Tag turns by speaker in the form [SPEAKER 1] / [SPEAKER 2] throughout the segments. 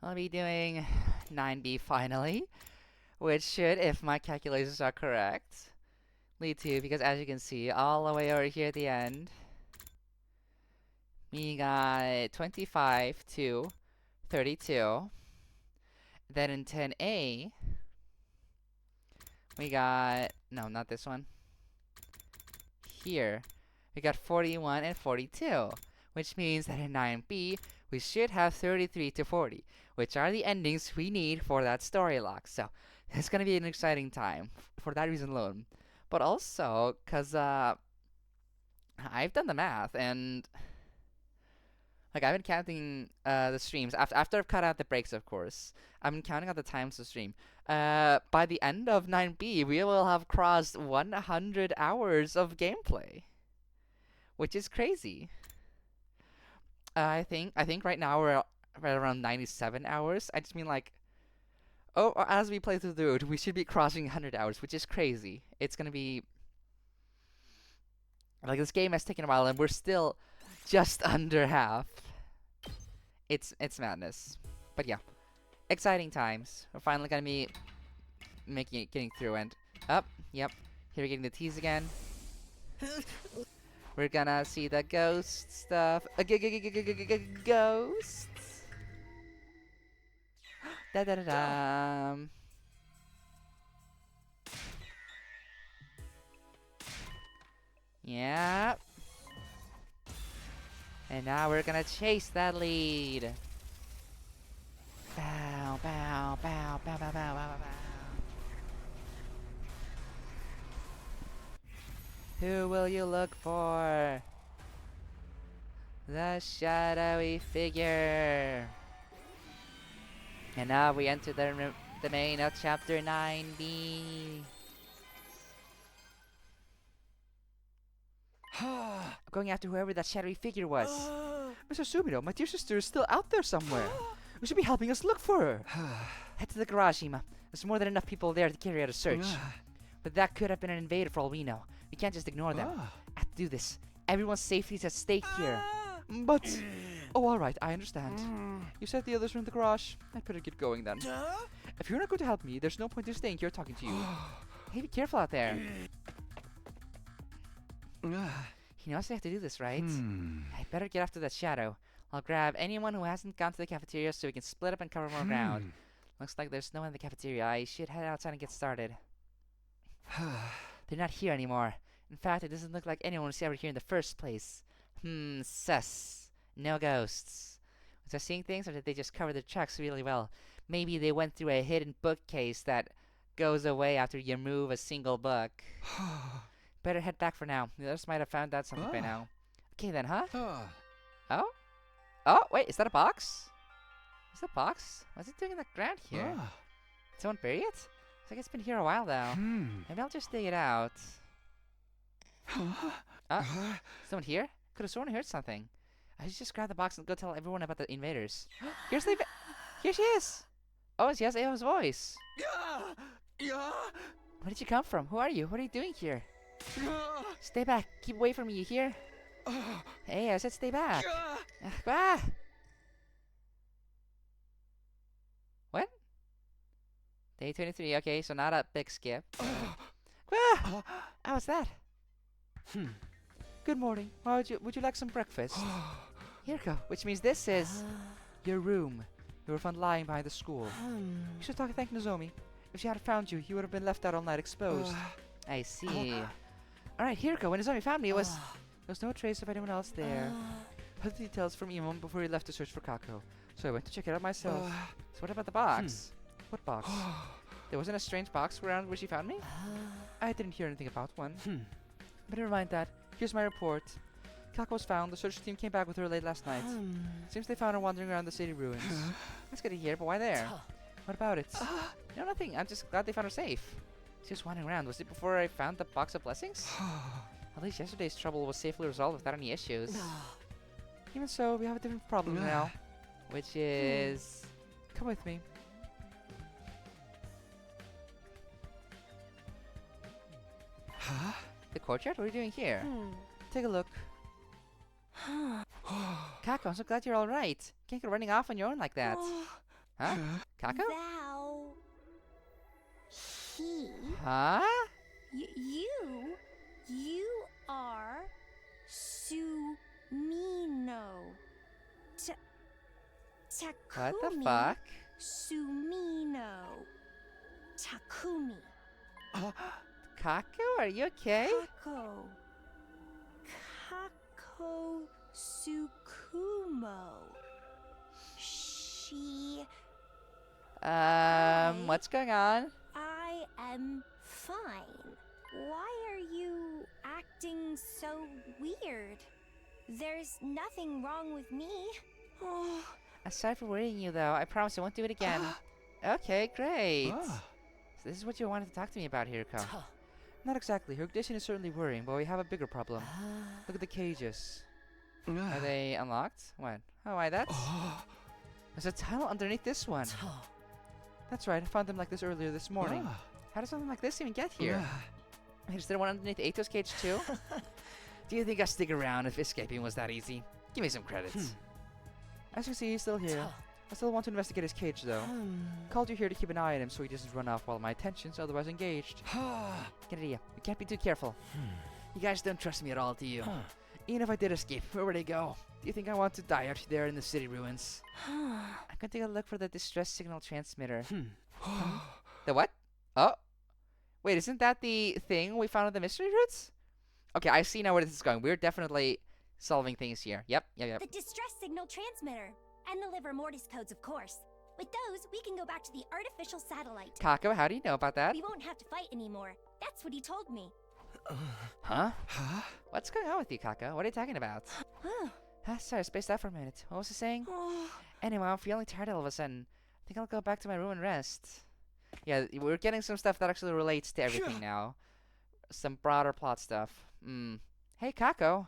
[SPEAKER 1] I'll be doing 9B finally, which should, if my calculations are correct, lead to, because as you can see, all the way over here at the end, we got 25 to 32. Then in 10A, we got, no, not this one. Here, we got 41 and 42, which means that in 9B, we should have 33 to 40, which are the endings we need for that story lock. So, it's gonna be an exciting time for that reason alone. But also, because I've done the math, and like I've been counting the streams after I've cut out the breaks, of course. I've been counting out the times to stream. By the end of 9B, we will have crossed 100 hours of gameplay, which is crazy. I think right now we're right around 97 hours. I just mean like, oh, as we play through the route, we should be crossing 100 hours, which is crazy. It's gonna be like this game has taken a while, and we're still just under half. It's madness. But yeah, exciting times. We're finally gonna be getting through, and up, yep. Here we're getting the tease again. We're gonna see the ghost stuff. Ghosts. Da da da da. Yeah. And now we're gonna chase that lead. Bow, bow, bow, bow, bow, bow, bow, bow, bow. Who will you look for? The shadowy figure. And now we enter the main of chapter 9B. I'm going after whoever that shadowy figure was. Mr. Sumino, my dear sister is still out there somewhere. You should be helping us look for her. Head to the garage, Ima. There's more than enough people there to carry out a search. But that could have been an invader for all we know. We can't just ignore them. I have to do this. Everyone's safety is at stake here. But... Oh, alright, I understand. You said the others were in the garage. I'd better get going then. If you're not going to help me, there's no point in staying here talking to you. Hey, be careful out there. He knows I have to do this, right? I better get after that shadow. I'll grab anyone who hasn't gone to the cafeteria so we can split up and cover more ground. Looks like there's no one in the cafeteria. I should head outside and get started. They're not here anymore. In fact, it doesn't look like anyone was ever here in the first place. Sus. No ghosts. Was I seeing things, or did they just cover their tracks really well? Maybe they went through a hidden bookcase that goes away after you remove a single book. Better head back for now. The others might have found out something by now. Okay then, huh? Oh? Oh, wait, is that a box? Is that a box? What's it doing in the ground here? Did someone bury it? Looks like it's been here a while now. Maybe I'll just dig it out. Someone here? Could have sworn I heard something. I should just grab the box and go tell everyone about the invaders. Here she is! Oh, she has Ava's voice. Where did you come from? Who are you? What are you doing here? Stay back. Keep away from me, you hear? Hey, I said stay back. What? Day 23. Okay, so not a big skip. How was that? Good morning. Would you like some breakfast? Here you go. Which means this is your room. You were found lying behind the school. You should talk to thank Nozomi. If she hadn't found you, you would have been left out all night exposed. I see. Alright, here you go. When Nozomi found me, there was no trace of anyone else there. Heard the details from Imon before he left to search for Kako. So I went to check it out myself. So what about the box? What box? There wasn't a strange box around where she found me? I didn't hear anything about one. But never mind that. Here's my report. Kako was found. The search team came back with her late last night. Seems they found her wandering around the city ruins. That's good to hear, but why there? What about it? No, nothing. I'm just glad they found her safe. She was wandering around. Was it before I found the box of blessings? At least yesterday's trouble was safely resolved without any issues. Even so, we have a different problem now. Which is... Come with me. The courtyard? What are you doing here? Take a look. Kako, I'm so glad you're alright. Can't go running off on your own like that. Huh? Kako?
[SPEAKER 2] Thou. He.
[SPEAKER 1] Huh?
[SPEAKER 2] You are Sumino.
[SPEAKER 1] What the
[SPEAKER 2] Takumi.
[SPEAKER 1] fuck?
[SPEAKER 2] Sumino. Takumi.
[SPEAKER 1] Kako, are you okay?
[SPEAKER 2] Kako Tsukumo. She.
[SPEAKER 1] What's going on?
[SPEAKER 2] I am fine. Why are you acting so weird? There's nothing wrong with me. Oh.
[SPEAKER 1] I'm sorry for worrying you, though. I promise I won't do it again. Okay, great. So this is what you wanted to talk to me about, Hiriko. Not exactly. Her condition is certainly worrying, but we have a bigger problem. Look at the cages. Are they unlocked? What? Oh, why that's... There's a tunnel underneath this one. That's right, I found them like this earlier this morning. How does something like this even get here? Wait, is there one underneath Ato's cage too? Do you think I'd stick around if escaping was that easy? Give me some credits. As you can see, he's still here. I still want to investigate his cage though. Called you here to keep an eye on him so he doesn't run off while my attention's otherwise engaged. Good idea. You can't be too careful. You guys don't trust me at all, do you? Even if I did escape, where would I go? Do you think I want to die out there in the city ruins? I'm gonna take a look for the distress signal transmitter. The what? Oh. Wait, isn't that the thing we found in the mystery routes? Okay, I see now where this is going. We're definitely solving things here. Yep.
[SPEAKER 2] The distress signal transmitter. And the liver mortis codes, of course. With those, we can go back to the artificial satellite.
[SPEAKER 1] Kako, how do you know about that?
[SPEAKER 2] We won't have to fight anymore. That's what he told me.
[SPEAKER 1] Huh? What's going on with you, Kako? What are you talking about? Sorry, I spaced out for a minute. What was he saying? Anyway, I'm feeling tired all of a sudden. I think I'll go back to my room and rest. Yeah, we're getting some stuff that actually relates to everything now. Some broader plot stuff. Hey, Kako.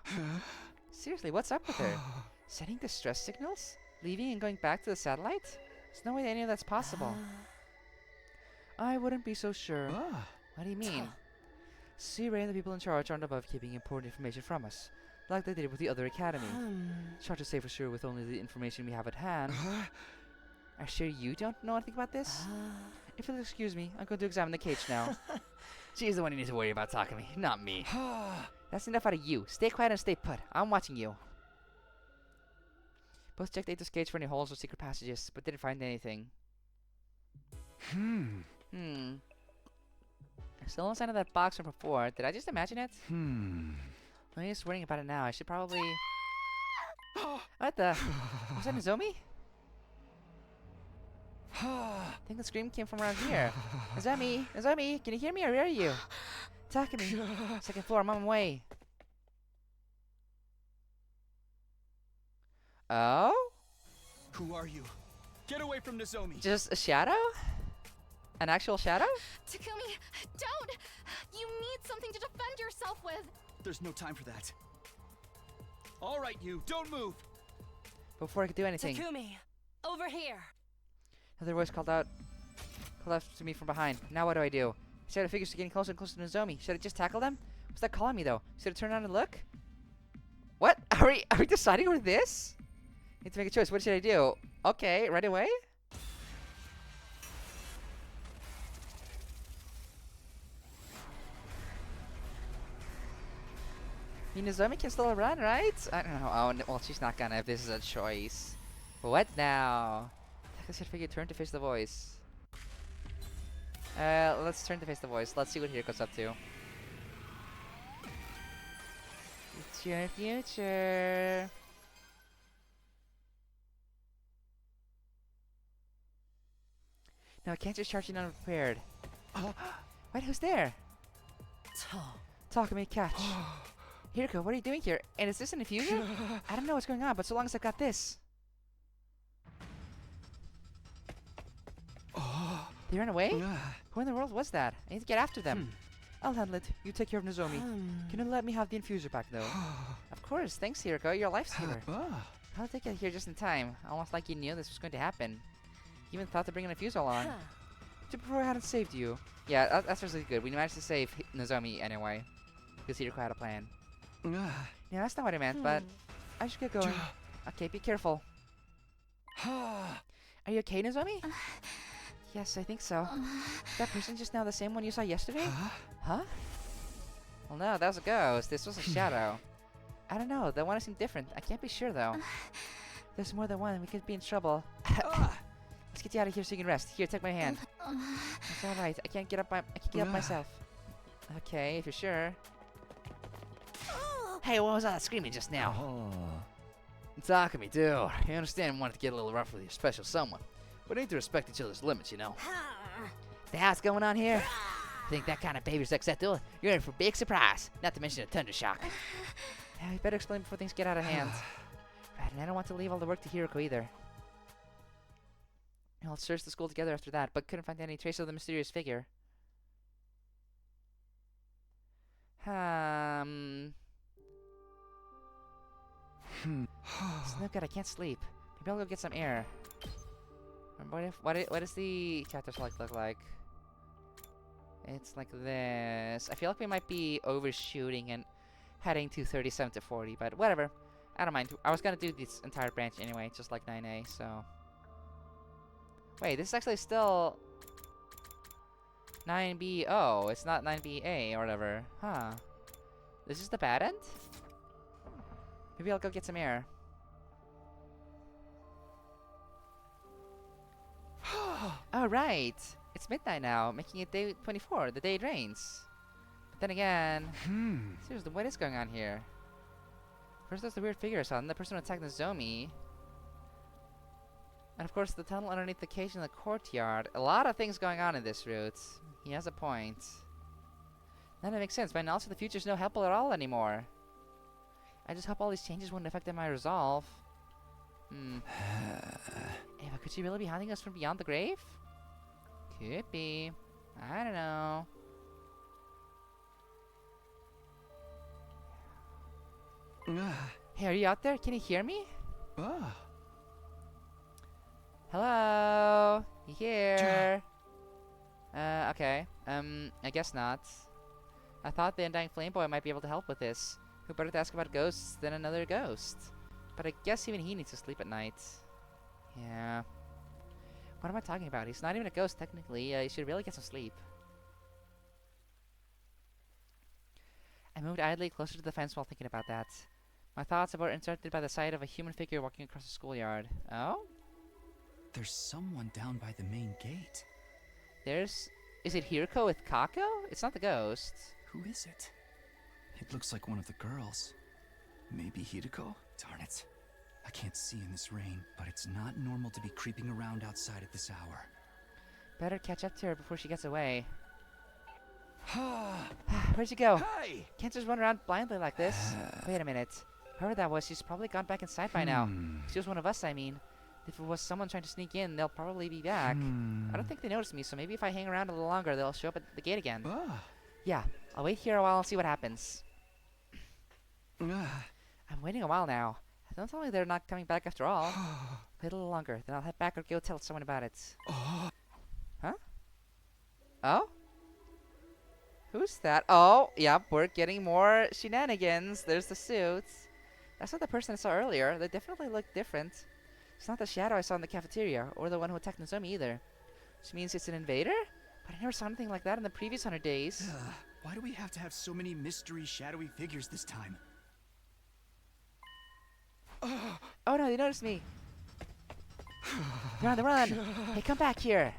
[SPEAKER 1] Seriously, what's up with her? Sending distress signals? Leaving and going back to the satellite? There's no way any of that's possible. I wouldn't be so sure. What do you mean? C-Ray and the people in charge aren't above keeping important information from us, like they did with the other academy. It's hard to say for sure with only the information we have at hand. Are sure you don't know anything about this? If you'll excuse me, I'm going to examine the cage now. She's the one you need to worry about, Takumi, not me. That's enough out of you. Stay quiet and stay put. I'm watching you. Both checked Ato's cage for any holes or secret passages, but didn't find anything. Still no sign of that box from before. Did I just imagine it? I'm just worrying about it now. I should probably... What the... Was that Nozomi? I think the scream came from around here. Nozomi! Nozomi! Can you hear me or where are you? Takumi! Second floor, I'm on my way. Oh?
[SPEAKER 3] Who are you? Get away from Nozomi!
[SPEAKER 1] Just a shadow? An actual shadow?
[SPEAKER 4] Takumi, don't! You need something to defend yourself with!
[SPEAKER 3] There's no time for that. All right, you, don't move!
[SPEAKER 1] Before I could do anything.
[SPEAKER 4] Takumi, over here!
[SPEAKER 1] Another voice called out to me from behind. Now what do I do? Shadow figures are getting closer and closer to Nozomi. Should I just tackle them? What's that calling me though? Should I turn around and look? What? Are we deciding over this? Need to make a choice. What should I do? Okay, right away? Nozomi can still run, right? I don't know. Oh, well, she's not gonna if this is a choice. What now? I should figure turn to face the voice. Let's turn to face the voice. Let's see what Hiriko's up to. It's your future. No, I can't just charge in unprepared. Wait, who's there? Takumi, catch. Hiriko, what are you doing here? And is this an infusion? I don't know what's going on, but so long as I've got this. They ran away? Who in the world was that? I need to get after them. I'll handle it. You take care of Nozomi. Can you let me have the infuser back, though? Of course. Thanks, Hiriko. You're a lifesaver. I'll take it here just in time. Almost like you knew this was going to happen. You even thought to bring an infuser along. To prove I hadn't saved you. Yeah, that's really good. We managed to save Nozomi anyway. Because Hiriko had a plan. Yeah, that's not what I meant, but I should get going. Okay, be careful. Are you okay, Nozomi? Yes, I think so. Is that person just now the same one you saw yesterday? Huh? Well, no, that was a ghost. This was a shadow. I don't know. The one seemed different. I can't be sure, though. There's more than one. We could be in trouble. Let's get you out of here so you can rest. Here, take my hand. It's all right. I can't get up myself. Okay, if you're sure. Hey, what was all that screaming just now? Talk to me, dude. I understand wanting to get a little rough with your special someone, but need to respect each other's limits, you know. The hell's going on here? Think that kind of behavior's acceptable? You're in for a big surprise. Not to mention a thunder shock. Yeah, we better explain before things get out of hand. Right, and I don't want to leave all the work to Hiroko either. I'll search the school together after that, but couldn't find any trace of the mysterious figure. It's no good, I can't sleep. Maybe I'll go get some air. What does the chapter select look like? It's like this. I feel like we might be overshooting and heading to 37 to 40, but whatever. I don't mind. I was gonna do this entire branch anyway, just like 9A, so... Wait, this is actually still... 9B... Oh, it's not 9BA or whatever. Huh. This is the bad end? Maybe I'll go get some air. Oh, right! It's midnight now, making it day 24, the day it rains. But then again... Seriously, what is going on here? First there's the weird figure I saw, and the person who attacked Nozomi. And of course the tunnel underneath the cage in the courtyard. A lot of things going on in this route. He has a point. None of it makes sense, but also the future's no help at all anymore. I just hope all these changes won't affect my resolve. Ava, could she really be hunting us from beyond the grave? Could be. I don't know. Hey, are you out there? Can you hear me? Hello? You here? Okay. I guess not. I thought the Undying Flame Boy might be able to help with this. Who better to ask about ghosts than another ghost? But I guess even he needs to sleep at night. Yeah. What am I talking about? He's not even a ghost, technically. He should really get some sleep. I moved idly closer to the fence while thinking about that. My thoughts were interrupted by the sight of a human figure walking across the schoolyard. Oh?
[SPEAKER 3] There's someone down by the main gate.
[SPEAKER 1] Is it Hiroko with Kako? It's not the ghost.
[SPEAKER 3] Who is it? It looks like one of the girls. Maybe Hiroko? Darn it. I can't see in this rain, but it's not normal to be creeping around outside at this hour.
[SPEAKER 1] Better catch up to her before she gets away. Where'd she go?
[SPEAKER 3] Hey!
[SPEAKER 1] Can't just run around blindly like this. Wait a minute. Whoever that was, she's probably gone back inside by now. If she was one of us, I mean. If it was someone trying to sneak in, they'll probably be back. I don't think they noticed me, so maybe if I hang around a little longer, they'll show up at the gate again. Yeah, I'll wait here a while and see what happens. I'm waiting a while now. Don't tell me they're not coming back after all. Wait a little longer, then I'll head back or go tell someone about it. Huh? Oh? Who's that? Oh, yep, we're getting more shenanigans. There's the suits. That's not the person I saw earlier. They definitely look different. It's not the shadow I saw in the cafeteria, or the one who attacked Nozomi either. Which means it's an invader? But I never saw anything like that in the previous 100 days.
[SPEAKER 3] Why do we have to have so many mystery, shadowy figures this time?
[SPEAKER 1] Oh no, they noticed me! They're on the run! Hey, come back here!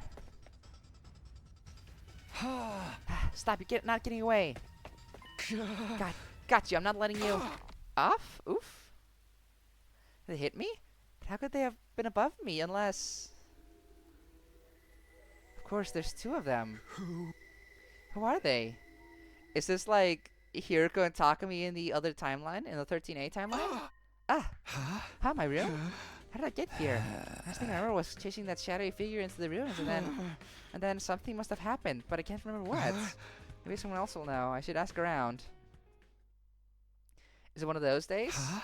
[SPEAKER 1] Stop, you're not getting away! Got you, I'm not letting you off? Oof. They hit me? But how could they have been above me unless... Of course, there's two of them. Who are they? Is this like Hiroko and Takumi in the other timeline? In the 13A timeline? Hi, my room? How did I get here? Last thing I remember was chasing that shadowy figure into the ruins, and then something must have happened, but I can't remember what. Maybe someone else will know. I should ask around. Is it one of those days? I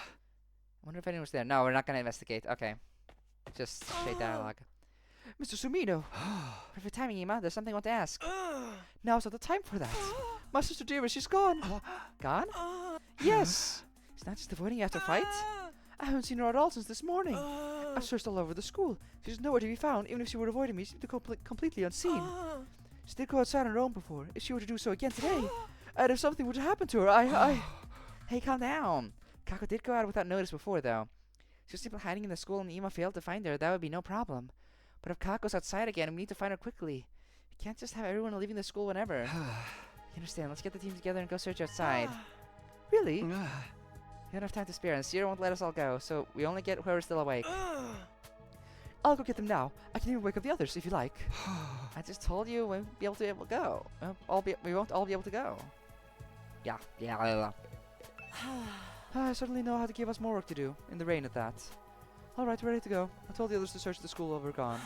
[SPEAKER 1] wonder if anyone was there. No, we're not gonna investigate. Okay. Just straight dialogue. Mr. Sumino! Perfect timing, Ima. There's something I want to ask. Now's not the time for that. My sister dear, she's gone. Gone? Yes! She's not just avoiding you after fight. I haven't seen her at all since this morning. I searched all over the school. She's nowhere to be found. Even if she were avoiding me, she seemed completely unseen. She did go outside on her own before. If she were to do so again today, and if something were to happen to her, Hey, calm down. Gaku did go out without notice before, though. She was simply hiding in the school and Ema failed to find her. That would be no problem. But if Gaku's outside again, we need to find her quickly. You can't just have everyone leaving the school whenever. You understand? Let's get the team together and go search outside. Really? We don't have time to spare, and Sierra won't let us all go, so we only get whoever's still awake. I'll go get them now. I can even wake up the others if you like. I just told you we won't be able to go. We won't all be able to go. Yeah. I certainly know how to give us more work to do, in the rain at that. Alright, ready to go. I told the others to search the school while we're gone.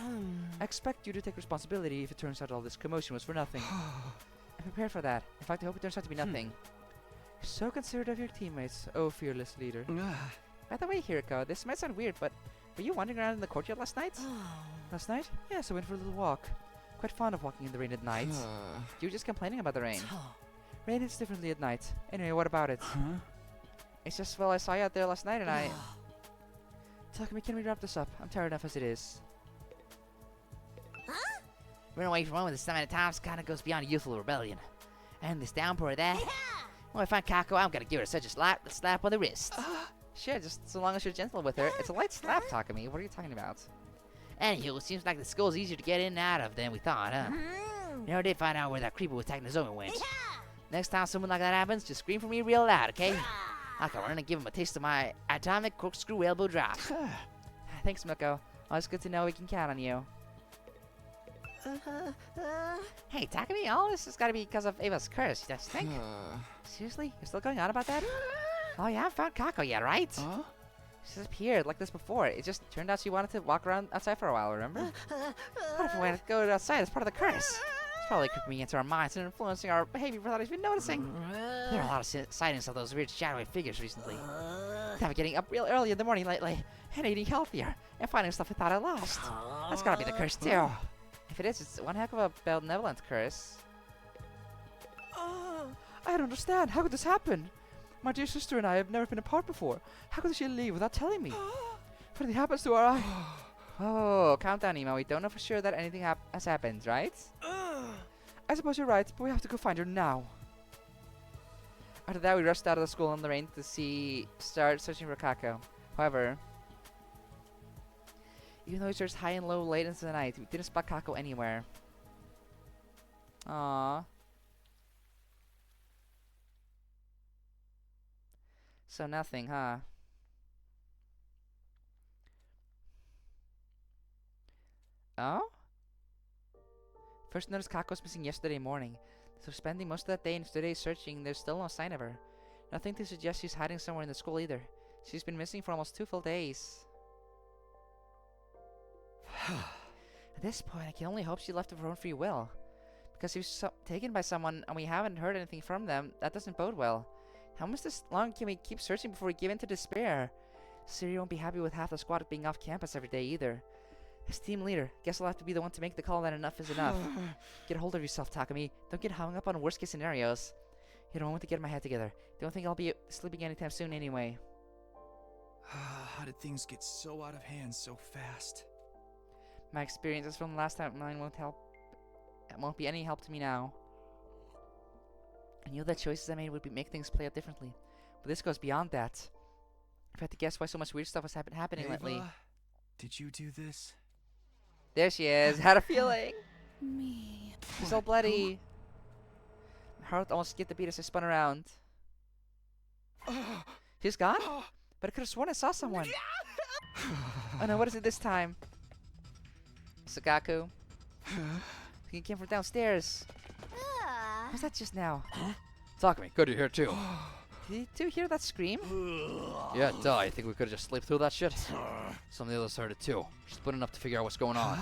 [SPEAKER 1] I expect you to take responsibility if it turns out all this commotion was for nothing. I'm prepared for that. In fact, I hope it turns out to be nothing. You're so considerate of your teammates, oh fearless leader. By the way, Hiriko, this might sound weird, but were you wandering around in the courtyard last night? Last night? Yes, I went for a little walk. Quite fond of walking in the rain at night. You were just complaining about the rain. Rain hits differently at night. Anyway, what about it? It's just, well, I saw you out there last night and I... Takumi, can we wrap this up? I'm tired enough as it is.
[SPEAKER 5] Running away from home with this amount of times kind of goes beyond youthful rebellion. And this downpour there. When I find Kako, I'm gonna give her such a slap on the wrist.
[SPEAKER 1] Sure, just so long as you're gentle with her. It's a light slap, Takumi. What are you talking about?
[SPEAKER 5] Anywho, it seems like the school's easier to get in and out of than we thought, huh? Never did find out where that creeper with Nozomi went. Next time something like that happens, just scream for me real loud, okay? I can run and give him a taste of my atomic corkscrew elbow drop.
[SPEAKER 1] Thanks, Miko. Always good to know we can count on you. Hey, Takumi, all this has got to be because of Ava's curse, don't you think? Seriously? You're still going on about that? Oh, you haven't found Kako yet, right? She disappeared like this before. It just turned out she wanted to walk around outside for a while, remember? What if we went to go outside as part of the curse? It's probably creeping into our minds and influencing our behavior without us even noticing.
[SPEAKER 5] There are a lot of sightings of those weird shadowy figures recently.
[SPEAKER 1] I've been getting up real early in the morning lately and eating healthier and finding stuff I thought I lost. That's gotta be the curse too. If it is, it's one heck of a benevolent curse. I don't understand. How could this happen? My dear sister and I have never been apart before. How could she leave without telling me? If anything happens to her, Oh, calm down, Emo. We don't know for sure that anything has happened, right? I suppose you're right, but we have to go find her now. After that, we rushed out of the school in the rain to start searching for Kako. However, even though we searched high and low late into the night, we didn't spot Kako anywhere. Aww. So nothing, huh? Oh? First noticed Kako was missing yesterday morning. So spending most of that day and today searching, there's still no sign of her. Nothing to suggest she's hiding somewhere in the school either. She's been missing for almost 2 full days. At this point, I can only hope she left of her own free will. Because she was taken by someone and we haven't heard anything from them, that doesn't bode well. How much this long can we keep searching before we give in to despair? Siri won't be happy with half the squad being off campus every day either. As team leader, guess I'll have to be the one to make the call that enough is enough. Get a hold of yourself, Takumi. Don't get hung up on worst case scenarios. You don't want to get my head together. Don't think I'll be sleeping anytime soon anyway.
[SPEAKER 3] How did things get so out of hand so fast?
[SPEAKER 1] My experiences from the last time mine won't help. It won't be any help to me now. I knew that choices I made would make things play out differently. But this goes beyond that. I've had to guess why so much weird stuff was happening lately.
[SPEAKER 3] Did you do this?
[SPEAKER 1] There she is. Had a feeling.
[SPEAKER 4] Me.
[SPEAKER 1] She's all bloody. My heart almost skipped a beat as I spun around. She's gone? But I could have sworn I saw someone. Oh no, what is it this time? It's Gaku. He came from downstairs. What was that just now?
[SPEAKER 6] Takumi, good to hear too.
[SPEAKER 1] Did you two hear that scream?
[SPEAKER 6] Yeah, duh, I think we could've just slept through that shit. Some of the others heard it too. Just split enough to figure out what's going on.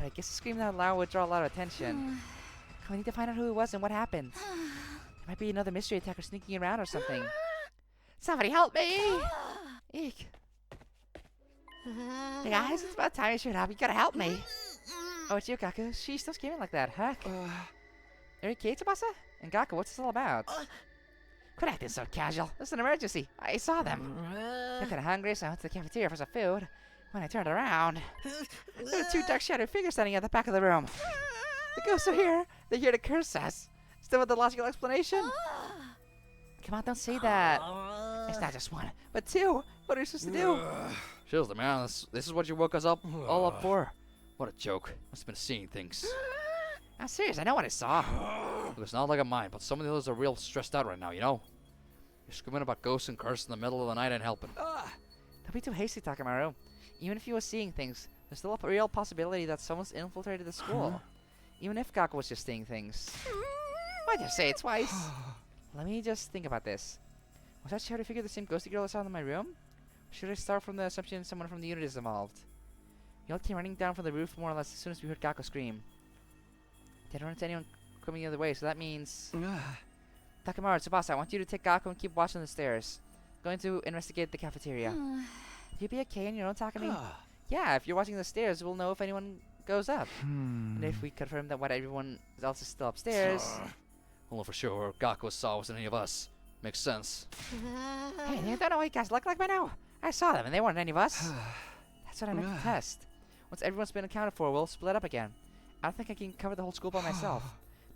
[SPEAKER 1] I guess screaming out loud would draw a lot of attention. We need to find out who it was and what happened. There might be another mystery attacker sneaking around or something. Somebody help me! Eek. Hey guys, it's about time you showed up. You gotta help me. Oh, it's you, Gaku. She's still screaming like that, huh? Are you okay, Tsubasa? And Gaku, what's this all about?
[SPEAKER 5] Quit acting so casual.
[SPEAKER 1] This is an emergency. I saw them. I'm kinda hungry, so I went to the cafeteria for some food. When I turned around, there were two dark shadowy figures standing at the back of the room. The ghosts are here. They're here to curse us. Still with the logical explanation? Come on, don't say that. It's not just one, but two. What are we supposed to do?
[SPEAKER 6] Seriously, man, this is what you woke us up all up for? What a joke. Must have been seeing things.
[SPEAKER 1] I'm serious, I know what I saw.
[SPEAKER 6] Look, it's not like I'm mine, but some of the others are real stressed out right now, you know? You're screaming about ghosts and curses in the middle of the night ain't helping.
[SPEAKER 1] Don't be too hasty, Takamaru. Even if you were seeing things, there's still a real possibility that someone's infiltrated the school. Even if Gaku was just seeing things. Why'd you say it twice? Let me just think about this. Was that shadowy figure the same ghosty girl I saw in my room? Or should I start from the assumption someone from the unit is involved? We all came running down from the roof more or less as soon as we heard Gaku scream. Didn't run into anyone coming the other way, so that means... Takamaru, Tsubasa, I want you to take Gaku and keep watching the stairs. Going to investigate the cafeteria. You'll be okay in your own, Takami? Yeah, if you're watching the stairs, we'll know if anyone goes up. And if we confirm that what everyone else is still upstairs...
[SPEAKER 6] We'll know for sure Gaku saw wasn't any of us. Makes sense.
[SPEAKER 1] Hey, I don't know what you guys look like by now. I saw them and they weren't any of us. That's what I meant to test. Once everyone's been accounted for, we'll split up again. I don't think I can cover the whole school by myself.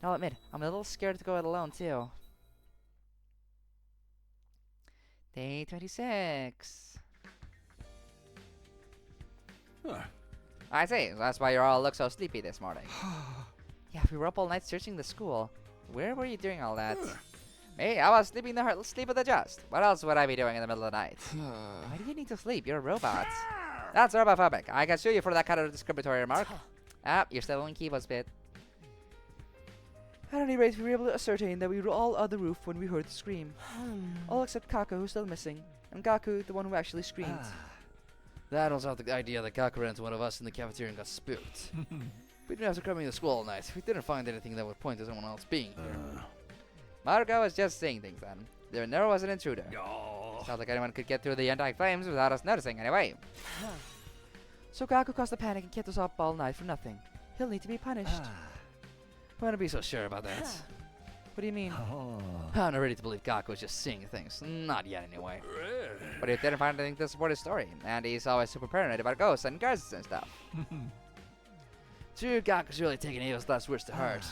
[SPEAKER 1] Now I'll admit, I'm a little scared to go it alone too. Day 26. I see, so that's why you all look so sleepy this morning. Yeah, we were up all night searching the school. Where were you doing all that? Me? I was sleeping the sleep of the just. What else would I be doing in the middle of the night? Why do you need to sleep? You're a robot. That's robophobic. I can sue you for that kind of discriminatory remark. You're still in Kiva's bit. At any rate, we were able to ascertain that we were all on the roof when we heard the scream. All except Kaku, who's still missing, and Gaku, the one who actually screamed.
[SPEAKER 6] That was out the idea that Gaku ran into one of us in the cafeteria and got spooked. We didn't have to coming to school all night. We didn't find anything that would point to someone else being here.
[SPEAKER 1] Marco was just saying things then. There never was an intruder. Sounds like anyone could get through the anti-flames without us noticing anyway. So Gaku caused the panic and kept us up all night for nothing. He'll need to be punished.
[SPEAKER 6] I wouldn't be so sure about that.
[SPEAKER 1] What do you mean?
[SPEAKER 6] I'm not ready to believe Gaku was just seeing things. Not yet, anyway.
[SPEAKER 1] But he didn't find anything to support his story, and he's always super paranoid about ghosts and curses and stuff.
[SPEAKER 6] True, Gaku's really taking Ava's last words to heart.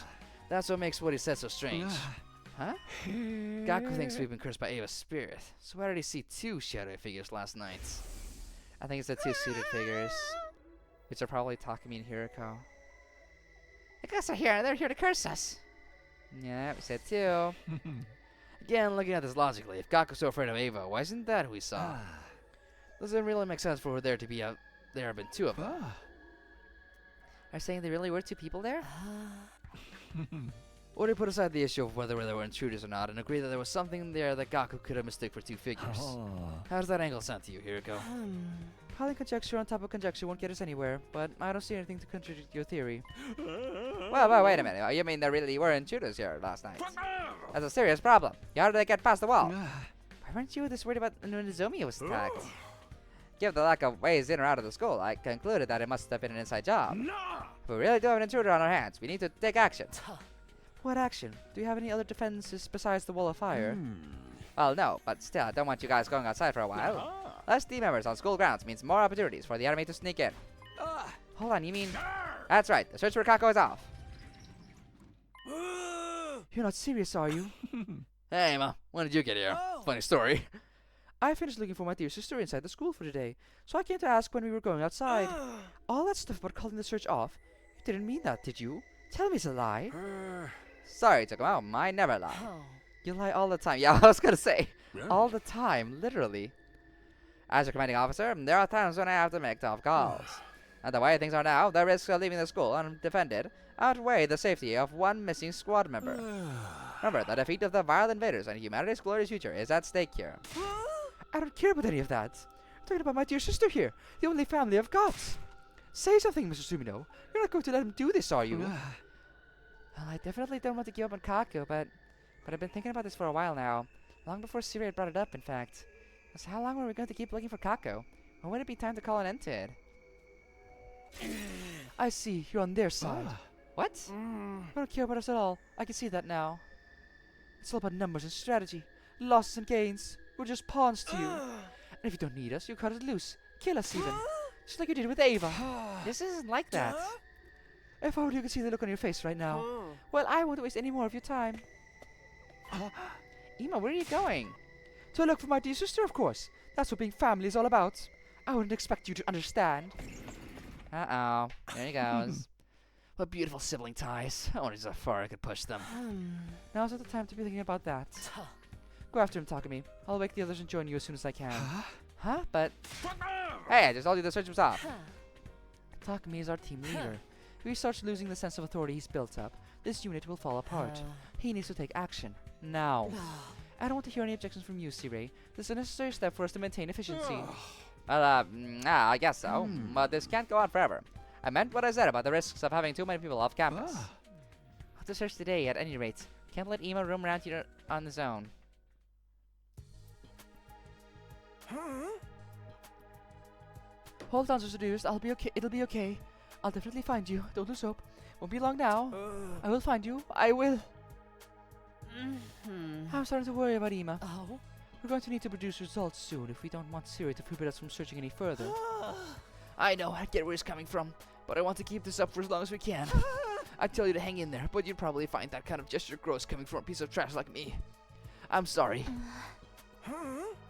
[SPEAKER 6] That's what makes what he said so strange.
[SPEAKER 1] Huh?
[SPEAKER 6] Gaku thinks we've been cursed by Ava's spirit. So why did he see two shadowy figures last night?
[SPEAKER 1] I think it's the two suited figures, which are probably Takumi and Hiroko. The ghosts are here, and they're here to curse us. Yeah, we said two.
[SPEAKER 6] Again, looking at this logically, if Gaku's so afraid of Ava, why isn't that who we saw? Doesn't really make sense for there to be there have been two of them.
[SPEAKER 1] Are you saying there really were two people there?
[SPEAKER 6] Or to put aside the issue of whether there were intruders or not, and agree that there was something there that Gaku could have mistaken for two figures. How does that angle sound to you, Hiroko?
[SPEAKER 1] Probably conjecture on top of conjecture won't get us anywhere, but I don't see anything to contradict your theory. Well, wait a minute. You mean there really were intruders here last night? That's a serious problem. How did they get past the wall? Why weren't you this worried about when Nozomi was attacked? Given the lack of ways in or out of the school, I concluded that it must have been an inside job. If we really do have an intruder on our hands, we need to take action. What action? Do you have any other defenses besides the wall of fire? Well, no, but still, I don't want you guys going outside for a while. Less team members on school grounds means more opportunities for the enemy to sneak in. Hold on, you mean... That's right, the search for Kako is off. You're not serious, are you?
[SPEAKER 6] Hey, Ma, when did you get here? Funny story.
[SPEAKER 1] I finished looking for my dear sister inside the school for today, so I came to ask when we were going outside. All that stuff about calling the search off, you didn't mean that, did you? Tell me it's a lie. Sorry, Takuma, I never lie. You lie all the time. Yeah, I was gonna say. All the time, literally. As your commanding officer, there are times when I have to make tough calls. And the way things are now, the risks of leaving the school undefended outweigh the safety of one missing squad member. Remember, the defeat of the vile invaders and humanity's glorious future is at stake here. I don't care about any of that. I'm talking about my dear sister here, the only family I've got. Say something, Mr. Sumino. You're not going to let him do this, are you? Well, I definitely don't want to give up on Kaku, but I've been thinking about this for a while now. Long before Siri had brought it up, in fact. So how long were we going to keep looking for Kaku? Or would it be time to call an end to it? I see, you're on their side. What? I don't care about us at all. I can see that now. It's all about numbers and strategy. Losses and gains. We're just pawns to you. And if you don't need us, you cut it loose. Kill us even. Just like you did with Ava.
[SPEAKER 5] This isn't like that.
[SPEAKER 1] If only you could see the look on your face right now. Well, I won't waste any more of your time.
[SPEAKER 5] Ema, where are you going?
[SPEAKER 1] To look for my dear sister, of course. That's what being family is all about. I wouldn't expect you to understand.
[SPEAKER 5] Uh-oh. There he goes. What beautiful sibling ties. I wonder just how far I could push them.
[SPEAKER 1] Now's not the time to be thinking about that. Go after him, Takumi. I'll wake the others and join you as soon as I can. Huh? But... Hey, I just told you the search was off. Takumi is our team leader. If he starts losing the sense of authority he's built up, this unit will fall apart. He needs to take action. Now. I don't want to hear any objections from you, Sirei. This is a necessary step for us to maintain efficiency.
[SPEAKER 5] Well, I guess so. But this can't go on forever. I meant what I said about the risks of having too many people off campus. I'll have to search today, at any rate. Can't let Ema roam around here on his own.
[SPEAKER 1] Hold on, Sister Dearest. I'll be okay. It'll be okay. I'll definitely find you. Don't lose hope. Won't be long now. I will find you. I will. I'm starting to worry about Ema. We're going to need to produce results soon if we don't want Siri to forbid us from searching any further.
[SPEAKER 5] I know, I get where he's coming from, but I want to keep this up for as long as we can. I'd tell you to hang in there, but you'd probably find that kind of gesture gross coming from a piece of trash like me. I'm sorry.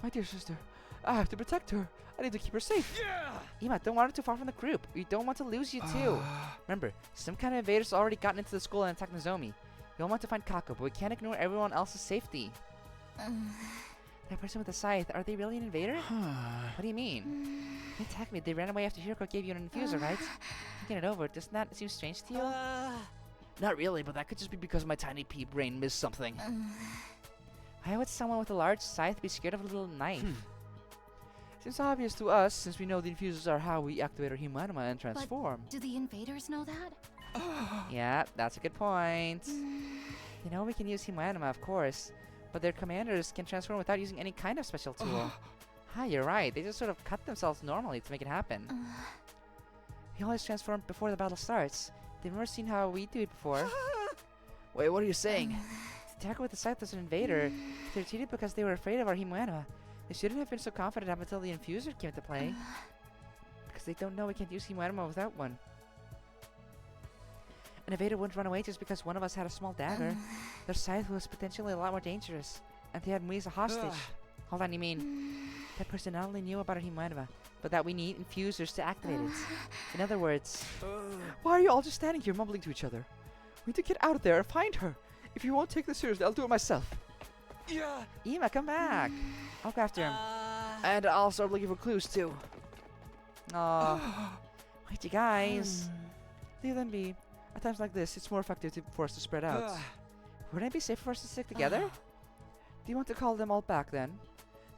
[SPEAKER 1] My dear sister, I have to protect her. I need to keep her safe.
[SPEAKER 5] Ema, don't want her too far from the group. We don't want to lose you too. Remember, some kind of invaders already gotten into the school and attacked Nozomi. We all want to find Gaku, but we can't ignore everyone else's safety. That person with the scythe, are they really an invader? What do you mean? They attacked me. They ran away after Hiroko gave you an infuser, right? Thinking it over, doesn't that seem strange to you? Not really, but that could just be because my tiny pea brain missed something. Why would someone with a large scythe be scared of a little knife?
[SPEAKER 1] Seems obvious to us, since we know the infusers are how we activate our humanima and transform.
[SPEAKER 4] Do the invaders know that?
[SPEAKER 5] Yeah, that's a good point. You know, we can use humanima, of course, but their commanders can transform without using any kind of special tool. You're right. They just sort of cut themselves normally to make it happen. We always transform before the battle starts. They've never seen how we do it before. Wait, what are you saying? The attacker with the scythe was an invader. They retreated because they were afraid of our humanima. They shouldn't have been so confident up until the infuser came into play. Because they don't know we can't use humanima without one. An invader wouldn't run away just because one of us had a small dagger. Their scythe was potentially a lot more dangerous. And they had me as a hostage. Hold on, you mean that person not only knew about our humanima, but that we need infusers to activate it. In other words...
[SPEAKER 1] Why are you all just standing here mumbling to each other? We need to get out of there and find her. If you won't take this seriously, I'll do it myself.
[SPEAKER 5] Ema, come back. I'll go after him. And I'll start looking for clues, too. Aw. Wait, you guys.
[SPEAKER 1] Leave them be. At times like this, it's more effective for us to spread out.
[SPEAKER 5] Wouldn't it be safer for us to stick together?
[SPEAKER 1] Do you want to call them all back then?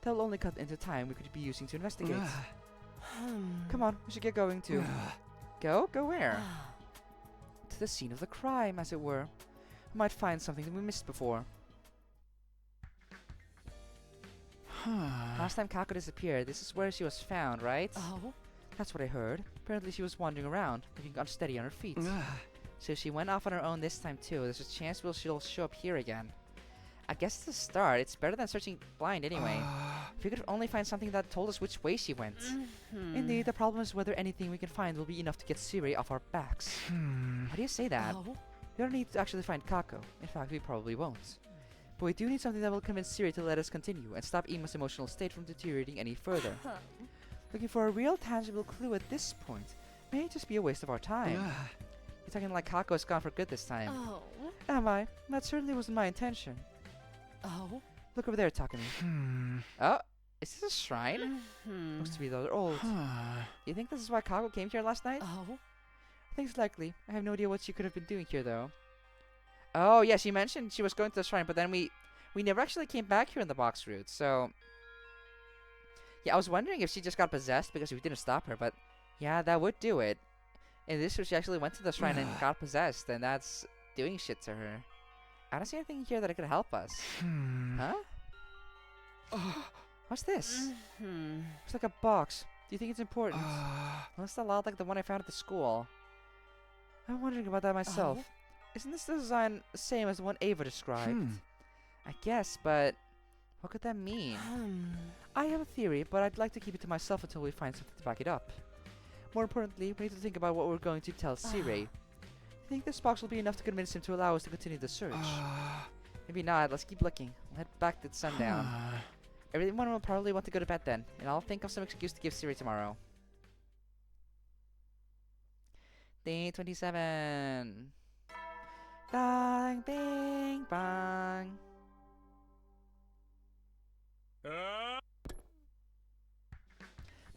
[SPEAKER 1] They'll only cut into time we could be using to investigate. Come on, we should get going too.
[SPEAKER 5] Go? Go where?
[SPEAKER 1] To the scene of the crime, as it were. We might find something that we missed before.
[SPEAKER 5] Last time Gaku disappeared, this is where she was found, right?
[SPEAKER 1] That's what I heard. Apparently she was wandering around, looking unsteady on her feet.
[SPEAKER 5] So if she went off on her own this time too, there's a chance she'll show up here again. I guess it's a start. It's better than searching blind anyway. If we could only find something that told us which way she went.
[SPEAKER 1] Indeed, the problem is whether anything we can find will be enough to get Siri off our backs.
[SPEAKER 5] Why do you say that?
[SPEAKER 1] We don't need to actually find Gaku. In fact, we probably won't. But we do need something that will convince Siri to let us continue and stop Ema's emotional state from deteriorating any further. Looking for a real tangible clue at this point may just be a waste of our time.
[SPEAKER 5] You're talking like Gaku is gone for good this time.
[SPEAKER 1] Am I? That certainly wasn't my intention. Look over there, Takumi.
[SPEAKER 5] Oh, is this a shrine?
[SPEAKER 1] Looks to be rather old.
[SPEAKER 5] You think this is why Gaku came here last night?
[SPEAKER 1] I think it's likely. I have no idea what she could have been doing here, though.
[SPEAKER 5] Oh, yeah, she mentioned she was going to the shrine, but then we never actually came back here in the box route, so... Yeah, I was wondering if she just got possessed because we didn't stop her, but... Yeah, that would do it. In this route, she actually went to the shrine and got possessed, and that's doing shit to her. I don't see anything here that could help us. Huh? What's this?
[SPEAKER 1] It's like a box. Do you think it's important?
[SPEAKER 5] Looks a lot like the one I found at the school.
[SPEAKER 1] I'm wondering about that myself. Isn't this design the same as the one Ava described?
[SPEAKER 5] I guess, but what could that mean?
[SPEAKER 1] I have a theory, but I'd like to keep it to myself until we find something to back it up. More importantly, we need to think about what we're going to tell Sirei. I think this box will be enough to convince him to allow us to continue the search. Maybe not. Let's keep looking. We'll head back at sundown. Everyone will probably want to go to bed then, and I'll think of some excuse to give Siri tomorrow. Day 27. Bang, bing, bang. Bow,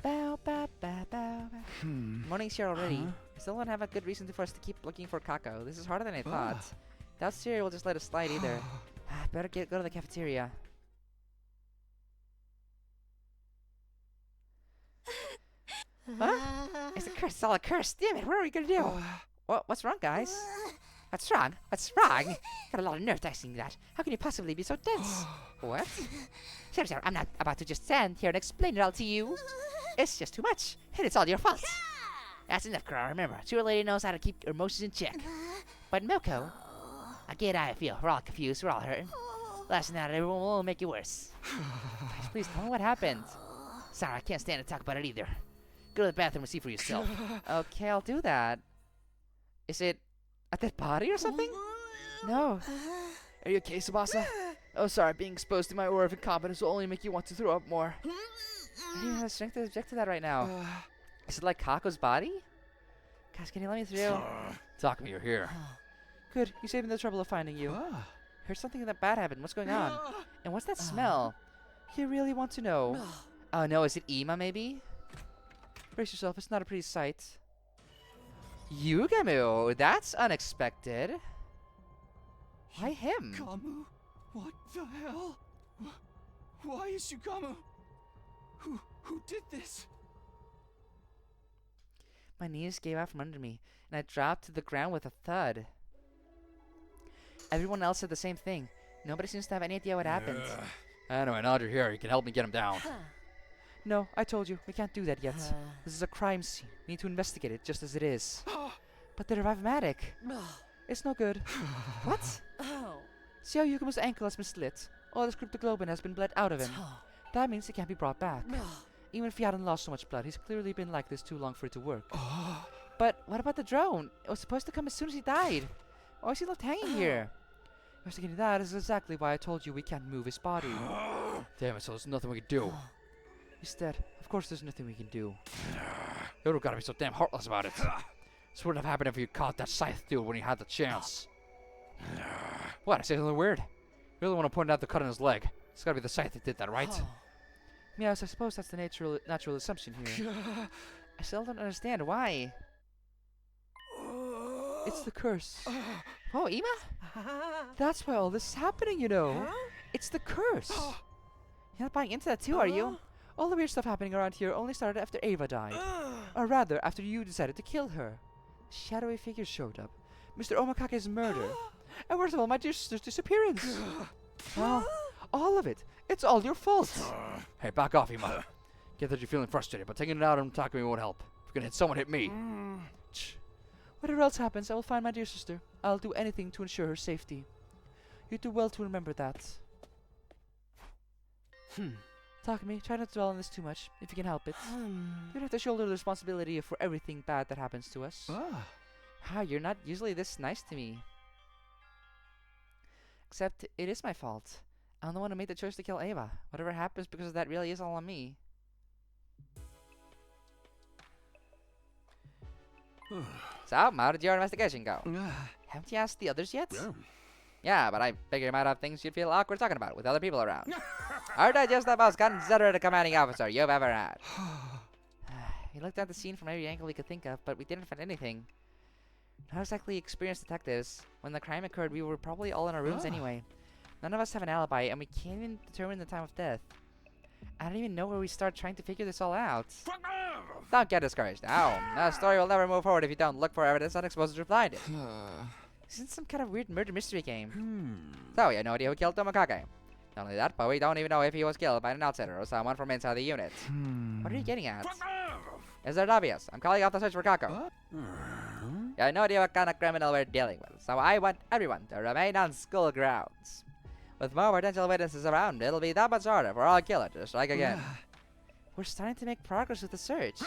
[SPEAKER 1] bow, bow, bow, bow. Morning's here already. I still don't have a good reason for us to keep looking for Kako. This is harder than I thought. Doubt Siri will just let us slide either. Better go to the cafeteria. Huh? It's a curse. It's all a curse. Damn it. What are we gonna do? What's wrong, guys? What's wrong? What's wrong? Got a lot of nerve texting that. How can you possibly be so dense? What? Sure, I'm not about to just stand here and explain it all to you. It's just too much, and it's all your fault. That's enough, girl. Remember, your lady knows how to keep your emotions in check. But Milko, I get how I feel. We're all confused. We're all hurting. Lashing out at everyone will make it worse. Please tell me what happened. Sorry, I can't stand to talk about it either. Go to the bathroom and see for yourself. Okay, I'll do that. Is it a dead body or something? No.
[SPEAKER 6] Are you okay, Tsubasa? Oh, sorry. Being exposed to my aura of incompetence will only make you want to throw up more.
[SPEAKER 1] I don't even have strength to object to that right now. Is it like Kako's body? Guys, can you let me through?
[SPEAKER 6] Takumi, you're here.
[SPEAKER 1] Good. You saved me the trouble of finding you. Heard something that bad happened. What's going on? And what's that smell? You really want to know? Oh no, is it Ima maybe? Brace yourself. It's not a pretty sight. Yugemu, that's unexpected. Why him?
[SPEAKER 3] Yugamu? What the hell? Why is Yugamu? Who did this?
[SPEAKER 1] My knees gave out from under me, and I dropped to the ground with a thud. Everyone else said the same thing. Nobody seems to have any idea what happened.
[SPEAKER 6] Anyway, now you're here. You can help me get him down.
[SPEAKER 1] No, I told you, we can't do that yet. This is a crime scene. We need to investigate it just as it is. But the revivmatic. It's no good. What? See how Yugamu's ankle has been slit? All this cryptoglobin has been bled out of him. That means he can't be brought back. Even if he hadn't lost so much blood, he's clearly been like this too long for it to work. But what about the drone? It was supposed to come as soon as he died. Why is he left hanging here? Investigating that is exactly why I told you we can't move his body.
[SPEAKER 6] Damn it, so there's nothing we can do.
[SPEAKER 1] He's dead. Of course there's nothing we can do.
[SPEAKER 6] You don't gotta be so damn heartless about it. This wouldn't have happened if you caught that scythe dude when you had the chance. What? I say something weird? You're the one who pointed out the cut on his leg. It's gotta be the scythe that did that, right?
[SPEAKER 1] Yes, I suppose that's the natural assumption here. I still don't understand why. It's the curse. Oh, Ima? That's why all this is happening, you know. It's the curse. You're not buying into that too, are you? All the weird stuff happening around here only started after Ava died. Or rather, after you decided to kill her. Shadowy figures showed up. Mr. Omakake's murder. And worst of all, my dear sister's disappearance. Well, all of it. It's all your fault.
[SPEAKER 6] Hey, back off, Ima. Get that you're feeling frustrated, but taking it out on Takumi won't help. If you're gonna hit someone, hit me.
[SPEAKER 1] Whatever else happens, I will find my dear sister. I'll do anything to ensure her safety. You do well to remember that. Takumi, try not to dwell on this too much, if you can help it. You don't have to shoulder the responsibility for everything bad that happens to us. You're not usually this nice to me. Except, it is my fault. I'm the one who made the choice to kill Ava. Whatever happens because of that really is all on me. So, how did your investigation go? Haven't you asked the others yet? Yeah, but I figured you might have things you'd feel awkward talking about with other people around. Aren't I just the most considerate commanding officer you've ever had? We looked at the scene from every angle we could think of, but we didn't find anything. Not exactly experienced detectives. When the crime occurred, we were probably all in our rooms anyway. None of us have an alibi, and we can't even determine the time of death. I don't even know where we start trying to figure this all out. Don't get discouraged now. The story will never move forward if you don't look for evidence and expose its blind. Isn't some kind of weird murder mystery game? So we have no idea who killed Tomokage. Not only that, but we don't even know if he was killed by an outsider or someone from inside the unit. What are you getting at? Is it obvious? I'm calling off the search for Kako. You have no idea what kind of criminal we're dealing with, so I want everyone to remain on school grounds. With more potential witnesses around, it'll be that much harder for our killer to strike again. We're starting to make progress with the search.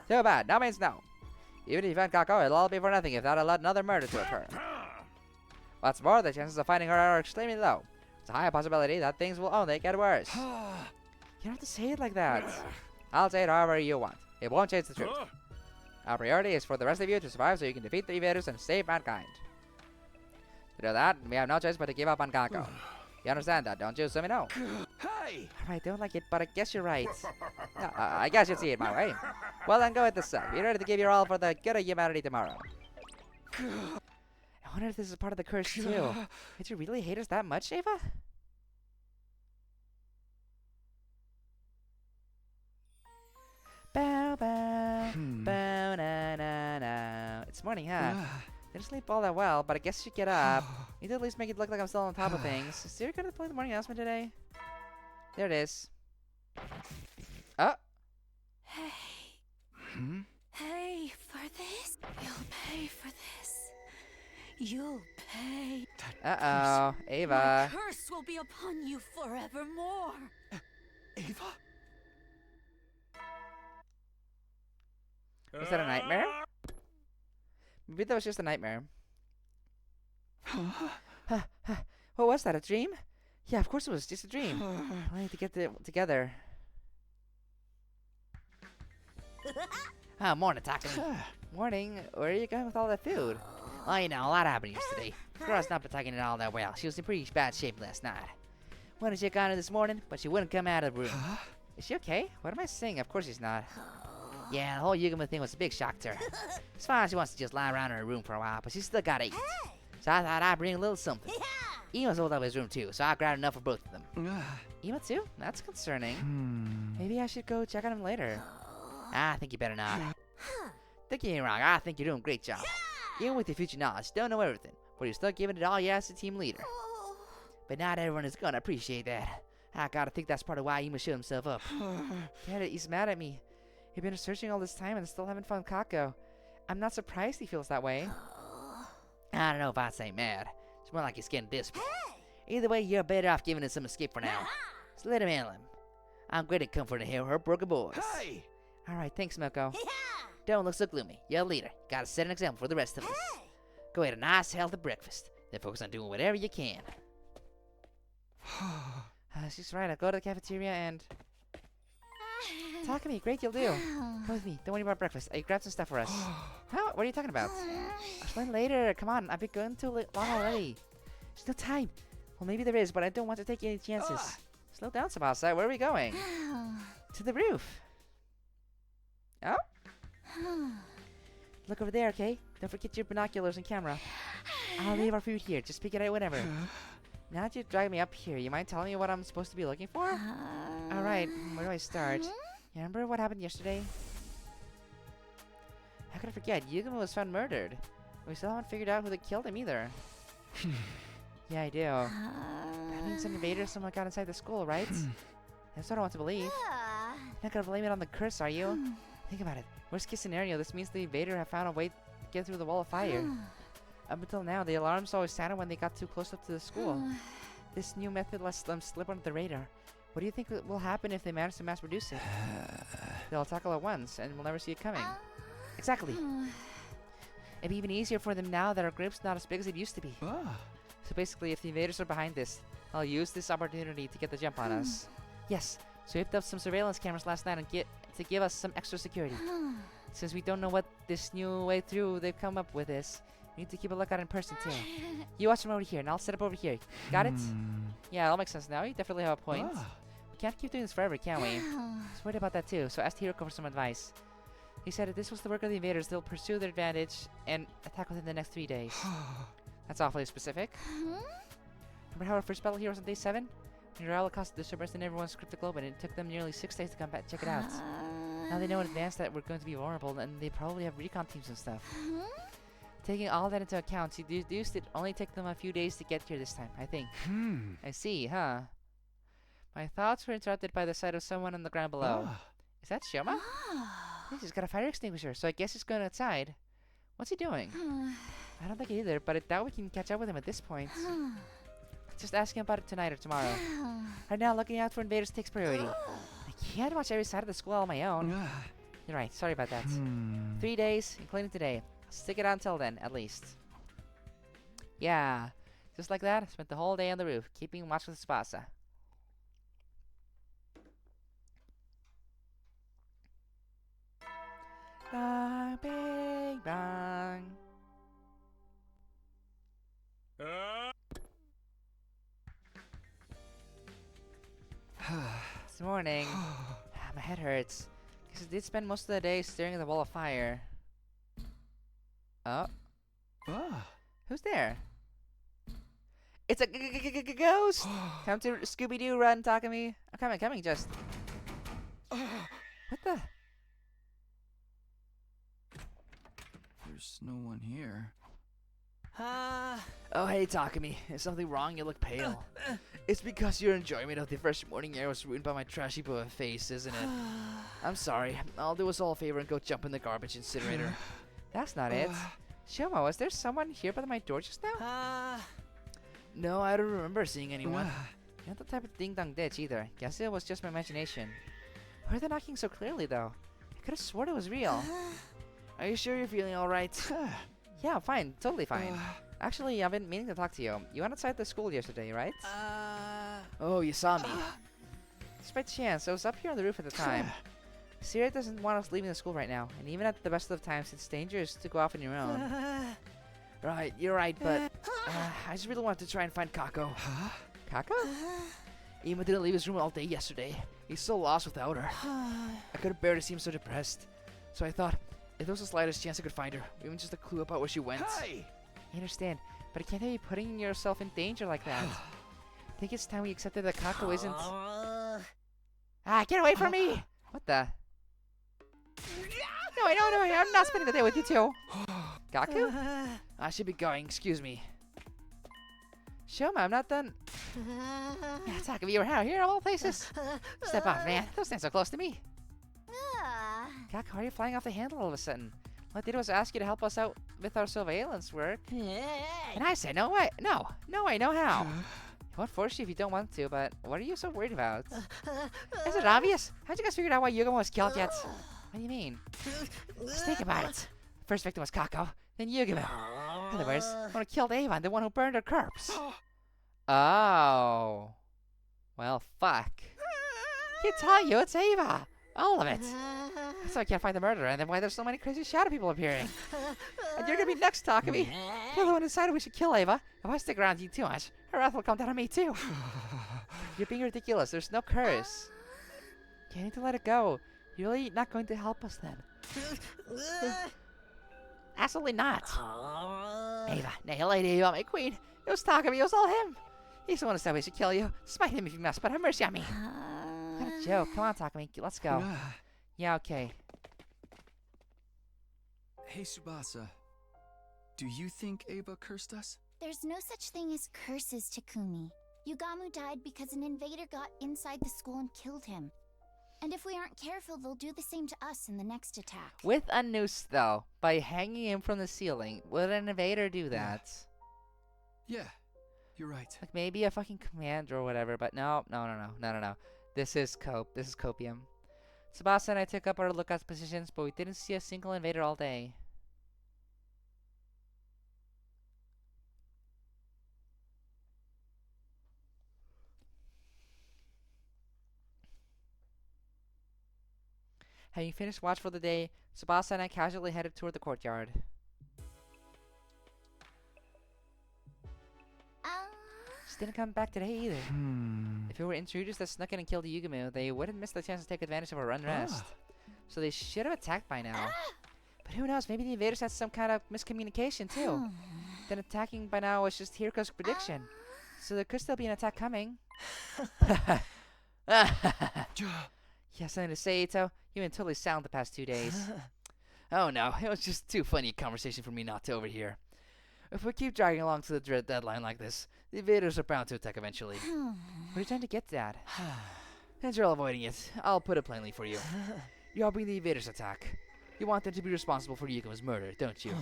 [SPEAKER 1] Too bad. No means no. Even if you find Gaku, it'll all be for nothing if that allowed another murder to occur. What's more, the chances of finding her are extremely low. It's a high possibility that things will only get worse. You don't have to say it like that. I'll say it however you want. It won't change the truth. Our priority is for the rest of you to survive so you can defeat the invaders and save mankind. To do that, we have no choice but to give up on Gaku. You understand that, don't you, Sumino?
[SPEAKER 3] Hey!
[SPEAKER 1] Alright, don't like it, but I guess you're right. I guess you'd see it my way. Well then, go with this son. Be ready to give your all for the good of humanity tomorrow. I wonder if this is part of the curse too. Did you really hate us that much, Ava? Bow bow, bow na na na. It's morning, huh? Didn't sleep all that well, but I guess you should get up. Need to at least make it look like I'm still on top of things. Is there going to play the morning announcement today? There it is. Oh.
[SPEAKER 2] Hey. Hey for this. You'll pay for this. You'll pay.
[SPEAKER 1] Uh-oh. Ava.
[SPEAKER 2] My curse will be upon you forevermore.
[SPEAKER 3] Ava?
[SPEAKER 1] Was that a nightmare? Maybe that was just a nightmare. What was that, a dream? Yeah, of course it was just a dream. I need to get it together.
[SPEAKER 5] Morning, Takumi.
[SPEAKER 1] Morning. Where are you going with all that food?
[SPEAKER 5] Oh, you know, a lot happened yesterday. The girl's not been taking it all that well. She was in pretty bad shape last night. Wanted to check on her this morning, but she wouldn't come out of the room.
[SPEAKER 1] Is she okay? What am I saying? Of course she's not.
[SPEAKER 5] Yeah, the whole Yugama thing was a big shock to her. It's fine, she wants to just lie around in her room for a while, but she's still gotta eat. So I thought I'd bring a little something. Ima's old up his room too, so I grabbed enough for both of them.
[SPEAKER 1] Ima too? That's concerning. Maybe I should go check on him later.
[SPEAKER 5] I think you better not.
[SPEAKER 1] Don't get me wrong, I think you're doing a great job. Even with your future knowledge, don't know everything, but you're still giving it all you as a team leader.
[SPEAKER 5] But not everyone is gonna appreciate that. I gotta think that's part of why Ima showed himself up.
[SPEAKER 1] Get it, he's mad at me. He's been searching all this time and still haven't found Kako. I'm not surprised he feels that way.
[SPEAKER 5] I don't know if I'd say mad. It's more like he's getting desperate. Either way, you're better off giving him some escape for now. So let him handle him. I'm great at comforting her broken boys.
[SPEAKER 3] Hey!
[SPEAKER 1] Alright, thanks, Milko.
[SPEAKER 5] Don't look so gloomy. You're a leader. Gotta set an example for the rest of us. Go eat a nice, healthy breakfast. Then focus on doing whatever you can.
[SPEAKER 1] She's right, I'll go to the cafeteria and... Takumi, great, you'll do. Come with me, don't worry about breakfast. I grabbed some stuff for us. Huh? What are you talking about? I'll explain later, come on, I've been going too long already. There's no time. Well, maybe there is, but I don't want to take any chances. Slow down, Tsubasa, where are we going? To the roof. Oh? Look over there, okay? Don't forget your binoculars and camera. I'll leave our food here, just pick it out whenever. Now that you dragged me up here, you mind telling me what I'm supposed to be looking for? Alright, where do I start? You remember what happened yesterday? How could I forget? Yugama was found murdered. We still haven't figured out who killed him either. Yeah, I do. That means an invader someone got inside the school, right? That's what I want to believe. You're not gonna blame it on the curse, are you? Think about it. Worst case scenario, this means the invader have found a way to get through the wall of fire. Up until now, the alarms always sounded when they got too close up to the school. This new method lets them slip under the radar. What do you think will happen if they manage to mass-produce it? They'll tackle it once, and we'll never see it coming. Exactly. It'd be even easier for them now that our group's not as big as it used to be. So basically, if the invaders are behind this, they'll use this opportunity to get the jump on us. Yes, so we whipped up some surveillance cameras last night and to give us some extra security. Since we don't know what this new way through they've come up with is, we need to keep a lookout in person too. You watch them over here, and I'll set up over here. Got it? Yeah, that makes sense now. You definitely have a point. We can't keep doing this forever, can we? I was worried about that too, so I asked Hiroko for some advice. He said if this was the work of the invaders, they'll pursue their advantage and attack within the next 3 days. That's awfully specific. Remember how our first battle here was on day 7? When Raoul caused disturbance in everyone's cryptic globe, and it took them nearly 6 days to come back and check it out. Now they know in advance that we're going to be vulnerable, and they probably have recon teams and stuff. Taking all that into account, you deduced it only took them a few days to get here this time, I think. I see, huh? My thoughts were interrupted by the sight of someone on the ground below. Is that Shoma? He's got a fire extinguisher, so I guess he's going outside. What's he doing? I don't think either, but I doubt we can catch up with him at this point. Just ask him about it tonight or tomorrow. Right now, looking out for invaders takes priority. I can't watch every side of the school on my own. You're right. Sorry about that. 3 days, including today. I'll stick it out until then, at least. Yeah. Just like that, I spent the whole day on the roof, keeping watch with Tsubasa. Bang, bang, bang. This morning, my head hurts. Because I did spend most of the day staring at the wall of fire. Oh, who's there? It's a ghost! Come to Scooby-Doo run, Takumi. I'm coming, just... What the?
[SPEAKER 3] There's no one here.
[SPEAKER 6] Oh, hey, Takumi. Is something wrong? You look pale. It's because your enjoyment of the fresh morning air was ruined by my trashy heap of a face, isn't it? I'm sorry. I'll do us all a favor and go jump in the garbage incinerator.
[SPEAKER 1] That's not it. Shoma, was there someone here by my door just now?
[SPEAKER 6] No, I don't remember seeing anyone.
[SPEAKER 1] Not the type of ding-dong ditch either. Guess it was just my imagination. Why are they knocking so clearly, though? I could have sworn it was real.
[SPEAKER 6] Are you sure you're feeling alright?
[SPEAKER 1] Yeah, fine. Totally fine. Actually, I've been meaning to talk to you. You went outside the school yesterday, right?
[SPEAKER 6] Oh, you saw me.
[SPEAKER 1] Just by chance, I was up here on the roof at the time. Siri doesn't want us leaving the school right now, and even at the best of times, it's dangerous to go off on your own.
[SPEAKER 6] Right, you're right, but I just really wanted to try and find Kako.
[SPEAKER 1] Kako?
[SPEAKER 6] Ema didn't leave his room all day yesterday. He's so lost without her. I could bear to see him so depressed. So I thought, if there was the slightest chance I could find her, even just a clue about where she went.
[SPEAKER 1] I understand, but I can't have you putting yourself in danger like that. I think it's time we accepted that Kako isn't... Get away from me! What the? No, I'm not spending the day with you two. Gaku?
[SPEAKER 6] I should be going, excuse me.
[SPEAKER 1] Shoma, I'm not done. Takumi, you were out here of all places. Step off, man. Don't stand so close to me. Gaku, why are you flying off the handle all of a sudden? All I did was ask you to help us out with our surveillance work. And I said, no way, no how. I won't force you if you don't want to, but what are you so worried about? Is it obvious? How'd you guys figure out why Yuga was killed yet? What do you mean? Just think about it. The first victim was Kako, then Yuga. In other words, the one who killed Ava and the one who burned her corpse. Oh. Well, fuck. I can't tell you, it's Ava. All of it. So I can't find the murderer, and then why there's so many crazy shadow people appearing. And you're gonna be next, Takumi. You're the one who decided we should kill Ava. If I stick around you too much, her wrath will come down on me too. You're being ridiculous. There's no curse. You need to let it go. You're really not going to help us then. Absolutely not. Ava, nail lady Ava, my queen. It was Takumi, it was all him. He's the one who said we should kill you. Smite him if you must, but have mercy on me. Not a joke. Come on, Takumi. Let's go. Yeah, okay.
[SPEAKER 3] Hey, Tsubasa. Do you think Ava cursed us?
[SPEAKER 2] There's no such thing as curses, Takumi. Yugamu died because an invader got inside the school and killed him. And if we aren't careful, they'll do the same to us in the next attack.
[SPEAKER 1] With a noose, though, by hanging him from the ceiling, would an invader do that?
[SPEAKER 3] Yeah, you're right.
[SPEAKER 1] Like maybe a fucking commander or whatever, but no. This is copium. Tsubasa and I took up our lookout positions, but we didn't see a single invader all day. Having finished watch for the day, Tsubasa and I casually headed toward the courtyard. She didn't come back today either. If it were intruders that snuck in and killed Yugamu, they wouldn't miss the chance to take advantage of our unrest. So they should have attacked by now. But who knows, maybe the invaders had some kind of miscommunication too. Then attacking by now was just Hiriko's prediction. So there could still be an attack coming. You have something to say, Ito? You've been totally silent the past 2 days.
[SPEAKER 6] Oh no, it was just too funny a conversation for me not to overhear. If we keep dragging along to the dread deadline like this, the invaders are bound to attack eventually.
[SPEAKER 1] What are you trying to get at?
[SPEAKER 6] And you're all avoiding it. I'll put it plainly for you. You're helping the invaders attack. You want them to be responsible for Yugamu's murder, don't you?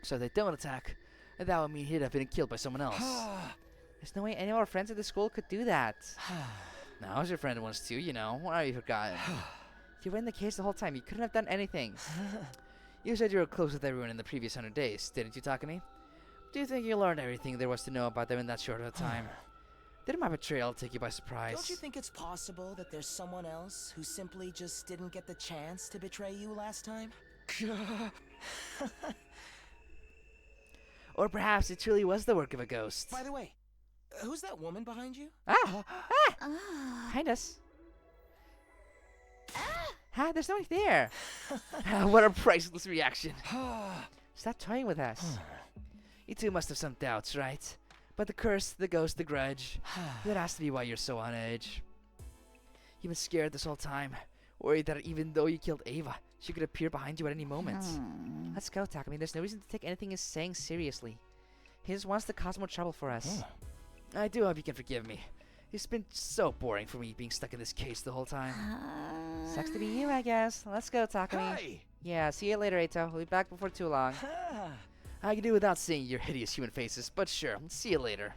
[SPEAKER 6] So if they don't attack, that would mean he'd have been killed by someone else.
[SPEAKER 1] There's no way any of our friends at the school could do that.
[SPEAKER 6] Now, I was your friend once too, you know. Why have you forgotten?
[SPEAKER 5] You were in the case the whole time. You couldn't have done anything. You said you were close with everyone in the previous 100 days, didn't you, Takumi? Do you think you learned everything there was to know about them in that short of a time? Did my betrayal take you by surprise?
[SPEAKER 7] Don't you think it's possible that there's someone else who simply just didn't get the chance to betray you last time?
[SPEAKER 5] Or perhaps it truly was the work of a ghost.
[SPEAKER 7] By the way, who's that woman behind you?
[SPEAKER 5] Behind us. Huh? There's nobody there. What a priceless reaction. Stop toying with us. You two must have some doubts, right? But the curse, the ghost, the grudge. That has to be why you're so on edge. You've been scared this whole time. Worried that even though you killed Ava, she could appear behind you at any moment. Let's go, Takumi. There's no reason to take anything he's saying seriously. He just wants to cause more trouble for us. I do hope you can forgive me. It's been so boring for me being stuck in this case the whole time. Sucks to be you, I guess. Let's go, Takumi.
[SPEAKER 7] Hey!
[SPEAKER 5] Yeah, see you later, Eito. We'll be back before too long. I can do without seeing your hideous human faces, but sure, see you later.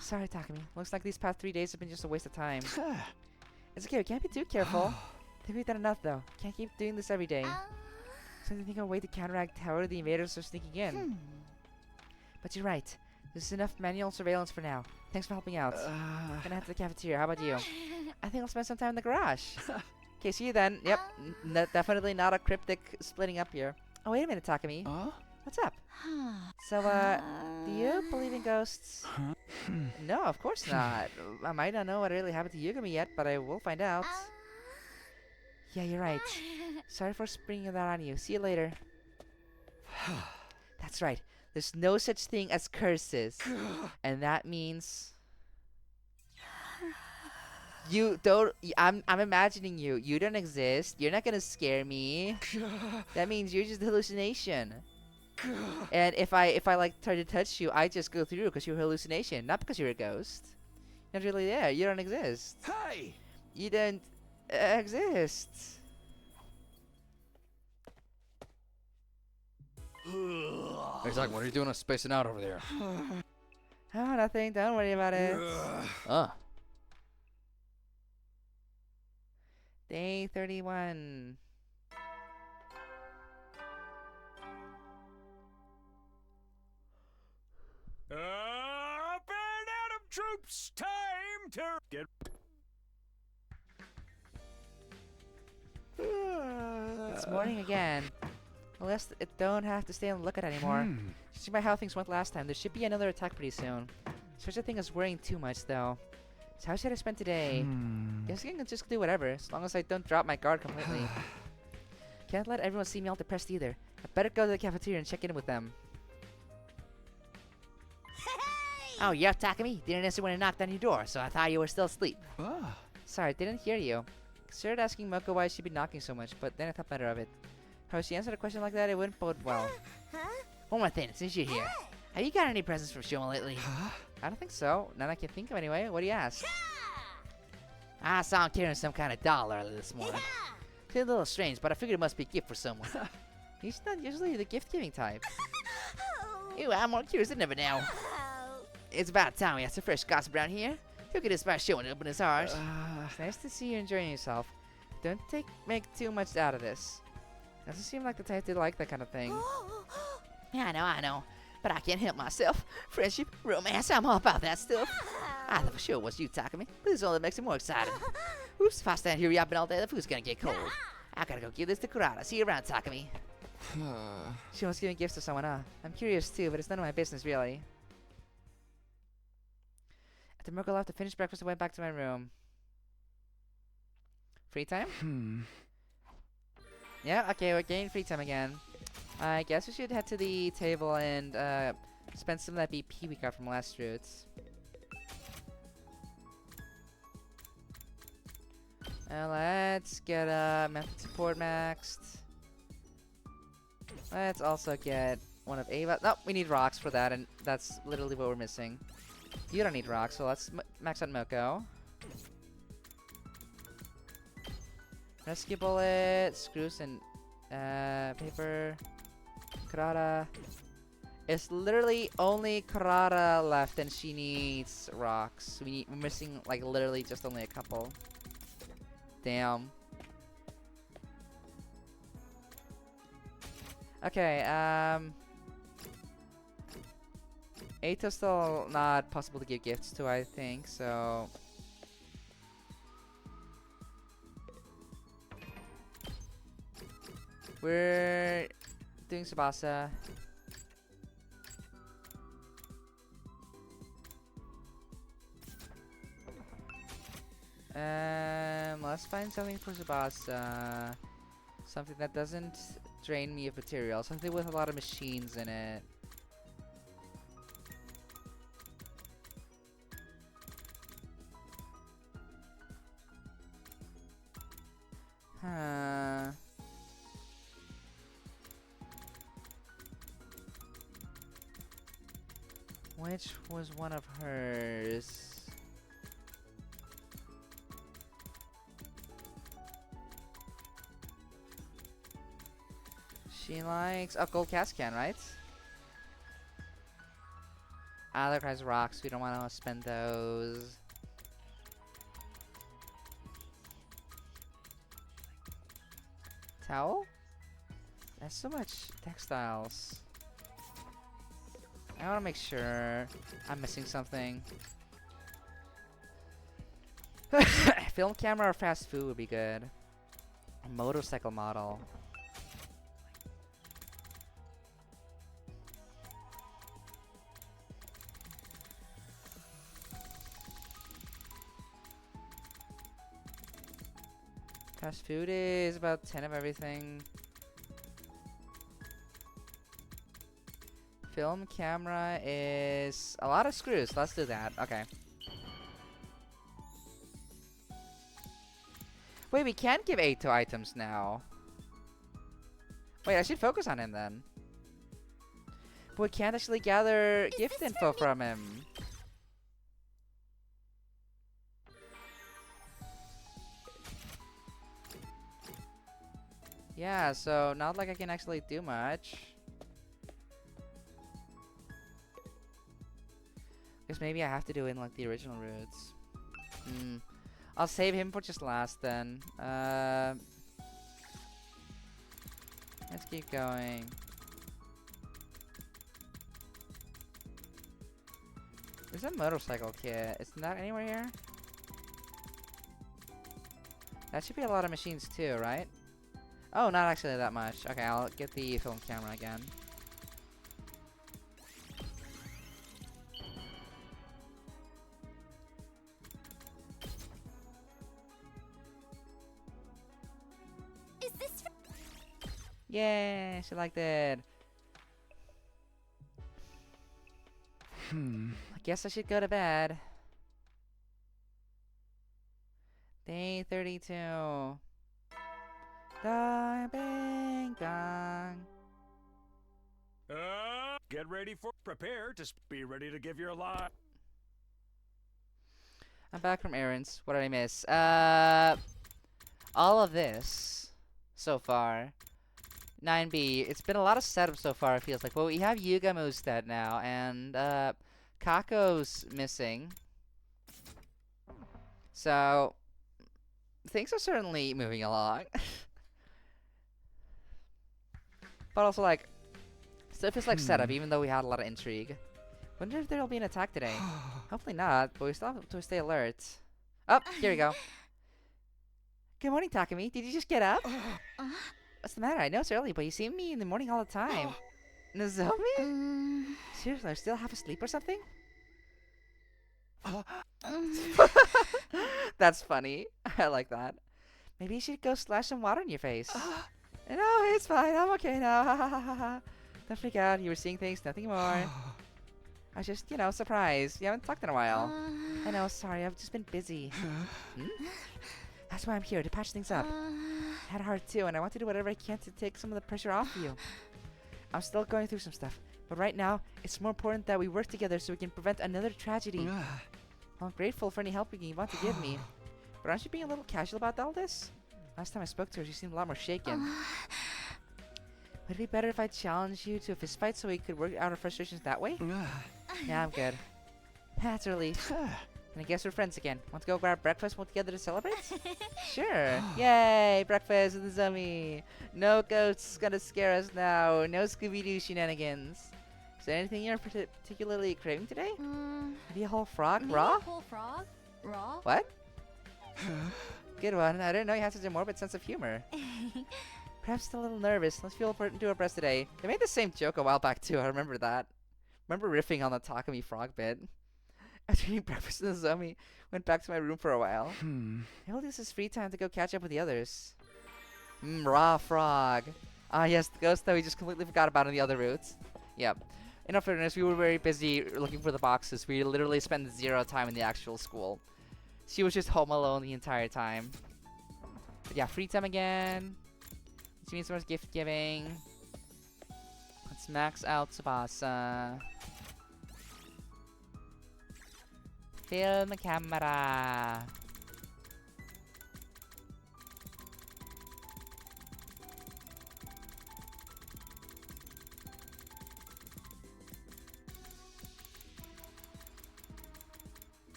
[SPEAKER 5] Sorry, Takumi. Looks like these past 3 days have been just a waste of time. It's okay, we can't be too careful. I think we've done enough, though. Can't keep doing this every day. So I think of a way to counteract how the invaders are sneaking in. But you're right. There's enough manual surveillance for now. Thanks for helping out. Gonna head to the cafeteria. How about you? I think I'll spend some time in the garage. Okay, see you then. Yep, definitely not a cryptic splitting up here. Oh, wait a minute, Takumi. What's up? So, do you believe in ghosts? No, of course not. I might not know what really happened to Yugami yet, but I will find out. Yeah, you're right. Sorry for springing that on you. See you later. That's right. There's no such thing as curses. And that means... You don't... I'm imagining you. You don't exist. You're not gonna scare me. That means you're just a hallucination. And if I like try to touch you, I just go through because you're a hallucination, not because you're a ghost. You're not really there. You don't exist.
[SPEAKER 7] Hey!
[SPEAKER 5] You don't exist.
[SPEAKER 6] Hey, Zach, what are you doing spacing out over there?
[SPEAKER 5] Oh, nothing. Don't worry about it. Day 31.
[SPEAKER 7] Up and Adam troops, time to get.
[SPEAKER 5] It's morning again. At least it don't have to stay on the lookout anymore. Judging by how things went last time, there should be another attack pretty soon. Such a thing as worrying too much, though. So how should I spend today? Guess I can just do whatever, as long as I don't drop my guard completely. Can't let everyone see me all depressed either. I better go to the cafeteria and check in with them. Oh, yeah, Takumi. Didn't answer when I knocked on your door, so I thought you were still asleep. Sorry, I didn't hear you. Considered asking Moko why she'd be knocking so much, but then I thought better of it. How she answered a question like that, it wouldn't bode well. One more thing, since you're here. Have you got any presents from Shoma lately? I don't think so. None I can think of anyway. What do you ask? I saw him carrying some kind of doll earlier this morning. Seemed a little strange, but I figured it must be a gift for someone. He's not usually the gift-giving type. Ew, I'm more curious than ever now. It's about time we had some fresh gossip around here. Who could inspire Shoma to open his heart? It's nice to see you enjoying yourself. Don't make too much out of this. Doesn't seem like the type to like that kind of thing. Yeah, I know. But I can't help myself. Friendship, romance, I'm all about that stuff. I thought for sure it was you, Takumi. But this only makes it more exciting. Oops, if I stand here yapping all day, the food's gonna get cold. I gotta go give this to Kurata. See you around, Takumi. She wants giving gifts to someone, huh? I'm curious too, but it's none of my business, really. After Moko left to finish breakfast, I went back to my room. Free time? Yeah, okay, we're getting free time again. I guess we should head to the table and spend some of that BP we got from last route. Let's get method support maxed. Let's also get one of Ava. No, we need rocks for that, and that's literally what we're missing. You don't need rocks, so let's max out Moko. Rescue bullet, screws, and paper. Kurata. It's literally only Kurata left, and she needs rocks. We're missing like literally just only a couple.
[SPEAKER 1] Damn. Okay, Eito's still not possible to give gifts to, I think, so... We're doing Tsubasa. Let's find something for Tsubasa. Something that doesn't drain me of material. Something with a lot of machines in it. Huh. Which was one of hers? She likes a gold cast can, right? Ah, that requires rocks. We don't want to spend those. Towel? There's so much textiles. I want to make sure I'm missing something. Film camera or fast food would be good. A motorcycle model. Fast food is about 10 of everything. Film camera is a lot of screws. Let's do that. Okay. Wait, we can't give Eito items now. Wait, I should focus on him then. But we can't actually gather gift info from him. Yeah, so not like I can actually do much. Guess maybe I have to do it in like the original routes. I'll save him for just last then. Let's keep going. There's a motorcycle kit. Isn't that anywhere here? That should be a lot of machines too, right? Oh, not actually that much. Okay, I'll get the film camera again.
[SPEAKER 2] Is this
[SPEAKER 1] Yay, she liked it. I guess I should go to bed. Day 32. Bing bang.
[SPEAKER 8] Get ready for prepare to be ready to give your life.
[SPEAKER 1] I'm back from errands. What did I miss? All of this so far. 9B. It's been a lot of setup so far, it feels like. Well, we have Yugamu's dead now, and Kako's missing. So things are certainly moving along. But also, like, stuff is like setup, even though we had a lot of intrigue. Wonder if there'll be an attack today. Hopefully not, but we still have to stay alert. Oh, here we go. Good morning, Takumi. Did you just get up? What's the matter? I know it's early, but you see me in the morning all the time. Nozomi? Seriously, are you still half asleep or something? That's funny. I like that. Maybe you should go splash some water in your face. No, it's fine. I'm okay now. Don't freak out. You were seeing things, nothing more. I was just, surprised. You haven't talked in a while. I know, sorry. I've just been busy. That's why I'm here, to patch things up. I had a heart too, and I want to do whatever I can to take some of the pressure off you. I'm still going through some stuff, but right now, it's more important that we work together so we can prevent another tragedy. I'm grateful for any help you want to give me. But aren't you being a little casual about all this? Last time I spoke to her, she seemed a lot more shaken. Would it be better if I challenged you to a fist fight so we could work out our frustrations that way? Yeah, I'm good. That's a relief. And I guess we're friends again. Want to go grab breakfast all together to celebrate? Sure. Yay! Breakfast with the Zombie. No ghosts gonna scare us now. No Scooby-Doo shenanigans. Is there anything you're particularly craving today? Maybe a whole frog?
[SPEAKER 4] Maybe
[SPEAKER 1] Raw?
[SPEAKER 4] a whole frog? Raw?
[SPEAKER 1] What? Good one. I didn't know you had such a morbid sense of humor. Perhaps still a little nervous. Let's feel important to our breast today. They made the same joke a while back too. I remember that. Remember riffing on the Takumi frog bit. After eating breakfast in the zombie, went back to my room for a while. Maybe I'll use this free time to go catch up with the others. Raw frog. Ah yes, the ghost that we just completely forgot about in the other routes. Yep. In all fairness, we were very busy looking for the boxes. We literally spent 0 time in the actual school. She was just home alone the entire time. But yeah, free time again. Which means more gift giving. Let's max out Tsubasa. Film camera.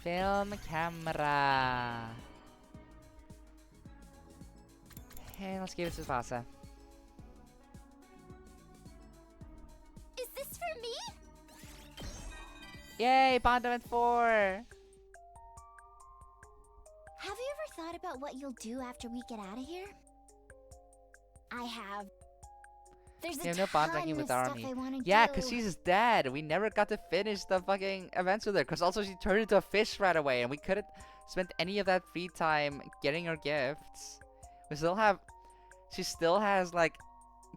[SPEAKER 1] Film camera. Hey, let's give it to Tsubasa.
[SPEAKER 2] Is this for me?
[SPEAKER 1] Yay, Bond Event 4!
[SPEAKER 2] Have you ever thought about what you'll do after we get out of here? I have. There's
[SPEAKER 1] You
[SPEAKER 2] a
[SPEAKER 1] have no bond
[SPEAKER 2] ton
[SPEAKER 1] tracking
[SPEAKER 2] of
[SPEAKER 1] with
[SPEAKER 2] stuff
[SPEAKER 1] Army.
[SPEAKER 2] I want to
[SPEAKER 1] Yeah,
[SPEAKER 2] do.
[SPEAKER 1] because she's dead. We never got to finish the fucking events with her. Because also she turned into a fish right away. And we couldn't spend any of that free time getting her gifts. We still have... She still has, like,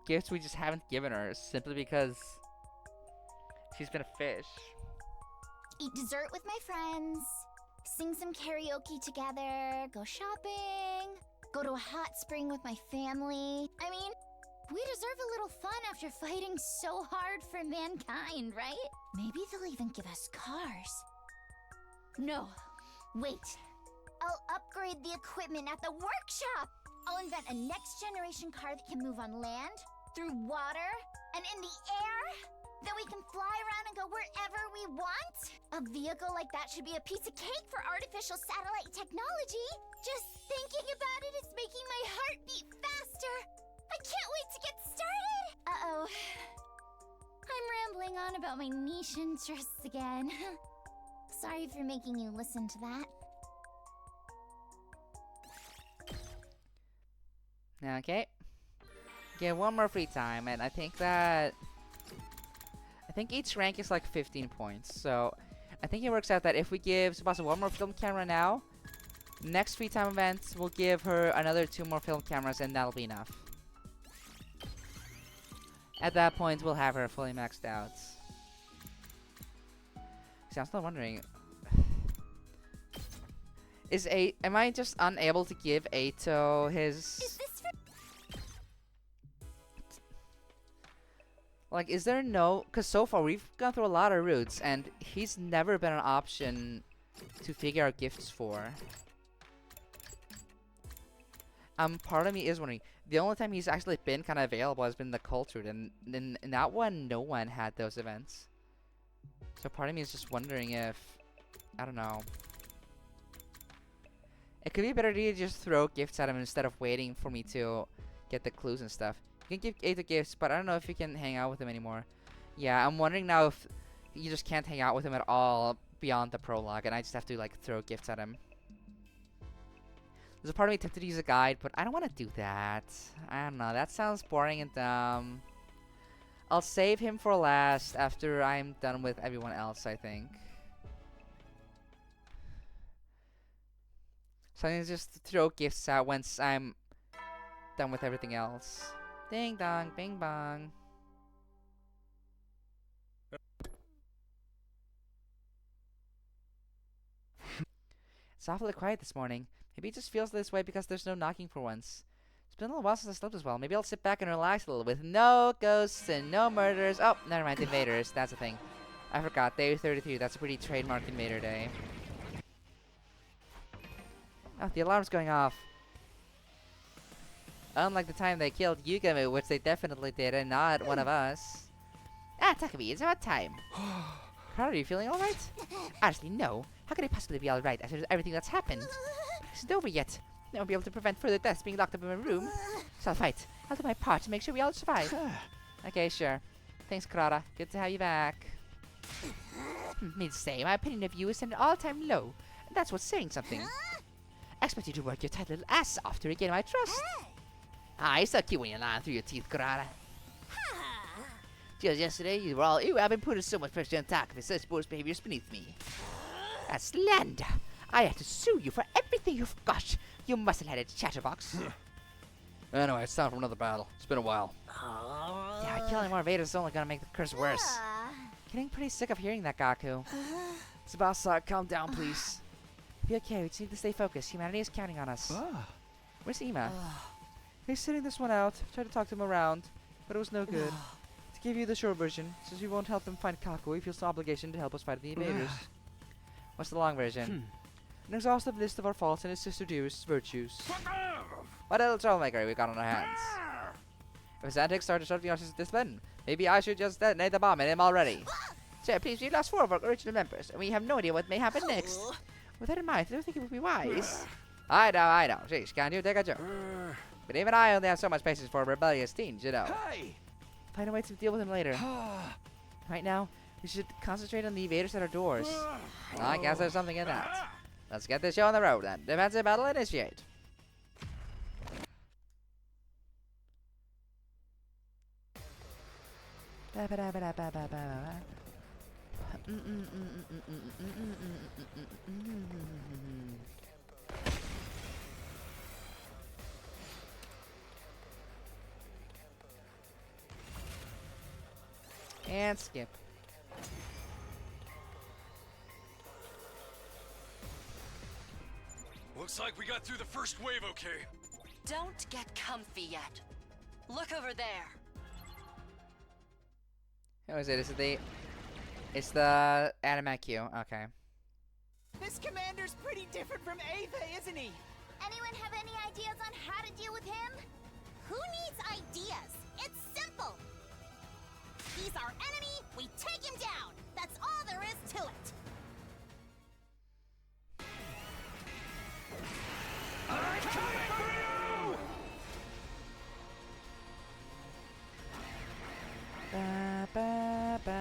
[SPEAKER 1] gifts we just haven't given her. Simply because she's been a fish.
[SPEAKER 2] Eat dessert with my friends, sing some karaoke together, go shopping, go to a hot spring with my family. I mean, we deserve a little fun after fighting so hard for mankind, right? Maybe they'll even give us cars. No, wait. I'll upgrade the equipment at the workshop. I'll invent a next-generation car that can move on land, through water, and in the air. Then we can fly around and go wherever we want. A vehicle like that should be a piece of cake for artificial satellite technology. Just thinking about it is making my heart beat faster. I can't wait to get started. Uh-oh. I'm rambling on about my niche interests again. Sorry for making you listen to that.
[SPEAKER 1] Okay. Get one more free time, and I think each rank is like 15 points. So I think it works out that if we give Tsubasa one more film camera now, next free time event will give her another 2 more film cameras, and that'll be enough. At that point, we'll have her fully maxed out. See, I'm still wondering. Am I just unable to give Ato his...
[SPEAKER 2] Is this for...
[SPEAKER 1] Like, is there no... Because so far, we've gone through a lot of routes, and he's never been an option to figure out gifts for. Part of me is wondering, the only time he's actually been kind of available has been the Culprit, and in that one, no one had those events. So part of me is just wondering if... I don't know. It could be better to just throw gifts at him instead of waiting for me to get the clues and stuff. You can give Ada gifts, but I don't know if you can hang out with him anymore. Yeah, I'm wondering now if you just can't hang out with him at all beyond the prologue, and I just have to, like, throw gifts at him. There's a part of me tempted to use a guide, but I don't want to do that. I don't know, that sounds boring and dumb. I'll save him for last after I'm done with everyone else, I think. So I can just throw gifts out once I'm done with everything else. Ding dong, bing bong. It's awfully quiet this morning. Maybe it just feels this way because there's no knocking for once. It's been a little while since I slept as well. Maybe I'll sit back and relax a little with no ghosts and no murders. Oh, never mind, invaders. That's the thing. I forgot. Day 33. That's a pretty trademark invader day. Oh, the alarm's going off. Unlike the time they killed Yugami, which they definitely did, and not one of us. Ah, Takumi, it's about time.
[SPEAKER 5] Karada, are you feeling alright? Honestly, no. How could I possibly be alright after everything that's happened? It isn't over yet. I won't be able to prevent further deaths being locked up in my room. So I'll fight. I'll do my part to make sure we all survive. Okay, sure. Thanks, Karada. Good to have you back. Me the same. My opinion of you is at an all-time low. And that's what's saying something. I expect you to work your tight little ass off to regain my trust. You're so cute when you're lying through your teeth, Karada. Just yesterday, you were all, ew, I've been putting so much pressure on top of his such boys' behaviors beneath me. That's slander. I have to sue you for everything you've got. You must have had a chatterbox.
[SPEAKER 6] Anyway, it's time for another battle. It's been a while.
[SPEAKER 5] Yeah, killing more invaders is only gonna make the curse worse. Getting pretty sick of hearing that, Gaku.
[SPEAKER 6] Tsubasa, calm down, please.
[SPEAKER 5] Be okay, we just need to stay focused. Humanity is counting on us. Where's Ima?
[SPEAKER 1] He's sitting this one out. Tried to talk to him around, but it was no good. To give you the short version, since we won't help them find Kaku, he feels no obligation to help us fight the invaders.
[SPEAKER 5] What's the long version?
[SPEAKER 1] An exhaustive list of our faults and his sister Dearest's virtues.
[SPEAKER 5] What little troublemaker we got on our hands? If Xantic started shutting us this then, maybe I should just detonate the bomb at him already. Sir, please, we lost 4 of our original members, and we have no idea what may happen next. With that in mind, I don't think it would be wise. I know. Jeez, can't you take a joke? But even I only have so much patience for rebellious teens, you know.
[SPEAKER 3] Hey!
[SPEAKER 5] Find a way to deal with him later. Right now, we should concentrate on the invaders at our doors. I guess there's something in that. Let's get this show on the road then. Defensive battle initiate. And skip.
[SPEAKER 9] Looks like we got through the first wave okay.
[SPEAKER 10] Don't get comfy yet. Look over there.
[SPEAKER 5] Who is it? Is it it's the Animacu. Okay.
[SPEAKER 7] This commander's pretty different from Ava, isn't he?
[SPEAKER 2] Anyone have any ideas on how to deal with him? Who needs ideas? It's simple. He's our enemy, we take him down. That's all there is to it.
[SPEAKER 8] I'm coming for you!
[SPEAKER 5] Ba, ba, ba.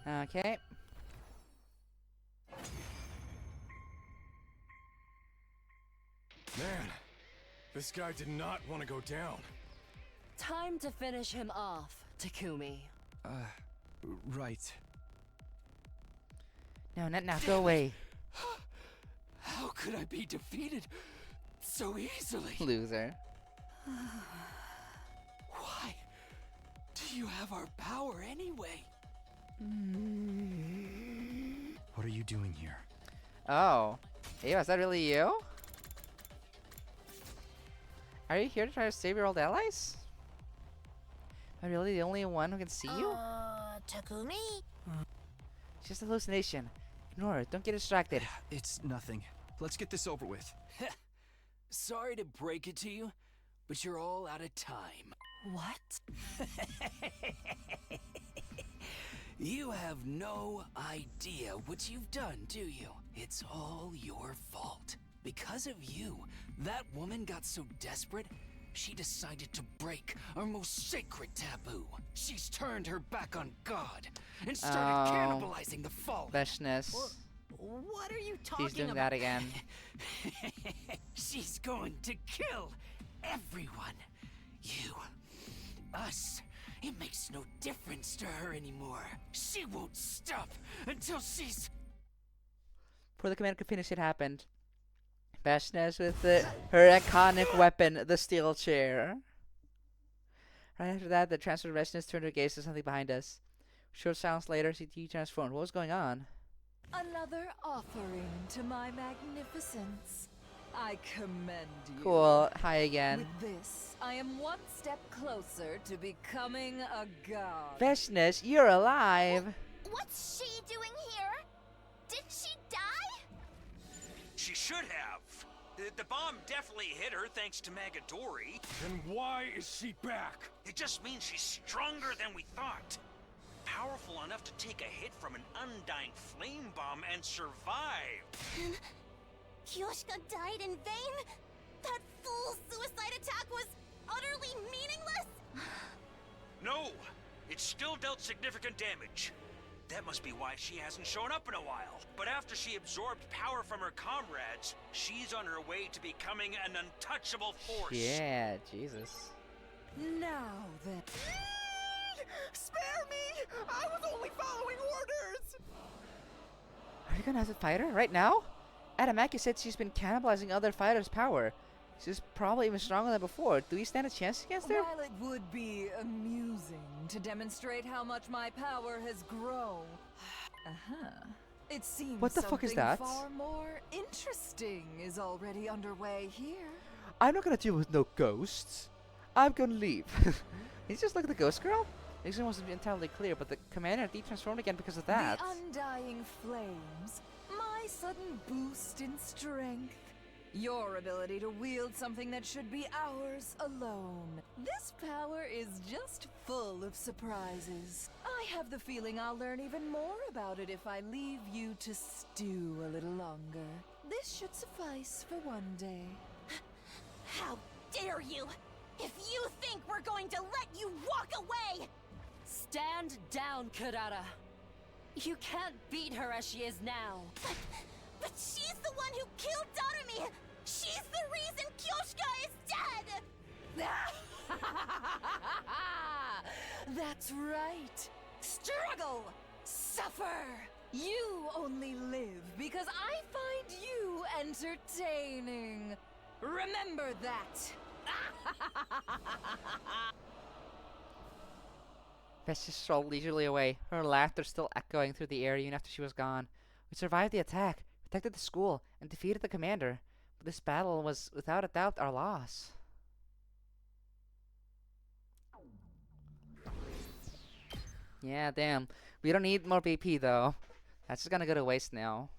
[SPEAKER 5] Okay.
[SPEAKER 9] Man, this guy did not want to go down.
[SPEAKER 10] Time to finish him off, Takumi.
[SPEAKER 3] Right.
[SPEAKER 5] No, not now. Go away.
[SPEAKER 3] How could I be defeated so easily?
[SPEAKER 5] Loser.
[SPEAKER 3] Why do you have our power anyway? What are you doing here?
[SPEAKER 5] Oh. Eva, is that really you? Are you here to try to save your old allies? Am I really the only one who can see you?
[SPEAKER 2] Takumi?
[SPEAKER 5] It's just a hallucination. Ignore it. Don't get distracted.
[SPEAKER 3] It's nothing. Let's get this over with.
[SPEAKER 7] Sorry to break it to you, but you're all out of time.
[SPEAKER 10] What?
[SPEAKER 7] You have no idea what you've done, do you? It's all your fault. Because of you, that woman got so desperate, she decided to break our most sacred taboo. She's turned her back on God and started cannibalizing the fallen.
[SPEAKER 5] Beshness.
[SPEAKER 7] What are you talking
[SPEAKER 5] She's doing
[SPEAKER 7] about?
[SPEAKER 5] that again.
[SPEAKER 7] She's going to kill everyone. You, us. It makes no difference to her anymore. She won't stop until she's...
[SPEAKER 5] Before the commander could finish, it happened. Beshness with her iconic weapon, the steel chair. Right after that, the transferred Beshness turned her gaze to something behind us. Short silence later, CT transformed. What was going on?
[SPEAKER 10] Another offering to my magnificence. I commend you.
[SPEAKER 5] Cool. Hi again.
[SPEAKER 10] With this, I am one step closer to becoming a god.
[SPEAKER 5] Beshness, you're alive.
[SPEAKER 2] What's she doing here? Did she die?
[SPEAKER 8] She should have. The bomb definitely hit her thanks to Magadori.
[SPEAKER 9] Then why is she back?
[SPEAKER 8] It just means she's stronger than we thought. Powerful enough to take a hit from an undying flame bomb and survive.
[SPEAKER 2] And Kyoshika died in vain? That fool suicide attack was utterly meaningless?
[SPEAKER 8] No, it still dealt significant damage. That must be why she hasn't shown up in a while. But after she absorbed power from her comrades, she's on her way to becoming an untouchable force.
[SPEAKER 1] Yeah, Jesus.
[SPEAKER 10] Now then.
[SPEAKER 11] Spare me! I was only following orders!
[SPEAKER 1] Are you gonna have to fight her right now? Adamaki said she's been cannibalizing other fighters' power. She's probably even stronger than before. Do we stand a chance against her?
[SPEAKER 10] While it would be amusing to demonstrate how much my power has grown, it seems
[SPEAKER 1] What the fuck is that?
[SPEAKER 10] far more interesting is already underway here.
[SPEAKER 1] I'm not gonna deal with no ghosts. I'm gonna leave. He's just like the ghost girl? The reason wasn't entirely clear, but the commander detransformed again because of that.
[SPEAKER 10] The undying flames, my sudden boost in strength, your ability to wield something that should be ours alone. This power is just full of surprises. I have the feeling I'll learn even more about it if I leave you to stew a little longer. This should suffice for one day.
[SPEAKER 2] How dare you! If you think we're going to let you walk away!
[SPEAKER 12] Stand down, Kurara. You can't beat her as she is now.
[SPEAKER 2] But she's the one who killed Darumi! She's the reason Kyoshika is dead!
[SPEAKER 10] That's right. Struggle! Suffer! You only live because I find you entertaining. Remember that.
[SPEAKER 1] Bess just strolled leisurely away, her laughter still echoing through the air even after she was gone. We survived the attack, protected the school, and defeated the commander. But this battle was without a doubt our loss. Yeah, damn. We don't need more BP though. That's just gonna go to waste now.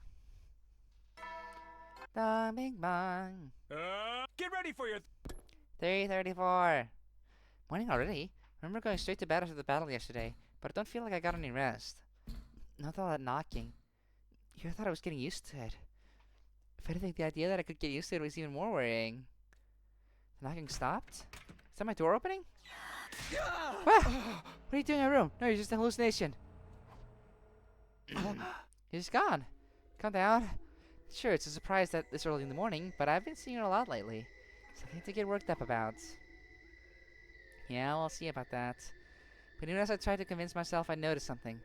[SPEAKER 1] The Big Bang.
[SPEAKER 8] Get ready for your
[SPEAKER 1] 3:34. Morning already? I remember going straight to bed after the battle yesterday, but I don't feel like I got any rest. Not all that knocking. You thought I was getting used to it. If anything, the idea that I could get used to it was even more worrying. The knocking stopped? Is that my door opening? Ah! What are you doing in my room? No, you're just a hallucination. You're just gone. Calm down. Sure, it's a surprise that this early in the morning, but I've been seeing it a lot lately. Something to get worked up about. Yeah, we'll see about that. But even as I tried to convince myself, I noticed something.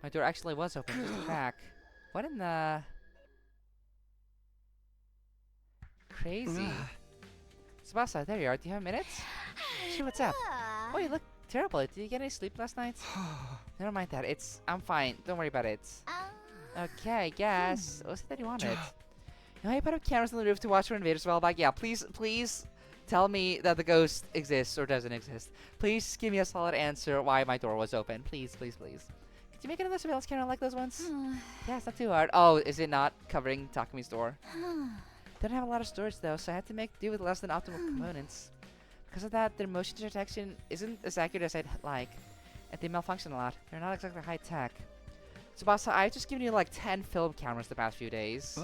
[SPEAKER 1] My door actually was open, just a crack. What in the... Crazy. Tsubasa, there you are. Do you have a minute? Sure, what's up? Oh, you look terrible. Did you get any sleep last night? Never mind that. I'm fine. Don't worry about it. Okay, I guess. What was it that you wanted? You know, I put up cameras on the roof to watch for invaders a while back. Yeah, please tell me that the ghost exists or doesn't exist. Please give me a solid answer why my door was open. Please, please, please. Could you make another surveillance camera like those ones? Yeah, it's not too hard. Oh, is it not covering Takumi's door? Didn't have a lot of storage though, so I had to make do with less than optimal components. Because of that, their motion detection isn't as accurate as I'd like, and they malfunction a lot. They're not exactly high tech. Tsubasa, I've just given you like 10 film cameras the past few days.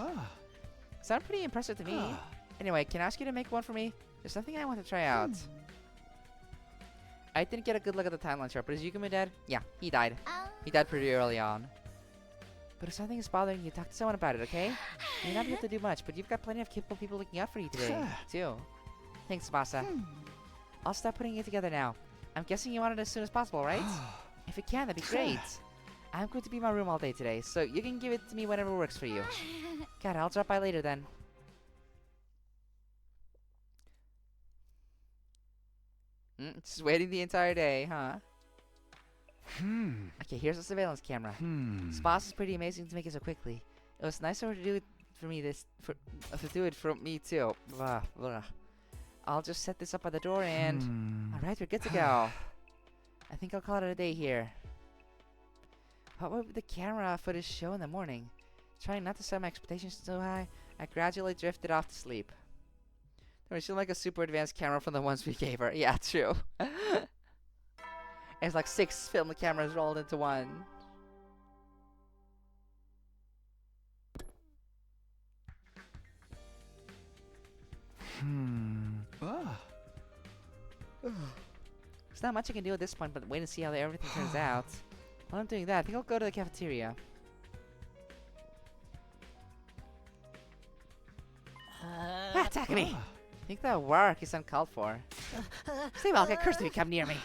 [SPEAKER 1] Sound pretty impressive to me. Anyway, can I ask you to make one for me? There's something I want to try out. I didn't get a good look at the timeline chart, but is Yukimi dead? Yeah, he died. He died pretty early on. But if something is bothering you, talk to someone about it, okay? You may not be able to do much, but you've got plenty of capable people looking out for you today, too. Thanks, Tsubasa. I'll start putting it together now. I'm guessing you want it as soon as possible, right? If you can, that'd be great. I'm going to be in my room all day today, so you can give it to me whenever works for you. God, I'll drop by later then. Just waiting the entire day, huh? Okay, here's the surveillance camera. Boss is pretty amazing to make it so quickly. It was nice of her to do it for me to do it for me too. Blah, blah. I'll just set this up by the door and... Alright, we're good to go. I think I'll call it a day here. What would the camera footage show in the morning? Trying not to set my expectations too high, I gradually drifted off to sleep. There was like a super advanced camera from the ones we gave her. Yeah, true. It's like 6 film cameras rolled into one. There's not much I can do at this point but wait and see how everything turns out. While I'm doing that, I think I'll go to the cafeteria. Takumi! I think that work is uncalled for. Stay well, get cursed if you come near me.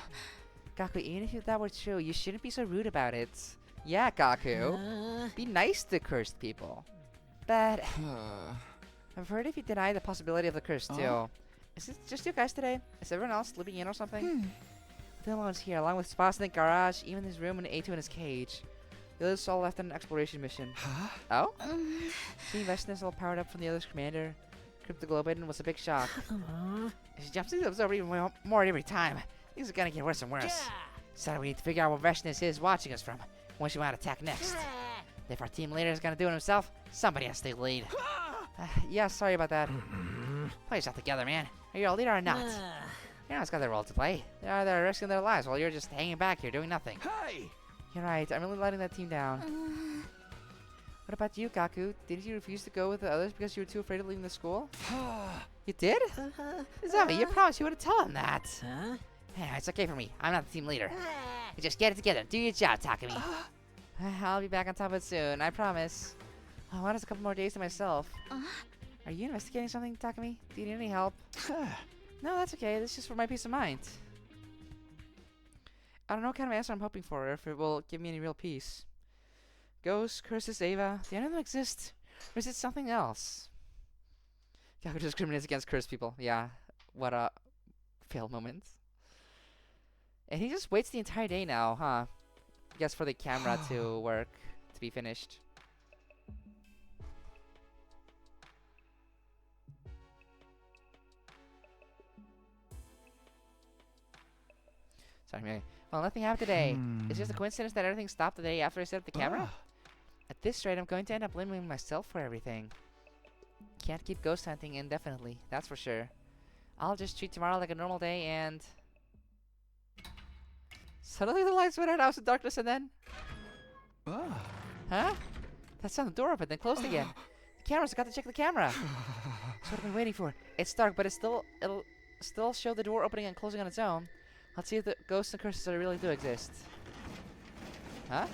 [SPEAKER 1] Gaku, even if that were true, you shouldn't be so rude about it. Yeah, Gaku. Be nice to cursed people. But I've heard if you deny the possibility of the curse too. Is it just you guys today? Is everyone else sleeping in or something? The only ones here, along with spots in the garage, even his room and A2 in his cage. The others all left on an exploration mission. Oh? Seeing Vestinus all powered up from the other's commander, Cryptoglobin was a big shock. If she jumps into the observer even more every time, things are gonna get worse and worse. So we need to figure out where Vestinus is watching us from, when she might attack next. If our team leader is gonna do it himself, somebody has to take the lead. Yeah, sorry about that. Play yourself together, man. Are you a leader or not? Everyone's got their role to play. They're risking their lives while you're just hanging back here doing nothing.
[SPEAKER 3] Hey!
[SPEAKER 1] You're right, I'm really letting that team down. What about you, Gaku? Didn't you refuse to go with the others because you were too afraid of leaving the school? You did? Zoe, you promised you wouldn't tell him that. Yeah, it's okay for me. I'm not the team leader. You just get it together. Do your job, Takumi. I'll be back on top of it soon, I promise. I want us a couple more days to myself. Are you investigating something, Takumi? Do you need any help? No, that's okay. This is just for my peace of mind. I don't know what kind of answer I'm hoping for, or if it will give me any real peace. Ghosts, curses, Ava, do any of them exist? Or is it something else? Gaku discriminates against cursed people. Yeah, what a fail moment. And he just waits the entire day now, huh? I guess for the camera to work, to be finished. Sorry, Mary. Well, nothing happened today. It's just a coincidence that everything stopped the day after I set up the camera. At this rate, I'm going to end up blaming myself for everything. Can't keep ghost hunting indefinitely, that's for sure. I'll just treat tomorrow like a normal day and... Suddenly the lights went out, I was in darkness and then... Huh? That sound the door opened, then closed again. The camera's got to check the camera. That's what I've been waiting for. It's dark, but it'll still show the door opening and closing on its own. Let's see if the ghosts and curses really do exist. Huh?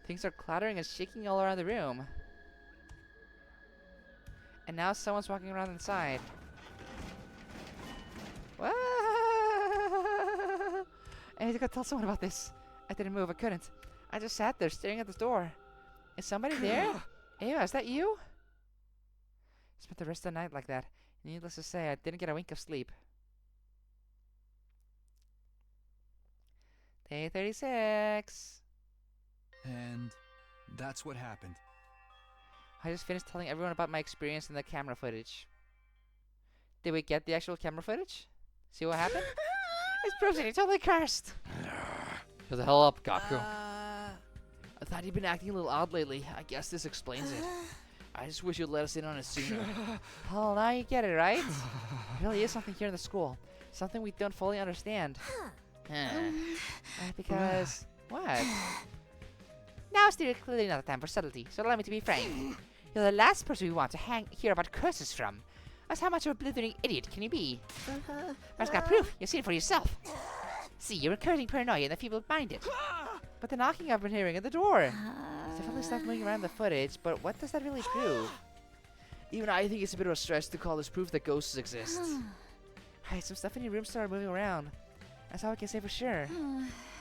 [SPEAKER 1] Things are clattering and shaking all around the room. And now someone's walking around inside. What? I need to go tell someone about this. I didn't move, I couldn't. I just sat there staring at the door. Is somebody there? Ava, is that you? Spent the rest of the night like that. Needless to say, I didn't get a wink of sleep. Day 36.
[SPEAKER 3] And that's what happened.
[SPEAKER 1] I just finished telling everyone about my experience in the camera footage. Did we get the actual camera footage? See what happened? It's proves that you're totally cursed.
[SPEAKER 6] Shut the hell up, Gaku. I thought you'd been acting a little odd lately. I guess this explains it. I just wish you'd let us in on it sooner.
[SPEAKER 1] Oh, now you get it, right? There really is something here in the school. Something we don't fully understand. Because... what? Now it's clearly not the time for subtlety, so allow me to be frank. You're the last person we want to hear about curses from. That's how much of a blithering idiot can you be? I've got proof. You've seen it for yourself. See, you're recurring paranoia and the feeble-minded. But the knocking I've been hearing at the door. It's definitely stuff moving around the footage, but what does that really prove?
[SPEAKER 6] Even I think it's a bit of a stretch to call this proof that ghosts exist.
[SPEAKER 1] Hey, some stuff in your room started moving around. That's all I can say for sure.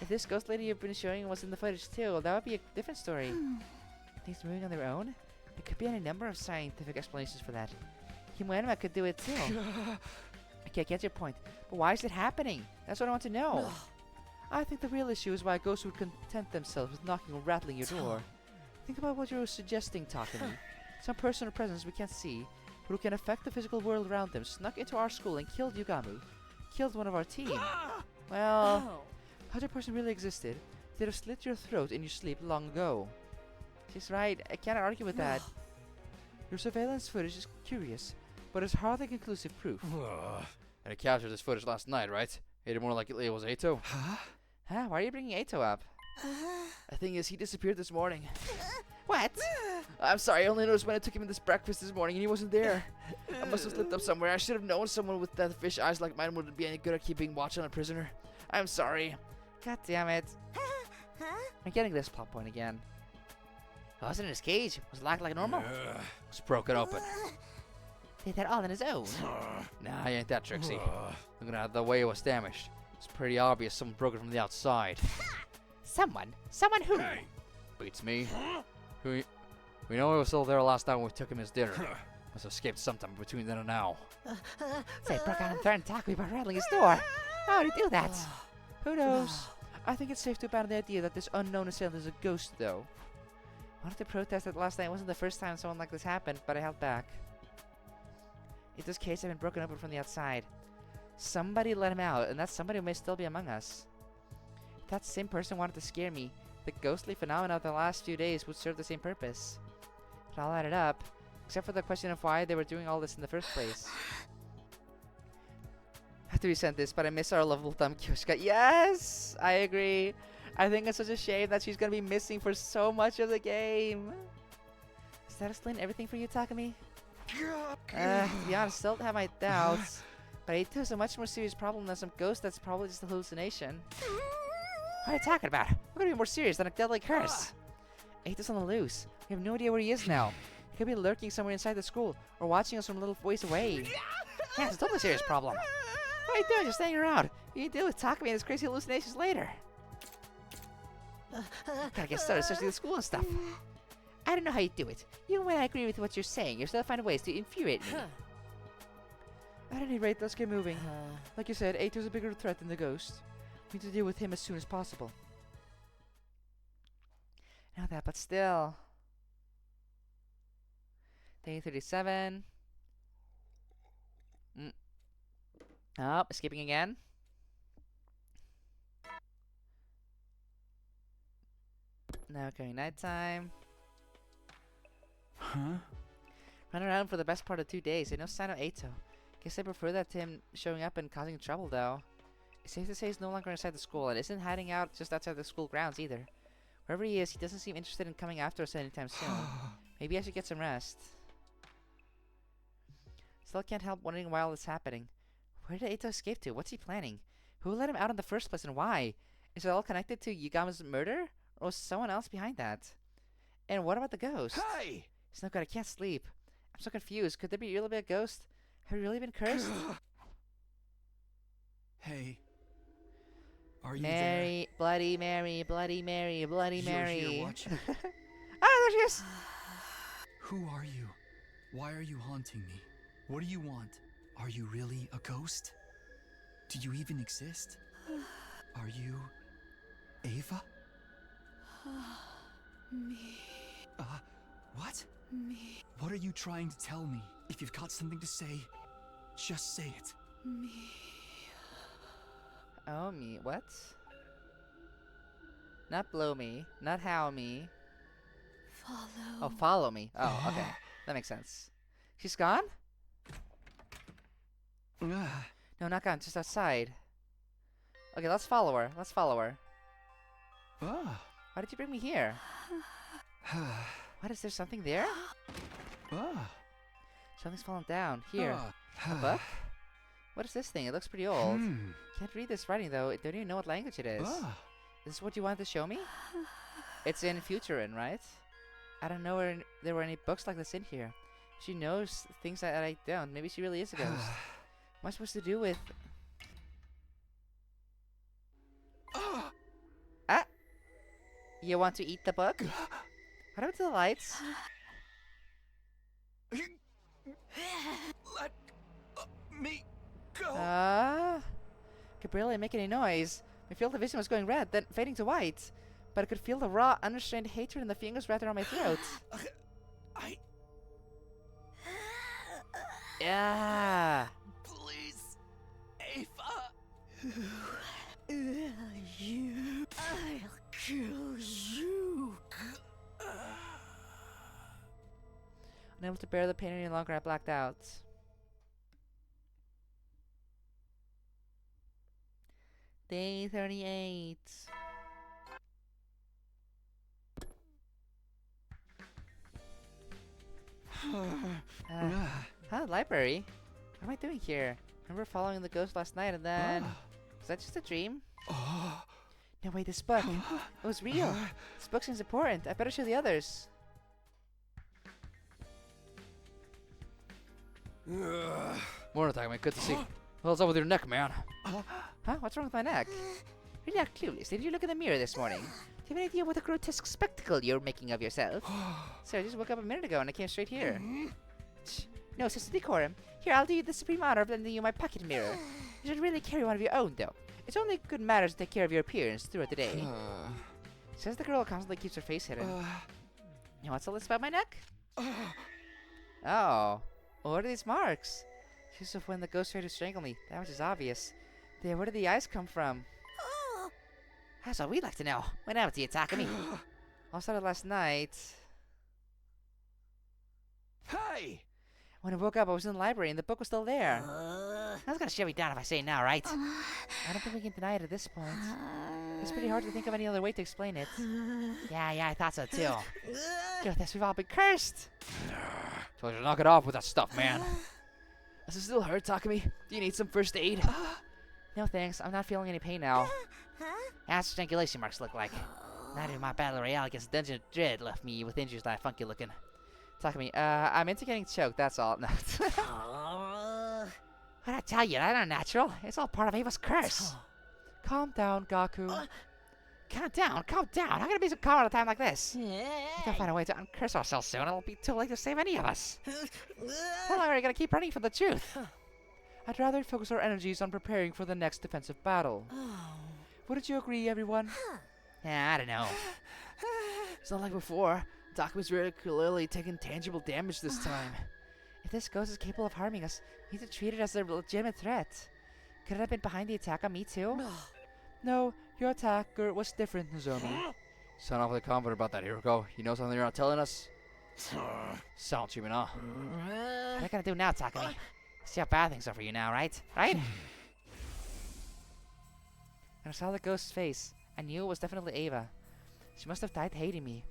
[SPEAKER 1] If this ghost lady you've been showing was in the footage too, that would be a different story. Things moving on their own? There could be any number of scientific explanations for that. Humanima could do it too. Okay, I get your point. But why is it happening? That's what I want to know. I think the real issue is why ghosts would content themselves with knocking or rattling your door. Think about what you're suggesting, Takumi. Some person or presence we can't see, but who can affect the physical world around them, snuck into our school and killed Yugamu. Killed one of our team. Well, had a person really existed, they'd have slit your throat in your sleep long ago. She's right. I can't argue with that. Your surveillance footage is curious, but it's hardly conclusive proof.
[SPEAKER 6] And he captured this footage last night, right? Made it more likely it was Ato.
[SPEAKER 3] Huh?
[SPEAKER 1] Huh? Why are you bringing Ato up?
[SPEAKER 6] The thing is, he disappeared this morning.
[SPEAKER 1] What?
[SPEAKER 6] I'm sorry, I only noticed when I took him in this breakfast this morning and he wasn't there. I must have slipped up somewhere. I should have known someone with that fish eyes like mine wouldn't be any good at keeping watch on a prisoner. I'm sorry.
[SPEAKER 1] God damn it. I'm getting this plot point again.
[SPEAKER 5] I wasn't in his cage. Was locked like normal.
[SPEAKER 6] It's broken open.
[SPEAKER 5] Did that all on his own.
[SPEAKER 6] Nah, he ain't that tricksy. Looking at the way it was damaged, it's pretty obvious someone broke it from the outside.
[SPEAKER 5] Someone? Someone who?
[SPEAKER 6] Beats me. We know he was still there last time when we took him his dinner. Must have escaped sometime between then and now.
[SPEAKER 5] Say, broke out and threatened Taku by rattling his door. How did he do that?
[SPEAKER 1] Who knows? I think it's safe to abandon the idea that this unknown assailant is a ghost, though. I wanted to protest that last night. It wasn't the first time something like this happened, but I held back. Ito's cage had been broken open from the outside. Somebody let him out, and that somebody may still be among us. If that same person wanted to scare me, the ghostly phenomena of the last few days would serve the same purpose. It all added up, except for the question of why they were doing all this in the first place. I have to resent this, but I miss our lovable dumb Kyoshika. Yes! I agree. I think it's such a shame that she's gonna be missing for so much of the game. Does that explain everything for you, Takumi? To be honest, still have my doubts. But Ito is a much more serious problem than some ghost that's probably just a hallucination. What are you talking about? We're gonna be more serious than a deadly curse. Ito's on the loose. We have no idea where he is now. He could be lurking somewhere inside the school, or watching us from a little ways away. Yeah, it's a totally serious problem. What are you doing? Just staying around. You can deal with Takumi and his crazy hallucinations later. Gotta get started searching the school and stuff.
[SPEAKER 5] I don't know how you do it. Even when I agree with what you're saying, you still find ways to infuriate me.
[SPEAKER 1] At any rate, let's get moving. Like you said, Ito's a bigger threat than the ghost. We need to deal with him as soon as possible. Now that, but still. Day 37. Oh, skipping again. Now going nighttime.
[SPEAKER 3] Huh?
[SPEAKER 1] Run around for the best part of 2 days, and no sign of Ato. Guess I prefer that to him showing up and causing trouble, though. It's safe to say he's no longer inside the school, and isn't hiding out just outside the school grounds either. Wherever he is, he doesn't seem interested in coming after us anytime soon. Maybe I should get some rest. Still can't help wondering why all this is happening. Where did Ato escape to? What's he planning? Who let him out in the first place, and why? Is it all connected to Yugama's murder? Or was someone else behind that? And what about the ghost?
[SPEAKER 3] Hey!
[SPEAKER 1] It's no good, I can't sleep. I'm so confused. Could there be really be a ghost? Have we really been cursed?
[SPEAKER 3] Hey. Are you
[SPEAKER 1] Mary,
[SPEAKER 3] there?
[SPEAKER 1] Bloody Mary, Bloody Mary, Bloody Mary.
[SPEAKER 3] You're here watching.
[SPEAKER 1] There she is!
[SPEAKER 3] Who are you? Why are you haunting me? What do you want? Are you really a ghost? Do you even exist? Are you Ava?
[SPEAKER 10] Me.
[SPEAKER 3] What?
[SPEAKER 10] Me.
[SPEAKER 3] What are you trying to tell me? If you've got something to say, just say it.
[SPEAKER 10] Me.
[SPEAKER 1] Oh, me. What? Not blow me. Not how me.
[SPEAKER 10] Follow.
[SPEAKER 1] Oh, follow me. Oh, okay. That makes sense. She's gone? No, not gone. Just outside. Okay, let's follow her. Let's follow her. Why did you bring me here? What, is there something there? Something's fallen down. Here. A book? What is this thing? It looks pretty old. Can't read this writing, though. I don't even know what language it is. Is this what you wanted to show me? It's in Futurin, right? I don't know where there were any books like this in here. She knows things that I don't. Maybe she really is a ghost. What am I supposed to do with... You want to eat the book? What happened to the lights?
[SPEAKER 3] Let me go.
[SPEAKER 1] Could barely make any noise. My field of vision was going red, then fading to white. But I could feel the raw, unrestrained hatred in the fingers wrapped around my throat. Yeah.
[SPEAKER 3] Please, Ava.
[SPEAKER 10] You. I'll kill you.
[SPEAKER 1] Unable to bear the pain any longer, I blacked out. Day 38. Library? What am I doing here? I remember following the ghost last night and then... Was that just a dream? No, wait, this book. It was real. This book seems important. I better show the others.
[SPEAKER 6] Morning, Takumi. Good to see you. What's up with your neck, man?
[SPEAKER 1] Huh? What's wrong with my neck? Really not clueless. Did you look in the mirror this morning? Do you have any idea what a grotesque spectacle you're making of yourself? Sir, I just woke up a minute ago and I came straight here. No, sister decorum. Here, I'll do you the supreme honor of lending you my pocket mirror. You should really carry one of your own, though. It's only good manners to take care of your appearance throughout the day. Says the girl constantly keeps her face hidden. You want all this about my neck? Oh. What are these marks? She's of when the ghost tried to strangle me. That much is obvious. There, where did the eyes come from? That's what we'd like to know. What happened to you, Takumi? All started last night.
[SPEAKER 8] Hey!
[SPEAKER 1] When I woke up, I was in the library and the book was still there.
[SPEAKER 5] I was gonna shove you down if I say now, right?
[SPEAKER 1] I don't think we can deny it at this point. It's pretty hard to think of any other way to explain it.
[SPEAKER 5] Yeah, I thought so too.
[SPEAKER 1] Goodness, we've all been cursed.
[SPEAKER 6] Told you to knock it off with that stuff, man. Does it still hurt, Takumi? Do you need some first aid?
[SPEAKER 1] No thanks, I'm not feeling any pain now.
[SPEAKER 5] That's what strangulation marks look like. Not even my battle royale against Dungeon of Dread left me with injuries that are funky looking.
[SPEAKER 1] Takumi, I'm into getting choked, that's all. No.
[SPEAKER 5] What'd I tell you? That's not natural. It's all part of Ava's curse.
[SPEAKER 1] Calm down, Gaku.
[SPEAKER 5] Calm down, calm down. How can I be so calm at a time like this? We gotta find a way to uncurse ourselves soon. It'll be too late to save any of us. How long are we gonna keep running from the truth?
[SPEAKER 1] I'd rather focus our energies on preparing for the next defensive battle. Wouldn't you agree, everyone?
[SPEAKER 5] Yeah, I don't know.
[SPEAKER 6] It's not like before. Takumi's very clearly taking tangible damage this time.
[SPEAKER 1] If this ghost is capable of harming us, we need to treat it as a legitimate threat. Could it have been behind the attack on me too? No, your attacker was different, Nozomi.
[SPEAKER 6] Sound awfully confident about that, Hiroko. You know something you're not telling us? Sound treatment, huh?
[SPEAKER 5] What are you gonna do now, Takumi? See how bad things are for you now, right? Right?
[SPEAKER 1] And I saw the ghost's face. I knew it was definitely Ava. She must have died hating me.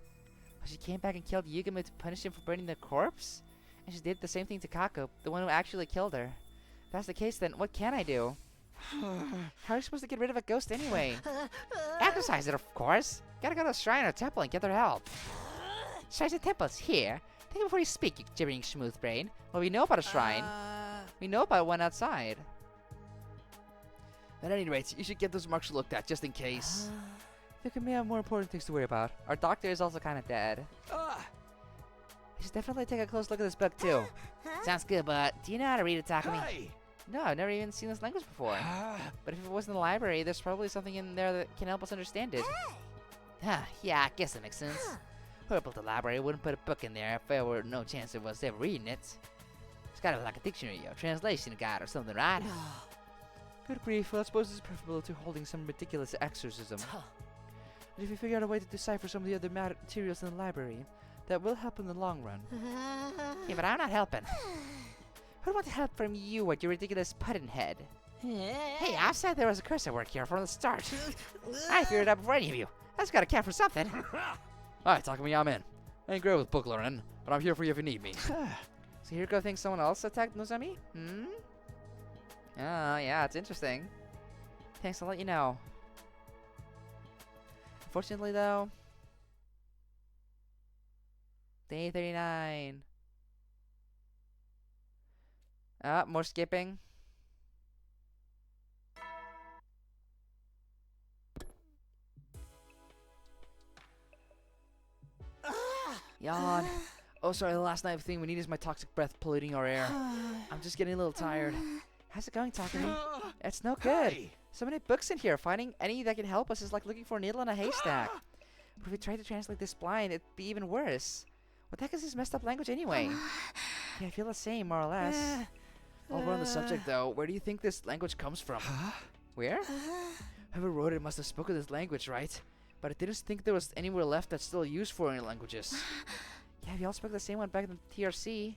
[SPEAKER 1] But she came back and killed Yugamo to punish him for burning the corpse? And she did the same thing to Kaku, the one who actually killed her. If that's the case, then what can I do? How are you supposed to get rid of a ghost anyway?
[SPEAKER 5] Exercise it, of course. Gotta go to the shrine or temple and get their help. Shrines and temples, here. Think before you speak, you gibbering smooth brain.
[SPEAKER 1] Well, we know about a shrine. We know about one outside.
[SPEAKER 6] At any rate, you should get those marks looked at, just in case.
[SPEAKER 1] There may have more important things to worry about. Our doctor is also kind of dead. We should definitely take a close look at this book, too.
[SPEAKER 5] Sounds good, but do you know how to read it, Takumi?
[SPEAKER 8] Hey!
[SPEAKER 1] No, I've never even seen this language before. But if it was in the library, there's probably something in there that can help us understand it.
[SPEAKER 5] Yeah, I guess that makes sense. Whoever built the library wouldn't put a book in there if there were no chance of us ever reading it. It's gotta be like a dictionary or translation guide or something, right?
[SPEAKER 1] Good grief, well, I suppose it's preferable to holding some ridiculous exorcism. But if we figure out a way to decipher some of the other materials in the library, that will help in the long run.
[SPEAKER 5] Yeah, but I'm not helping.
[SPEAKER 1] Who'd want help from you with your ridiculous puddin' head?
[SPEAKER 5] Hey, I said there was a curse at work here from the start. I figured it out before any of you. That's gotta count for something.
[SPEAKER 6] Alright, Takumi, I'm in. I ain't great with book learning, but I'm here for you if you need me.
[SPEAKER 1] So Hiroko thinks someone else attacked Nozomi? Oh, yeah, it's interesting. Thanks, I'll let you know. Unfortunately, though... Day 39. Ah, more skipping.
[SPEAKER 6] Yawn. Oh, sorry, the last night thing we need is my toxic breath polluting our air. I'm just getting a little tired.
[SPEAKER 1] How's it going, Takumi? It's no good.
[SPEAKER 8] Hey!
[SPEAKER 1] So many books in here. Finding any that can help us is like looking for a needle in a haystack. But if we tried to translate this blind, it'd be even worse. What the heck is this messed up language anyway? Yeah, I feel the same, more or less.
[SPEAKER 6] While we're on the subject, though, where do you think this language comes from?
[SPEAKER 1] Where?
[SPEAKER 6] Whoever wrote it must have spoken this language, right? But I didn't think there was anywhere left that's still used for any languages.
[SPEAKER 1] Yeah, we all spoke the same one back in the TRC.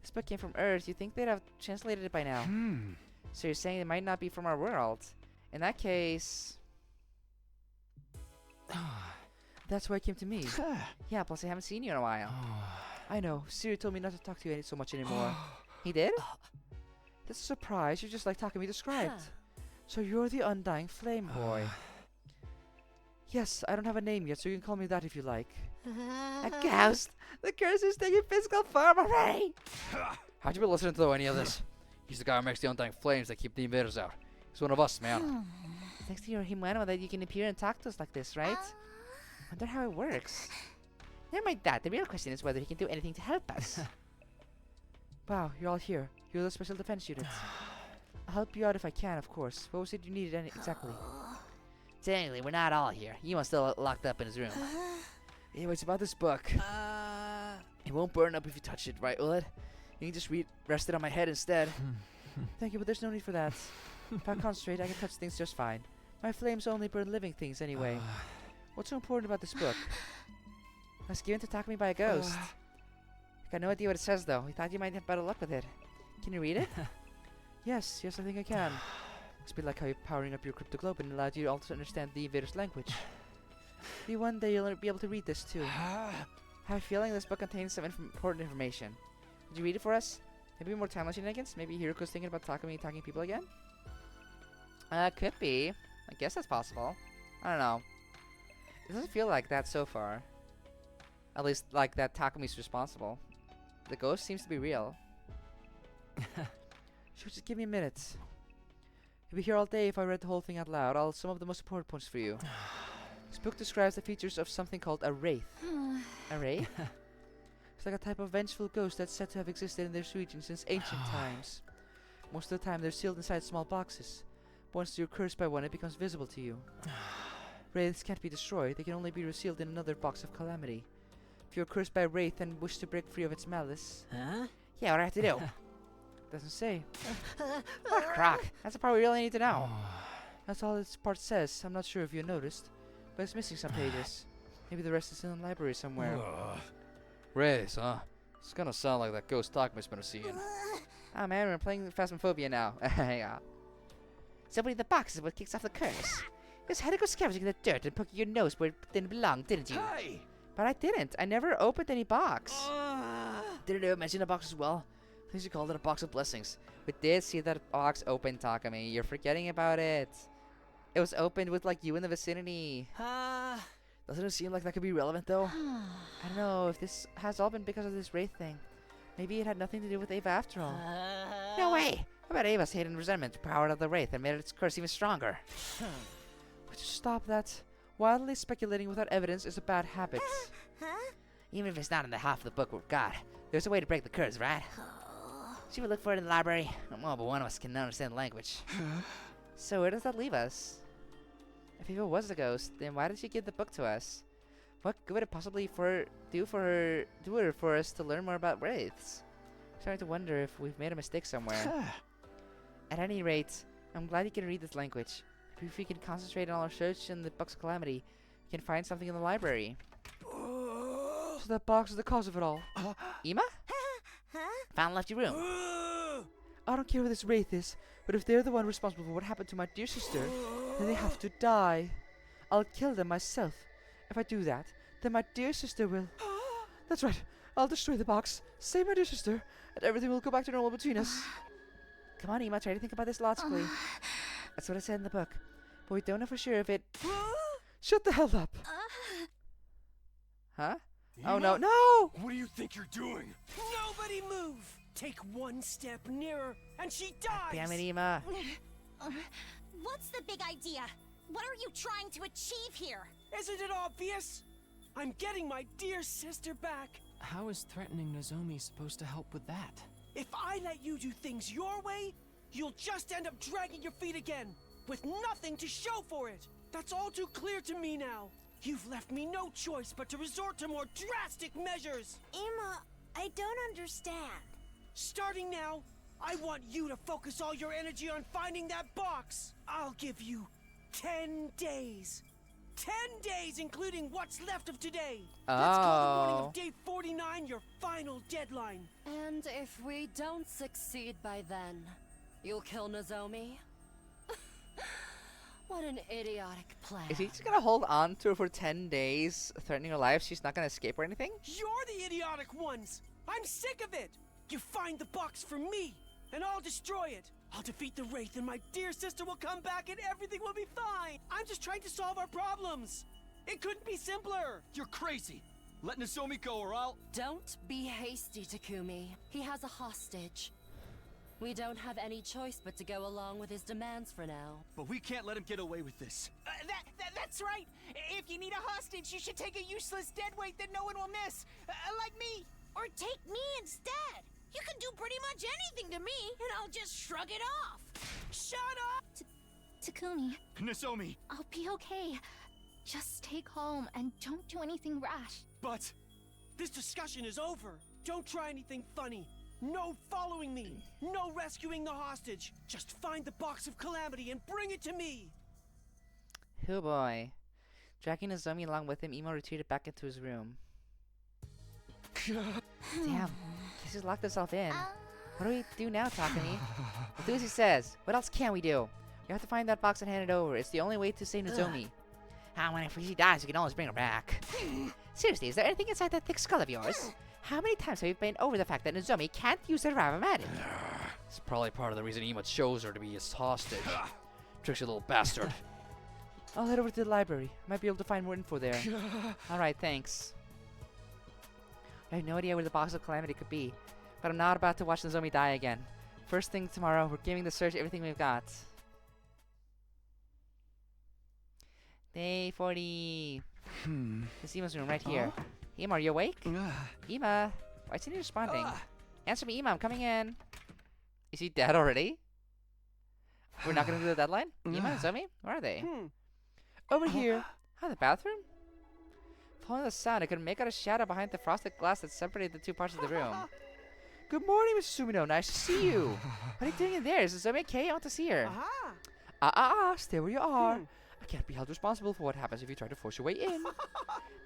[SPEAKER 1] This book came from Earth. You'd think they'd have translated it by now. So you're saying it might not be from our world? In that case... That's why it came to me. Yeah, plus I haven't seen you in a while. I know. Siri told me not to talk to you so much anymore. He did? That's a surprise. You're just like Takumi described. So you're the Undying Flame Boy. Yes, I don't have a name yet, so you can call me that if you like. A ghost? The curse is taking physical form already!
[SPEAKER 6] How'd you been listening to any of this? He's the guy who makes the Undying Flames that keep the invaders out. He's one of us, man.
[SPEAKER 1] Thanks to your Himano that you can appear and talk to us like this, right? Wonder how it works. Never mind that. The real question is whether he can do anything to help us. Wow, you're all here. You're the Special Defense Unit. I'll help you out if I can, of course. What was it you needed exactly?
[SPEAKER 5] Technically, we're not all here. Yuma's still locked up in his room.
[SPEAKER 1] Anyway, it's about this book. It won't burn up if you touch it, right, will it? You can just rest it on my head instead. Thank you, but there's no need for that. If I concentrate, I can touch things just fine. My flames only burn living things anyway. What's so important about this book? It was given to Takumi by a ghost. I got no idea what it says, though. We thought you might have better luck with it. Can you read it? Yes, I think I can. It's a bit like how you're powering up your cryptoglobin allowed you all to understand the invader's language. Maybe one day you'll be able to read this, too. I have a feeling this book contains some important information. Would you read it for us? Maybe more timeless shenanigans? Maybe Hiroko's thinking about Takumi attacking people again? Could be. I guess that's possible. I don't know. It doesn't feel like that so far. At least, like that Takumi's responsible. The ghost seems to be real. Should just give me a minute. You'll be here all day if I read the whole thing out loud. I'll sum up the most important points for you. This book describes the features of something called a wraith. A wraith? It's like a type of vengeful ghost that's said to have existed in this region since ancient times. Most of the time they're sealed inside small boxes. Once you're cursed by one, it becomes visible to you. Wraiths can't be destroyed. They can only be resealed in another Box of Calamity. If you're cursed by a wraith and wish to break free of its malice...
[SPEAKER 5] Yeah, what do I have to do?
[SPEAKER 1] Doesn't say.
[SPEAKER 5] Oh, crock. That's the part we really need to know.
[SPEAKER 1] That's all this part says. I'm not sure if you noticed, but it's missing some pages. Maybe the rest is in the library somewhere.
[SPEAKER 6] Wraiths, huh? It's gonna sound like that ghost Takumi's been seeing.
[SPEAKER 1] Ah man, we're playing Phasmophobia now. Yeah.
[SPEAKER 5] So opening the box is what kicks off the curse. You just had to go scavenging in the dirt and poking your nose where it didn't belong, didn't you?
[SPEAKER 11] Hey!
[SPEAKER 1] But I didn't. I never opened any box.
[SPEAKER 5] Didn't ever mention a box as well?
[SPEAKER 1] At least you called it a box of blessings. We did see that box open, Takumi. You're forgetting about it. It was opened with like you in the vicinity. Doesn't it seem like that could be relevant though? I don't know if this has all been because of this wraith thing. Maybe it had nothing to do with Ava after all.
[SPEAKER 5] No way! What about Ava's hate and resentment powered up the wraith and made its curse even stronger?
[SPEAKER 1] Would you stop that? Wildly speculating without evidence is a bad habit.
[SPEAKER 5] Even if it's not in the half of the book we've got, there's a way to break the curse, right? Should we look for it in the library? Well, but one of us can understand language.
[SPEAKER 1] So where does that leave us? If Eva was a ghost, then why did she give the book to us? What good would it possibly do for us to learn more about wraiths? I'm starting to wonder if we've made a mistake somewhere. At any rate, I'm glad you can read this language. If we can concentrate on our search in the Box of Calamity, we can find something in the library. So that box is the cause of it all. Ima?
[SPEAKER 5] Found left your room.
[SPEAKER 1] I don't care who this wraith is, but if they're the one responsible for what happened to my dear sister, then they have to die. I'll kill them myself. If I do that, then my dear sister will... That's right. I'll destroy the box, save my dear sister, and everything will go back to normal between us. Come on, Ima, try to think about this logically. That's what I said in the book. But we don't know for sure if it... Shut the hell up! Huh? Oh no, no!
[SPEAKER 9] What do you think you're doing?
[SPEAKER 11] Nobody move! Take one step nearer, and she dies!
[SPEAKER 1] Damn it, Ima.
[SPEAKER 2] What's the big idea? What are you trying to achieve here?
[SPEAKER 11] Isn't it obvious? I'm getting my dear sister back.
[SPEAKER 3] How is threatening Nozomi supposed to help with that?
[SPEAKER 11] If I let you do things your way, you'll just end up dragging your feet again, with nothing to show for it. That's all too clear to me now. You've left me no choice but to resort to more drastic measures.
[SPEAKER 2] Emma, I don't understand.
[SPEAKER 11] Starting now, I want you to focus all your energy on finding that box. I'll give you 10 days. 10 days, including what's left of today. Let's call the morning of day 49 your final deadline.
[SPEAKER 12] And if we don't succeed by then, you'll kill Nozomi? What an idiotic plan.
[SPEAKER 1] Is he just gonna hold on to her for 10 days, threatening her life? She's not gonna escape or anything?
[SPEAKER 11] You're the idiotic ones! I'm sick of it! You find the box for me, and I'll destroy it. I'll defeat the Wraith, and my dear sister will come back, and everything will be fine. I'm just trying to solve our problems. It couldn't be simpler.
[SPEAKER 3] You're crazy. Let Nozomi go or I'll...
[SPEAKER 12] Don't be hasty, Takumi. He has a hostage. We don't have any choice but to go along with his demands for now.
[SPEAKER 3] But we can't let him get away with this.
[SPEAKER 13] That's right. If you need a hostage, you should take a useless deadweight that no one will miss. Like me.
[SPEAKER 4] Or take me instead. You can do pretty much anything to me, and I'll just shrug it off.
[SPEAKER 11] Shut up!
[SPEAKER 2] Takumi,
[SPEAKER 3] Nozomi!
[SPEAKER 2] I'll be okay. Just take home and don't do anything rash.
[SPEAKER 3] But...
[SPEAKER 11] This discussion is over. Don't try anything funny. No following me. No rescuing the hostage. Just find the Box of Calamity and bring it to me.
[SPEAKER 1] Oh boy. Dragging Nozomi along with him, Emo retreated back into his room. Damn. He's just locked himself in. What do we do now, Takumi? We'll do as he says. What else can we do? We have to find that box and hand it over. It's the only way to save Nozomi.
[SPEAKER 5] When if she dies, we can always bring her back. Seriously, is there anything inside that thick skull of yours? How many times have you been over the fact that Nozomi can't use the Ravamadin?
[SPEAKER 6] It's probably part of the reason Ema chose her to be his hostage. Tricksy little bastard.
[SPEAKER 1] I'll head over to the library. I might be able to find more info there. Alright, thanks. I have no idea where the Box of Calamity could be, but I'm not about to watch Nozomi die again. First thing tomorrow, we're giving the search everything we've got. Day 40. This Ema's room right here. Ema, are you awake? Ema, why isn't he responding? Answer me, Ema, I'm coming in. Is he dead already? We're not gonna do the deadline? Ema and Nozomi? Where are they? Over here. Oh, the bathroom? Following the sound, I could make out a shadow behind the frosted glass that separated the two parts of the room. Good morning, Mr. Sumino. Nice to see you. What are you doing in there? Is Nozomi okay? I want to see her. Stay where you are. I can't be held responsible for what happens if you try to force your way in.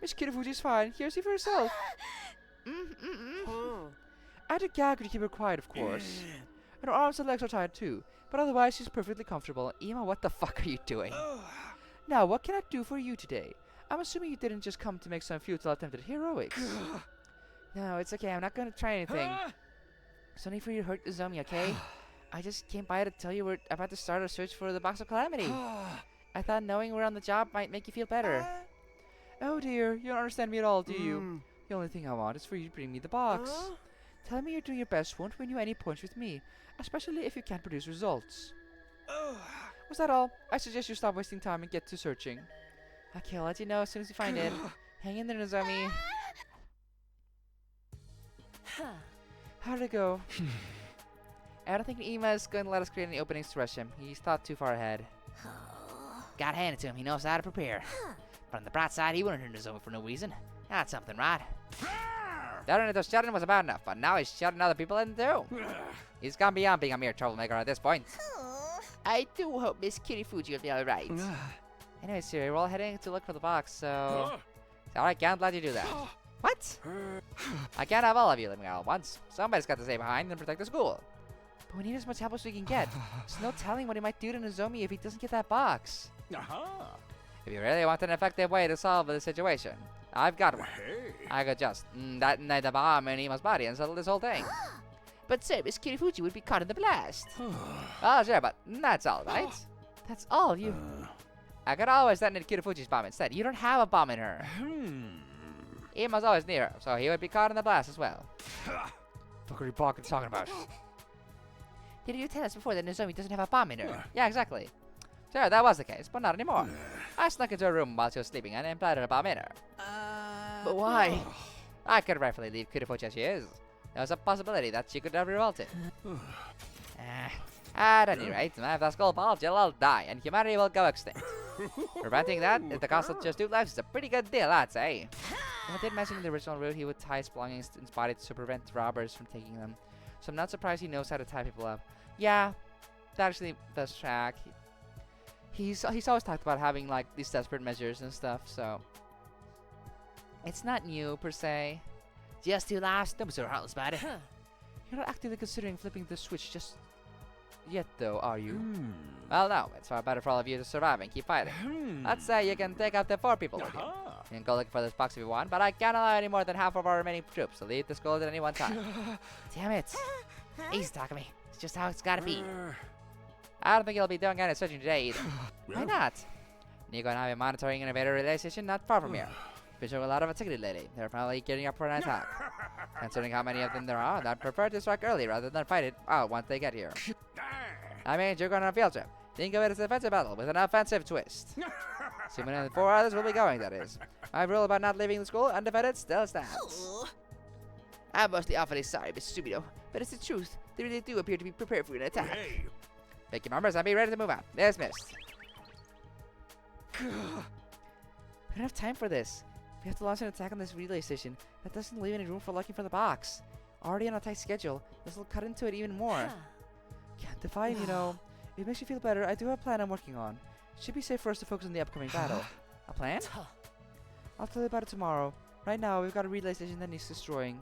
[SPEAKER 1] Miss Kitafuji's fine. Here, see for yourself. I had to Gaku to keep her quiet, of course. And her arms and legs are tired too. But otherwise, she's perfectly comfortable. Ema, what the fuck are you doing? Now, what can I do for you today? I'm assuming you didn't just come to make some futile attempt at heroics. No, it's okay. I'm not gonna try anything. It's only for you to hurt Nozomi, okay? I just came by to tell you we're about to start a search for the Box of Calamity. I thought knowing we're on the job might make you feel better. Oh dear, you don't understand me at all, do you? The only thing I want is for you to bring me the box. Telling me you're doing your best won't win you any points with me, especially if you can't produce results. Was that all? I suggest you stop wasting time and get to searching. Okay, I'll let you know as soon as you find it. Hang in there, Nozomi. How'd it go? I don't think Ema's going to let us create any openings to rush him. He's thought too far ahead.
[SPEAKER 5] Gotta hand it to him, he knows how to prepare. But on the bright side, he wouldn't hurt Nozomi for no reason. That's something, right? Darren just shouting was bad enough, but now he's shouting other people in too. He's gone beyond being a mere troublemaker at this point. I do hope Miss Kirifuji will be alright. Anyway, Siri, we're all heading to look for the box, so... Alright, can't let you do that. What? I can't have all of you living out at once. Somebody's got to stay behind and protect the school. But we need as much help as we can get. There's no telling what he might do to Nozomi if he doesn't get that box. If you really want an effective way to solve the situation, I've got one. I could just detonate the bomb in Ima's body and settle this whole thing. But sir, Miss Kirifuji would be caught in the blast. Oh, sure, but that's all, right? That's all you... I could always detonate Kirifuji's bomb instead. You don't have a bomb in her. Ima's always near her, so he would be caught in the blast as well.
[SPEAKER 6] What are you talking about?
[SPEAKER 5] Did you tell us before that Nozomi doesn't have a bomb in her? Yeah, exactly. Sure, that was the case, but not anymore. I snuck into her room while she was sleeping and implanted a bomb in her. But why? I could rightfully leave Kirifuji as she is. There was a possibility that she could have revolted. At any rate, if the skull bulge, you'll all die, and humanity will go extinct. Preventing that, if the cost of just 2 lives, is a pretty good deal, I'd say. I did mention in the original route he would tie his belongings in his body to prevent robbers from taking them. So I'm not surprised he knows how to tie people up. Yeah, that actually does track. He's always talked about having like these desperate measures and stuff, so it's not new per se. Just 2 laughs. Don't be so heartless about it.
[SPEAKER 1] You're not actively considering flipping the switch just yet, though, are you? Well, no. It's far better for all of you to survive and keep fighting. Let's say you can take out the 4 people with you. You can go looking for this box if you want, but I can't allow any more than half of our remaining troops to leave the school at any one time.
[SPEAKER 5] Damn it. Easy talking me. It's just how it's gotta be.
[SPEAKER 1] I don't think you'll be doing any searching today either. Why not? Nico and I have been monitoring an invader relay station not far from here. Been showing a lot of activity lately. They're probably getting up for an attack. Considering how many of them there are, I'd prefer to strike early rather than fight it out once they get here. I mean, you're going on a field trip. Think of it as a defensive battle with an offensive twist. Assuming the 4 others will be going, that is. My rule about not leaving the school undefended still stands.
[SPEAKER 5] I'm mostly awfully sorry, Mr. Stupido, but it's the truth. They really do appear to be prepared for an attack.
[SPEAKER 9] Hey.
[SPEAKER 1] Thank you, members. I'll be ready to move on. Dismissed.
[SPEAKER 5] We don't have time for this. We have to launch an attack on this relay station. That doesn't leave any room for looking for the box. Already on a tight schedule, this will cut into it even more. Can't defy him, you know. If it makes you feel better, I do have a plan I'm working on. Should be safe for us to focus on the upcoming battle. A plan? I'll tell you about it tomorrow. Right now, we've got a relay station that needs destroying.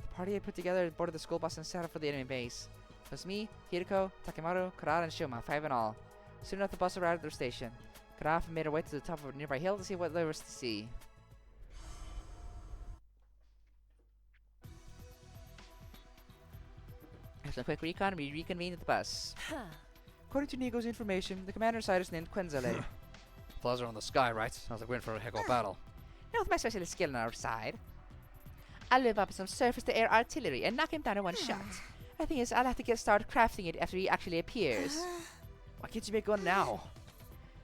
[SPEAKER 5] The party I put together boarded the school bus and set out for the enemy base. It was me, Hiriko, Takemaru, Kurara, and Shuma, 5 in all. Soon enough, the bus arrived at their station. Kurara made her way to the top of a nearby hill to see what there was to see. After a quick recon, we reconvened at the bus. According to Nigo's information, the commander's side is named Quenzale.
[SPEAKER 6] Flies are on the sky, right? Sounds like we're in for a heck of a battle.
[SPEAKER 5] Now with my specialist skill on our side, I'll live up some surface-to-air artillery and knock him down in one shot. The thing is, I'll have to get started crafting it after he actually appears.
[SPEAKER 6] Why can't you make one now?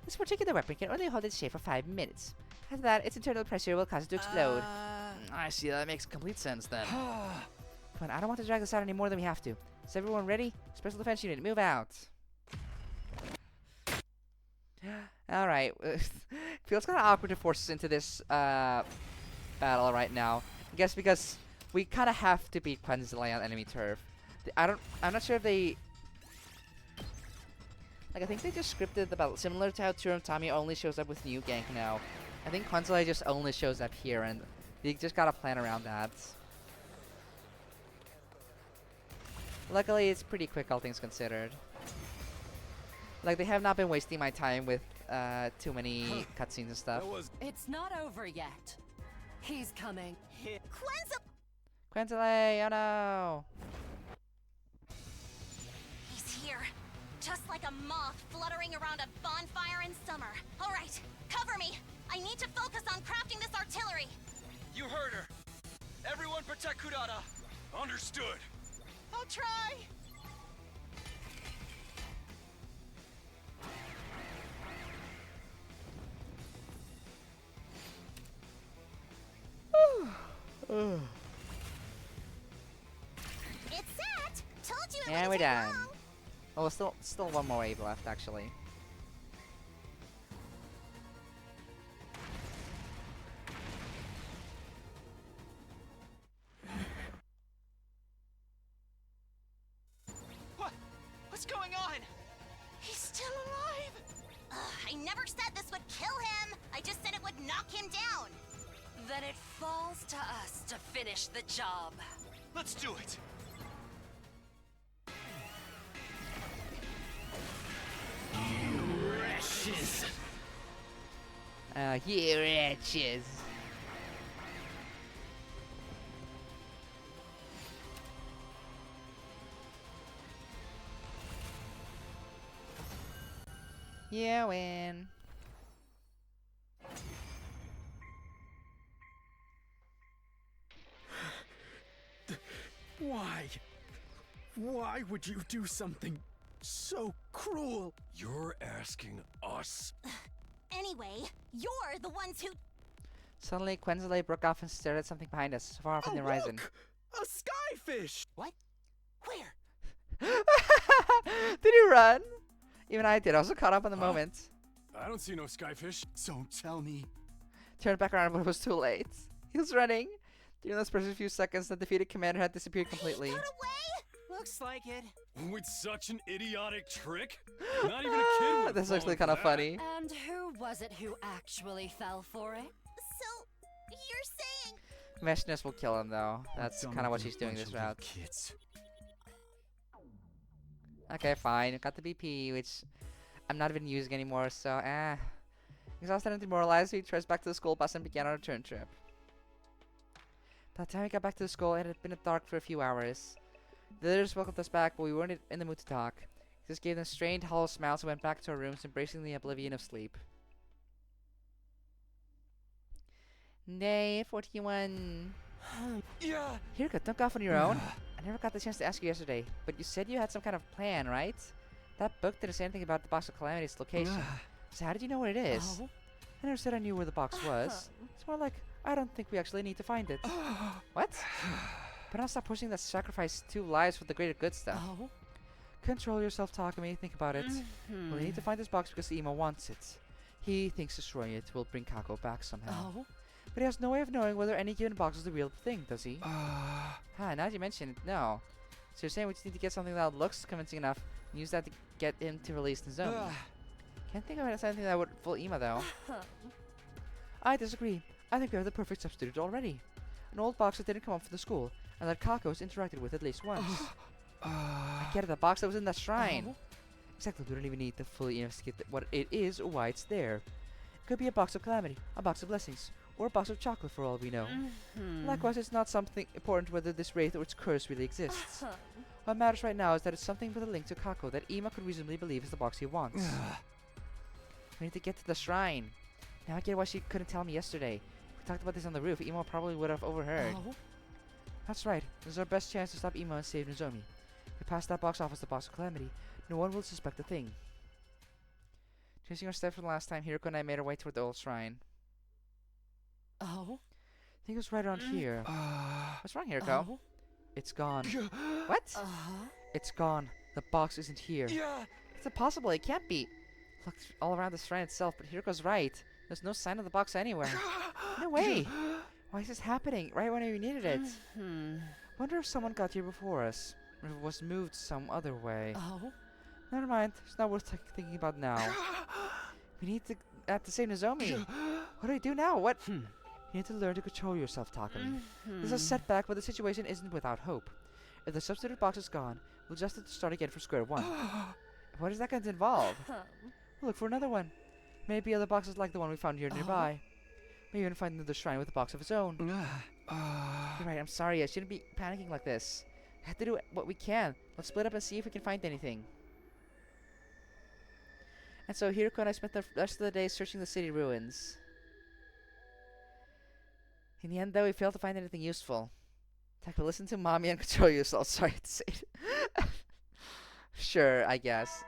[SPEAKER 5] This particular weapon can only hold its shape for 5 minutes. After that, its internal pressure will cause it to explode.
[SPEAKER 6] I see. That makes complete sense then.
[SPEAKER 5] Come on, I don't want to drag this out any more than we have to. Is everyone ready? Special defense unit, move out. Alright. Feels kind of awkward to force us into this battle right now. I guess because we kind of have to beat Quenzale on enemy turf. I'm not sure if they... Like, I think they just scripted the battle similar to how Turum Tommy only shows up with new gank now. I think Quenzale just only shows up here, and they just gotta plan around that. Luckily, it's pretty quick, all things considered. Like, they have not been wasting my time with too many cutscenes and stuff.
[SPEAKER 12] It's not over yet. He's coming.
[SPEAKER 5] Quenzale, oh no!
[SPEAKER 2] He's here. Just like a moth fluttering around a bonfire in summer. All right, cover me. I need to focus on crafting this artillery.
[SPEAKER 8] You heard her. Everyone protect Kurara.
[SPEAKER 9] Understood.
[SPEAKER 13] I'll try.
[SPEAKER 2] It's set. Told you it
[SPEAKER 5] Yeah,
[SPEAKER 2] wouldn't
[SPEAKER 5] we're
[SPEAKER 2] take
[SPEAKER 5] done.
[SPEAKER 2] long.
[SPEAKER 5] Oh, still one more wave left, actually.
[SPEAKER 13] What's going on?
[SPEAKER 2] He's still alive. I never said this would kill him. I just said it would knock him down.
[SPEAKER 12] Then it falls to us to finish the job.
[SPEAKER 8] Let's do it.
[SPEAKER 5] You wretches. You win.
[SPEAKER 3] Why? Why would you do something so cruel?
[SPEAKER 9] You're asking us?
[SPEAKER 2] Anyway, you're the ones who...
[SPEAKER 5] Suddenly, Quenzale broke off and stared at something behind us, far off on the horizon.
[SPEAKER 3] Look! A skyfish!
[SPEAKER 13] What? Where?
[SPEAKER 5] Did he run? Even I did. I was caught up on the moment.
[SPEAKER 9] I don't see no skyfish.
[SPEAKER 3] So tell me.
[SPEAKER 5] Turned back around, but it was too late. He was running. During those precious few seconds, the defeated commander had disappeared completely.
[SPEAKER 2] Got away?
[SPEAKER 13] Looks like it.
[SPEAKER 9] With such an idiotic trick? Not even a kid would
[SPEAKER 5] That's
[SPEAKER 9] fall
[SPEAKER 5] actually
[SPEAKER 9] for
[SPEAKER 5] kind of
[SPEAKER 9] that.
[SPEAKER 5] funny.
[SPEAKER 12] And who was it who actually fell for it?
[SPEAKER 2] You're saying...
[SPEAKER 1] Meshness will kill him, though. That's
[SPEAKER 3] Dumb
[SPEAKER 1] kind of what
[SPEAKER 3] little
[SPEAKER 1] she's doing
[SPEAKER 3] bunch
[SPEAKER 1] this
[SPEAKER 3] of little
[SPEAKER 1] route.
[SPEAKER 3] Kids.
[SPEAKER 1] Okay, fine. Got the BP, which I'm not even using anymore, so Exhausted and demoralized, we traced back to the school bus and began our return trip. By the time we got back to the school, it had been dark for a few hours. The others welcomed us back, but we weren't in the mood to talk. We just gave them strained, hollow smiles and went back to our rooms, embracing the oblivion of sleep. Day 41.
[SPEAKER 3] Yeah.
[SPEAKER 1] Hirka, don't go off on your own. I never got the chance to ask you yesterday, but you said you had some kind of plan, right? That book didn't say anything about the Box of Calamity's location. So how did you know what it is? I never said I knew where the box was. It's more like, I don't think we actually need to find it. What? But I'll stop pushing that sacrifice 2 lives for the greater good stuff. Control yourself, Takumi. Think about it. We need to find this box because Imo wants it. He thinks destroying it will bring Kako back somehow. But he has no way of knowing whether any given box is the real thing, does he? Now that you mention it, no. So you're saying we just need to get something that looks convincing enough and use that to get him to release the zone. Can't think of anything that would fool Ima, though. I disagree. I think we have the perfect substitute already. An old box that didn't come up for the school, and that Kako has interacted with at least once. I get it, the box that was in that shrine. Exactly, we don't even need to fully investigate what it is or why it's there. It could be a box of calamity, a box of blessings, or a box of chocolate for all we know. Likewise, it's not something important whether this wraith or its curse really exists. What matters right now is that it's something with a link to Kako that Ima could reasonably believe is the box he wants. We need to get to the shrine. Now I get why she couldn't tell me yesterday. If we talked about this on the roof, Imo probably would have overheard. That's right. This is our best chance to stop Imo and save Nozomi. If we pass that box off as the Box of Calamity, no one will suspect a thing. Tracing our steps from last time, Hiroko and I made our way toward the old shrine. I think it was right around here. What's wrong, Hiroko? It's gone. What? It's gone. The box isn't here. It's impossible. It can't be. Looked all around the shrine itself, but Hiroko's right. There's no sign of the box anywhere. No way. Why is this happening right when we needed it? Wonder if someone got here before us, or if it was moved some other way. Never mind. It's not worth thinking about now. We need to save Nozomi. What do we do now? What? You need to learn to control yourself, Takumi. This is a setback, but the situation isn't without hope. If the substitute box is gone, we'll just have to start again from square one. What is that going to involve? We'll look for another one. Maybe other boxes like the one we found here nearby. Maybe even find another shrine with a box of its own. You're right, I'm sorry. I shouldn't be panicking like this. I have to do what we can. Let's split up and see if we can find anything. And so Hiroko and I spent the rest of the day searching the city ruins. In the end, though, we failed to find anything useful. Taka, listen to mommy and control yourself. Sorry to say it. Sure, I guess.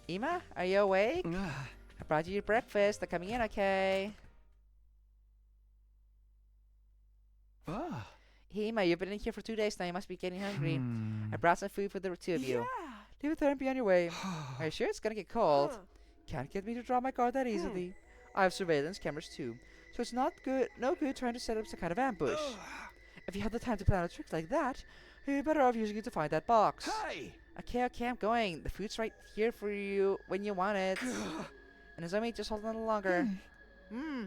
[SPEAKER 1] Ima, are you awake? I brought you your breakfast. They're coming in, okay? Hey, Ima, you've been in here for 2 days now. You must be getting hungry. I brought some food for the 2 of you. Leave it there and be on your way. Are you sure it's gonna get cold? Can't get me to draw my guard that easily. I have surveillance cameras too, so it's no good trying to set up some kind of ambush. If you have the time to plan a trick like that, you'd be better off using it to find that box.
[SPEAKER 3] Hey!
[SPEAKER 1] Okay, I'm going. The food's right here for you when you want it. And Nozomi, just hold on a little longer. You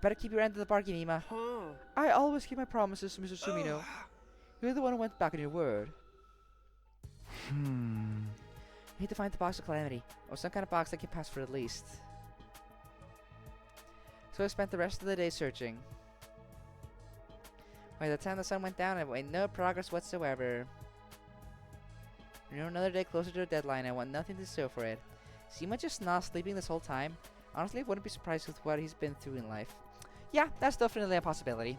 [SPEAKER 1] better keep your end of the bargain, Ima. I always keep my promises, Mr. Sumino. You're the one who went back on your word. We need to find the Box of Calamity, or some kind of box that can pass for at least. So I spent the rest of the day searching. By the time the sun went down, I made no progress whatsoever. We're another day closer to the deadline. I want nothing to show for it. Seema just not sleeping this whole time. Honestly, I wouldn't be surprised with what he's been through in life. Yeah, that's definitely a possibility.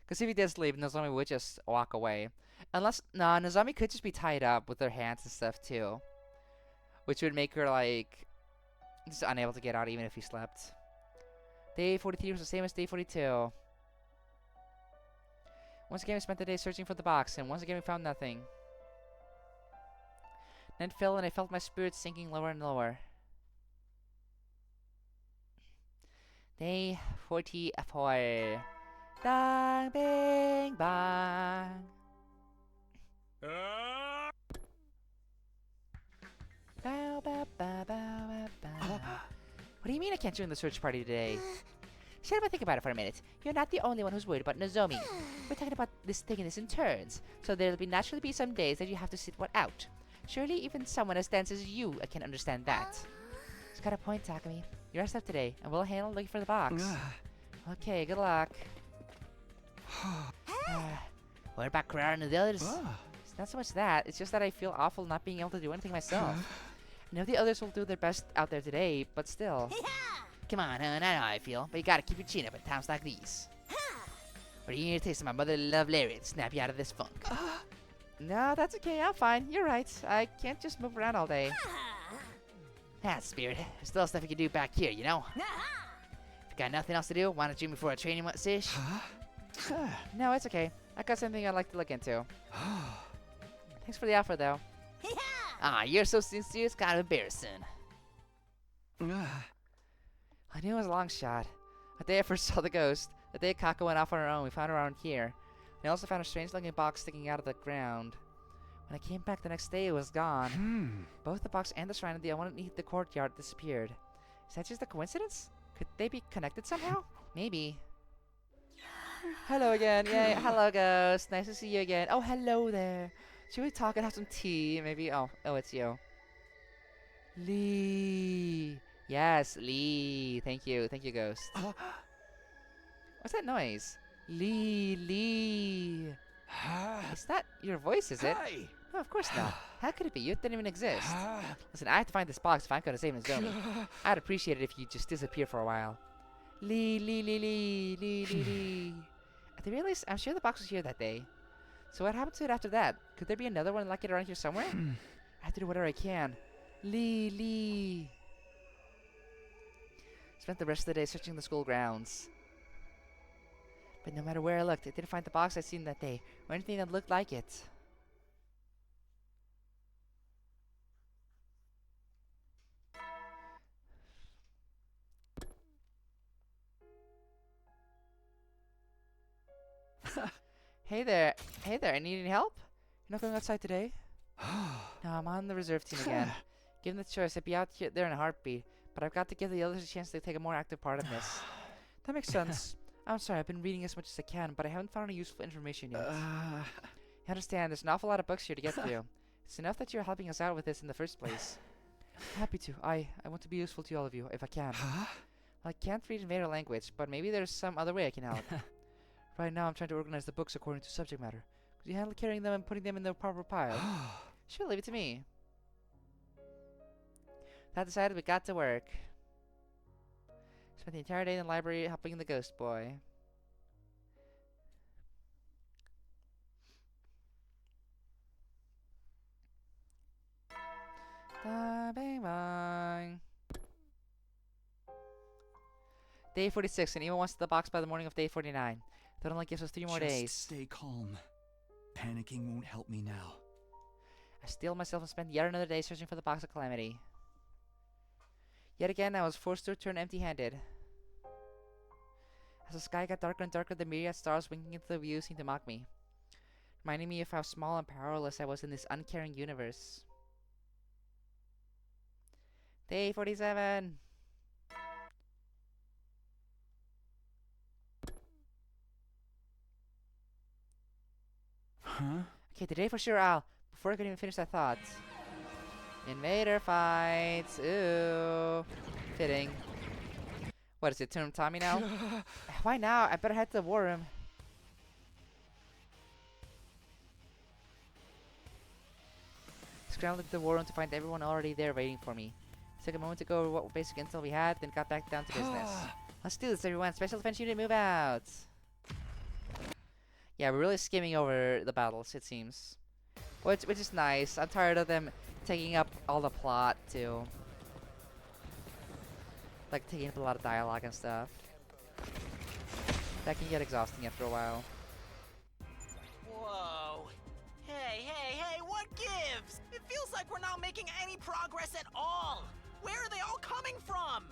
[SPEAKER 1] Because if he did sleep, Nozomi would just walk away. Unless, nah, Nozomi could just be tied up with her hands and stuff too. Which would make her, like, just unable to get out even if he slept. Day 43 was the same as day 42. Once again, we spent the day searching for the box, and once again, we found nothing. Night fell, and I felt my spirits sinking lower and lower. Day 44. Dang, bing, bang.
[SPEAKER 5] Bow, bow, bow, bow, bow, bow. What do you mean I can't join the search party today? Shut up and think about it for a minute. You're not the only one who's worried about Nozomi. We're talking about taking this in turns, so there'll naturally be some days that you have to sit one out. Surely even someone as dense as you can understand that. It's got a point, Takumi. You rest up today, and we'll handle looking for the box. Okay, good luck. What about Kurara and the others? It's not so much that, it's just that I feel awful not being able to do anything myself. I know the others will do their best out there today, but still. Come on, I know how I feel, but you gotta keep your chin up at times like these. Or you need to taste of my motherly love lariat to snap you out of this funk. No, that's okay, I'm fine. You're right. I can't just move around all day. Spirit. There's still stuff you can do back here, you know? If you got nothing else to do, why don't you join me for a training session? No, it's okay. I got something I'd like to look into. Thanks for the offer, though. You're so sincere, it's kind of embarrassing. I knew it was a long shot. The day I first saw the ghost, the day Gaku went off on her own, we found her around here. We also found a strange-looking box sticking out of the ground. When I came back the next day, it was gone. Both the box and the shrine underneath the courtyard disappeared. Is that just a coincidence? Could they be connected somehow? Maybe. Hello again. Yay. Hello, ghost. Nice to see you again. Oh, hello there. Should we talk and have some tea? Maybe. Oh, it's you. Lee. Yes, Lee. Thank you, ghost. What's that noise? Lee. It's not your voice, is it? No, of course not. How could it be? You didn't even exist. Listen, I have to find this box if I'm going to save Nozomi. I'd appreciate it if you just disappear for a while. Lee. At the very least, I'm sure the box was here that day. So what happened to it after that? Could there be another one like it around here somewhere? I have to do whatever I can. Lee. Spent the rest of the day searching the school grounds. But no matter where I looked, I didn't find the box I'd seen that day, or anything that looked like it. Hey there, need any help? You're not going outside today? No, I'm on the reserve team again. Given the choice, I'd be out there in a heartbeat, but I've got to give the others a chance to take a more active part in this. That makes sense. I'm sorry, I've been reading as much as I can, but I haven't found any useful information yet. You understand, there's an awful lot of books here to get through. It's enough that you're helping us out with this in the first place. Happy to. I want to be useful to all of you, if I can. Well, I can't read Invader language, but maybe there's some other way I can help. Right now, I'm trying to organize the books according to subject matter. Could you handle carrying them and putting them in the proper pile? Sure, leave it to me. That decided, we got to work. Spent the entire day in the library helping the ghost boy. Bang bang. Day 46, and Eva wants the box by the morning of day 49. That only gives us 3 more days.
[SPEAKER 3] Stay calm. Panicking won't help me now.
[SPEAKER 5] I steeled myself and spent yet another day searching for the Box of Calamity. Yet again, I was forced to return empty-handed. As the sky got darker and darker, the myriad stars winking into the view seemed to mock me, reminding me of how small and powerless I was in this uncaring universe. Day 47! Okay, today for sure, Al. Before I could even finish that thought. Invader fights! Ooh. Fitting. What is it, Turn Tommy now? Why now? I better head to the war room. Scrambled to the war room to find everyone already there waiting for me. Took a moment to go over what basic intel we had, then got back down to business. Let's do this, everyone. Special Defense Unit, move out! Yeah, we're really skimming over the battles, it seems. Which is nice. I'm tired of them taking up all the plot, too. Like, taking up a lot of dialogue and stuff. That can get exhausting after a while.
[SPEAKER 13] Whoa. Hey, what gives? It feels like we're not making any progress at all. Where are they all coming from?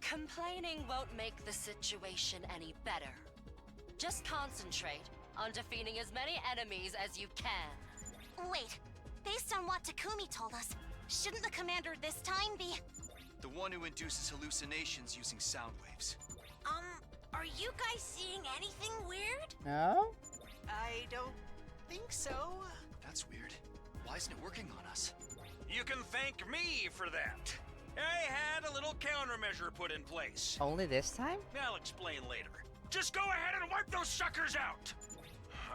[SPEAKER 12] Complaining won't make the situation any better. Just concentrate on defeating as many enemies as you can.
[SPEAKER 2] Wait, based on what Takumi told us,
[SPEAKER 4] Shouldn't the commander this time be...
[SPEAKER 3] The one who induces hallucinations using sound waves.
[SPEAKER 4] Are you guys seeing anything weird?
[SPEAKER 1] No?
[SPEAKER 13] I don't think so.
[SPEAKER 3] That's weird. Why isn't it working on us?
[SPEAKER 8] You can thank me for that. I had a little countermeasure put in place.
[SPEAKER 1] Only this time?
[SPEAKER 8] I'll explain later. Just go ahead and wipe those suckers out!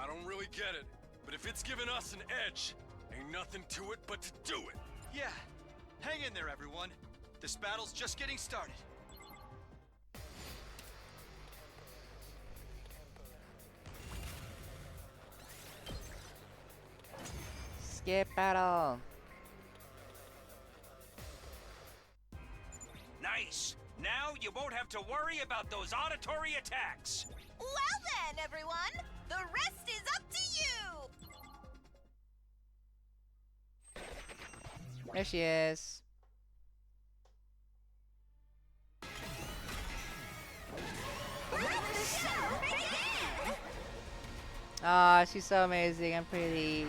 [SPEAKER 9] I don't really get it, but if it's giving us an edge, ain't nothing to it but to do it.
[SPEAKER 3] Yeah. Hang in there, everyone. This battle's just getting started.
[SPEAKER 1] Skip battle.
[SPEAKER 8] Nice. Now you won't have to worry about those auditory attacks.
[SPEAKER 4] Well then, everyone, the rest is up to you!
[SPEAKER 1] There she is. Ah, she's so amazing and pretty.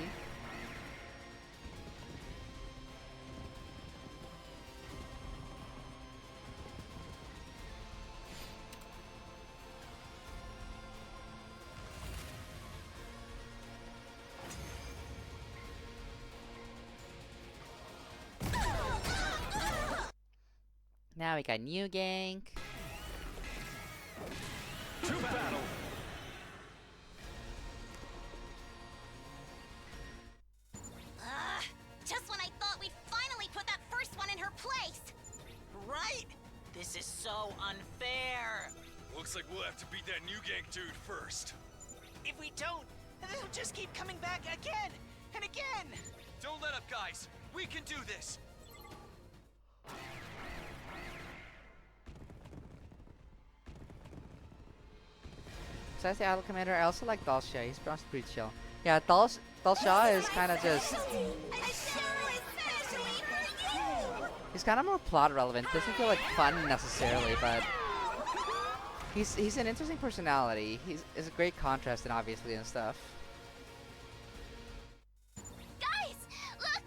[SPEAKER 1] Now we got New Gank.
[SPEAKER 9] To battle!
[SPEAKER 4] Just when I thought we finally put that first one in her place!
[SPEAKER 13] Right? This is so unfair.
[SPEAKER 9] Looks like we'll have to beat that new gank dude first.
[SPEAKER 13] If we don't, they'll just keep coming back again and again!
[SPEAKER 3] Don't let up, guys. We can do this.
[SPEAKER 1] Besides the Idle Commander, I also like Dalsha. He's pretty chill. Yeah, Dalsha is kind of just... He's kind of more plot relevant. Doesn't feel like fun necessarily, but... He's an interesting personality. He's a great contrast and obviously and stuff.
[SPEAKER 2] Guys, look!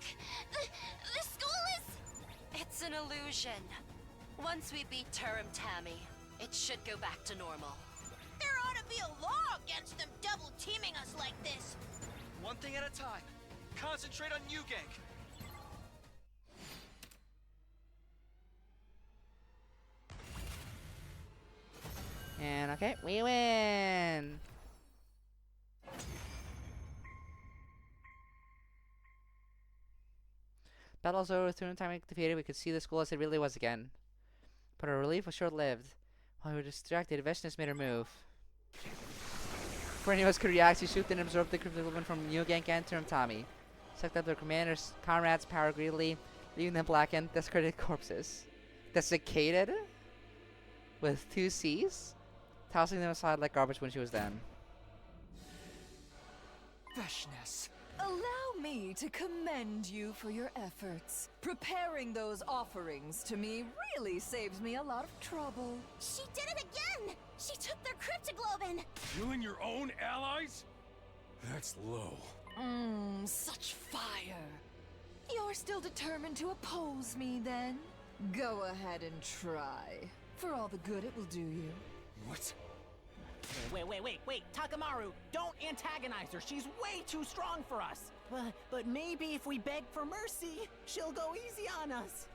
[SPEAKER 2] The school is...
[SPEAKER 12] It's an illusion. Once we beat Turum Tammy, it should go back to normal.
[SPEAKER 4] There ought to be a law against them double teaming us like this.
[SPEAKER 3] One thing at a time. Concentrate on new gank.
[SPEAKER 1] And okay, we win! Battle's over, with time defeated, we could see the school as it really was again. But our relief was short-lived. While we were distracted, Veshness made her move. Before any of us could react, she swooped in and absorbed the cryptic weapon from Neogank and Turum Tommy. Sucked up their comrades' power greedily, leaving them blackened, desecrated corpses. Desiccated? With 2 C's? Tossing them aside like garbage when she was done.
[SPEAKER 10] Veshness, allow me to commend you for your efforts. Preparing those offerings to me really saves me a lot of trouble.
[SPEAKER 2] She did it again! She took their cryptoglobin!
[SPEAKER 9] Killing your own allies? That's low.
[SPEAKER 10] Such fire. You're still determined to oppose me, then? Go ahead and try. For all the good it will do you.
[SPEAKER 9] What?
[SPEAKER 13] Wait, Takamaru, don't antagonize her. She's way too strong for us. But maybe if we beg for mercy, she'll go easy on us.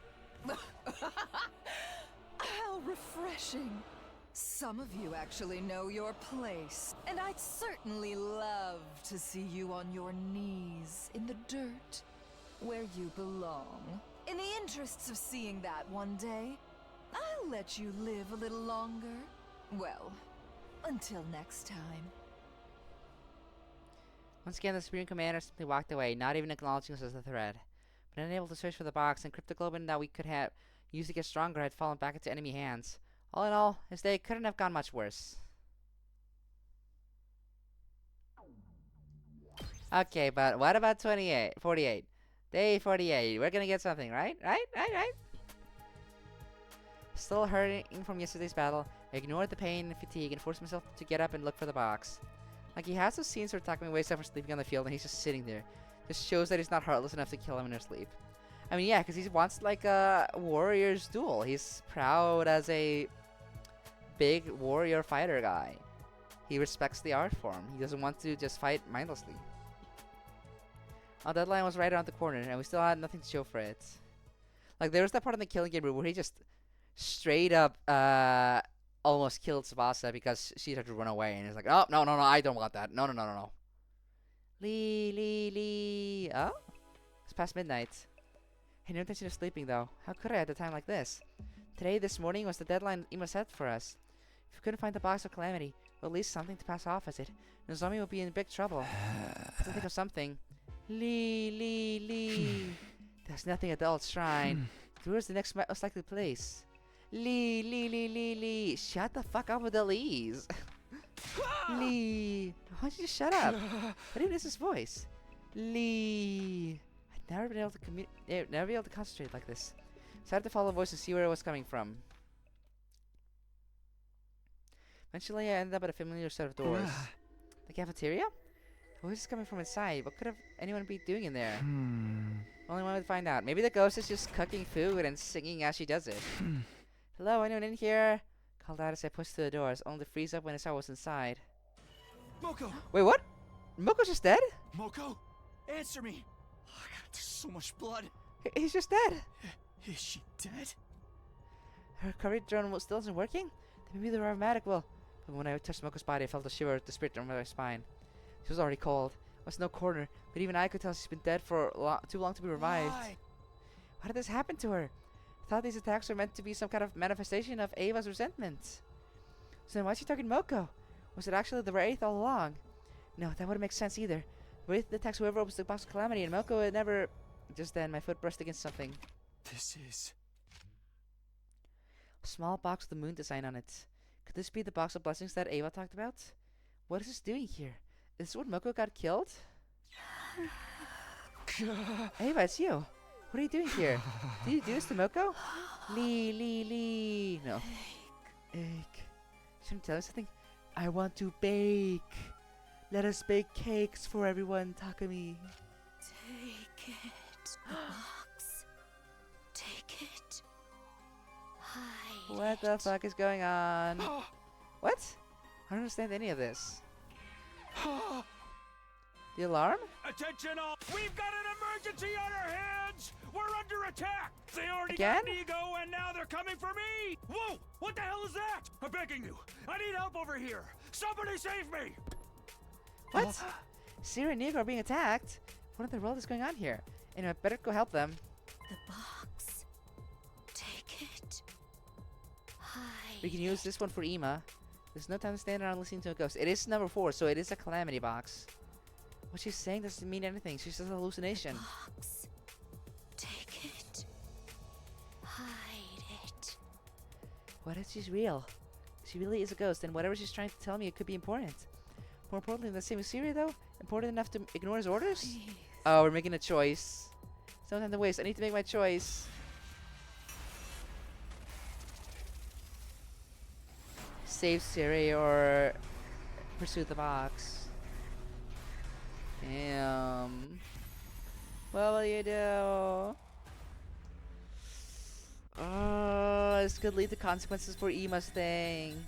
[SPEAKER 10] How refreshing. Some of you actually know your place, and I'd certainly love to see you on your knees in the dirt, where you belong. In the interests of seeing that one day, I'll let you live a little longer. Well, until next time.
[SPEAKER 1] Once again, the Supreme Commander simply walked away, not even acknowledging us as a threat. But unable to search for the box, and cryptoglobin that we could have used to get stronger had fallen back into enemy hands. All in all, his day couldn't have gone much worse. Okay, but what about 48? Day 48. We're gonna get something, right? Right? Still hurting from yesterday's battle, I ignored the pain and fatigue and forced myself to get up and look for the box. Like, he has those scenes where Takumi wakes up from sleeping on the field and he's just sitting there. This shows that he's not heartless enough to kill him in her sleep. I mean, yeah, because he wants like a warrior's duel. He's proud as a big warrior fighter guy. He respects the art form. He doesn't want to just fight mindlessly. Our deadline was right around the corner, and we still had nothing to show for it. Like, there was that part in the Killing Game where he just straight up almost killed Tsubasa because she tried to run away, and he's like, oh, no, I don't want that. No. Lee. Oh? It's past midnight. I had no intention of sleeping, though. How could I at a time like this? This morning, was the deadline Ima set for us. If we couldn't find the Box of Calamity, or at least something to pass off as it, Nozomi will be in big trouble. Let's think of something. Lee. There's nothing at the old shrine. Where's the next most likely place? Lee. Shut the fuck up with the Lees. Lee. Why don't you just shut up? What even is his voice? Lee. I'd never been able to concentrate like this. Decided to follow the voice and see where it was coming from. Eventually, I ended up at a familiar set of doors. The cafeteria? The voice is coming from inside. What could anyone be doing in there? Only one would find out. Maybe the ghost is just cooking food and singing as she does it. Hello, anyone in here? Called out as I pushed through the doors, only to freeze up when I saw what was inside.
[SPEAKER 3] Moko!
[SPEAKER 1] Wait, what? Moko's just dead?
[SPEAKER 3] Moko! Answer me! Oh, God, there's so much blood.
[SPEAKER 1] He's just dead.
[SPEAKER 3] Is she dead?
[SPEAKER 1] Her recovery drone still isn't working? Then maybe the aromatic will. But when I touched Moko's body, I felt a shiver of the spirit down my spine. She was already cold. There was no corner, but even I could tell she's been dead for too long to be revived. Why did this happen to her? I thought these attacks were meant to be some kind of manifestation of Ava's resentment. So then why's she targeting Moko? Was it actually the Wraith all along? No, that wouldn't make sense either. Wraith attacks whoever opens the Box of Calamity, and Moko would never... Just then, my foot brushed against something.
[SPEAKER 3] This is...
[SPEAKER 1] A small box with a moon design on it. Could this be the Box of Blessings that Ava talked about? What is this doing here? Is this where Moko got killed? Ava, it's you. What are you doing here? Did you do this to Moko? Lee. No. Ache. Shouldn't tell us something? I want to bake. Let us bake cakes for everyone, Takumi.
[SPEAKER 12] Take it. The box. Take it. Hide
[SPEAKER 1] What the fuck is going on? What? I don't understand any of this. The alarm?
[SPEAKER 8] Attention all! We've got an emergency on our hands! We're under attack! They already
[SPEAKER 1] Again?
[SPEAKER 8] got Nego and now they're coming for me! Whoa! What the hell is that? I'm begging you! I need help over here! Somebody save me!
[SPEAKER 1] What? Siri and Nego are being attacked? What in the world is going on here? And I better go help them.
[SPEAKER 12] the box. Take it. Hide.
[SPEAKER 1] We can use this one for Ima. There's no time to stand around listening to a ghost. It is number 4, so it is a calamity box. What she's saying doesn't mean anything. She's just a hallucination.
[SPEAKER 12] Box. Take it. Hide it.
[SPEAKER 1] What if she's real? She really is a ghost, and whatever she's trying to tell me, it could be important. More importantly than saving Siri, though? Important enough to ignore his orders?
[SPEAKER 12] Please.
[SPEAKER 1] Oh, we're making a choice. There's no time to waste. I need to make my choice. Save Siri or pursue the box. Damn. What will you do? Oh, this could lead to consequences for Ima's thing.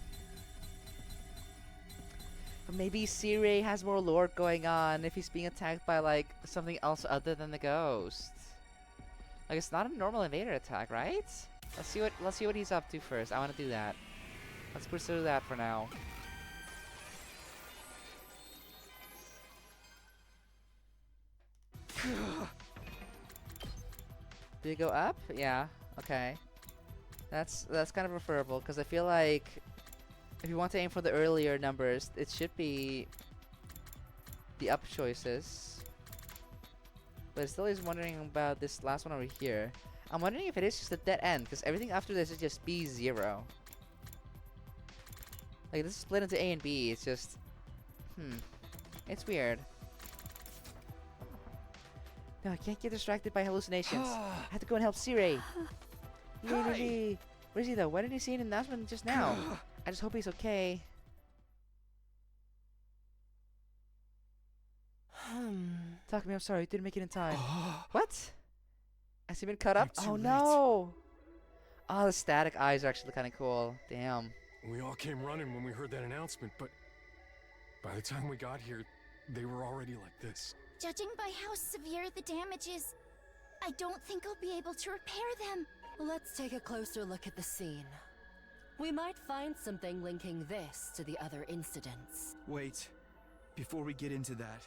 [SPEAKER 1] But maybe Siri has more lore going on if he's being attacked by like something else other than the ghost. Like it's not a normal invader attack, right? Let's see what he's up to first. I want to do that. Let's pursue that for now. Did it go up? Yeah. Okay. That's kind of preferable because I feel like if you want to aim for the earlier numbers, it should be the up choices. But I still is wondering about this last one over here. I'm wondering if it is just a dead end because everything after this is just B0. Like this is split into A and B. It's just, it's weird. No, I can't get distracted by hallucinations. I have to go and help Siri. Lee. Where is he though? Why didn't he see an announcement just now? I just hope he's okay. Takumi, I'm sorry, you didn't make it in time. What? Has he been cut up?
[SPEAKER 9] You're too
[SPEAKER 1] Oh
[SPEAKER 9] late.
[SPEAKER 1] no! Oh, the static eyes are actually kind of cool. Damn.
[SPEAKER 9] We all came running when we heard that announcement, but by the time we got here, they were already like this.
[SPEAKER 2] Judging by how severe the damage is, I don't think I'll be able to repair them.
[SPEAKER 12] Let's take a closer look at the scene. We might find something linking this to the other incidents.
[SPEAKER 3] Wait. Before we get into that,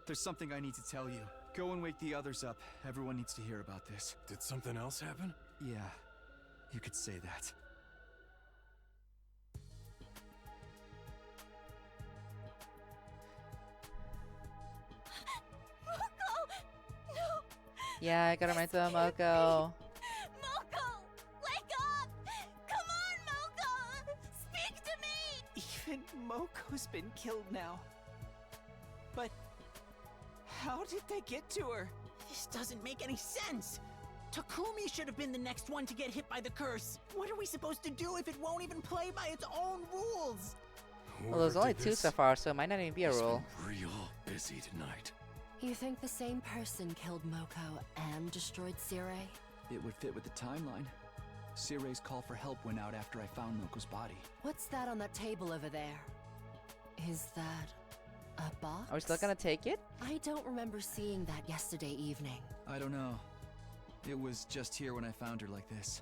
[SPEAKER 3] there's something I need to tell you. Go and wake the others up. Everyone needs to hear about this.
[SPEAKER 9] Did something else happen?
[SPEAKER 3] Yeah, you could say that.
[SPEAKER 1] Yeah, I gotta remind them, Moko.
[SPEAKER 2] Moko! Wake up! Come on, Moko! Speak to me!
[SPEAKER 13] Even Moko's been killed now. But how did they get to her? This doesn't make any sense. Takumi should have been the next one to get hit by the curse. What are we supposed to do if it won't even play by its own rules?
[SPEAKER 1] Well, there's only 2 so far, so it might not even be a rule.
[SPEAKER 9] Real busy tonight.
[SPEAKER 12] You think the same person killed Moko and destroyed Sirei?
[SPEAKER 3] It would fit with the timeline. Sirei's call for help went out after I found Moko's body.
[SPEAKER 12] What's that on that table over there? Is that a box?
[SPEAKER 1] Are we still gonna take it?
[SPEAKER 12] I don't remember seeing that yesterday evening.
[SPEAKER 3] I don't know. It was just here when I found her like this.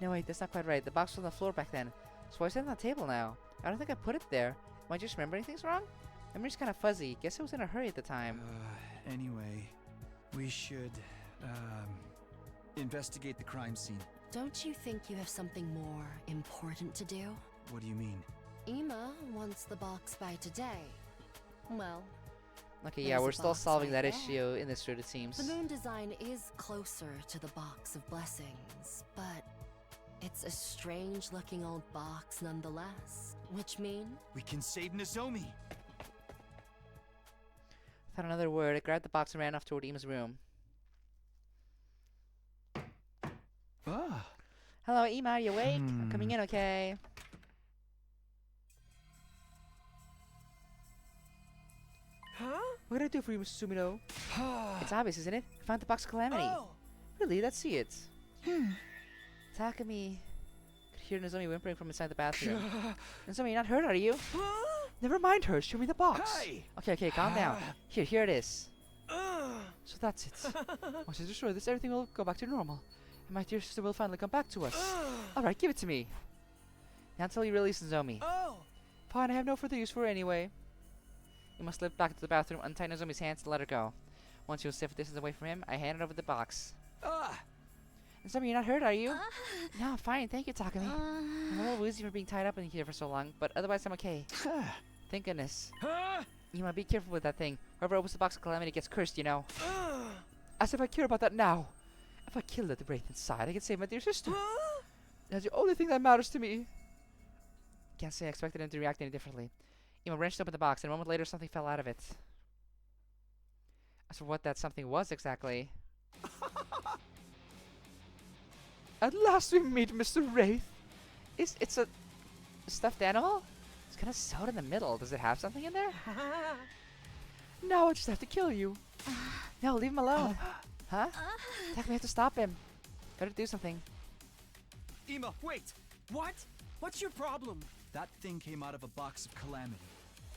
[SPEAKER 1] No, wait, that's not quite right. The box was on the floor back then. So why is it on the table now? I don't think I put it there. Am I just remembering things wrong? Memory's kind of fuzzy. Guess I was in a hurry at the time.
[SPEAKER 3] Anyway, we should, investigate the crime scene.
[SPEAKER 12] Don't you think you have something more important to do?
[SPEAKER 3] What do you mean?
[SPEAKER 12] Ima wants the box by today. Well,
[SPEAKER 1] Okay, yeah,
[SPEAKER 12] there's
[SPEAKER 1] we're
[SPEAKER 12] a
[SPEAKER 1] still
[SPEAKER 12] box
[SPEAKER 1] solving
[SPEAKER 12] right
[SPEAKER 1] that
[SPEAKER 12] there.
[SPEAKER 1] issue in this route, it seems.
[SPEAKER 12] The moon design is closer to the box of blessings, but it's a strange-looking old box nonetheless. Which means
[SPEAKER 3] we can save Nozomi!
[SPEAKER 1] Without another word, I grabbed the box and ran off toward Ima's room.
[SPEAKER 3] Ah.
[SPEAKER 1] Hello, Ima, are you awake? I'm coming in, okay?
[SPEAKER 11] Huh?
[SPEAKER 1] What can I do for you, Mr. Sumino? It's obvious, isn't it? I found the Box of Calamity.
[SPEAKER 11] Oh.
[SPEAKER 1] Really? Let's see it. Takumi. Could hear Nozomi whimpering from inside the bathroom. Nozomi, you're not hurt, are you? Never mind her. Show me the box.
[SPEAKER 11] Hey.
[SPEAKER 1] Okay, calm down. Here it is. So that's it. Once you destroy this, everything will go back to normal. And my dear sister will finally come back to us. Alright, give it to me. Not until you release Nozomi.
[SPEAKER 11] Oh.
[SPEAKER 1] Fine, I have no further use for her anyway. You must slip back into the bathroom, untie Nozomi's hands, and let her go. Once you're a safe distance away from him, I hand over the box. Nozomi, you're not hurt, are you? No, fine, thank you, Takumi. I'm a little woozy for being tied up in here for so long, but otherwise I'm okay. Thank goodness. You might be careful with that thing. Whoever opens the Box of Calamity gets cursed, you know. As if I care about that now. If I kill the wraith inside, I can save my dear sister. That's the only thing that matters to me. Can't say I expected him to react any differently. Ima wrenched open the box, and a moment later something fell out of it. As for what that something was exactly... At last we meet, Mr. Wraith! It's a stuffed animal? It's kind of sewed in the middle. Does it have something in there? Now I just have to kill you. No, leave him alone. Huh? We have to stop him. Better do something.
[SPEAKER 3] Ima, wait!
[SPEAKER 11] What? What's your problem?
[SPEAKER 3] That thing came out of a Box of Calamity.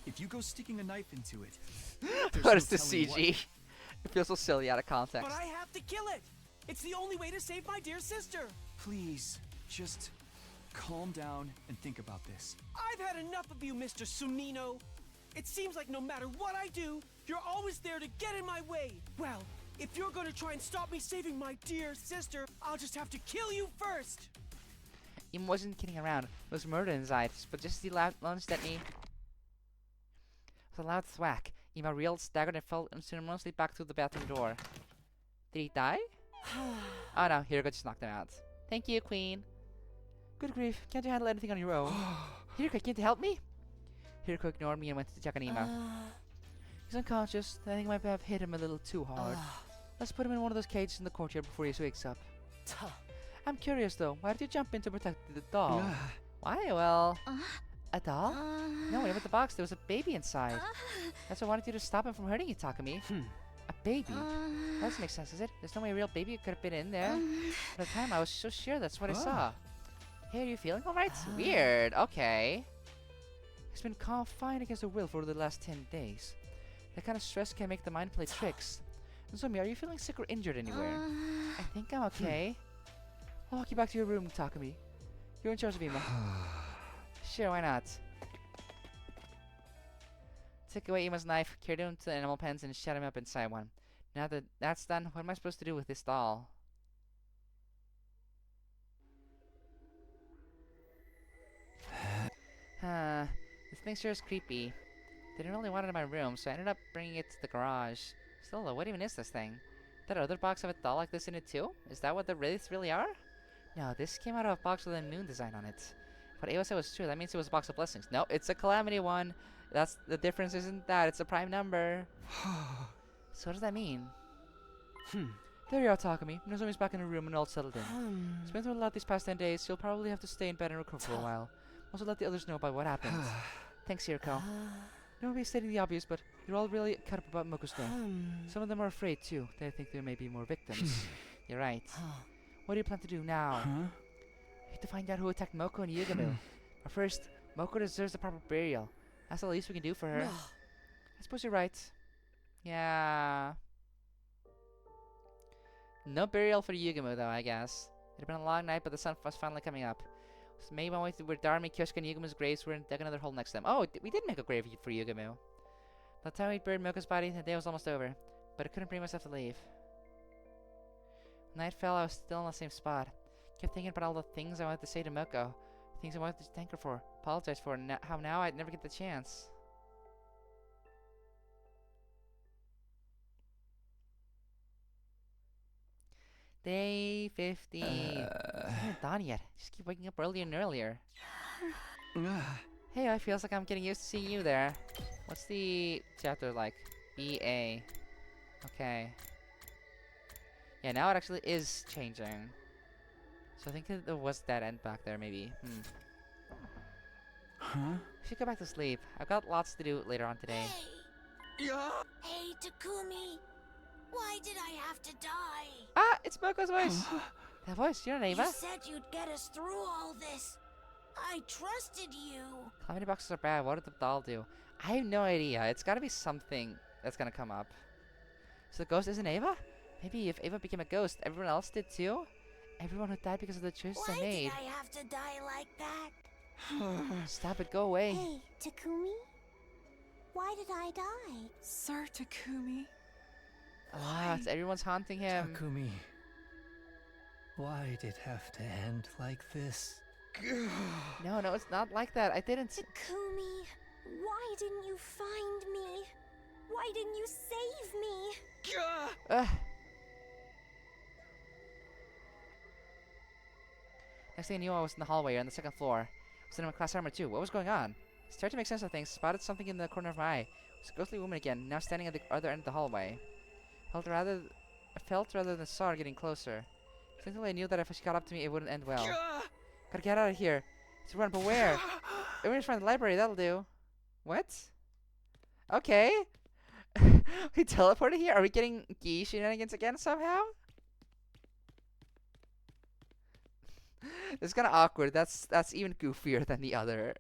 [SPEAKER 3] If you go sticking a knife into it,
[SPEAKER 1] What is the CG? It feels so silly out of context.
[SPEAKER 11] But I have to kill it! It's the only way to save my dear sister!
[SPEAKER 3] Please, just calm down and think about this.
[SPEAKER 11] I've had enough of you, Mr. Sunino! It seems like no matter what I do, you're always there to get in my way! Well, if you're gonna try and stop me saving my dear sister, I'll just have to kill you first!
[SPEAKER 1] Ima wasn't kidding around. There was murder in his eyes, but just as he lunged at me... With a loud thwack, Ima reeled, staggered, and fell unceremoniously back through the bathroom door. Did he die? Oh no, Hiroko just knocked him out. Thank you, Queen. Good grief, can't you handle anything on your own? Hiroko, can't you help me? Hiroko ignored me and went to check on Ima. He's unconscious. I think I might have hit him a little too hard. Let's put him in one of those cages in the courtyard before he wakes up. I'm curious though, why did you jump in to protect the doll? Why? Well... A doll? No, whenever the box, there was a baby inside. That's why I wanted you to stop him from hurting you, Takumi. A baby? That doesn't make sense, does it? There's no way a real baby could have been in there. At the time, I was so sure that's what I saw. Hey, are you feeling alright? Weird. Okay. He's been confined against her will for the last 10 days. That kind of stress can make the mind play tricks. Nozomi, are you feeling sick or injured anywhere? I think I'm okay. I'll walk you back to your room, Takumi. You're in charge of Ima. Sure, why not? Take away Ima's knife, carried him to the animal pens, and shut him up inside one. Now that that's done, what am I supposed to do with this doll? This thing sure is creepy. Didn't really want it in my room, so I ended up bringing it to the garage. Still though, what even is this thing? That other box have a doll like this in it too? Is that what the wraiths really are? No, this came out of a box with a moon design on it. What Ava said was true, that means it was a box of blessings. No, it's a calamity one. That's the difference, isn't that? It's a prime number. So what does that mean? There you are, Takumi. Nozomi's back in her room and all settled in. She's been through a lot these past 10 days. She'll probably have to stay in bed and recover for a while. Also let the others know about what happened. Thanks, Hiriko. No one will be stating the obvious, but they're all really cut up about Moko's death. Some of them are afraid, too. They think there may be more victims. You're right. What do you plan to do now? We have to find out who attacked Moko and Yugamo. But first, Moko deserves the proper burial. That's the least we can do for her. I suppose you're right. Yeah. No burial for Yugamo, though, I guess. It had been a long night, but the sun was finally coming up. So maybe I went to where Darmi, Kyosuke, and Yugamo's graves were and dug another hole next to them. Oh, we did make a grave for Yugamo. By the time we buried Moko's body, the day was almost over. But I couldn't bring myself to leave. When night fell, I was still in the same spot. Kept thinking about all the things I wanted to say to Moko. Things I wanted to thank her for, apologize for, and how now I'd never get the chance. Day 15. It's not done yet. Just keep waking up earlier and earlier. Hey, I feels like I'm getting used to seeing you there. What's the chapter like? BA. Okay. Yeah, now it actually is changing. So I think that there was that end back there, maybe. I should go back to sleep. I've got lots to do later on today.
[SPEAKER 4] Hey, Takumi. Why did I have to die?
[SPEAKER 1] Ah, it's Moko's voice. That voice, you're not Ava.
[SPEAKER 4] You said you'd get us through all this. I trusted you.
[SPEAKER 1] Calamity boxes are bad. What did the doll do? I have no idea. It's gotta be something that's gonna come up. So the ghost isn't Ava? Maybe if Ava became a ghost, everyone else did too? Everyone who died because of the choices I made.
[SPEAKER 4] Why did I have to die like that?
[SPEAKER 1] Stop it, go away.
[SPEAKER 2] Hey, Takumi? Why did I die?
[SPEAKER 10] Sir Takumi.
[SPEAKER 1] Ah, it's everyone's haunting him.
[SPEAKER 14] Takumi, why did it have to end like this?
[SPEAKER 1] No, it's not like that. I didn't.
[SPEAKER 2] Takumi, why didn't you find me? Why didn't you save me?
[SPEAKER 1] Next thing I knew, I was in the hallway on the second floor. I was in my class armor too. What was going on? I started to make sense of things. Spotted something in the corner of my eye. It was a ghostly woman again, now standing at the other end of the hallway. I felt rather than saw her getting closer. Instinctively, I knew that if she got up to me, it wouldn't end well. Gotta get out of here. Let's run, but where? Everyone's from the library. That'll do. What? Okay. We teleported here? Are we getting Gi shenanigans again somehow? It's kind of awkward. That's even goofier than the other.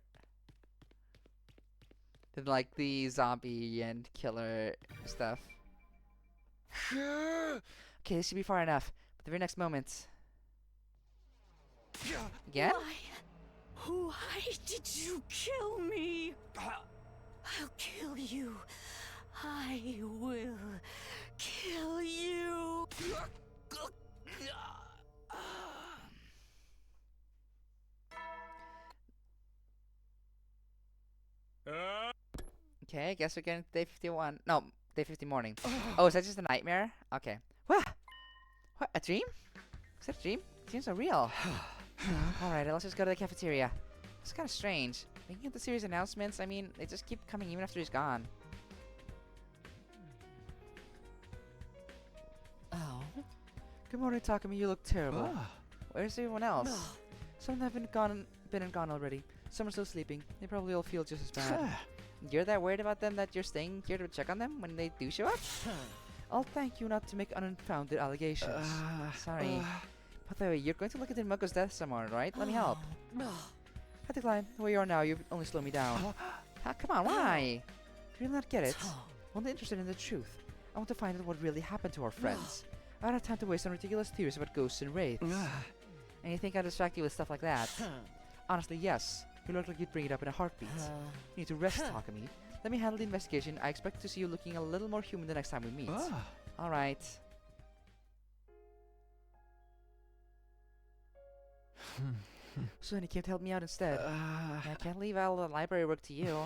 [SPEAKER 1] Than like the zombie and killer stuff. Okay, this should be far enough. But the very next moment. Again?
[SPEAKER 10] Why did you kill me? I'll kill you. I will kill you.
[SPEAKER 1] Okay, I guess we're getting to day 51. No, day 50 morning. Oh, is that just a nightmare? Okay. What? What? A dream? Is that a dream? It seems so real. Alright, let's just go to the cafeteria. It's kind of strange. Making the series announcements, I mean, they just keep coming even after he's gone.
[SPEAKER 10] Oh.
[SPEAKER 1] Good morning, Takumi. You look terrible. Where's everyone else? Some have been and gone already. Some are still sleeping. They probably all feel just as bad. You're that worried about them that you're staying here to check on them when they do show up? I'll thank you not to make unfounded allegations. Sorry. By the way, you're going to look into Muko's death somewhere, right? Let me help. I decline. The way you are now, you only slow me down. Come on, why? Do you not get it? I'm only interested in the truth. I want to find out what really happened to our friends. I don't have time to waste on ridiculous theories about ghosts and wraiths. And you think I'd distract you with stuff like that? Honestly, yes. You look like you'd bring it up in a heartbeat. You need to rest, Takumi. Let me handle the investigation. I expect to see you looking a little more human the next time we meet. Alright. So then you came to help me out instead. I can't leave all the library work to you.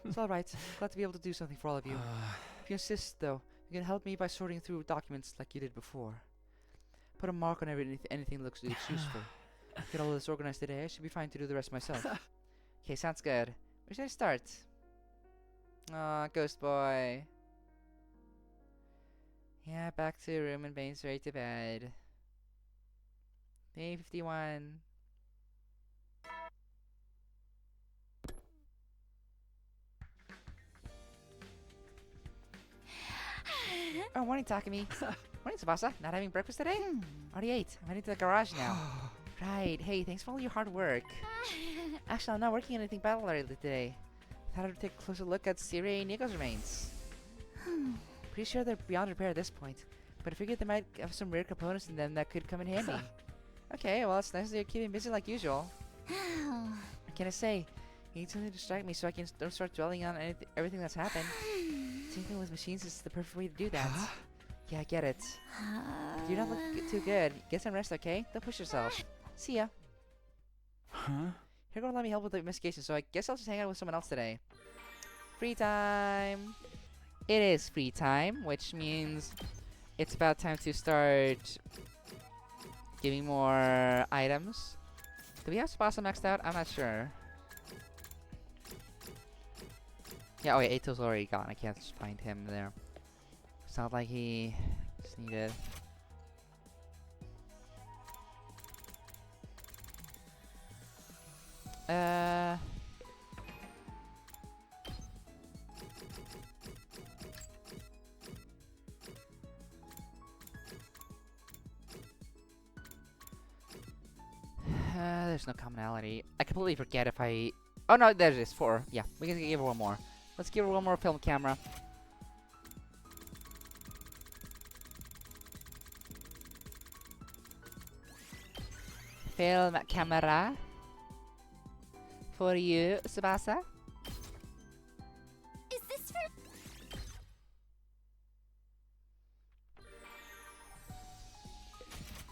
[SPEAKER 1] It's alright. Glad to be able to do something for all of you. If you insist, though, you can help me by sorting through documents like you did before. Put a mark on anything that looks useful. Get all this organized today. I should be fine to do the rest myself. Okay, sounds good. Where should I start? Aw, Ghost Boy. Yeah, back to your room and Bane's straight to bed. Day 51. Oh, morning, Takumi. Morning, Tsubasa. Not having breakfast today? Already ate. I'm heading to the garage now. Right. Hey, thanks for all your hard work. Actually, I'm not working on anything battle-related today. Thought I'd take a closer look at Siri and Nico's remains. Pretty sure they're beyond repair at this point, but I figured they might have some rare components in them that could come in handy. Okay, well, it's nice that you're keeping busy like usual. What can I say? You need something to distract me so I don't start dwelling on everything that's happened. Same thing with machines is the perfect way to do that. Yeah, I get it. You don't look too good. Get some rest, okay? Don't push yourself. See ya. You're gonna let me help with the investigation, so I guess I'll just hang out with someone else today. Free time! It is free time, which means it's about time to start giving more items. Do we have Spasa maxed out? I'm not sure. Yeah, oh yeah, Ato's already gone. I can't just find him there. It's not like he just needed... There's no commonality. I completely forget if I... Oh no, there it is. 4. Yeah, we can give her one more. Let's give her one more film camera. Film camera. For you, Tsubasa.
[SPEAKER 2] Is this for...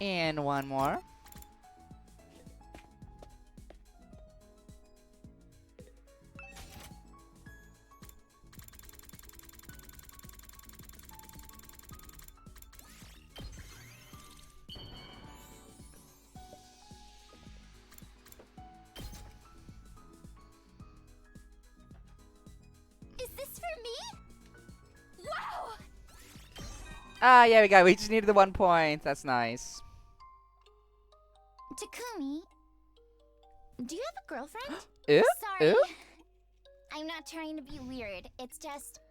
[SPEAKER 1] And one more. Ah, yeah, we got it. We just needed the 1 point. That's nice.
[SPEAKER 2] Takumi, do you have a girlfriend?
[SPEAKER 1] Sorry.
[SPEAKER 2] I'm not trying to be weird. It's just...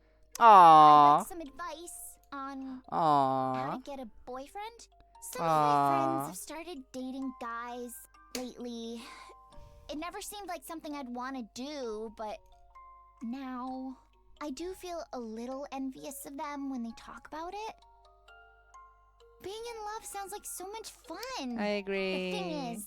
[SPEAKER 1] Aww.
[SPEAKER 2] I'd like some advice on
[SPEAKER 1] Aww.
[SPEAKER 2] how to get a boyfriend. Some of my friends have started dating guys lately. It never seemed like something I'd want to do, but now I do feel a little envious of them when they talk about it. Being in love sounds like so much fun.
[SPEAKER 1] I agree.
[SPEAKER 2] The thing is,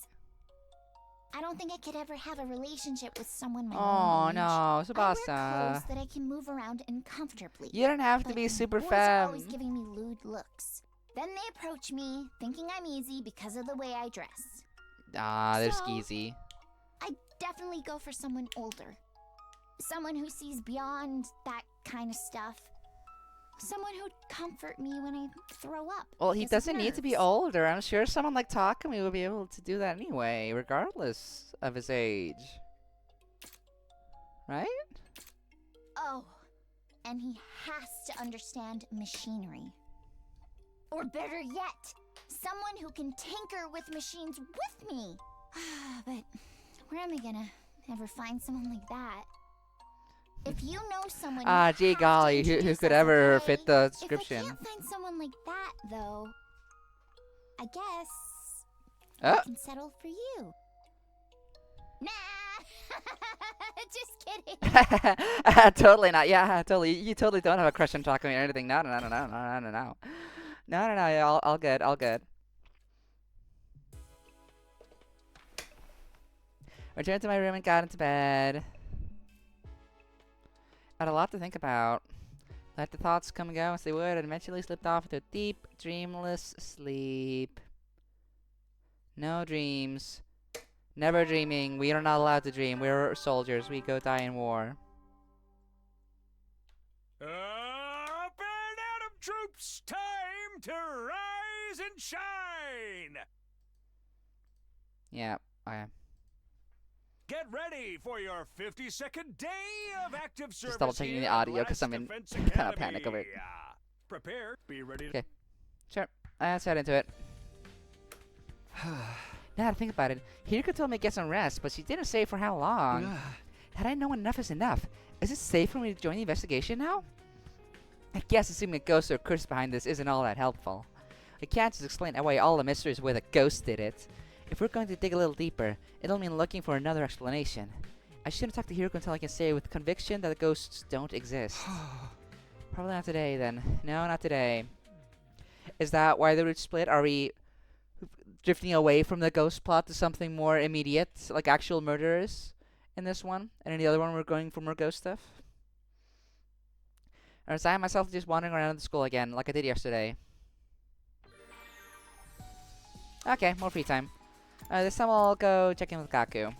[SPEAKER 2] I don't think I could ever have a relationship with someone my
[SPEAKER 1] Oh
[SPEAKER 2] own age.
[SPEAKER 1] no,
[SPEAKER 2] I wear
[SPEAKER 1] Tsubasa.
[SPEAKER 2] clothes that I can move around in comfortably.
[SPEAKER 1] You don't have to
[SPEAKER 2] but
[SPEAKER 1] be super
[SPEAKER 2] boys are
[SPEAKER 1] femme.
[SPEAKER 2] always giving me lewd looks. Then they approach me, thinking I'm easy because of the way I dress.
[SPEAKER 1] Ah, they're
[SPEAKER 2] So-
[SPEAKER 1] skeezy.
[SPEAKER 2] I'd definitely go for someone older. Someone who sees beyond that kind of stuff. Someone who'd comfort me when I throw up.
[SPEAKER 1] Well, he
[SPEAKER 2] because of
[SPEAKER 1] doesn't need to be
[SPEAKER 2] nerves.
[SPEAKER 1] older. I'm sure someone like Takumi would be able to do that anyway, regardless of his age. Right?
[SPEAKER 2] Oh, and he has to understand machinery. Or better yet, someone who can tinker with machines with me. But where am I gonna ever find someone like that? If you know someone,
[SPEAKER 1] Ah,
[SPEAKER 2] you
[SPEAKER 1] gee
[SPEAKER 2] have to
[SPEAKER 1] golly, who
[SPEAKER 2] introduce
[SPEAKER 1] could
[SPEAKER 2] us,
[SPEAKER 1] ever
[SPEAKER 2] okay?
[SPEAKER 1] fit the
[SPEAKER 2] If
[SPEAKER 1] description?
[SPEAKER 2] I can't find someone like that, though, I guess
[SPEAKER 1] Oh.
[SPEAKER 2] I can settle for you. Nah, just kidding.
[SPEAKER 1] Totally not. Yeah, totally. You totally don't have a crush on Takumi or anything. No, no, no, no, no, no, no, no. No, no, no. Yeah, all good, all good. Returned to my room and got into bed. Had a lot to think about. Let the thoughts come and go as they would, and eventually slipped off into a deep, dreamless sleep. No dreams. Never dreaming. We are not allowed to dream. We're soldiers. We go die in war.
[SPEAKER 8] Up and Atom troops, time to rise and shine!
[SPEAKER 1] Yeah, okay.
[SPEAKER 8] Get ready for your 52nd day of active service.
[SPEAKER 1] Just double checking the
[SPEAKER 8] here at
[SPEAKER 1] audio because
[SPEAKER 8] Last
[SPEAKER 1] I'm in
[SPEAKER 8] Defense
[SPEAKER 1] kind of
[SPEAKER 8] Academy.
[SPEAKER 1] panic over it.
[SPEAKER 8] Prepare, be ready to...
[SPEAKER 1] Okay. Sure. Let's head into it. Now that I think about it, Hiriko told me to get some rest, but she didn't say for how long. Had I known enough is enough? Is it safe for me to join the investigation now? I guess assuming a ghost or curse behind this isn't all that helpful. I can't just explain away all the mysteries where the ghost did it. If we're going to dig a little deeper, it'll mean looking for another explanation. I shouldn't talk to Hiriko until I can say with conviction that the ghosts don't exist. Probably not today, then. No, not today. Is that why the route split? Are we drifting away from the ghost plot to something more immediate, like actual murderers in this one? And in the other one, we're going for more ghost stuff? Or is I myself just wandering around the school again, like I did yesterday? Okay, more free time. This time I'll go check in with Gaku.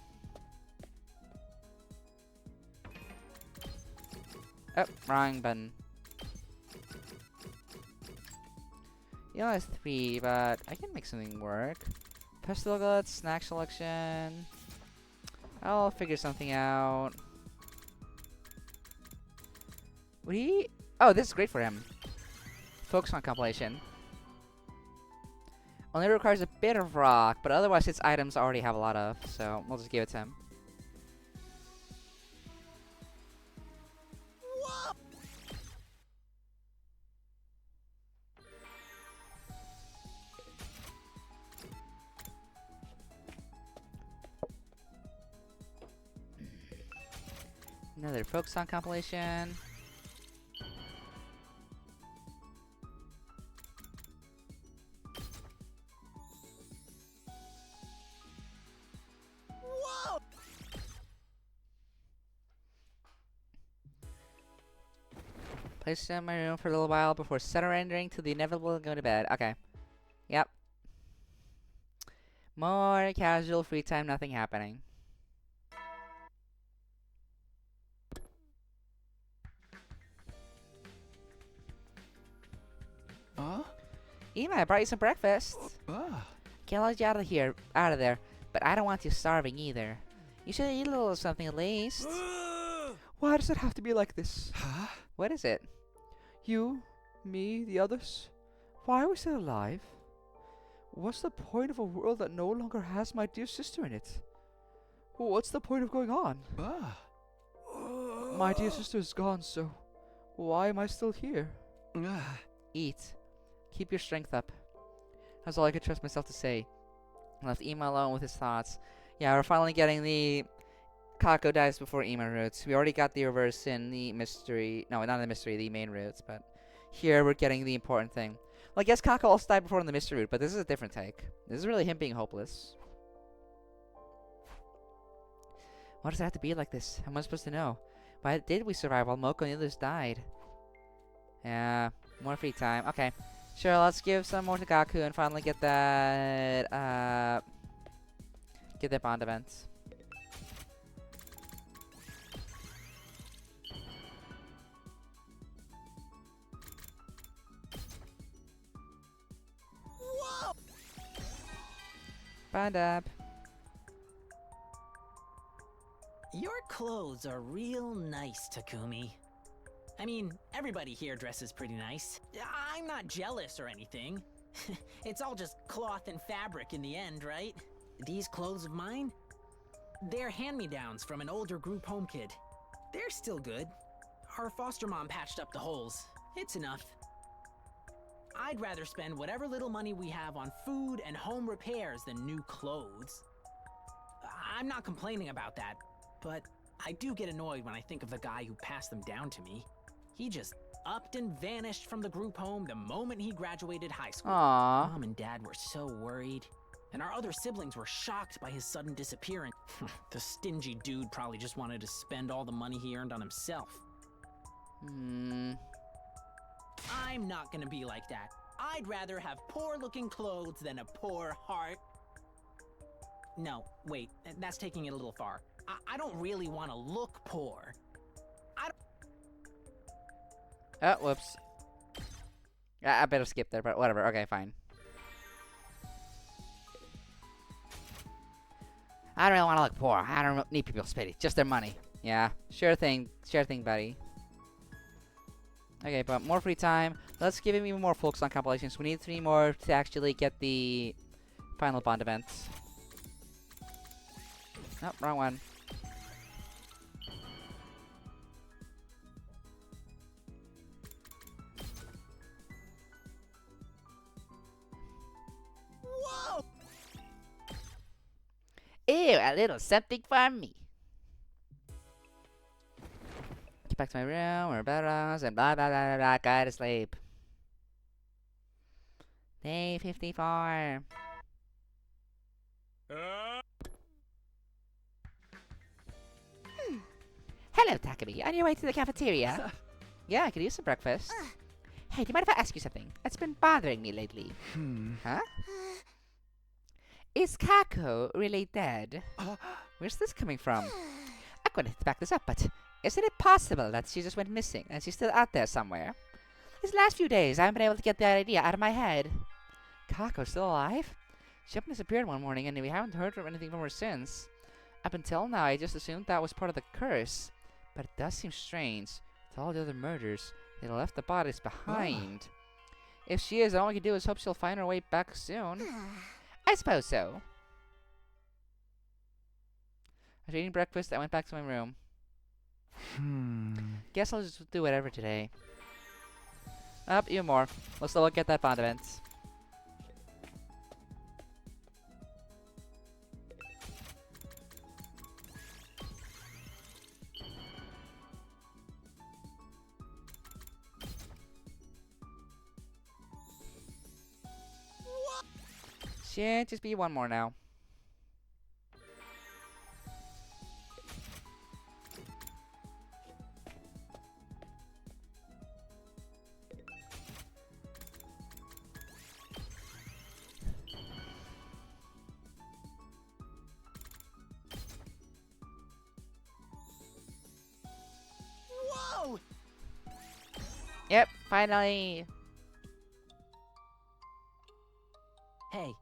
[SPEAKER 1] Oh, wrong button. He only has 3, but I can make something work. Pistol guts, snack selection. I'll figure something out. Oh, this is great for him. Focus on compilation. Only requires a bit of rock, but otherwise its items already have a lot of, so we'll just give it to him.
[SPEAKER 13] Whoa!
[SPEAKER 1] Another focus on compilation.
[SPEAKER 13] Whoa!
[SPEAKER 1] Place it in my room for a little while before surrendering to the inevitable and going to bed. Okay. Yep. More casual free time, nothing happening. Ema, I brought you some breakfast. Can't let you out of there, but I don't want you starving either. You should eat a little something at least. Why does it have to be like this? Huh? What is it? You, me, the others. Why are we still alive? What's the point of a world that no longer has my dear sister in it? What's the point of going on? My dear sister is gone, so why am I still here? Eat. Keep your strength up. That's all I could trust myself to say. I left Ema alone with his thoughts. Yeah, we're finally getting the Kako dies before Ema routes. We already got the reverse in the mystery. No, not the mystery, the main routes, but here we're getting the important thing. Well, I guess Kako also died before in the mystery route, but this is a different take. This is really him being hopeless. Why does it have to be like this? How am I supposed to know? Why did we survive while Moko and the others died? Yeah, more free time. Okay. Sure, let's give some more to Gaku and finally get that, bond event.
[SPEAKER 13] Whoa!
[SPEAKER 1] Bond up.
[SPEAKER 13] Your clothes are real nice, Takumi. I mean, everybody here dresses pretty nice. I'm not jealous or anything. It's all just cloth and fabric in the end, right? These clothes of mine? They're hand-me-downs from an older group home kid. they're still good. Our foster mom patched up the holes. It's enough. I'd rather spend whatever little money we have on food and home repairs than new clothes. I'm not complaining about that, but I do get annoyed when I think of the guy who passed them down to me. He just upped and vanished from the group home the moment he graduated high school.
[SPEAKER 6] Aww.
[SPEAKER 13] Mom and Dad were so worried, and our other siblings were shocked by his sudden disappearance. The stingy dude probably just wanted to spend all the money he earned on himself. I'm not gonna be like that. I'd rather have poor-looking clothes than a poor heart. No, wait, that's taking it a little far. I don't really want to look poor.
[SPEAKER 6] Oh, whoops. I better skip there, but whatever. Okay, fine.
[SPEAKER 5] I don't really want to look poor. I don't need people's pity. Just their money.
[SPEAKER 6] Yeah, sure thing, buddy. Okay, but more free time. Let's give him even more focus on compilations. We need 3 more to actually get the final bond events. Nope, wrong one.
[SPEAKER 13] Whoa!
[SPEAKER 5] Ew, a little something for me.
[SPEAKER 6] Get back to my room, we're better, and blah blah blah blah blah, go to sleep. Day 54.
[SPEAKER 5] Hello, Takumi. On your way to the cafeteria?
[SPEAKER 6] Yeah, I could use some breakfast.
[SPEAKER 5] Hey, do you mind if I ask you something? That's been bothering me lately.
[SPEAKER 6] Huh?
[SPEAKER 5] Is Gaku really dead?
[SPEAKER 6] Where's this coming from?
[SPEAKER 5] I'm going to back this up, but isn't it possible that she just went missing and she's still out there somewhere? These last few days, I haven't been able to get that idea out of my head.
[SPEAKER 6] Gaku's still alive? She up and disappeared one morning, and we haven't heard anything from her since. Up until now, I just assumed that was part of the curse. But it does seem strange. With all the other murders, they left the bodies behind. If she is, then all we can do is hope she'll find her way back soon.
[SPEAKER 5] I suppose so.
[SPEAKER 6] After eating breakfast, I went back to my room. Guess I'll just do whatever today. Up, even more. Let's still look at that bond event. Shit, just be one more now.
[SPEAKER 13] Whoa!
[SPEAKER 6] Yep, finally.
[SPEAKER 13] Hey,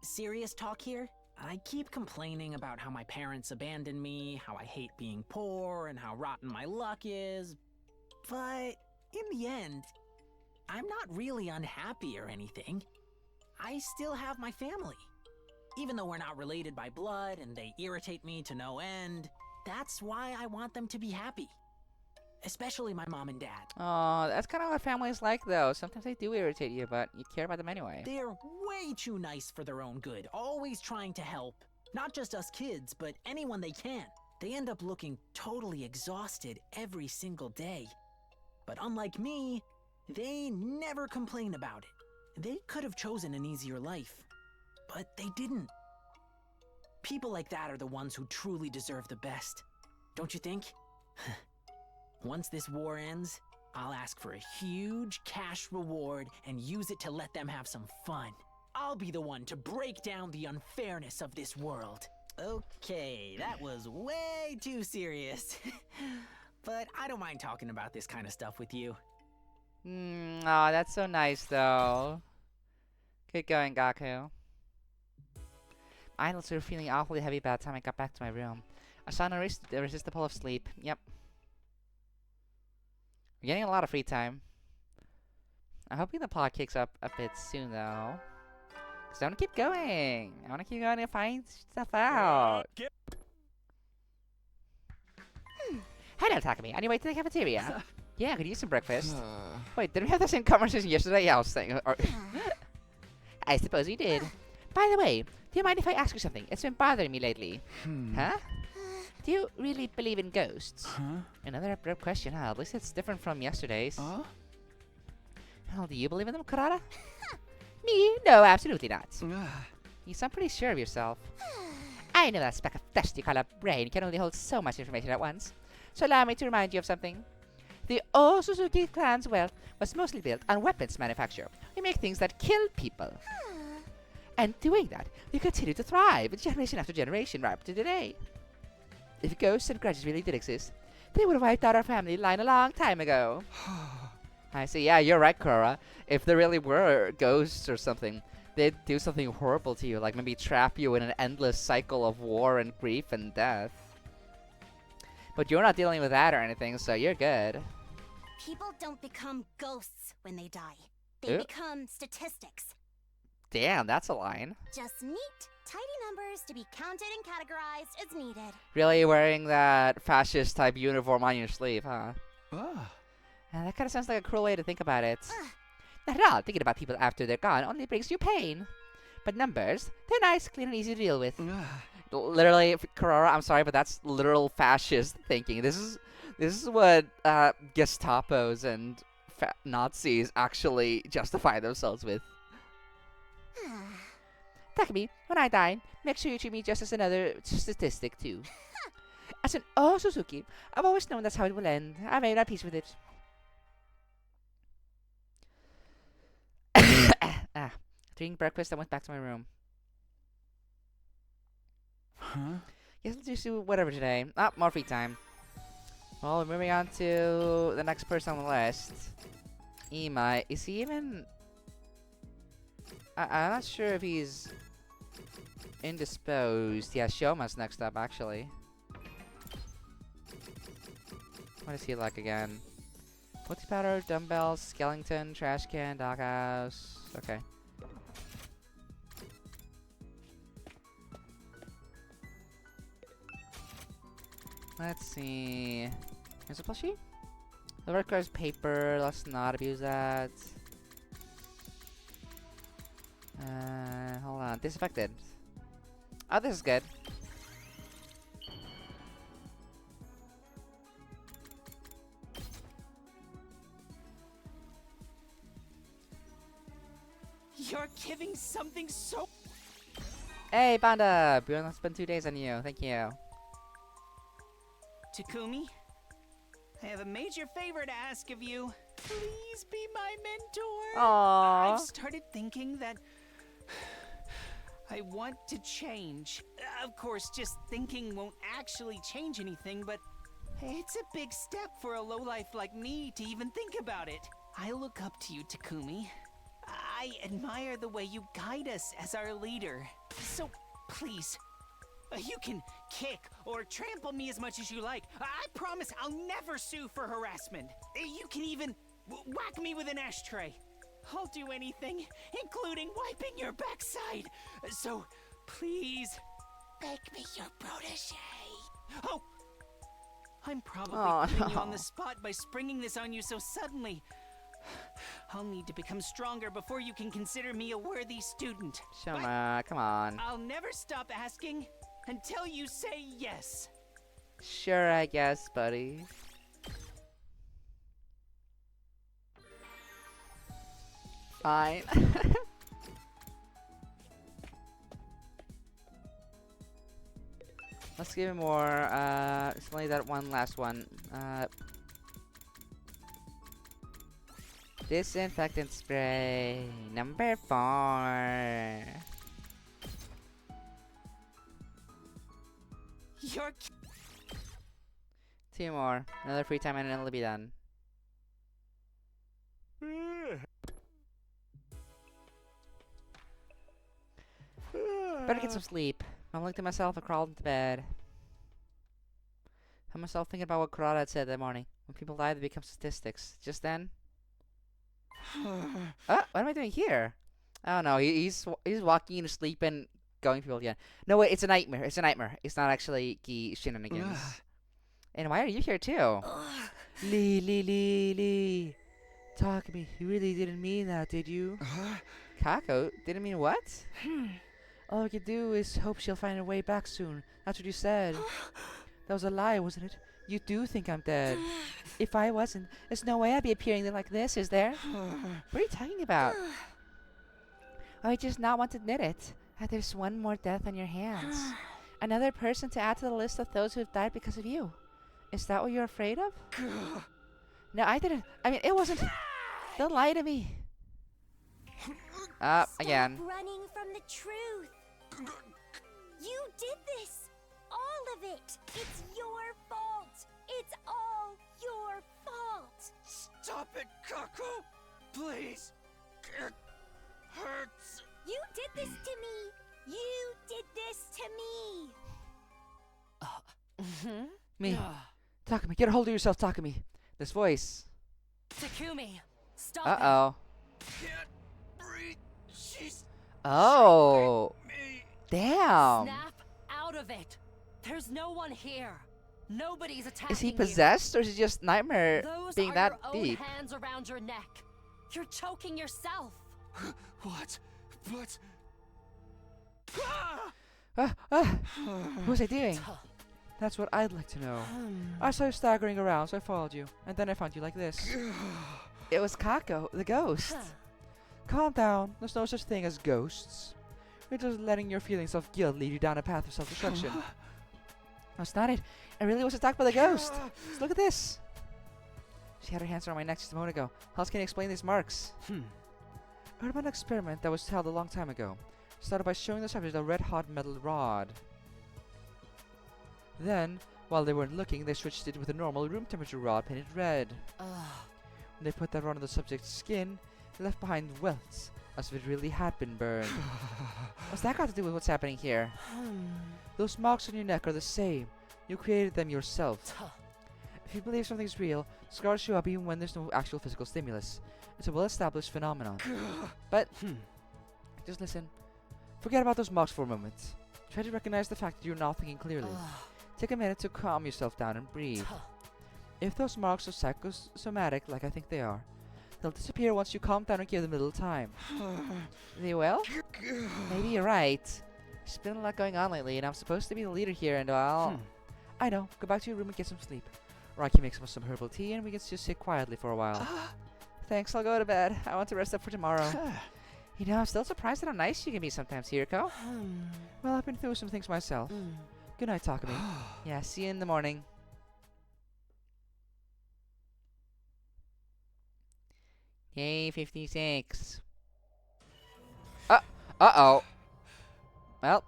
[SPEAKER 13] serious talk here? I keep complaining about how my parents abandoned me, how I hate being poor, and how rotten my luck is. But in the end, I'm not really unhappy or anything. I still have my family. Even though we're not related by blood and they irritate me to no end, that's why I want them to be happy. Especially my mom and dad.
[SPEAKER 6] Oh, that's kind of what family's like, though. Sometimes they do irritate you, but you care about them anyway.
[SPEAKER 13] They're way too nice for their own good, always trying to help. Not just us kids, but anyone they can. They end up looking totally exhausted every single day. But unlike me, they never complain about it. They could have chosen an easier life, but they didn't. People like that are the ones who truly deserve the best, don't you think? Once this war ends, I'll ask for a huge cash reward and use it to let them have some fun. I'll be the one to break down the unfairness of this world. Okay, that was way too serious. But I don't mind talking about this kind of stuff with you.
[SPEAKER 6] Aw, that's so nice, though. Good going, Gaku. My eyelids were feeling awfully heavy by the time I got back to my room. I saw no irresistible of sleep. Yep. We're getting a lot of free time. I'm hoping the plot kicks up a bit soon, though. Because I want to keep going. I want to keep going and find stuff out.
[SPEAKER 5] Hello, Takumi. On your way to the cafeteria? Yeah, could use some breakfast. Wait, did we have the same conversation yesterday? Yeah, I was saying. I suppose we did. By the way, do you mind if I ask you something? It's been bothering me lately. Huh? Do you really believe in ghosts? Another abrupt question, huh? At least it's different from yesterday's. Hell, do you believe in them, Kurara? Me? No, absolutely not. You sound pretty sure of yourself. I know that speck of dust you call a brain can only hold so much information at once. So allow me to remind you of something. The Suzuki clan's wealth was mostly built on weapons manufacture. We make things that kill people. And doing that, we continue to thrive generation after generation right up to today. If ghosts and grudges really did exist, they would have wiped out our family line a long time ago. I see. Yeah, you're right, Korra. If there really were ghosts or something, they'd do something horrible to you, like maybe trap you in an endless cycle of war and grief and death. But you're not dealing with that or anything, so you're good.
[SPEAKER 2] People don't become ghosts when they die. They become statistics.
[SPEAKER 5] Damn, that's a line.
[SPEAKER 2] Just neat, tidy numbers to be counted and categorized as needed.
[SPEAKER 5] Really wearing that fascist-type uniform on your sleeve, huh? That kind of sounds like a cruel way to think about it. Not at all. Thinking about people after they're gone only brings you pain. But numbers, they're nice, clean, and easy to deal with. Literally, Kurara, I'm sorry, but that's literal fascist thinking. This is what Gestapos and Nazis actually justify themselves with. Takumi, when I die, make sure you treat me just as another statistic, too. As an Suzuki, I've always known that's how it will end. I made my peace with it. Drinking breakfast, I went back to my room. Guess let's just do whatever today. More free time. Well, we're moving on to the next person on the list. Imai. Is he even... I'm not sure if he's indisposed. Yeah, Shoma's next up, actually. What is he like again? Multi powder, dumbbells, skeleton, trash can, doghouse. Okay. Let's see. Here's a plushie. The red card's paper. Let's not abuse that. Hold on. Disaffected. Oh, this is good.
[SPEAKER 13] You're giving something so...
[SPEAKER 5] Hey, Panda! We only spent 2 days on you. Thank you.
[SPEAKER 13] Takumi, I have a major favor to ask of you. Please be my mentor.
[SPEAKER 5] Aww.
[SPEAKER 13] I've started thinking that I want to change. Of course, just thinking won't actually change anything, but it's a big step for a lowlife like me to even think about it. I look up to you, Takumi. I admire the way you guide us as our leader. So, please, you can kick or trample me as much as you like. I promise I'll never sue for harassment. You can even whack me with an ashtray. I'll do anything, including wiping your backside. So, please, make me your protege. Oh! I'm probably putting you on the spot by springing this on you so suddenly. I'll need to become stronger before you can consider me a worthy student.
[SPEAKER 5] Shoma, come on.
[SPEAKER 13] I'll never stop asking until you say yes.
[SPEAKER 5] Sure, I guess, buddy. Fine. Let's give him more. It's only that one last one. Disinfectant spray number 4.
[SPEAKER 13] You're
[SPEAKER 5] 2 more. Another free time and it'll be done. Better get some sleep. I looked at myself and crawled into bed. Found myself thinking about what Kurata had said that morning. When people die, they become statistics. Just then... what am I doing here? Oh no, he's walking into sleep and going to people again. No wait, it's a nightmare. It's a nightmare. It's not actually Gi shenanigans.
[SPEAKER 1] And why are you here too? Lee. Takumi, you really didn't mean that, did you? Kako, didn't mean what? All we can do is hope she'll find her way back soon. That's what you said. That was a lie, wasn't it? You do think I'm dead. If I wasn't, there's no way I'd be appearing there like this, is there? What are you talking about? I just not want to admit it. There's one more death on your hands. Another person to add to the list of those who have died because of you. Is that what you're afraid of? No, I didn't. I mean, it wasn't. Don't lie to me. Again.
[SPEAKER 2] Stop running from the truth. You did this. All of it. It's your fault. It's all your fault.
[SPEAKER 7] Stop it, Gaku! Please! It hurts!
[SPEAKER 2] You did this to me. You did this to me.
[SPEAKER 1] Me. Takumi, get a hold of yourself, Takumi. This voice.
[SPEAKER 12] Takumi, stop
[SPEAKER 1] Uh-oh.
[SPEAKER 7] Can't breathe. She's
[SPEAKER 1] Oh. Damn.
[SPEAKER 12] Snap out of it. There's no one here. Nobody's attacking
[SPEAKER 1] Is he
[SPEAKER 12] you.
[SPEAKER 1] possessed or is he just nightmare
[SPEAKER 12] Those
[SPEAKER 1] being
[SPEAKER 12] are
[SPEAKER 1] that
[SPEAKER 12] your
[SPEAKER 1] deep?
[SPEAKER 12] own hands around your neck. You're choking yourself.
[SPEAKER 9] What? But...
[SPEAKER 1] What was I doing? That's what I'd like to know. I saw you staggering around, so I followed you. And then I found you like this. It was Kako, the ghost. Calm down. There's no such thing as ghosts. You're just letting your feelings of guilt lead you down a path of self-destruction. That's not it. I really was attacked by the ghost. Just look at this. She had her hands around my neck just a moment ago. How else can you explain these marks? I heard about an experiment that was held a long time ago. Started by showing the subject a red-hot metal rod. Then, while they weren't looking, they switched it with a normal room temperature rod painted red. When they put that rod on the subject's skin, it left behind welts, as if it really had been burned. What's that got to do with what's happening here? Those marks on your neck are the same. You created them yourself. If you believe something's real, scars show up even when there's no actual physical stimulus. It's a well-established phenomenon. But, just listen. Forget about those marks for a moment. Try to recognize the fact that you're not thinking clearly. Take a minute to calm yourself down and breathe. If those marks are psychosomatic, like I think they are, they'll disappear once you calm down and give them a little time. They will? Maybe you're right. There's been a lot going on lately, and I'm supposed to be the leader here, and I'll... I know. Go back to your room and get some sleep. Or I can make some herbal tea, and we can just sit quietly for a while. Thanks, I'll go to bed. I want to rest up for tomorrow. You know, I'm still surprised at how nice you can be sometimes, Hiriko. Well, I've been through some things myself. Good night, Takumi. Yeah, see you in the morning. Yay, 56. Uh-oh. Well.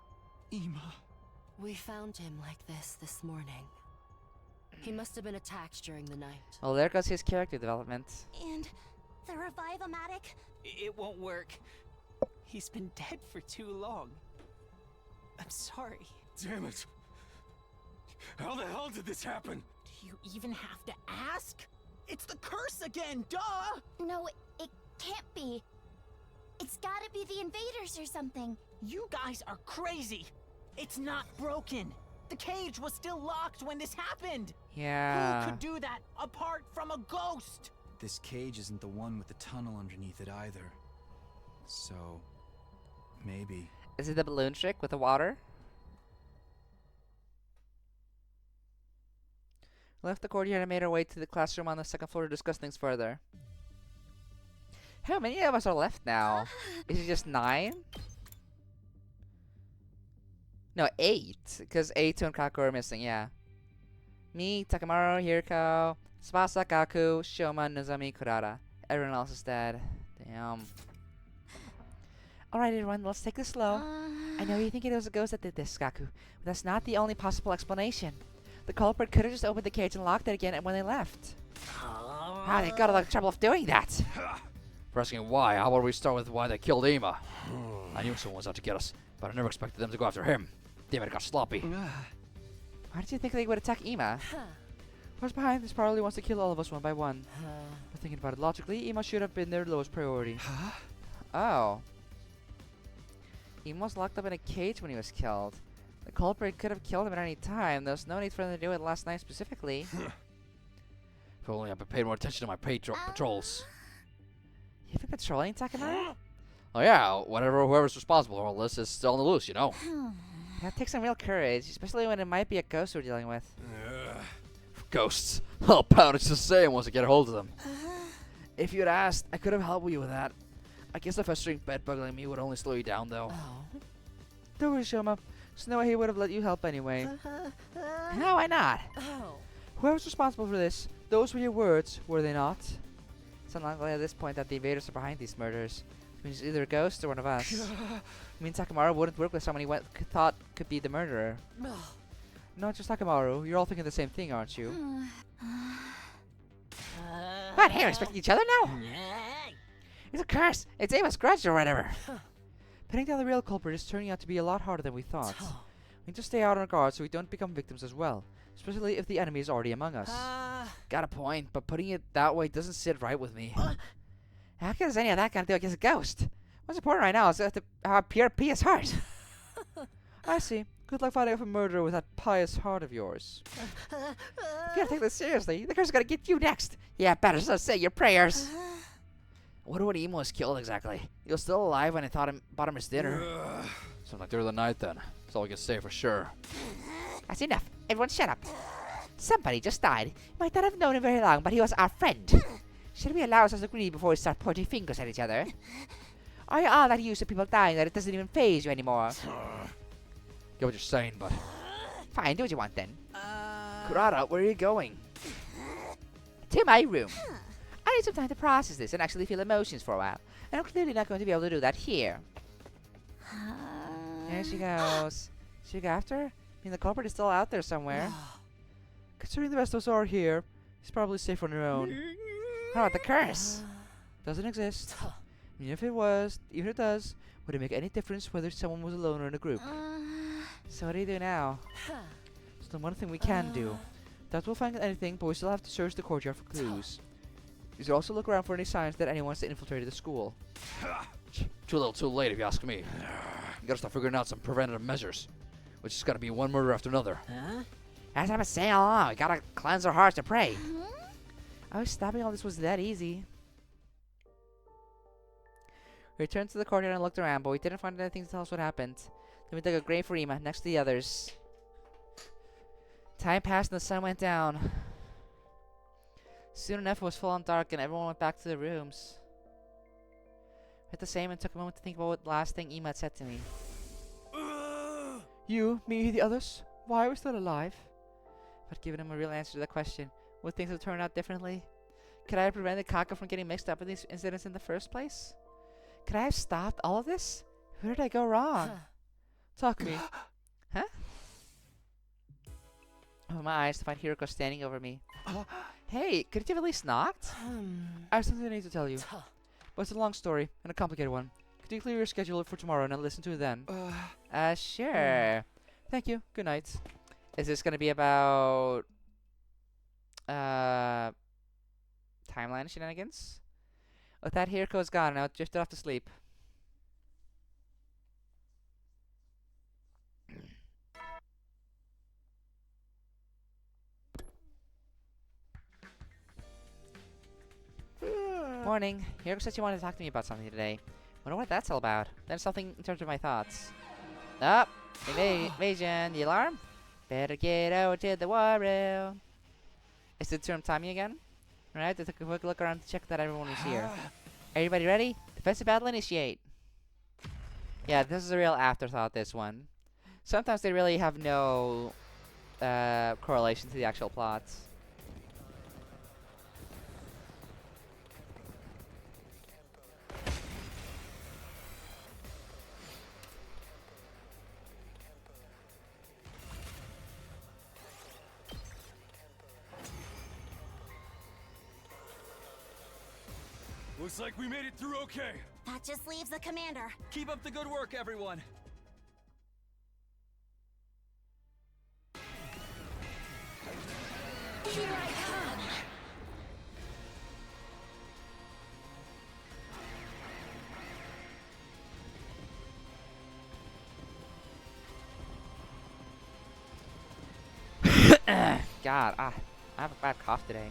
[SPEAKER 3] Ima.
[SPEAKER 12] We found him like this morning. He must have been attacked during the night.
[SPEAKER 1] Well, there goes his character development.
[SPEAKER 2] And the revive-o-matic?
[SPEAKER 13] It won't work. He's been dead for too long. I'm sorry.
[SPEAKER 9] Damn it. How the hell did this happen?
[SPEAKER 13] Do you even have to ask? It's the curse again, duh!
[SPEAKER 2] No, it can't be. It's gotta be the invaders or something.
[SPEAKER 13] You guys are crazy. It's not broken. The cage was still locked when this happened.
[SPEAKER 1] Yeah.
[SPEAKER 13] Who could do that apart from a ghost?
[SPEAKER 3] This cage isn't the one with the tunnel underneath it either. So, maybe.
[SPEAKER 1] Is it the balloon trick with the water? Left the courtyard and made our way to the classroom on the second floor to discuss things further. How many of us are left now? Is it just 9? No, 8. Because Eito and Kako are missing, yeah. Me, Takamaru, Hiriko, Tsubasa, Gaku, Shoma, Nozomi, Kurara. Everyone else is dead. Damn. Alright everyone, let's take this slow. I know you think it was a ghost that did this, Gaku, but that's not the only possible explanation. The culprit could have just opened the cage and locked it again when they left. Ah, they got a lot of trouble of doing that.
[SPEAKER 6] For asking why, how about we start with why they killed Ima? I knew someone was out to get us, but I never expected them to go after him. Damn it, it got sloppy.
[SPEAKER 1] Why did you think they would attack Ima? What's behind this probably wants to kill all of us one by one. But thinking about it logically, Ima should have been their lowest priority. Oh. Ima was locked up in a cage when he was killed. The culprit could have killed him at any time. There's no need for them to do it last night specifically.
[SPEAKER 6] If only I'd been paying more attention to my patrols.
[SPEAKER 1] You've been patrolling, Takamaru?
[SPEAKER 6] Oh yeah, whoever's responsible for all this is still on the loose, you know.
[SPEAKER 1] That takes some real courage, especially when it might be a ghost we're dealing with.
[SPEAKER 6] Ghosts. I'll pound it to say once I get a hold of them. If you had asked, I could have helped you with that. I guess the festering bed bugging me would only slow you down, though.
[SPEAKER 1] Don't worry, Shoma. There's no way he would have let you help anyway.
[SPEAKER 5] No, why not?
[SPEAKER 1] Whoever's responsible for this, those were your words, were they not? It's unlikely at this point that the invaders are behind these murders. It means either a ghost or one of us. I mean, Takamaru wouldn't work with someone he thought could be the murderer. Not just Takamaru, you're all thinking the same thing, aren't you?
[SPEAKER 5] What, hey, respecting each other now? It's a curse! It's Ava's grudge or whatever.
[SPEAKER 1] Pinning down the real culprit is turning out to be a lot harder than we thought. We need to stay out on our guard so we don't become victims as well. Especially if the enemy is already among us.
[SPEAKER 6] Got a point, but putting it that way doesn't sit right with me.
[SPEAKER 5] How does any of that got to do against a ghost? What's important right now is to have a pure, pious heart.
[SPEAKER 1] I see. Good luck fighting off a murderer with that pious heart of yours.
[SPEAKER 5] You gotta take this seriously. The curse is gonna get you next. Yeah, better so say your prayers.
[SPEAKER 6] I wonder what Emo was killed exactly. He was still alive when I bought him his dinner. Something like during the night then. That's all I can say for sure.
[SPEAKER 5] That's enough. Everyone shut up. Somebody just died. Might not have known him very long, but he was our friend. Should we allow ourselves to grieve before we start pointing fingers at each other? Are you all that used to people dying that it doesn't even faze you anymore?
[SPEAKER 6] Get what you're saying, but...
[SPEAKER 5] Fine, do what you want then.
[SPEAKER 6] Kurata, where are you going?
[SPEAKER 5] To my room. I need some time to process this and actually feel emotions for a while. And I'm clearly not going to be able to do that here.
[SPEAKER 1] There she goes. Should we go after her? I mean, the culprit is still out there somewhere. Considering the rest of us are here, she's probably safe on her own.
[SPEAKER 5] How about the curse?
[SPEAKER 1] Doesn't exist. Even if it does, would it make any difference whether someone was alone or in a group? So what do you do now? There's the one thing we can do. That we'll find anything, but we still have to search the courtyard for clues. You should also look around for any signs that anyone's infiltrated the school.
[SPEAKER 6] Too little too late if you ask me. You gotta start figuring out some preventative measures. Which is gotta be one murder after another.
[SPEAKER 5] As I've been saying all along, we gotta cleanse our hearts to pray.
[SPEAKER 1] I was stopping all this was that easy. We returned to the courtyard and looked around, but we didn't find anything to tell us what happened. Then we dug a grave for Ima, next to the others. Time passed and the sun went down. Soon enough, it was full on dark and everyone went back to their rooms. I did the same and took a moment to think about what last thing Ima had said to me. You, me, the others? Why are we still alive? If I'd given him a real answer to that question, would things have turned out differently? Could I have prevented Gaku from getting mixed up in these incidents in the first place? Could I have stopped all of this? Where did I go wrong? Talk to me. Huh? I opened my eyes to find Hiroko standing over me. Hey, couldn't you have at least knocked? I have something I need to tell you. But it's a long story, and a complicated one. Could you clear your schedule for tomorrow and I'll listen to it then? Sure. Thank you. Good night. Is this gonna be about... timeline shenanigans? With that, Hiroko's gone, and I drifted off to sleep. Morning. Hiroko said she wanted to talk to me about something today. Wonder what that's all about. Then something in terms of my thoughts. Up! Invasion! The alarm? Better get out to the war room. Is it term timing again? Alright, let's take a quick look around to check that everyone is here. Everybody ready? Defensive battle initiate. Yeah, this is a real afterthought, this one. Sometimes they really have no correlation to the actual plots.
[SPEAKER 9] Looks like we made it through okay.
[SPEAKER 4] That just leaves the commander.
[SPEAKER 3] Keep up the good work, everyone.
[SPEAKER 4] Here I come.
[SPEAKER 1] god. I have a bad cough today.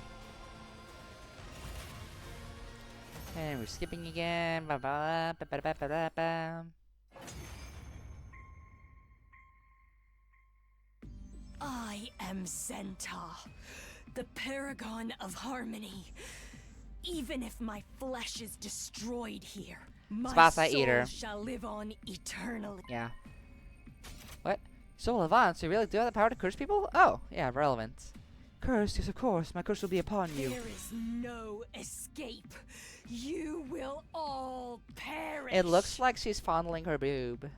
[SPEAKER 1] And we're skipping again. Ba -ba -ba -ba -ba -ba -ba -ba.
[SPEAKER 10] I am Zenta, the paragon of harmony. Even if my flesh is destroyed here, my
[SPEAKER 1] Spasa
[SPEAKER 10] soul
[SPEAKER 1] eater.
[SPEAKER 10] shall live on eternally.
[SPEAKER 1] Yeah. What? Soul of Avance, you really do have the power to curse people? Oh, yeah, relevant. Curse, yes, of course. My curse will be upon you.
[SPEAKER 10] There is no escape. You will all perish.
[SPEAKER 1] It looks like she's fondling her boob.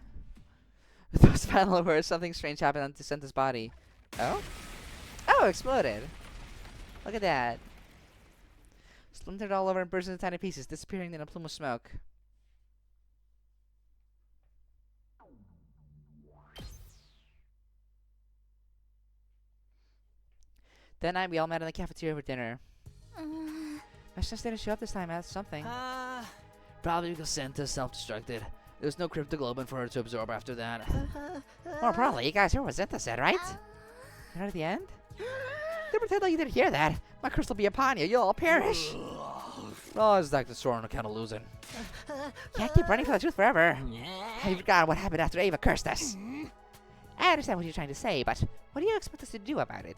[SPEAKER 1] Those final words, something strange happened to Senta's body. Oh? Oh, exploded. Look at that. Splintered all over and burst into tiny pieces, disappearing in a plume of smoke. That night, we all met in the cafeteria for dinner. My sister didn't show up this time. That's something.
[SPEAKER 5] Probably because Santa self-destructed. There was no cryptoglobe for her to absorb after that.
[SPEAKER 1] More probably. You guys heard what Zenta said, right? Right at the end? Don't pretend like you didn't hear that. My curse will be upon you. You'll all perish.
[SPEAKER 6] Oh, it's like the Soren are kind of losing.
[SPEAKER 1] Can't keep running for the truth forever. Have you forgotten what happened after Ava cursed us? I understand what you're trying to say, but what do you expect us to do about it?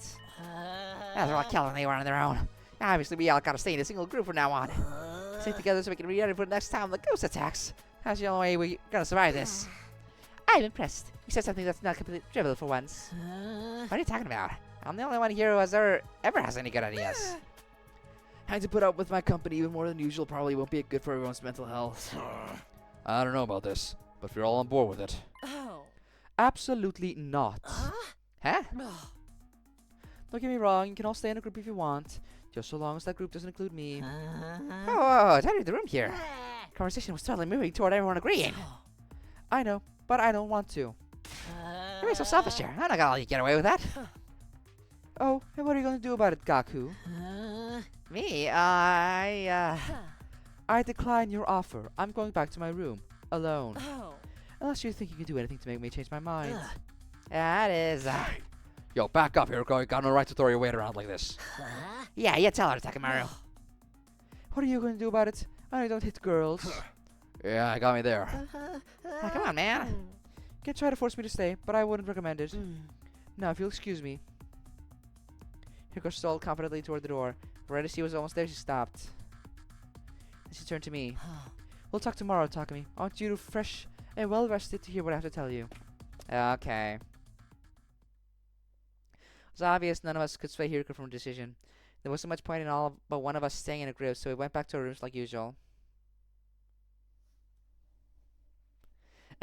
[SPEAKER 1] They're all killed when they were on their own. Obviously, we all gotta stay in a single group from now on. Stick together so we can be ready for the next time the ghost attacks. That's the only way we're gonna survive this. I'm impressed. You said something that's not completely trivial for once. What are you talking about? I'm the only one here who has ever has any good ideas.
[SPEAKER 5] Having to put up with my company even more than usual probably won't be good for everyone's mental health.
[SPEAKER 6] I don't know about this, but if you're all on board with it.
[SPEAKER 10] Oh.
[SPEAKER 1] Absolutely not. Huh? Don't get me wrong, you can all stay in a group if you want, just so long as that group doesn't include me. Oh, tidy the room here. Conversation was totally moving toward everyone agreeing. I know, but I don't want to. You're being so selfish here. I'm not gonna let you get away with that. Oh, and what are you gonna do about it, Gaku? Me? I decline your offer. I'm going back to my room, alone. Unless you think you can do anything to make me change my mind. That is,
[SPEAKER 6] Yo, back up here, you got no right to throw your weight around like this.
[SPEAKER 1] Yeah, you tell her, Takemaru. What are you going to do about it? I don't hit girls.
[SPEAKER 6] Yeah, I got me there.
[SPEAKER 1] Come on, man. You can try to force me to stay, but I wouldn't recommend it. Now, if you'll excuse me. Hiko stole confidently toward the door. Right as she was almost there, she stopped. Then she turned to me. We'll talk tomorrow, Takumi. I want you to fresh and well rested to hear what I have to tell you. Okay. It was obvious none of us could sway Hiriko from a decision. There wasn't much point in all but one of us staying in a group, so we went back to our rooms like usual.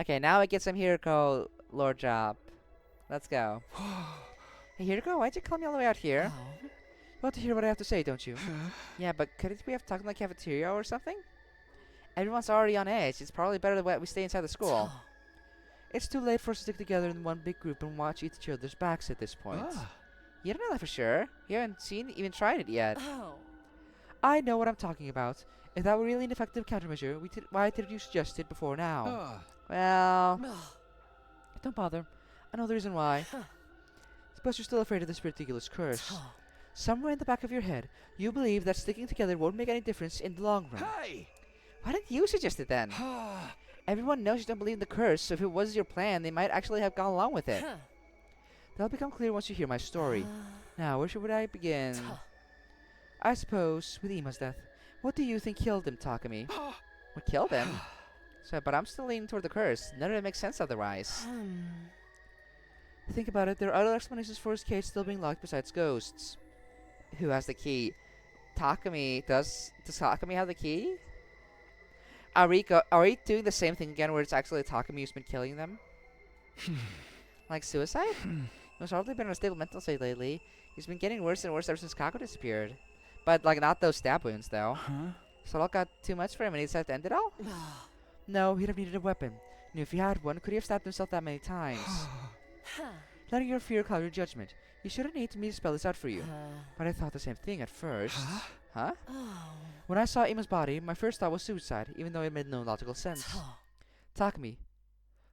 [SPEAKER 1] Okay, now we get some Hiriko lore drop. Let's go. Hey Hiriko, why'd you call me all the way out here? You want to hear what I have to say, don't you? Yeah, but couldn't we have talked in the cafeteria or something? Everyone's already on edge. It's probably better that we stay inside the school. It's too late for us to stick together in one big group and watch each other's backs at this point. You don't know that for sure. You haven't even tried it yet. I know what I'm talking about. If that were really an effective countermeasure, why did you suggest it before now? Well, don't bother. I know the reason why. Suppose you're still afraid of this ridiculous curse. Somewhere in the back of your head, you believe that sticking together won't make any difference in the long run.
[SPEAKER 7] Hey!
[SPEAKER 1] Why didn't you suggest it then? Everyone knows you don't believe in the curse, so if it was your plan, they might actually have gone along with it. That'll become clear once you hear my story. Now, where should I begin? I suppose with Ima's death. What do you think killed him, Takumi? What killed him? But I'm still leaning toward the curse. None of it makes sense otherwise. Think about it. There are other explanations for his cage still being locked besides ghosts. Who has the key? Takumi. Does Takumi have the key? Are we doing the same thing again where it's actually Takumi who's been killing them? Like suicide? He's hardly been in a stable mental state lately. He's been getting worse and worse ever since Gaku disappeared. But, like, not those stab wounds, though. So it got too much for him and he decided to end it all? No, he'd have needed a weapon. And if he had one, could he have stabbed himself that many times? Letting your fear cloud your judgment. You shouldn't need me to spell this out for you. But I thought the same thing at first. Huh? When I saw Ima's body, my first thought was suicide, even though it made no logical sense. Takumi,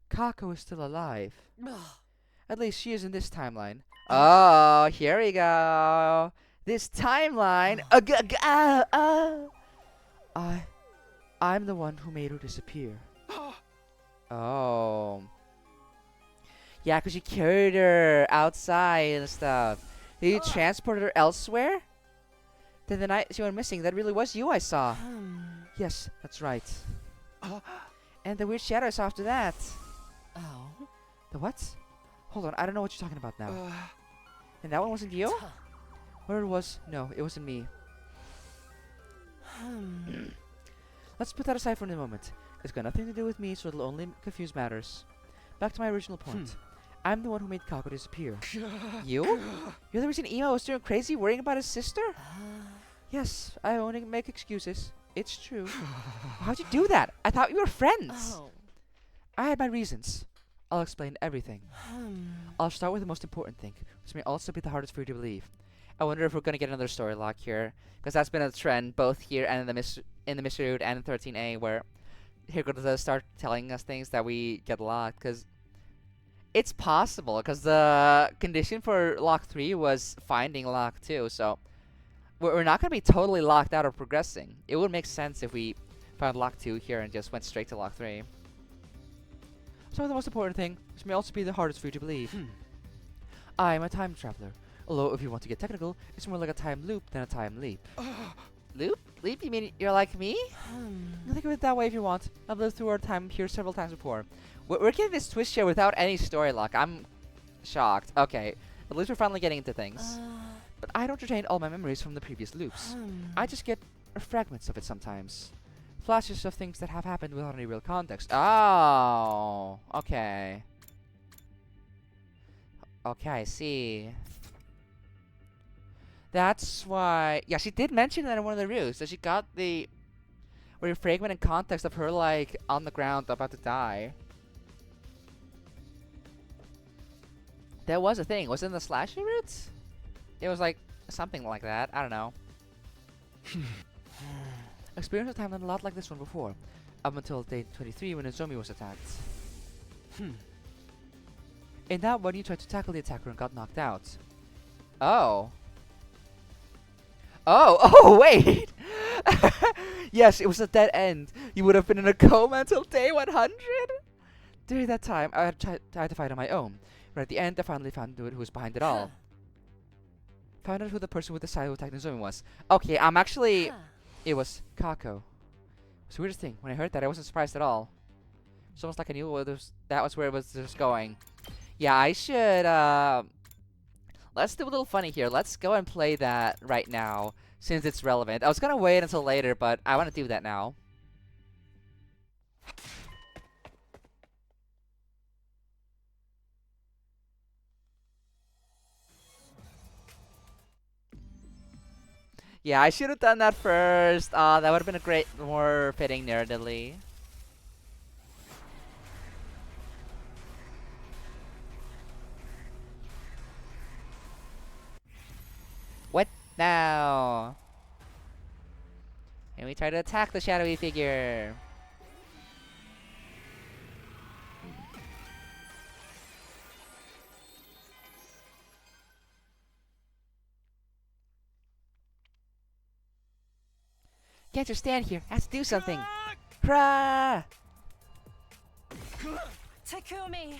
[SPEAKER 1] Kako is still alive. At least she is in this timeline. Oh, here we go. This timeline. I'm the one who made her disappear. Oh. Yeah, 'cause you carried her outside and stuff. Did you transport her elsewhere? Then the night she went missing, that really was you I saw. Yes, that's right. And the weird shadow I saw after that.
[SPEAKER 12] Oh?
[SPEAKER 1] The what? Hold on, I don't know what you're talking about now. And that one wasn't you? Or it was? No, it wasn't me. Let's put that aside for the moment. It's got nothing to do with me, so it'll only confuse matters. Back to my original point. I'm the one who made Gaku disappear. You? You're the reason Emo was doing crazy worrying about his sister? Yes, I only make excuses. It's true. How'd you do that? I thought we were friends. I had my reasons. I'll explain everything. I'll start with the most important thing, which may also be the hardest for you to believe. I wonder if we're gonna get another story lock here, because that's been a trend both here and in the Mystery Route and in 13A, where Hiroko does start telling us things that we get locked, because it's possible, because the condition for lock 3 was finding lock 2, so we're not gonna be totally locked out of progressing. It would make sense if we found lock 2 here and just went straight to lock 3. So the most important thing, which may also be the hardest for you to believe. I'm a time traveler. Although if you want to get technical, it's more like a time loop than a time leap. Loop? Leap? You mean you're like me? Think of it that way if you want. I've lived through our time here several times before. We're getting this twist here without any story lock. I'm shocked. Okay, at least we're finally getting into things. But I don't retain all my memories from the previous loops. I just get fragments of it sometimes. Flashes of things that have happened without any real context. Oh, okay. Okay, I see. That's why... Yeah, she did mention that in one of the routes, that she got the... Or fragment and context of her, like, on the ground about to die. That was a thing. Was it in the slasher routes? It was like, something like that. I don't know. Experienced a timeline a lot like this one before. Up until day 23 when Nozomi was attacked. In that one, you tried to tackle the attacker and got knocked out. Oh. Oh, wait! Yes, it was a dead end. You would have been in a coma until day 100? During that time, I had tried to fight on my own. But at the end, I finally found who was behind it all. Found out who the person with the side who attacked Nozomi was. Okay, I'm actually... It was Gaku. It's the weirdest thing. When I heard that, I wasn't surprised at all. It's almost like I knew that was where it was just going. Yeah, I should... Let's do a little funny here. Let's go and play that right now, since it's relevant. I was gonna wait until later, but I want to do that now. Yeah, I should have done that first. That would have been a more fitting narratively. What now? And we try to attack the shadowy figure. Can't just stand here. I have to do something. Hurrah!
[SPEAKER 10] Takumi!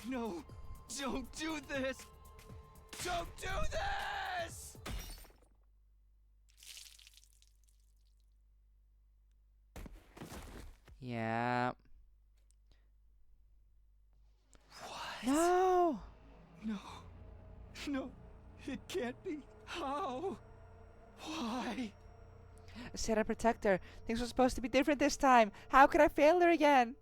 [SPEAKER 3] No, don't do this! Don't do this!
[SPEAKER 1] Yeah.
[SPEAKER 3] What?
[SPEAKER 1] No!
[SPEAKER 3] No, it can't be. How? Why?
[SPEAKER 1] I said I'd protect her. Things were supposed to be different this time. How could I fail her again?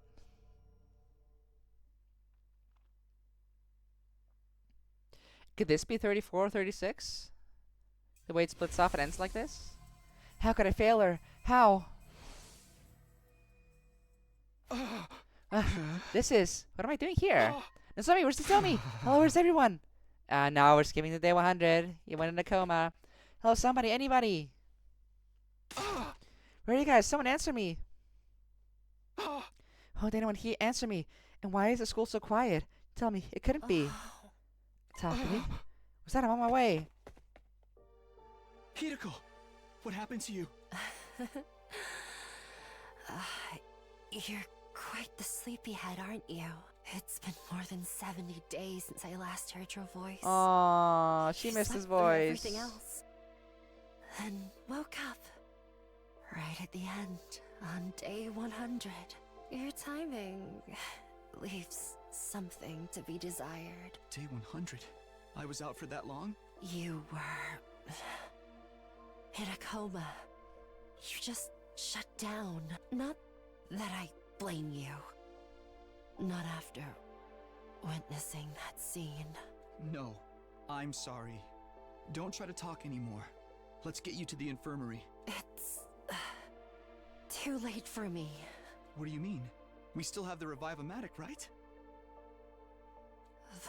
[SPEAKER 1] Could this be 34 or 36? The way it splits off and ends like this? How could I fail her? How? This is... What am I doing here? Nozomi, where's Nozomi? Hello, where's everyone? Now we're skipping to day 100. You went in a coma. Hello, somebody, anybody? Where are you guys? Someone answer me. Oh, did anyone answer me? And why is the school so quiet? Tell me, it couldn't be. Takumi? Was that? I'm on my way.
[SPEAKER 3] Hideko, what happened to you?
[SPEAKER 12] You're quite the sleepyhead, aren't you? It's been more than 70 days since I last heard your voice.
[SPEAKER 1] Aww, she
[SPEAKER 12] You
[SPEAKER 1] missed his
[SPEAKER 12] slept through
[SPEAKER 1] voice.
[SPEAKER 12] everything else. Then woke up. Right at the end, on day 100. Your timing leaves something to be desired.
[SPEAKER 3] Day 100. I was out for that long?
[SPEAKER 12] You were in a coma. You just shut down. Not that I blame you. Not after witnessing that scene.
[SPEAKER 3] No, I'm sorry. Don't try to talk anymore. Let's get you to the infirmary.
[SPEAKER 12] It's too late for me.
[SPEAKER 3] What do you mean? We still have the Revive-O-Matic, right?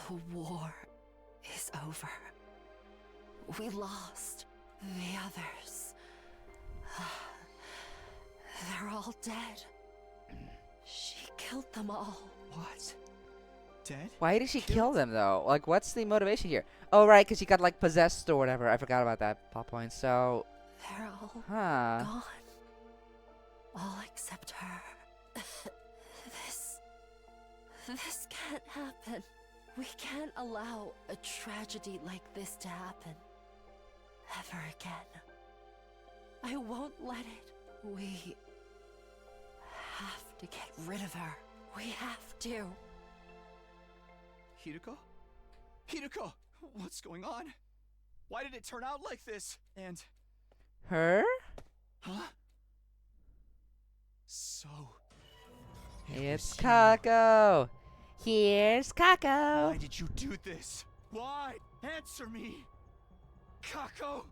[SPEAKER 12] The war is over. We lost the others. They're all dead. She killed them all.
[SPEAKER 3] What? Dead?
[SPEAKER 1] Why did she kill them though? Like, what's the motivation here? Oh, right, because she got like possessed or whatever. I forgot about that plot point. So,
[SPEAKER 12] They're all
[SPEAKER 1] huh?
[SPEAKER 12] gone. All except her. This can't happen. We can't allow a tragedy like this to happen. Ever again. I won't let it. We have to get rid of her. We have to.
[SPEAKER 3] Hideko? Hideko! What's going on? Why did it turn out like this? And...
[SPEAKER 1] Her?
[SPEAKER 3] Huh? So...
[SPEAKER 1] It's Kako. Here's Kako.
[SPEAKER 3] Why did you do this? Why? Answer me! Kako!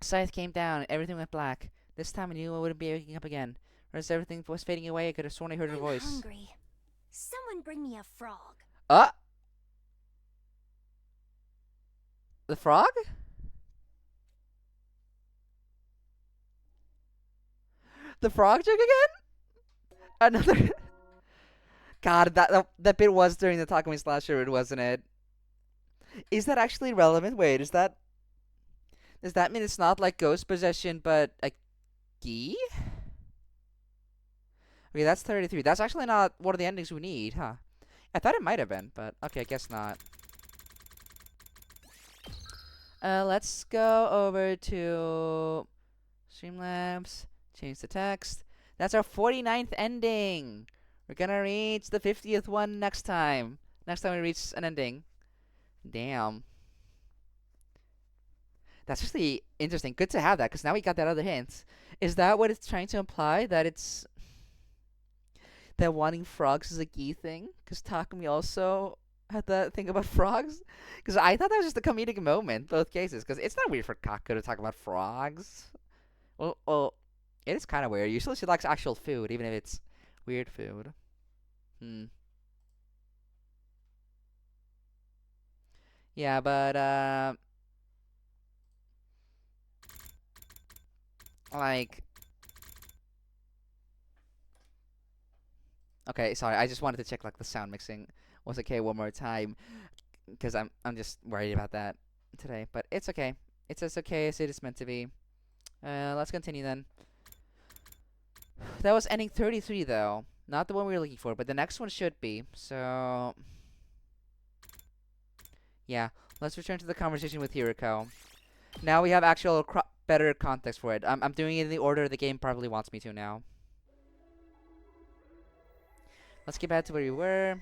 [SPEAKER 1] Scythe came down, everything went black. This time I knew I wouldn't be waking up again. Or as everything was fading away, I could have sworn I heard her voice.
[SPEAKER 2] I'm hungry. Someone bring me a frog.
[SPEAKER 1] The frog? The frog joke again? Another. God, that bit was during the Takumi slasher, wasn't it? Is that actually relevant? Wait, does that mean it's not like ghost possession, but a gi? Okay, that's 33. That's actually not one of the endings we need, huh? I thought it might have been, but okay, I guess not. Let's go over to Streamlabs, change the text. That's our 49th ending. We're gonna reach the 50th one next time. Next time we reach an ending. Damn. That's actually interesting. Good to have that, because now we got that other hint. Is that what it's trying to imply? That it's... that wanting frogs is a key thing? Because Takumi also had that thing about frogs? Because I thought that was just a comedic moment, both cases. Because it's not weird for Kaku to talk about frogs. Well, it is kind of weird. Usually she likes actual food, even if it's weird food. Yeah, but, like... Okay, sorry, I just wanted to check, like, the sound mixing was okay one more time. Because I'm just worried about that today. But it's okay. It's as okay as it is meant to be. Let's continue then. That was ending 33, though. Not the one we were looking for, but the next one should be. So... yeah, let's return to the conversation with Hiriko. Now we have actual better context for it. I'm doing it in the order the game probably wants me to now. Let's get back to where we were.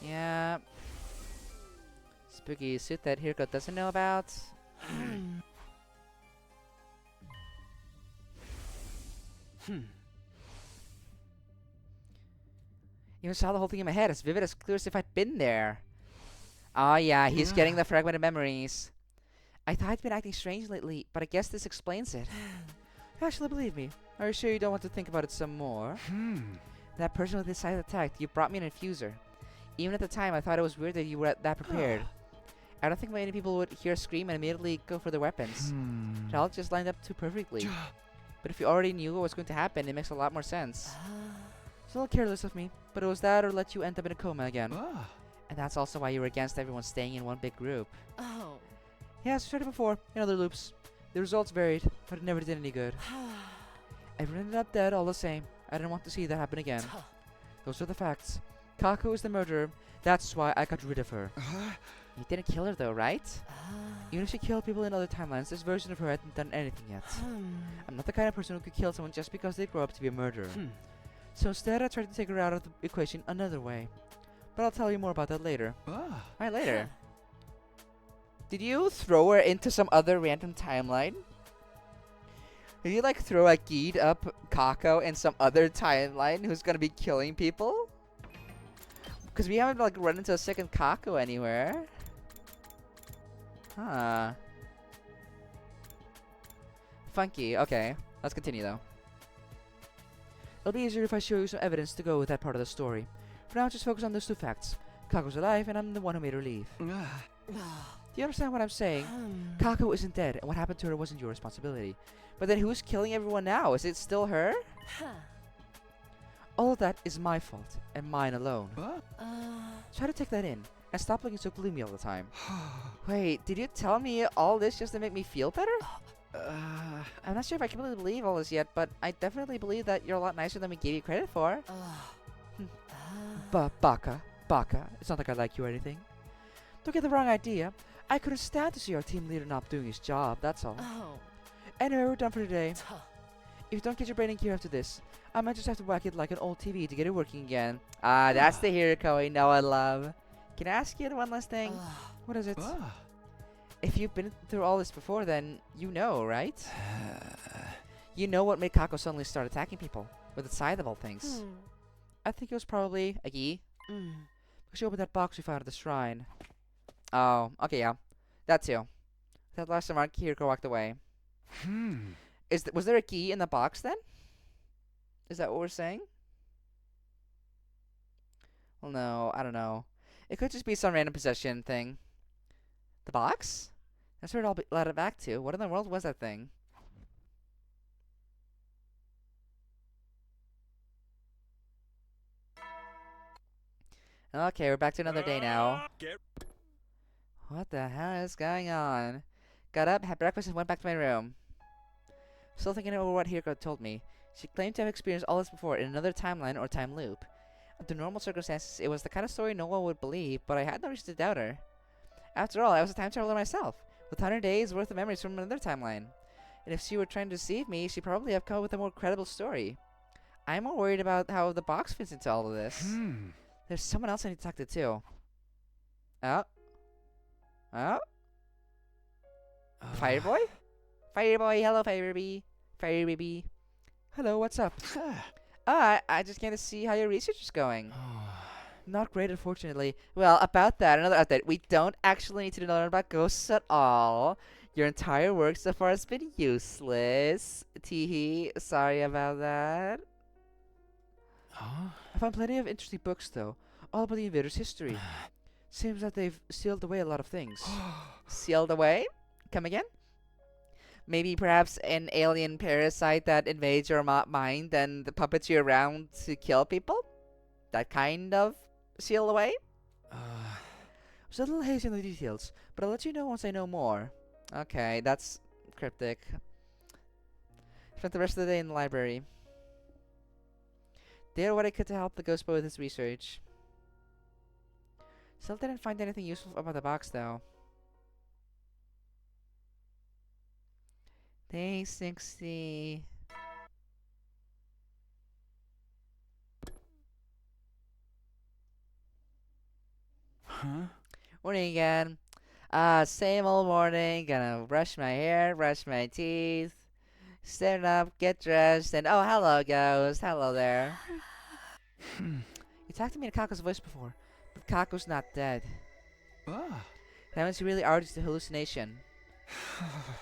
[SPEAKER 1] Yeah. Spooky suit that Hiriko doesn't know about. Even saw the whole thing in my head, as vivid, as clear as if I'd been there. Oh yeah, he's getting the fragmented memories. I thought I'd been acting strange lately, but I guess this explains it. You actually believe me. Are you sure you don't want to think about it some more? That person with his scythe attacked. You brought me an infuser. Even at the time, I thought it was weird that you were that prepared. I don't think many people would hear a scream and immediately go for their weapons. It all just lined up too perfectly. But if you already knew what was going to happen, it makes a lot more sense. It's a little careless of me, but it was that or let you end up in a coma again. And that's also why you were against everyone staying in one big group.
[SPEAKER 12] Oh.
[SPEAKER 1] Yeah, as I said before, in other loops. The results varied, but it never did any good. Everyone ended up dead all the same. I didn't want to see that happen again. Those are the facts. Gaku is the murderer. That's why I got rid of her.
[SPEAKER 5] You didn't kill her though, right?
[SPEAKER 1] Even if she killed people in other timelines, this version of her hadn't done anything yet. I'm not the kind of person who could kill someone just because they grow up to be a murderer. So instead, I tried to take her out of the equation another way. But I'll tell you more about that later.
[SPEAKER 5] Alright, later. Did you throw her into some other random timeline? Did you like throw a geed up Kako in some other timeline who's gonna be killing people? Because we haven't like run into a second Kako anywhere. Huh. Funky. Okay. Let's continue though.
[SPEAKER 1] It'll be easier if I show you some evidence to go with that part of the story. For now, just focus on those two facts. Kako's alive, and I'm the one who made her leave. Do you understand what I'm saying? Kako isn't dead, and what happened to her wasn't your responsibility. But then who's killing everyone now? Is it still her? All of that is my fault, and mine alone. Try to take that in, and stop looking so gloomy all the time.
[SPEAKER 5] Wait, did you tell me all this just to make me feel better? I'm not sure if I completely believe all this yet, but I definitely believe that you're a lot nicer than we gave you credit for.
[SPEAKER 1] Baka. It's not like I like you or anything. Don't get the wrong idea. I couldn't stand to see our team leader not doing his job, that's all. Anyway, we're done for today. If you don't get your brain in gear after this, I might just have to whack it like an old TV to get it working again.
[SPEAKER 5] Ah, that's the hero we know and love. Can I ask you one last thing?
[SPEAKER 1] What is it?
[SPEAKER 5] If you've been through all this before, then you know, right? You know what made Kako suddenly start attacking people with the scythe of all things.
[SPEAKER 1] I think it was probably
[SPEAKER 5] a gi.
[SPEAKER 1] because she opened that box we found at the shrine.
[SPEAKER 5] Oh, okay, yeah. That too. That last time Kiriko walked away. Was there a key in the box then? Is that what we're saying? Well, no, I don't know. It could just be some random possession thing. The box? That's where it all led it back to. What in the world was that thing? Okay, we're back to another day now. What the hell is going on? Got up, had breakfast, and went back to my room. Still thinking over what Hiroko told me. She claimed to have experienced all this before in another timeline or time loop. Under normal circumstances, it was the kind of story no one would believe, but I had no reason to doubt her. After all, I was a time traveler myself, with 100 days worth of memories from another timeline. And if she were trying to deceive me, she'd probably have come up with a more credible story. I'm more worried about how the box fits into all of this. There's someone else I need to talk to too. Oh? Fireboy? Fireboy, hello Fireby. Fireby.
[SPEAKER 1] Hello, what's up?
[SPEAKER 5] I just came to see how your research is going.
[SPEAKER 1] Not great, unfortunately.
[SPEAKER 5] Well, about that, another update. We don't actually need to learn about ghosts at all. Your entire work so far has been useless. Teehee, sorry about that.
[SPEAKER 1] I found plenty of interesting books, though, all about the invaders' history. Seems that they've sealed away a lot of things.
[SPEAKER 5] Sealed away? Come again? Maybe perhaps an alien parasite that invades your mind and puppets you around to kill people? That kind of seal away?
[SPEAKER 1] I was a little hazy on the details, but I'll let you know once I know more.
[SPEAKER 5] Okay, that's cryptic. Spent the rest of the day in the library. Did what I could to help the ghost boy with his research. Still didn't find anything useful about the box, though. Day 60. Morning again. Same old morning. Gonna brush my hair, brush my teeth, stand up, get dressed, and oh, hello, ghost. Hello there. You talked to me in Kako's voice before, but Kako's not dead. That means you really are just a hallucination.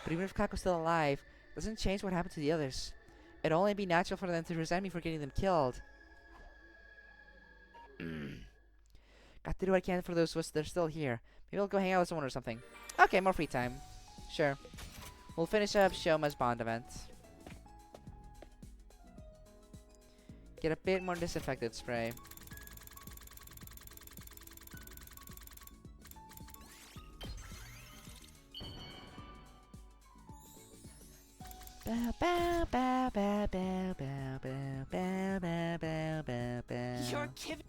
[SPEAKER 5] But even if Kako's still alive, it doesn't change what happened to the others.
[SPEAKER 1] It'd only be natural for them to resent me for getting them killed. Got to do what I can for those of us that are still here. Maybe I'll go hang out with someone or something. Okay, more free time. Sure. We'll finish up Shoma's Bond event. Get a bit more disinfectant spray.
[SPEAKER 13] You're kidding.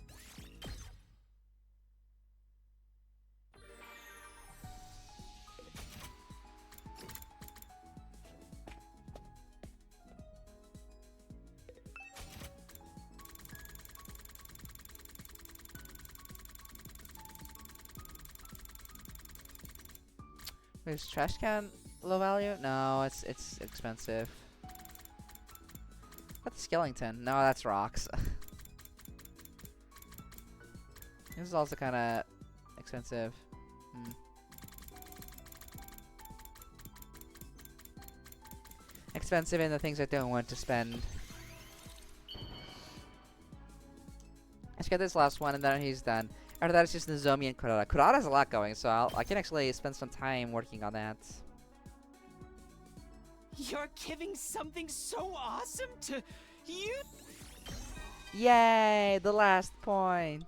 [SPEAKER 1] Is trash can low value? No, it's expensive. That's a skeleton. No, that's rocks. This is also kind of expensive. Expensive in the things I don't want to spend. Let's get this last one and then he's done. After that, it's just Nozomi and Kurata. Kurata has a lot going, so I can actually spend some time working on that.
[SPEAKER 13] You're giving something so awesome to you?
[SPEAKER 1] Yay! The last point.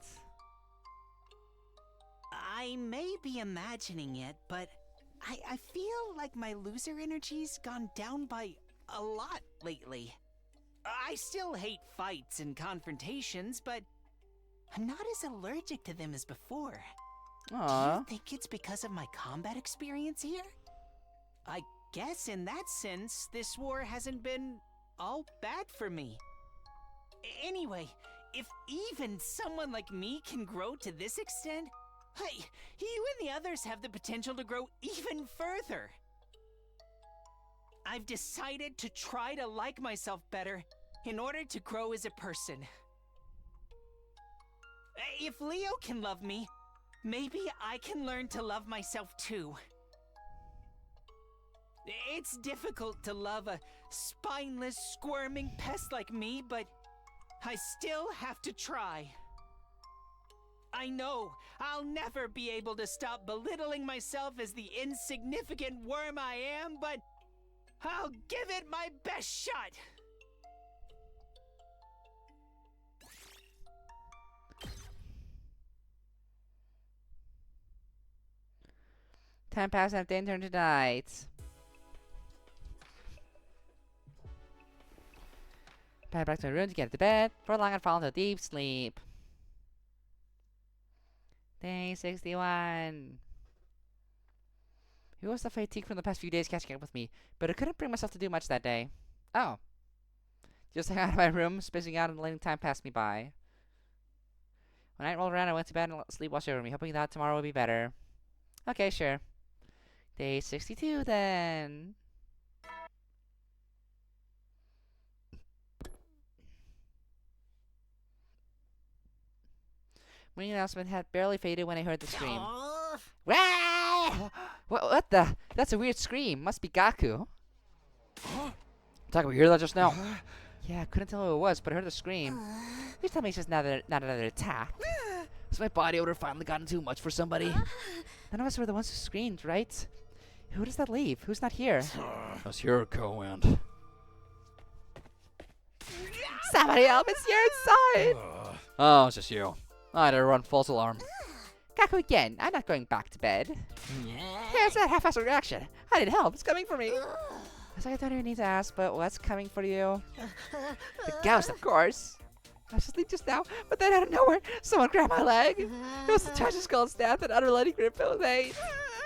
[SPEAKER 13] I may be imagining it, but I feel like my loser energy's gone down by a lot lately. I still hate fights and confrontations, but I'm not as allergic to them as before.
[SPEAKER 1] Aww.
[SPEAKER 13] Do you think it's because of my combat experience here? I guess in that sense, this war hasn't been all bad for me. Anyway, if even someone like me can grow to this extent, hey, you and the others have the potential to grow even further. I've decided to try to like myself better in order to grow as a person. If Leo can love me, maybe I can learn to love myself too. It's difficult to love a spineless, squirming pest like me, but I still have to try. I know I'll never be able to stop belittling myself as the insignificant worm I am, but I'll give it my best shot.
[SPEAKER 1] Time passed and day turned to night. Back to my room to get to bed. For long I'd fall into deep sleep. Day 61. It was the fatigue from the past few days catching up with me, but I couldn't bring myself to do much that day. Oh. Just hang out in my room, spacing out and letting time pass me by. When night rolled around, I went to bed and let sleep wash over me, hoping that tomorrow would be better. Okay, sure. Day 62 then. Morning announcement had barely faded when I heard the scream. What the? That's a weird scream. Must be Gaku.
[SPEAKER 6] Talk about, you hear that just now?
[SPEAKER 1] Yeah, I couldn't tell who it was, but I heard the scream. Please tell me it's just not another attack.
[SPEAKER 5] Has my body odor finally gotten too much for somebody?
[SPEAKER 1] None of us were the ones who screamed, right? Who does that leave? Who's not here?
[SPEAKER 6] That's Hiroko and...
[SPEAKER 1] Somebody help! It's here inside!
[SPEAKER 6] Oh, it's just you. I had to run false alarm.
[SPEAKER 1] Gaku again. I'm not going back to bed. Here's that half-assed reaction. I need help. It's coming for me. It's like I don't even need to ask, but what's coming for you? The ghost, of course. I was asleep just now, but then out of nowhere, someone grabbed my leg. It was the Treasure Skull staff that unrelenting grip filled with hate.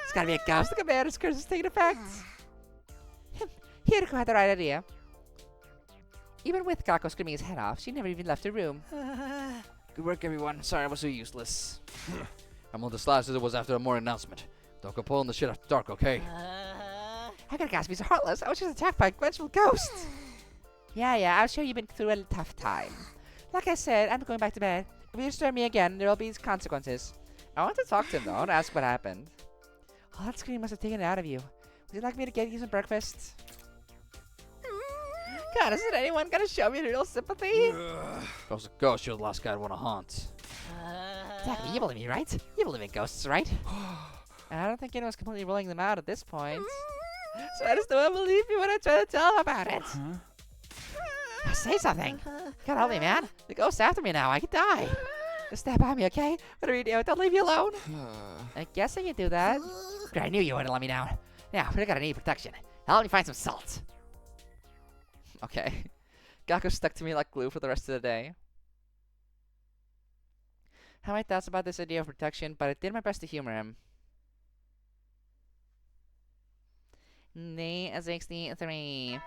[SPEAKER 1] It's gotta be a ghost. The commander's curse is taking effect. Hiroko had the right idea. Even with Gaku screaming his head off, she never even left her room.
[SPEAKER 6] Good work, everyone. Sorry I was so useless. I'm on the slides as it was after the morning announcement. Don't go pulling the shit after dark, okay?
[SPEAKER 1] How could a ghost be so heartless? I was just attacked by a vengeful ghost. Yeah, I'm sure you've been through a tough time. Like I said, I'm going back to bed. If you disturb me again, there will be consequences. I want to talk to him, though, and ask what happened. Oh, that scream must have taken it out of you. Would you like me to get you some breakfast?
[SPEAKER 5] God, isn't anyone gonna show me real sympathy?
[SPEAKER 6] Ghost a ghost, you're the last guy I'd want to haunt.
[SPEAKER 5] Exactly, you believe me, right? You believe in ghosts, right? I don't think anyone's completely ruling them out at this point. So I just don't believe me when I try to tell them about it. Say something. God help me, man. The ghost's after me now. I could die. Just stand by me, okay? Whatever you do, don't leave me alone. I guess I can do that. Great, I knew you wouldn't let me down. Now, we're gonna need protection. Help me find some salt.
[SPEAKER 1] Okay. Gaku stuck to me like glue for the rest of the day. Had my thoughts about this idea of protection, but I did my best to humor him. Day 63.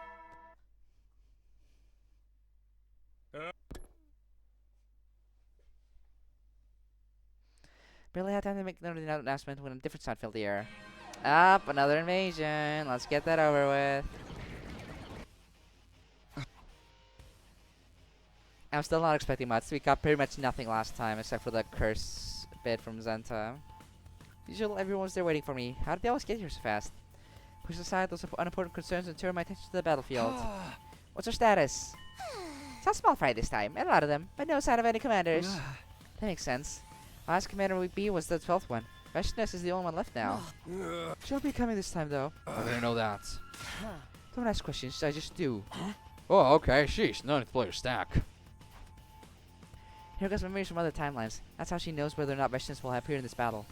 [SPEAKER 1] Barely had time to make another announcement when a different sound filled the air. Up, another invasion. Let's get that over with. I'm still not expecting much. We got pretty much nothing last time except for the curse bit from Zenta. Usually everyone was there waiting for me. How did they always get here so fast? Push aside those unimportant concerns and turn my attention to the battlefield. What's our status? It's a small fry this time, and a lot of them, but no sign of any commanders. That makes sense. Last commander we beat was the 12th one. Veshness is the only one left now. She'll be coming this time, though.
[SPEAKER 6] I didn't know that.
[SPEAKER 1] Don't ask questions, I just do.
[SPEAKER 6] Oh, okay, sheesh. No need to blow your stack.
[SPEAKER 1] Here goes memories from other timelines. That's how she knows whether or not Veshness will appear in this battle.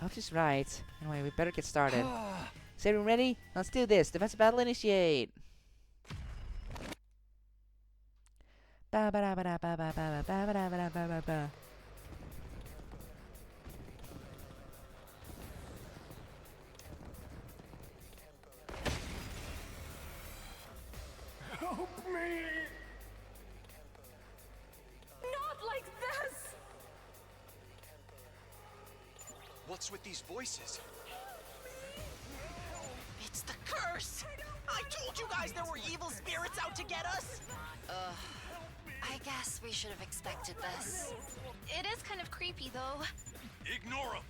[SPEAKER 1] I hope she's right. Anyway, we better get started. Is everyone ready? Let's do this. Defensive battle initiate. Ba ba da ba da ba ba ba ba ba da ba da ba ba ba.
[SPEAKER 11] Help me!
[SPEAKER 10] Not like this!
[SPEAKER 15] What's with these voices?
[SPEAKER 13] It's the curse! I told you guys there were evil spirits out to get us!
[SPEAKER 12] I guess we should have expected this.
[SPEAKER 2] It is kind of creepy, though.
[SPEAKER 15] Ignore them!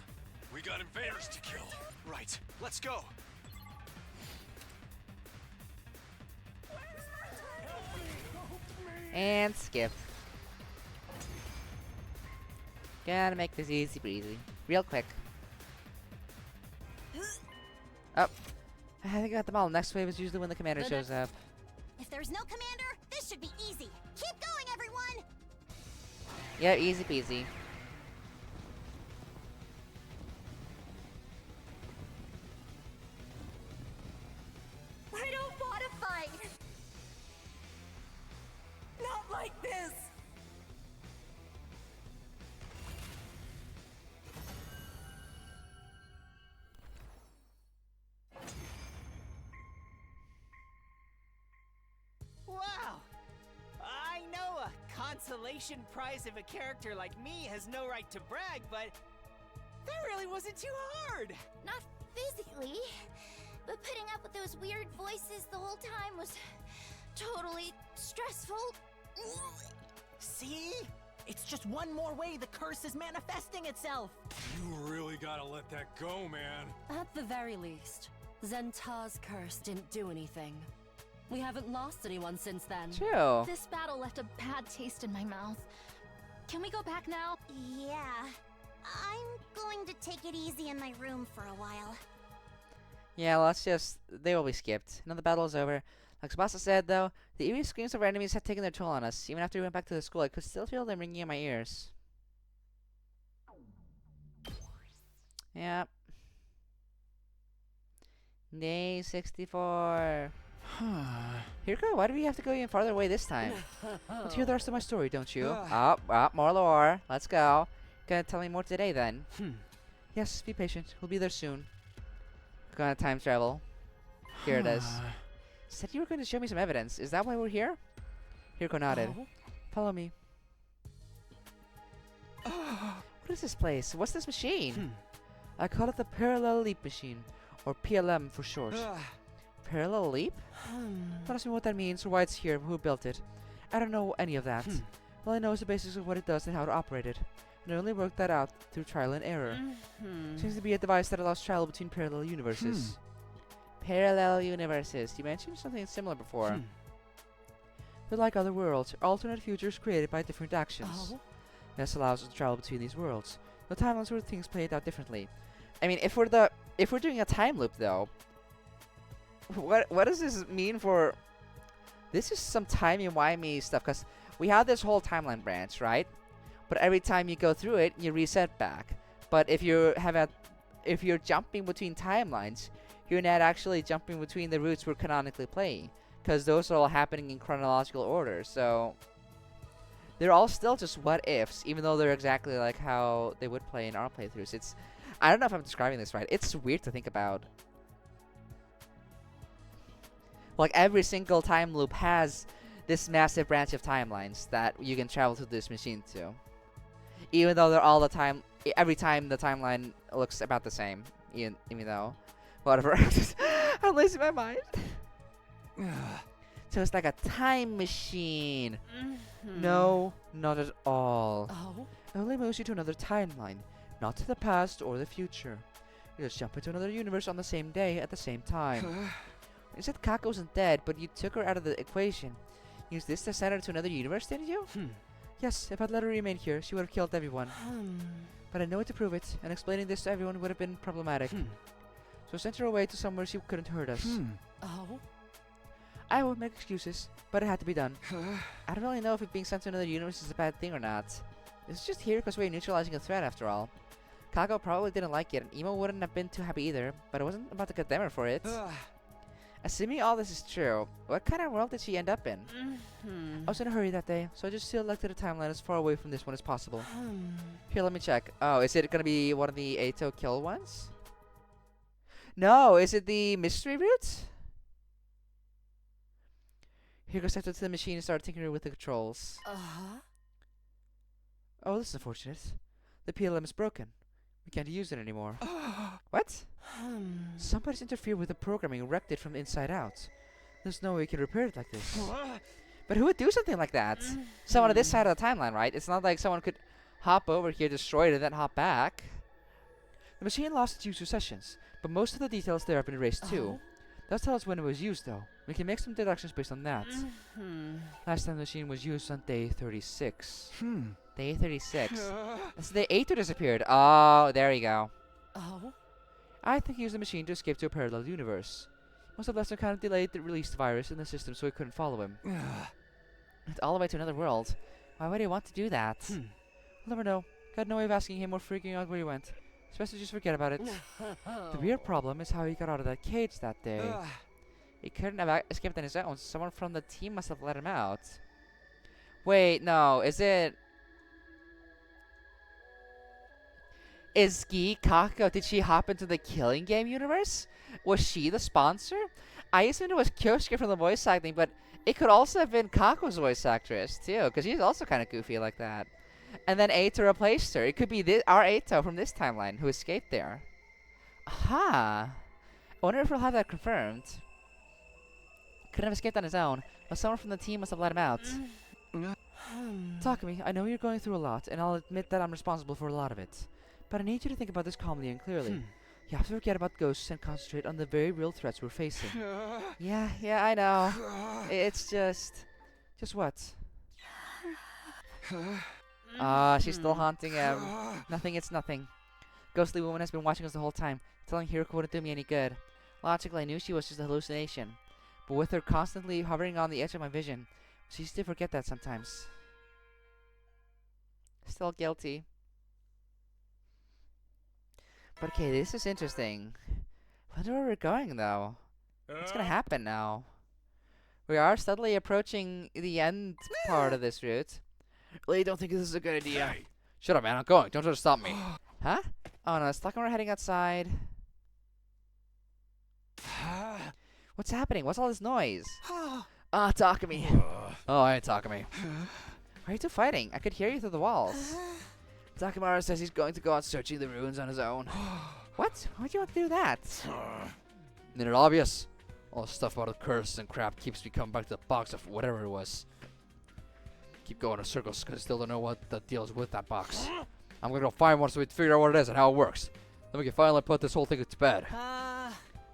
[SPEAKER 15] We got invaders to kill. Right, let's go.
[SPEAKER 1] And skip. Gotta make this easy breezy. Real quick. Oh. I think I got them all. Next wave is usually when the commander shows up.
[SPEAKER 2] If there's no commander, this should be easy. Keep going, everyone!
[SPEAKER 1] Yeah, easy peasy.
[SPEAKER 10] I don't want to fight! Not like this!
[SPEAKER 13] Wow! I know a consolation prize of a character like me has no right to brag, but that really wasn't too hard!
[SPEAKER 2] Not physically, but putting up with those weird voices the whole time was totally stressful.
[SPEAKER 13] See? It's just one more way the curse is manifesting itself!
[SPEAKER 9] You really gotta let that go, man.
[SPEAKER 12] At the very least, Zenta's curse didn't do anything. We haven't lost anyone since then.
[SPEAKER 1] True.
[SPEAKER 2] This battle left a bad taste in my mouth. Can we go back now? Yeah. I'm going to take it easy in my room for a while.
[SPEAKER 1] Yeah, let's just... They will be skipped. Now the battle is over. Like Tsubasa said, though, the eerie screams of our enemies had taken their toll on us. Even after we went back to the school, I could still feel them ringing in my ears. Yep. Day 64. Hirko, why do we have to go even farther away this time? Let's hear the rest of my story, don't you? More lore. Let's go. Gonna tell me more today, then. Yes, be patient. We'll be there soon. Gonna time travel. Here it is. Said you were going to show me some evidence. Is that why we're here? Hirko nodded. Follow me. What is this place? What's this machine? I call it the Parallel Leap Machine, or PLM for short. Parallel Leap? Don't ask me what that means or why it's here, who built it. I don't know any of that. All I know is the basics of what it does and how to operate it. And I only worked that out through trial and error. Seems to be a device that allows travel between parallel universes. Parallel universes. You mentioned something similar before. They're like other worlds, alternate futures created by different actions. This allows us to travel between these worlds. The timelines where things played out differently. I mean, if we're doing a time loop though, what does this mean for? This is some timey-wimey stuff, because we have this whole timeline branch, right? But every time you go through it, you reset back. But if you're jumping between timelines, you're not actually jumping between the routes we're canonically playing, because those are all happening in chronological order. So they're all still just what ifs, even though they're exactly like how they would play in our playthroughs. I don't know if I'm describing this right. It's weird to think about. Like, every single time loop has this massive branch of timelines that you can travel to this machine to. Even though they're all the time, every time the timeline looks about the same. Even though, whatever. I'm losing my mind. So it's like a time machine. No, not at all. It only moves you to another timeline, not to the past or the future. You just jump into another universe on the same day at the same time. You said Gaku wasn't dead, but you took her out of the equation. Use this to send her to another universe, didn't you? Yes, if I'd let her remain here, she would have killed everyone. But I know it to prove it, and explaining this to everyone would have been problematic. So sent her away to somewhere she couldn't hurt us. I won't make excuses, but it had to be done. I don't really know if it being sent to another universe is a bad thing or not. It's just here because we're neutralizing a threat after all. Gaku probably didn't like it, and Emo wouldn't have been too happy either, but I wasn't about to condemn her for it. Assuming all this is true, what kind of world did she end up in? I was in a hurry that day, so I just selected a timeline as far away from this one as possible. Here, let me check. Oh, is it gonna be one of the Eito kill ones? No, is it the mystery route? Here goes stepped to the machine and started tinkering with the controls. Oh, this is unfortunate. The PLM is broken. We can't use it anymore. What? Somebody's interfered with the programming and wrecked it from the inside out. There's no way we can repair it like this. But who would do something like that? Someone on this side of the timeline, right? It's not like someone could hop over here, destroy it, and then hop back. The machine lost its user sessions, but most of the details there have been erased too. Does tell us when it was used, though. We can make some deductions based on that. Last time the machine was used on day 36. Day 36. That's day 8 who disappeared. Oh, there you go. I think he used the machine to escape to a parallel universe. Must have left some kind of delayed released virus in the system so he couldn't follow him. It's all the way to another world. Why would he want to do that? We'll never know. Got no way of asking him or freaking out where he went. It's best to just forget about it. The real problem is how he got out of that cage that day. He couldn't have escaped on his own. Someone from the team must have let him out. Wait, no. Is it... Is Gaku? Did she hop into the Killing Game universe? Was she the sponsor? I assumed it was Kyosuke from the voice acting, but it could also have been Kaku's voice actress, too, because she's also kind of goofy like that. And then Eito replaced her. It could be our Eito from this timeline who escaped there. Aha! I wonder if we'll have that confirmed. Couldn't have escaped on his own, but someone from the team must have let him out. Takumi, I know you're going through a lot, and I'll admit that I'm responsible for a lot of it. But I need you to think about this calmly and clearly. You have to forget about ghosts and concentrate on the very real threats we're facing. Yeah, I know. It's just what? She's still haunting him. Nothing, it's nothing. Ghostly woman has been watching us the whole time, telling Hiroko wouldn't do me any good. Logically, I knew she was just a hallucination. But with her constantly hovering on the edge of my vision, she used to forget that sometimes. Still guilty. But okay, this is interesting. I wonder where we're going, though. What's gonna happen now? We are steadily approaching the end part of this route. Really don't think this is a good idea.
[SPEAKER 6] Hey. Shut up, man. I'm going. Don't try to stop me.
[SPEAKER 1] Huh? Oh no, it's like we're heading outside. What's happening? What's all this noise? Takumi.
[SPEAKER 6] Oh, hey, Takumi.
[SPEAKER 1] Why are you two fighting? I could hear you through the walls. Takamura says he's going to go out searching the ruins on his own. What? Why'd you want to do that?
[SPEAKER 6] Isn't it obvious? All the stuff about the curse and crap keeps me coming back to the box of whatever it was. Keep going in circles because I still don't know what the deal is with that box. I'm going to go find one so we can figure out what it is and how it works. Then we can finally put this whole thing to bed.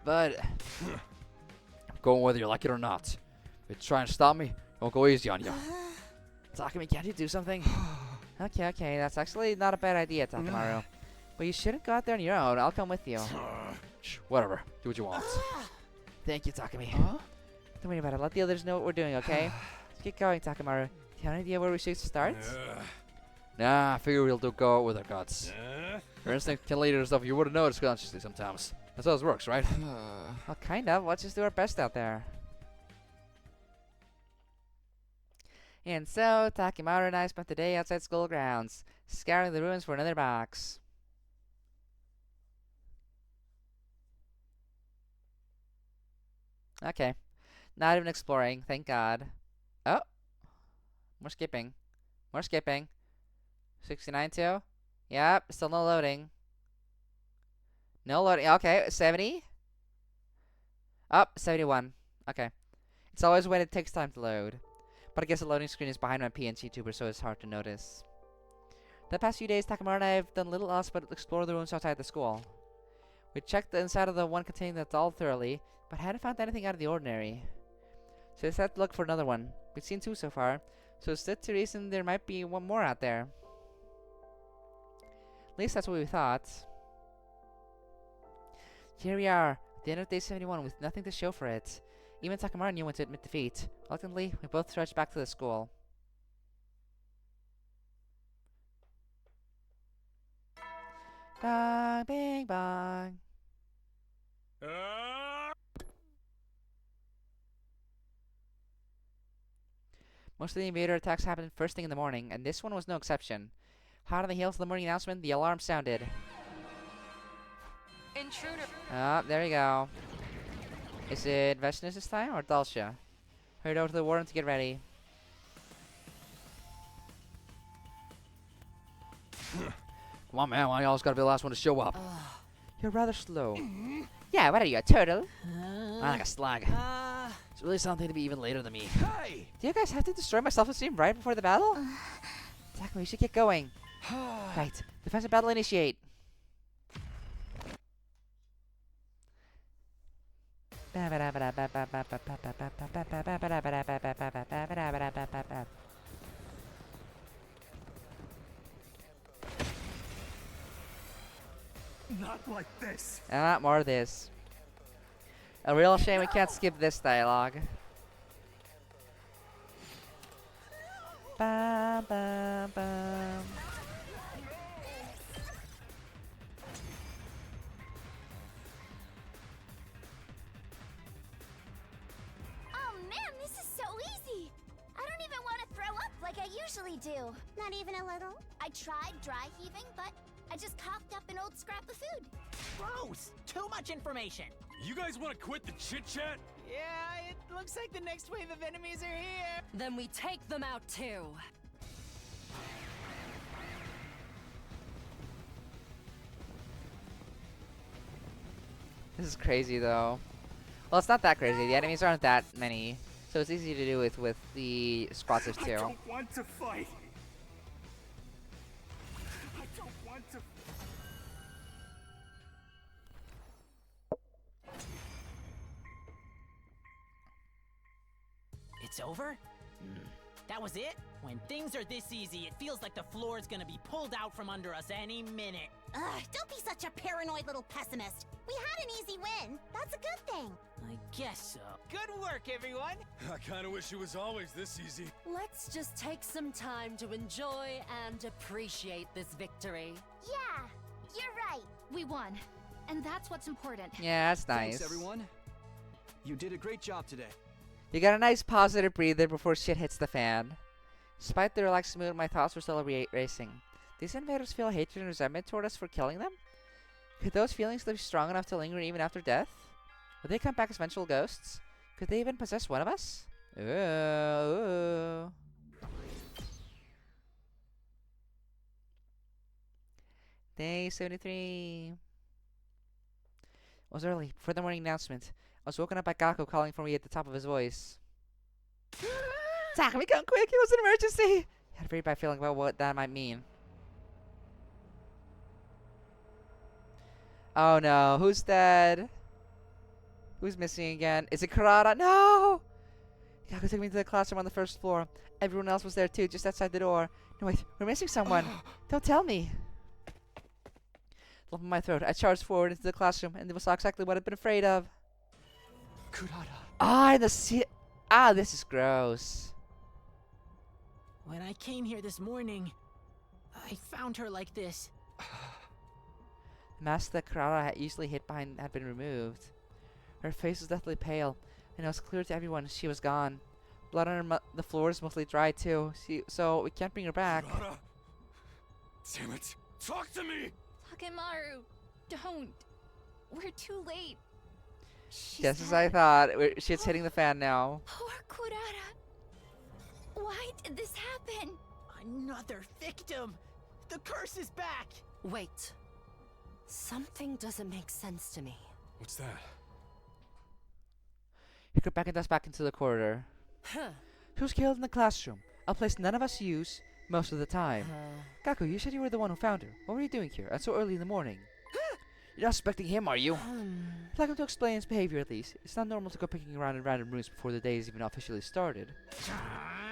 [SPEAKER 6] But I'm going whether you like it or not. If you try and stop me, Won't go easy on you.
[SPEAKER 5] Takumi, can't you do something? Okay, that's actually not a bad idea, Takamaru. But you shouldn't go out there on your own. I'll come with you.
[SPEAKER 6] Whatever. Do what you want.
[SPEAKER 5] Thank you, Takumi. Don't worry about it. Let the others know what we're doing, okay? Let's get going, Takamaru. Do you have an idea where we should start?
[SPEAKER 6] Nah, I figure we'll go with our guts. Your instinct can lead to stuff you wouldn't notice consciously sometimes. That's how this works, right?
[SPEAKER 5] Well, kind of. Let's just do our best out there. And so, Takamaru and I spent the day outside school grounds, scouring the ruins for another box. Okay. Not even exploring, thank God. Oh! More skipping. More skipping. 69 too? Yep, still no loading. No loading. Okay, 70? Up, 71. Okay. It's always when it takes time to load. But I guess the loading screen is behind my PNG tuber, so it's hard to notice. The past few days, Takamaru and I have done little else but explore the rooms outside the school. We checked the inside of the one containing the doll thoroughly, but hadn't found anything out of the ordinary. So we decided to look for another one. We've seen 2 so far, so it stood to reason there might be 1 more out there. At least that's what we thought. Here we are, at the end of day 71 with nothing to show for it. Even Takamaru knew when to admit defeat. Reluctantly, we both trudged back to the school. Bang, bing, bang. Most of the invader attacks happened first thing in the morning, and this one was no exception. Hot on the heels of the morning announcement, the alarm sounded.
[SPEAKER 10] Intruder.
[SPEAKER 5] Ah, there we go. Is it Veshnus this time, or Dalsha? Hurried over to the warden to get ready.
[SPEAKER 6] Come on, man. Why y'all's gotta be the last one to show up?
[SPEAKER 5] You're rather slow. Yeah, what are you, a turtle?
[SPEAKER 6] I'm like a slug. It's really something to be even later than me.
[SPEAKER 5] Hey! Do you guys have to destroy my self-esteem right before the battle? Takumi, we should get going. Right, defensive battle initiate.
[SPEAKER 9] Not like this.
[SPEAKER 5] Not more of this. A real shame we can't skip this dialogue. Bam, bam, bam.
[SPEAKER 2] Oh man, this is so easy! I don't even want to throw up like I usually do. Not even a little? I tried dry heaving, but I just coughed up an old scrap of food.
[SPEAKER 13] Gross! Too much information!
[SPEAKER 15] You guys want to quit the chit-chat?
[SPEAKER 13] Yeah, it looks like the next wave of enemies are here!
[SPEAKER 12] Then we take them out too.
[SPEAKER 5] This is crazy though. Well, it's not that crazy. The enemies aren't that many, so it's easy to do with the squatters too.
[SPEAKER 9] I don't want to fight. I don't want to.
[SPEAKER 13] It's over? That was it? When things are this easy, it feels like the floor is gonna be pulled out from under us any minute.
[SPEAKER 2] Ugh, don't be such a paranoid little pessimist. We had an easy win. That's a good thing.
[SPEAKER 13] I guess so. Good work, everyone!
[SPEAKER 15] I kind of wish it was always this easy.
[SPEAKER 12] Let's just take some time to enjoy and appreciate this victory.
[SPEAKER 2] Yeah, you're right.
[SPEAKER 16] We won. And that's what's important.
[SPEAKER 5] Yeah, that's nice.
[SPEAKER 17] Thanks, everyone. You did a great job today.
[SPEAKER 5] You got a nice positive breather before shit hits the fan. Despite the relaxed mood, my thoughts were still racing. These invaders feel hatred and resentment toward us for killing them? Could those feelings be strong enough to linger even after death? Would they come back as vengeful ghosts? Could they even possess one of us? Ooh. Day 73. It was early, before the morning announcement. I was woken up by Gaku calling for me at the top of his voice. Takumi, come quick! It was an emergency! I had a very bad feeling about what that might mean. Oh no, who's dead? Who's missing again? Is it Kurata? No!
[SPEAKER 1] Gaku took me to the classroom on the first floor. Everyone else was there too, just outside the door. No, wait, we're missing someone. Don't tell me. Lump in my throat, I charged forward into the classroom, and it saw exactly what I'd been afraid of.
[SPEAKER 3] Kurata.
[SPEAKER 1] This is gross.
[SPEAKER 13] When I came here this morning, I found her like this.
[SPEAKER 1] The mask that Kurata had usually hid behind had been removed. Her face was deathly pale, and it was clear to everyone she was gone. Blood on the floor is mostly dry too, so we can't bring her back.
[SPEAKER 15] Kurata. Damn it. Talk to me!
[SPEAKER 16] Takemaru, don't. We're too late.
[SPEAKER 1] Just as I thought. Shit's hitting the fan now.
[SPEAKER 16] Poor Kurata. Why did this happen?
[SPEAKER 13] Another victim! The curse is back!
[SPEAKER 12] Wait. Something doesn't make sense to me.
[SPEAKER 9] What's that?
[SPEAKER 1] He got back into the corridor.
[SPEAKER 12] Huh.
[SPEAKER 1] She was killed in the classroom, a place none of us use most of the time. Gaku, you said you were the one who found her. What were you doing here, and so early in the morning?
[SPEAKER 5] You're not suspecting him, are you?
[SPEAKER 1] I'd like him to explain his behavior at least. It's not normal to go picking around in random rooms before the day is even officially started.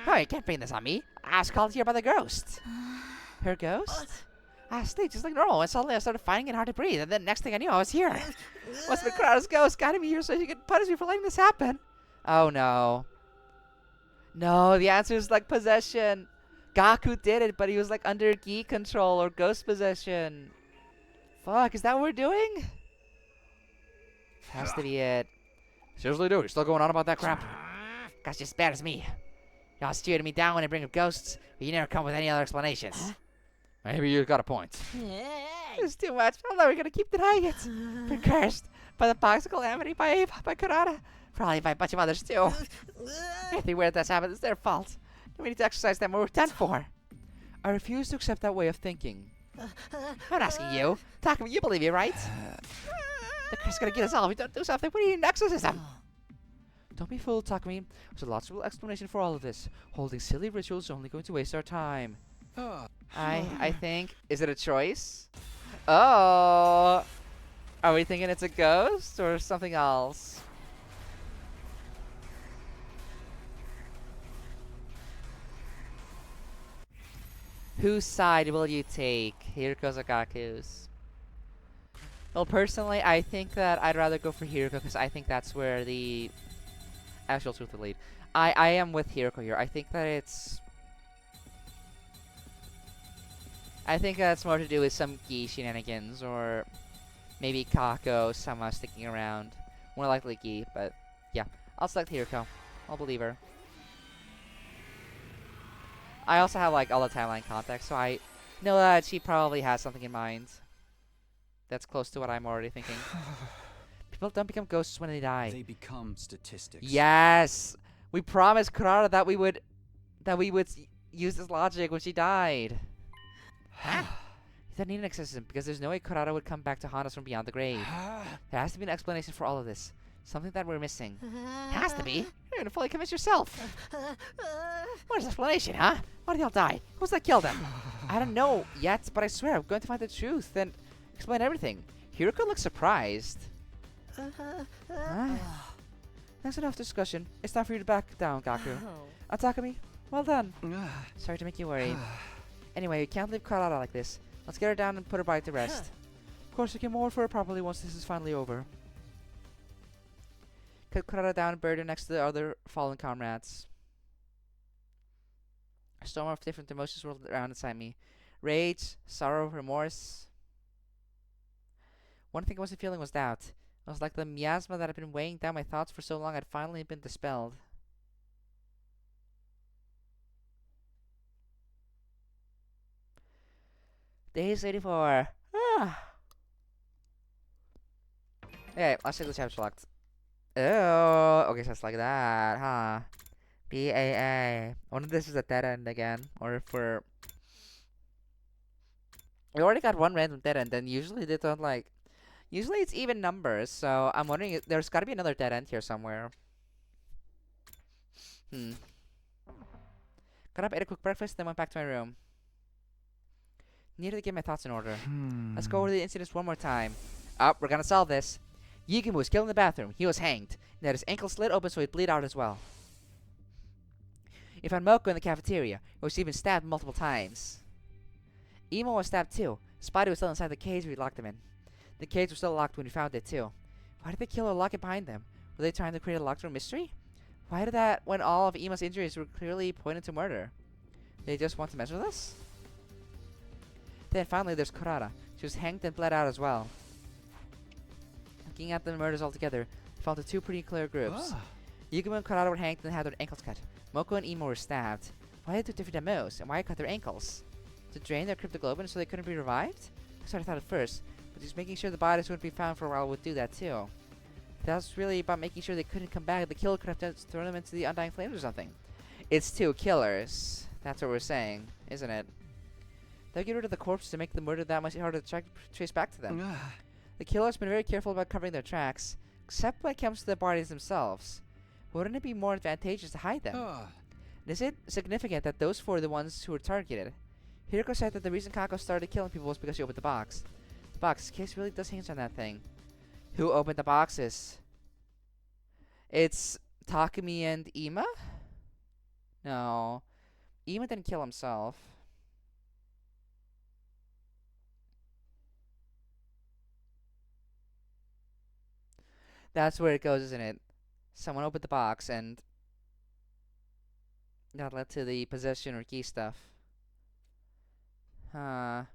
[SPEAKER 5] Oh, you can't bring this on me. I was called here by the ghost.
[SPEAKER 1] Her ghost?
[SPEAKER 5] I sleep just like normal, and suddenly I started finding it hard to breathe, and then next thing I knew, I was here.
[SPEAKER 1] Must have been Kurata's ghost guiding me here so he could punish me for letting this happen. Oh no. No, the answer is like possession. Gaku did it, but he was like under gi control or ghost possession. Fuck, is that what we're doing? Has to be it.
[SPEAKER 6] Seriously, dude, you're still going on about that crap?
[SPEAKER 5] Gosh, just as bad as me. Y'all steered me down when I bring up ghosts, but you never come with any other explanations.
[SPEAKER 6] Maybe you got a point.
[SPEAKER 1] It's too much. I'm never gonna keep denying it. Been cursed by the Box of Calamity, by Kurata. Probably by a bunch of others too. Anything weird that's happened is their fault. We need to exercise them what we're done for. I refuse to accept that way of thinking.
[SPEAKER 5] I'm not asking you. Takumi, you believe me, right? The curse is gonna get us all if we don't do something. We need an exorcism.
[SPEAKER 1] Don't be fooled, Takumi. There's a logical explanation for all of this. Holding silly rituals is only going to waste our time. I think... Is it a choice? Oh! Are we thinking it's a ghost or something else? Whose side will you take? Hiruko's or Gaku's? Well, personally, I think that I'd rather go for Hiruko because I think that's where the actual truth will lead. I am with Hiruko here. I think that it's... I think that's more to do with some Gi shenanigans or maybe Kako somehow sticking around. More likely Gi, but yeah. I'll select Hiruko. I'll believe her. I also have like all the timeline context, so I know that she probably has something in mind that's close to what I'm already thinking. People don't become ghosts when they die.
[SPEAKER 3] They become statistics.
[SPEAKER 1] Yes! We promised Kurata that we would use this logic when she died. Huh? He doesn't need an exorcism because there's no way Kurata would come back to haunt us from beyond the grave. There has to be an explanation for all of this. Something that we're missing.
[SPEAKER 5] Has to be.
[SPEAKER 1] You're gonna fully convince yourself.
[SPEAKER 5] What is the explanation, huh? Why did y'all die? Who's that killed them?
[SPEAKER 1] I don't know yet, but I swear I'm going to find the truth and explain everything. Hiruko looks surprised. That's enough discussion. It's time for you to back down, Gaku. Takumi, well done. Sorry to make you worry. Anyway, we can't leave Kurata like this. Let's get her down and put her body to rest. Of course, we can mourn for her properly once this is finally over. Cut Kurata down and bury her next to the other fallen comrades. A storm of different emotions rolled around inside me. Rage, sorrow, remorse. One thing I wasn't feeling was doubt. It was like the miasma that had been weighing down my thoughts for so long had finally been dispelled. Day 84. Okay, let's check the chapter select. Oh, okay, so it's like that, huh? BAA. I wonder if this is a dead end again, or if we're... We already got one random dead end, and usually they don't like... Usually it's even numbers, so I'm wondering if there's gotta be another dead end here somewhere. Got up, ate a quick breakfast, then went back to my room. Needed to get my thoughts in order. Let's go over the incidents one more time. We're gonna solve this. Yigimu was killed in the bathroom. He was hanged. And had his ankle slit open so he'd bleed out as well. You found Moko in the cafeteria, who was even stabbed multiple times. Emo was stabbed too. His body was still inside the cage we locked him in. The cage was still locked when we found it too. Why did the killer lock it behind them? Were they trying to create a locked-door mystery? Why did that when all of Emo's injuries were clearly pointed to murder? Did they just want to mess with us? Then finally there's Kurara. She was hanged and bled out as well. Looking at the murders all together, we fell into two pretty clear groups. Yugamo and Kurara were hanged and had their ankles cut. Moko and Emo were stabbed. Why did they do different MOs, and why cut their ankles? To drain their cryptoglobin so they couldn't be revived? That's what I thought at first, but just making sure the bodies wouldn't be found for a while would do that too. That was really about making sure they couldn't come back. The killer could have just thrown them into the undying flames or something. It's two killers. That's what we're saying, isn't it? They'll get rid of the corpses to make the murder that much harder to trace back to them. The killer's been very careful about covering their tracks, except when it comes to the bodies themselves. Wouldn't it be more advantageous to hide them? Is it significant that those four are the ones who were targeted? Hiroko said that the reason Kako started killing people was because she opened the box. The box case really does hinge on that thing. Who opened the boxes? It's Takumi and Ima? No. Ima didn't kill himself. That's where it goes, isn't it? Someone opened the box and that led to the possession or key stuff. Before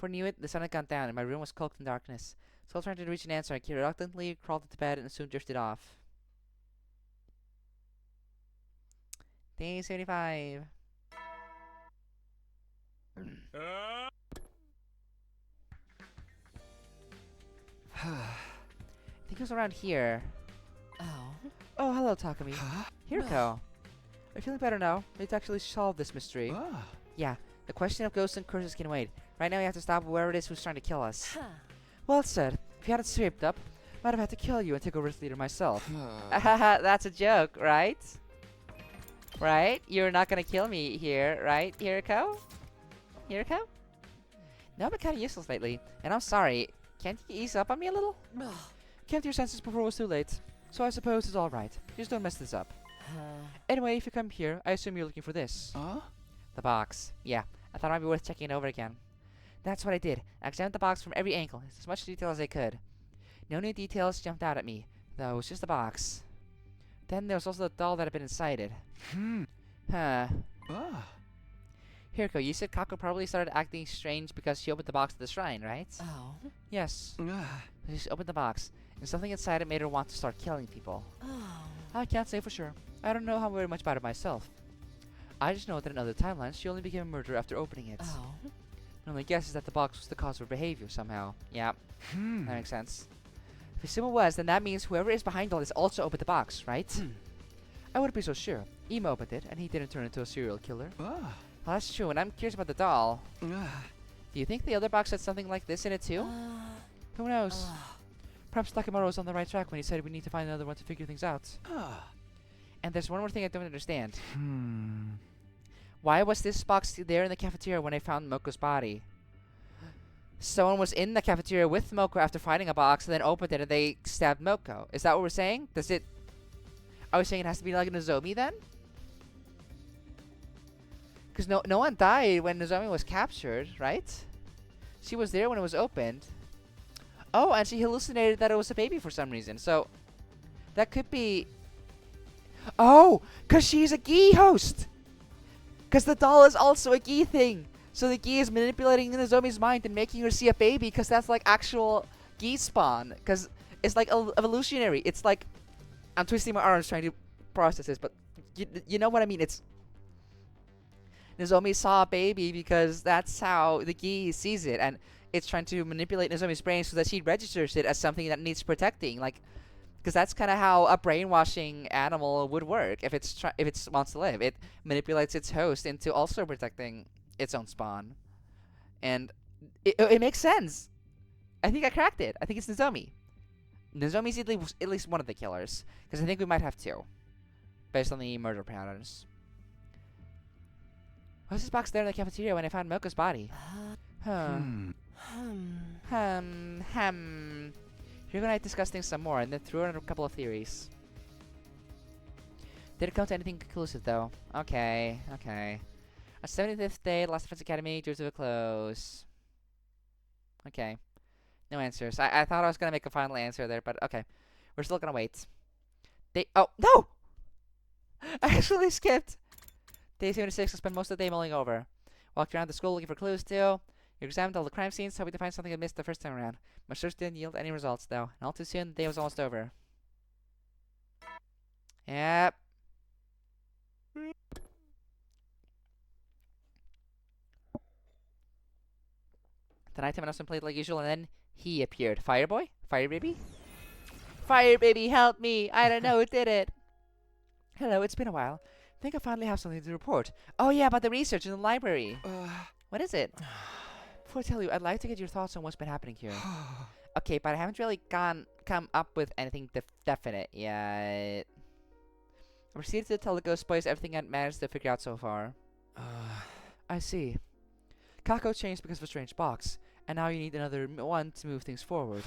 [SPEAKER 1] I knew it, the sun had gone down and my room was cloaked in darkness. Still trying to reach an answer, I reluctantly crawled into bed and soon drifted off. Day 75. I think it was around here. Oh, hello, Takumi. Hiroko. Are you feeling better now? Let's actually solve this mystery. Yeah, the question of ghosts and curses can wait. Right now we have to stop whoever it is who's trying to kill us. Well said. If you hadn't scraped up, I might have had to kill you and take over as leader myself. That's a joke, right? Right? You're not gonna kill me here, right, Hiroko? Hiroko? No, I've been kinda useless lately, and I'm sorry. Can't you ease up on me a little? Came to your senses before it was too late, so I suppose it's alright. Just don't mess this up. Anyway, if you come here, I assume you're looking for this. The box. Yeah, I thought it might be worth checking it over again. That's what I did. I examined the box from every angle, as much detail as I could. No new details jumped out at me, though it was just a box. Then there was also the doll that had been inside it. Hiroko, you said Kako probably started acting strange because she opened the box at the shrine, right? Yes. She opened the box, and something inside it made her want to start killing people. I can't say for sure. I don't know how very much about it myself. I just know that in other timelines, she only became a murderer after opening it. My only guess is that the box was the cause of her behavior somehow. Yeah, that makes sense. If Isuma was, then that means whoever is behind all this also opened the box, right? I wouldn't be so sure. Emo opened it, and he didn't turn into a serial killer. Well, that's true, and I'm curious about the doll. Do you think the other box had something like this in it too? Who knows? Perhaps Takamaro was on the right track when he said we need to find another one to figure things out. And there's one more thing I don't understand. Why was this box there in the cafeteria when I found Moko's body? Someone was in the cafeteria with Moko after finding a box and then opened it and they stabbed Moko. Is that what we're saying? Does it... Are we saying it has to be like Nozomi then? Because no one died when Nozomi was captured, right? She was there when it was opened. Oh, and she hallucinated that it was a baby for some reason. So, that could be... Oh! Because she's a Gi host! Because the doll is also a Gi thing! So the Gi is manipulating Nozomi's mind and making her see a baby because that's like actual Gi spawn. Because it's like evolutionary. It's like... I'm twisting my arms trying to process this, but you know what I mean? It's... Nozomi saw a baby because that's how the Gi sees it. And it's trying to manipulate Nozomi's brain so that she registers it as something that needs protecting. Like... Because that's kind of how a brainwashing animal would work if it wants to live. It manipulates its host into also protecting its own spawn. And it makes sense. I think I cracked it. I think it's Nozomi. Nozomi's at least one of the killers. Because I think we might have two. Based on the murder patterns. Why was this box there in the cafeteria when I found Moko's body? You're gonna discuss things some more and then throw in a couple of theories. Didn't come to anything conclusive, though. Okay, okay. A 75th day, Lost Defense Academy, doors to a close. Okay. No answers. I thought I was going to make a final answer there, but okay. We're still going to wait. Oh, no! I actually skipped. Day 76, I spent most of the day mulling over. Walked around the school looking for clues, too. You examined all the crime scenes, hoping to find something I missed the first time around. My search didn't yield any results, though. And all too soon, the day was almost over. Yep. The nighttime announcement played like usual, and then he appeared. Fireboy? Fire baby? Fire baby, help me! I don't know who did it. Hello, it's been a while. I think I finally have something to report. Oh yeah, about the research in the library. What is it? Before I tell you, I'd like to get your thoughts on what's been happening here. Okay, but I haven't really come up with anything definite yet. I proceeded to tell the ghost boys everything I'd managed to figure out so far. I see. Kako changed because of a strange box, and now you need another one to move things forward.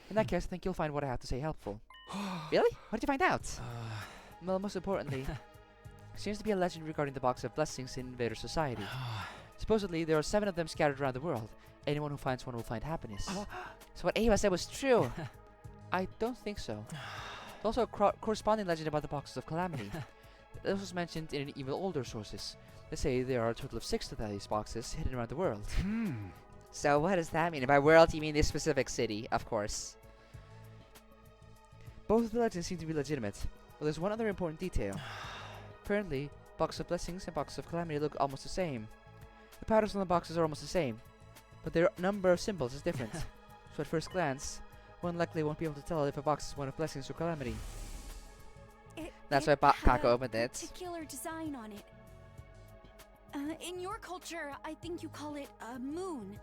[SPEAKER 1] In that case, I think you'll find what I have to say helpful. Really? What did you find out? Well, most importantly, there seems to be a legend regarding the Box of Blessings in Invader Society. Supposedly, there are 7 of them scattered around the world. Anyone who finds one will find happiness. So what Ava said was true. I don't think so. There's also a corresponding legend about the Boxes of Calamity. This was mentioned in even older sources. They say there are a total of 6 of these boxes hidden around the world. So what does that mean? By world, you mean this specific city, of course. Both of the legends seem to be legitimate. But there's one other important detail. Apparently, Box of Blessings and Box of Calamity look almost the same. The patterns on the boxes are almost the same, but their number of symbols is different. So at first glance, one likely won't be able to tell if a box is one of Blessings or Calamity. That's why Kako opened it.
[SPEAKER 16] Particular design on it. In your culture, I think you call it a moon.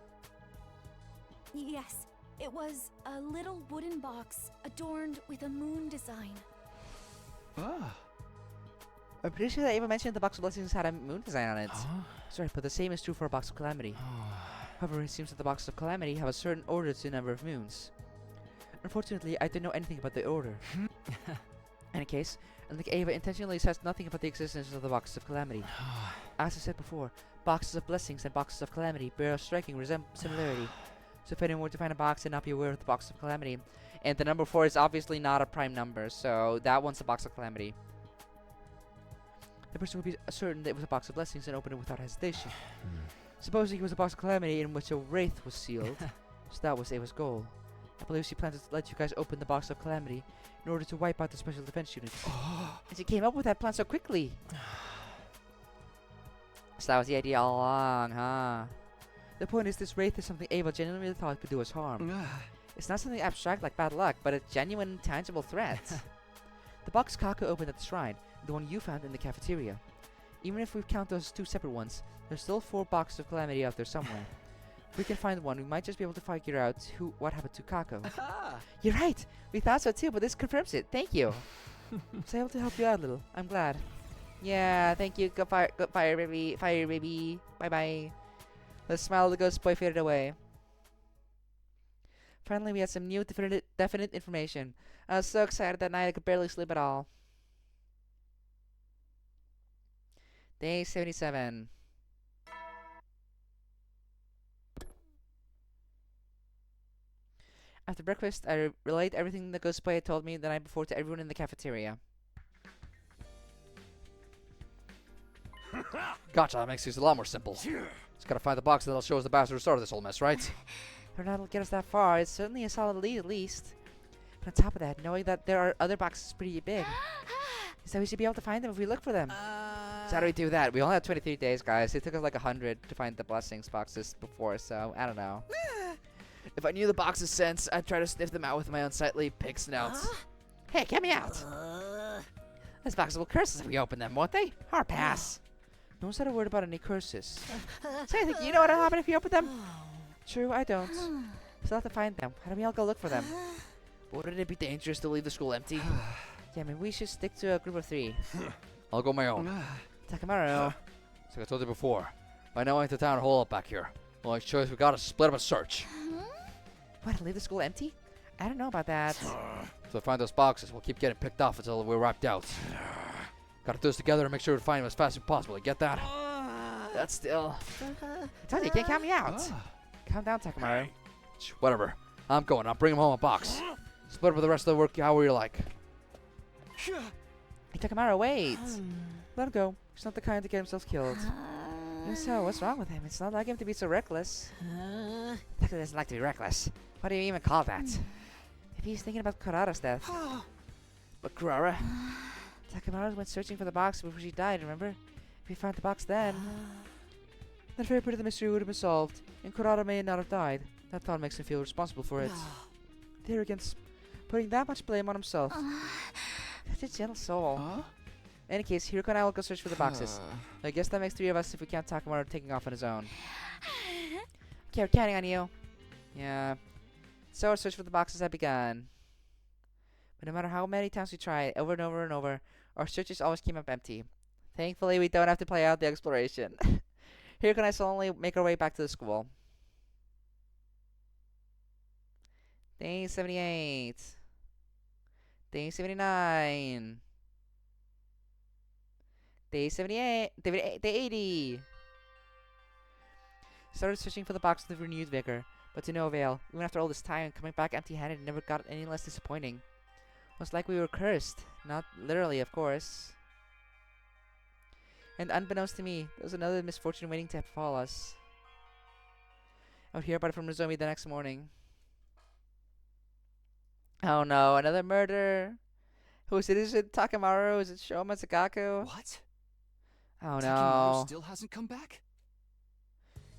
[SPEAKER 16] Yes, it was a little wooden box adorned with a moon design.
[SPEAKER 1] I'm pretty sure that Ava mentioned the Box of Blessings had a moon design on it. Sorry, but the same is true for a Box of Calamity. However, it seems that the Box of Calamity have a certain order to the number of moons. Unfortunately, I don't know anything about the order. In any case, unlike Ava intentionally says nothing about the existence of the Box of Calamity. As I said before, Boxes of Blessings and Boxes of Calamity bear a striking similarity. So if anyone were to find a box and not be aware of the Box of Calamity, and the number 4 is obviously not a prime number, so that one's a Box of Calamity. The person would be certain that it was a Box of Blessings and open it without hesitation. Supposing it was a Box of Calamity in which a wraith was sealed, so that was Ava's goal. I believe she planned to let you guys open the Box of Calamity in order to wipe out the Special Defense Unit. And she came up with that plan so quickly! So that was the idea all along, huh? The point is, this wraith is something Ava genuinely thought could do us harm. It's not something abstract like bad luck, but a genuine, tangible threat. The box Kako opened at the shrine, the one you found in the cafeteria. Even if we count those 2 separate ones, there's still 4 boxes of Calamity out there somewhere. If we can find one, we might just be able to figure out what happened to Kako. You're right! We thought so too, but this confirms it. Thank you! I was able to help you out a little. I'm glad. Yeah, thank you. Go fire baby. Fire baby. Bye-bye. The smile of the ghost boy faded away. Finally, we had some new definite information. I was so excited that night I could barely sleep at all. Day 77. After breakfast, I relayed everything the ghost boy had told me the night before to everyone in the cafeteria.
[SPEAKER 6] Gotcha, that makes things a lot more simple. Just gotta find the box that'll show us the bastard who started this whole mess, right?
[SPEAKER 1] But that'll get us that far. It's certainly a solid lead, at least. And on top of that, knowing that there are other boxes pretty big, so we should be able to find them if we look for them. So how do we do that? We only have 23 days, guys. It took us like 100 to find the blessings boxes before, so I don't know. If I knew the box's sense, I'd try to sniff them out with my unsightly pig snouts. Hey, get me out! Those boxes will curse us if we open them, won't they? Hard pass. No one said a word about any curses. So I think you know what'll happen if you open them? True, I don't. Still have to find them. How do we all go look for them?
[SPEAKER 6] Wouldn't it be dangerous to leave the school empty?
[SPEAKER 1] Yeah, I mean, we should stick to a group of 3.
[SPEAKER 6] I'll go my own.
[SPEAKER 1] Takamaru.
[SPEAKER 6] Like I told you before, by now into town hole up back here. Only choice, we gotta split up a search.
[SPEAKER 1] What, leave the school empty? I don't know about that.
[SPEAKER 6] So find those boxes, we'll keep getting picked off until we're wiped out. Gotta do this together and make sure to find him as fast as possible. You get that?
[SPEAKER 5] That's still. Tell you can't count me out. Calm down, Takamaru.
[SPEAKER 6] Whatever. I'm going. I'll bring him home a box. Split up with the rest of the work however you like.
[SPEAKER 5] Hey, Takamaru, wait.
[SPEAKER 1] Let him go. He's not the kind to get himself killed.
[SPEAKER 5] So, what's wrong with him? It's not like him to be so reckless. Takamaru doesn't like to be reckless. What do you even call that? Maybe he's thinking about Kurara's death. But Kurara? Takamaru went searching for the box before she died, remember? If he found the box then...
[SPEAKER 1] Then very bit of the mystery would have been solved, and Kurara may not have died. That thought makes him feel responsible for it. The arrogance. Putting that much blame on himself.
[SPEAKER 5] Such a gentle soul. In any case, Hiroko and I will go search for the boxes. I guess that makes 3 of us if we count Takamaru taking off on his own. Okay, we're counting on you. Yeah. So our search for the boxes had begun. But no matter how many times we tried, over and over and over, our searches always came up empty. Thankfully, we don't have to play out the exploration. Hiroko and I slowly make our way back to the school. Day 78. Day 79. Day 78. Day 80. Started searching for the box with renewed vigor, but to no avail. Even after all this time, coming back empty-handed never got any less disappointing. It was like we were cursed. Not literally, of course. And unbeknownst to me, there was another misfortune waiting to befall us. I would hear about it from Nozomi the next morning. Oh no, another murder! Who is it? Is it Takamaru? Is it Shoma? Is it Gaku?
[SPEAKER 3] What?
[SPEAKER 5] Oh
[SPEAKER 3] Takamaru
[SPEAKER 5] no.
[SPEAKER 3] still hasn't come back?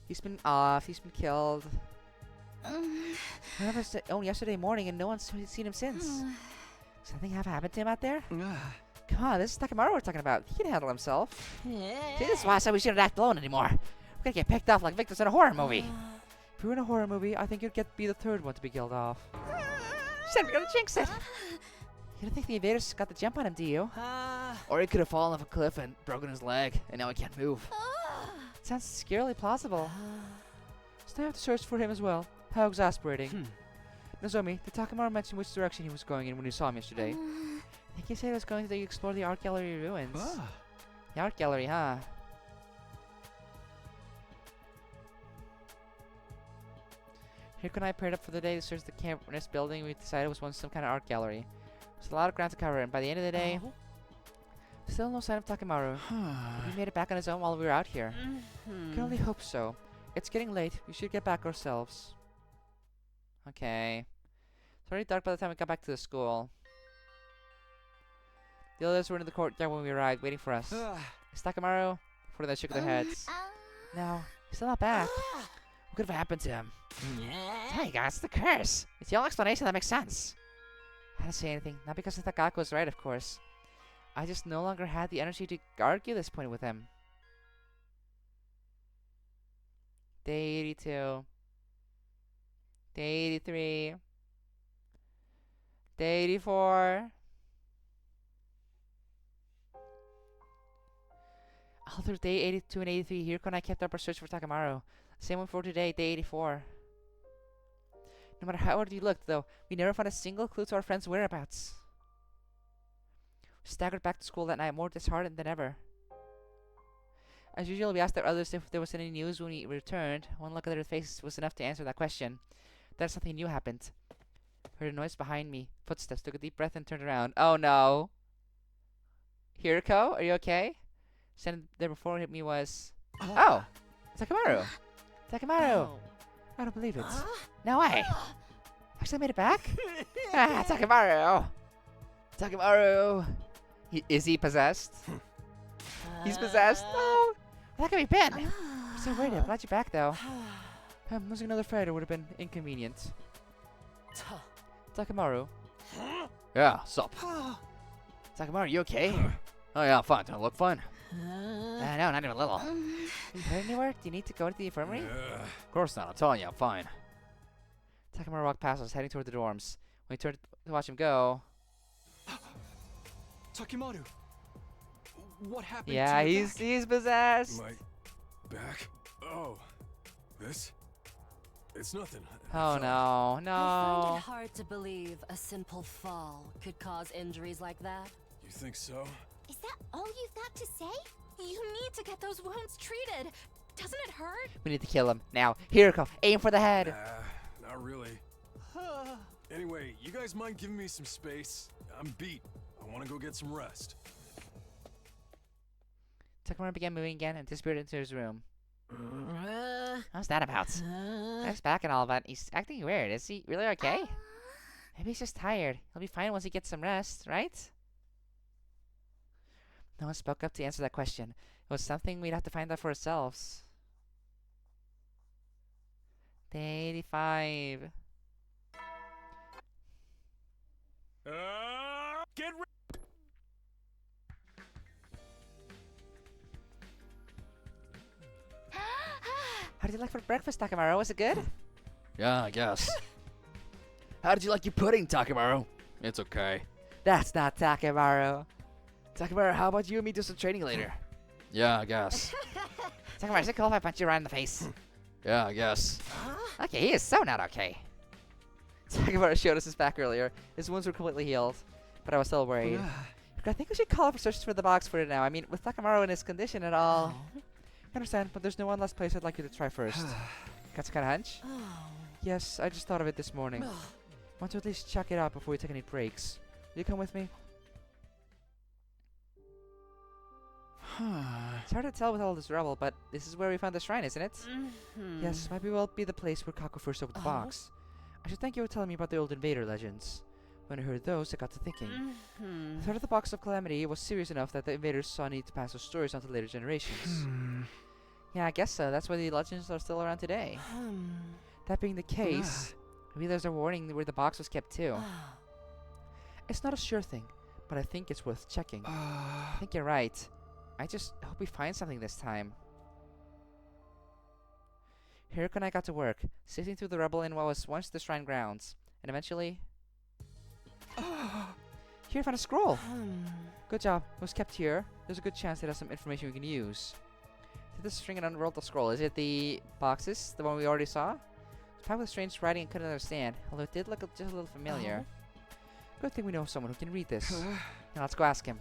[SPEAKER 5] He's been off. He's been killed. Remember, only yesterday morning and no one's seen him since. Something have happened to him out there? Come on, this is Takamaru we're talking about. He can handle himself. See, this is why I said we shouldn't act alone anymore. We're gonna get picked off like victims in a horror movie.
[SPEAKER 1] If we were in a horror movie, I think you'd be the third one to be killed off.
[SPEAKER 5] Said we're gonna jinx it. You don't think the invaders got the jump on him, do you? Or he could have fallen off a cliff and broken his leg, and now he can't move. Sounds scarily plausible.
[SPEAKER 1] So I have to search for him as well. How exasperating. Nozomi, did Takamaru mention which direction he was going in when you saw him yesterday?
[SPEAKER 5] I think he said he was going to explore the art gallery ruins. The art gallery, huh? Hiroko and I paired up for the day to search the campus building we decided was once some kind of art gallery. There's a lot of ground to cover, and by the end of the day, still no sign of Takamaru. He made it back on his own while we were out here.
[SPEAKER 1] Can only hope so. It's getting late. We should get back ourselves.
[SPEAKER 5] Okay. It's already dark by the time we got back to the school. The others were in the courtyard when we arrived, waiting for us. Is Takamaru? Before they shook their heads. No, he's still not back. What could have happened to him? Hey guys, it's the curse. It's the only explanation that makes sense. I didn't say anything, not because I thought Gaku was right, of course. I just no longer had the energy to argue this point with him. Day 82. Day 83. Day 84. All through day 82 and 83, Hiroko and I kept up our search for Takamaru. Same one for today, day 84. No matter how hard we looked, though, we never found a single clue to our friend's whereabouts. We staggered back to school that night, more disheartened than ever. As usual, we asked our others if there was any news when we returned. One look at their faces was enough to answer that question. Then something new happened. Heard a noise behind me. Footsteps. Took a deep breath and turned around. Oh no! Hiroko, are you okay? Standing there before me was... Oh! Takamaru! Takamaru! I don't believe it. No way! Actually made it back? Takamaru! Takamaru! Is he possessed? He's possessed? No! Where could he been? I'm so worried. I'm glad you're back, though.
[SPEAKER 1] Losing another fighter would have been inconvenient. Takamaru.
[SPEAKER 6] Yeah, sup?
[SPEAKER 5] Takamaru, you okay?
[SPEAKER 6] Oh yeah, I'm fine. Don't I look fine?
[SPEAKER 5] No, not even a little. Are you hurt anywhere? Do you need to go to the infirmary?
[SPEAKER 6] Of course not. I'm telling you, I'm fine.
[SPEAKER 5] Takamaru walked past us, heading toward the dorms. When we turned to watch him go...
[SPEAKER 3] Takamaru! What happened
[SPEAKER 5] Yeah,
[SPEAKER 3] to your
[SPEAKER 5] he's possessed!
[SPEAKER 9] My back? Oh. This? It's nothing.
[SPEAKER 5] Oh no, no.
[SPEAKER 12] I find it hard to believe a simple fall could cause injuries like that.
[SPEAKER 9] You think so?
[SPEAKER 2] Is that all you've got to say?
[SPEAKER 16] You need to get those wounds treated. Doesn't it hurt?
[SPEAKER 5] We need to kill him. Now, Hiroko, aim for the head.
[SPEAKER 9] Not really. Anyway, you guys mind giving me some space? I'm beat. I want to go get some rest.
[SPEAKER 5] Takamaru began moving again and disappeared into his room. How's that about? He's back and all, but he's acting weird. Is he really okay? Maybe he's just tired. He'll be fine once he gets some rest, right? No one spoke up to answer that question. It was something we'd have to find out for ourselves. Day 85.
[SPEAKER 15] Get ready.
[SPEAKER 5] How did you like for breakfast, Takamaru? Was it good?
[SPEAKER 6] Yeah, I guess. How did you like your pudding, Takamaru? It's okay.
[SPEAKER 5] That's not Takamaru.
[SPEAKER 6] Takamaru, how about you and me do some training later? Yeah, I guess.
[SPEAKER 5] Takamaru, is it cool if I punch you right in the face?
[SPEAKER 6] Yeah, I guess.
[SPEAKER 5] Okay, he is so not okay. Takamaru showed us his back earlier. His wounds were completely healed, but I was still worried. I think we should call for searches for the box for it now. I mean, with Takamaru in his condition and all. I understand, but there's no one last place I'd like you to try first. Got some kind of hunch? Yes, I just thought of it this morning. Want to at least check it out before we take any breaks. Will you come with me? It's hard to tell with all this rubble, but this is where we found the shrine, isn't it? Yes, might be the place where Gaku first opened the box. I should thank you for telling me about the old invader legends. When I heard those, I got to thinking. The threat of the Box of Calamity was serious enough that the invaders saw a need to pass those stories on to later generations. Yeah, I guess so. That's why the legends are still around today. That being the case, maybe there's a warning where the box was kept too. It's not a sure thing, but I think it's worth checking. I think you're right. I just hope we find something this time. Hiroko and I got to work, sifting through the rubble in what was once the shrine grounds, and eventually... Here, I found a scroll! Good job. It was kept here. There's a good chance it has some information we can use. Did this string and unrolled the scroll? Is it the boxes? The one we already saw? It's probably strange writing and couldn't understand, although it did look just a little familiar. Good thing we know someone who can read this. Now let's go ask him.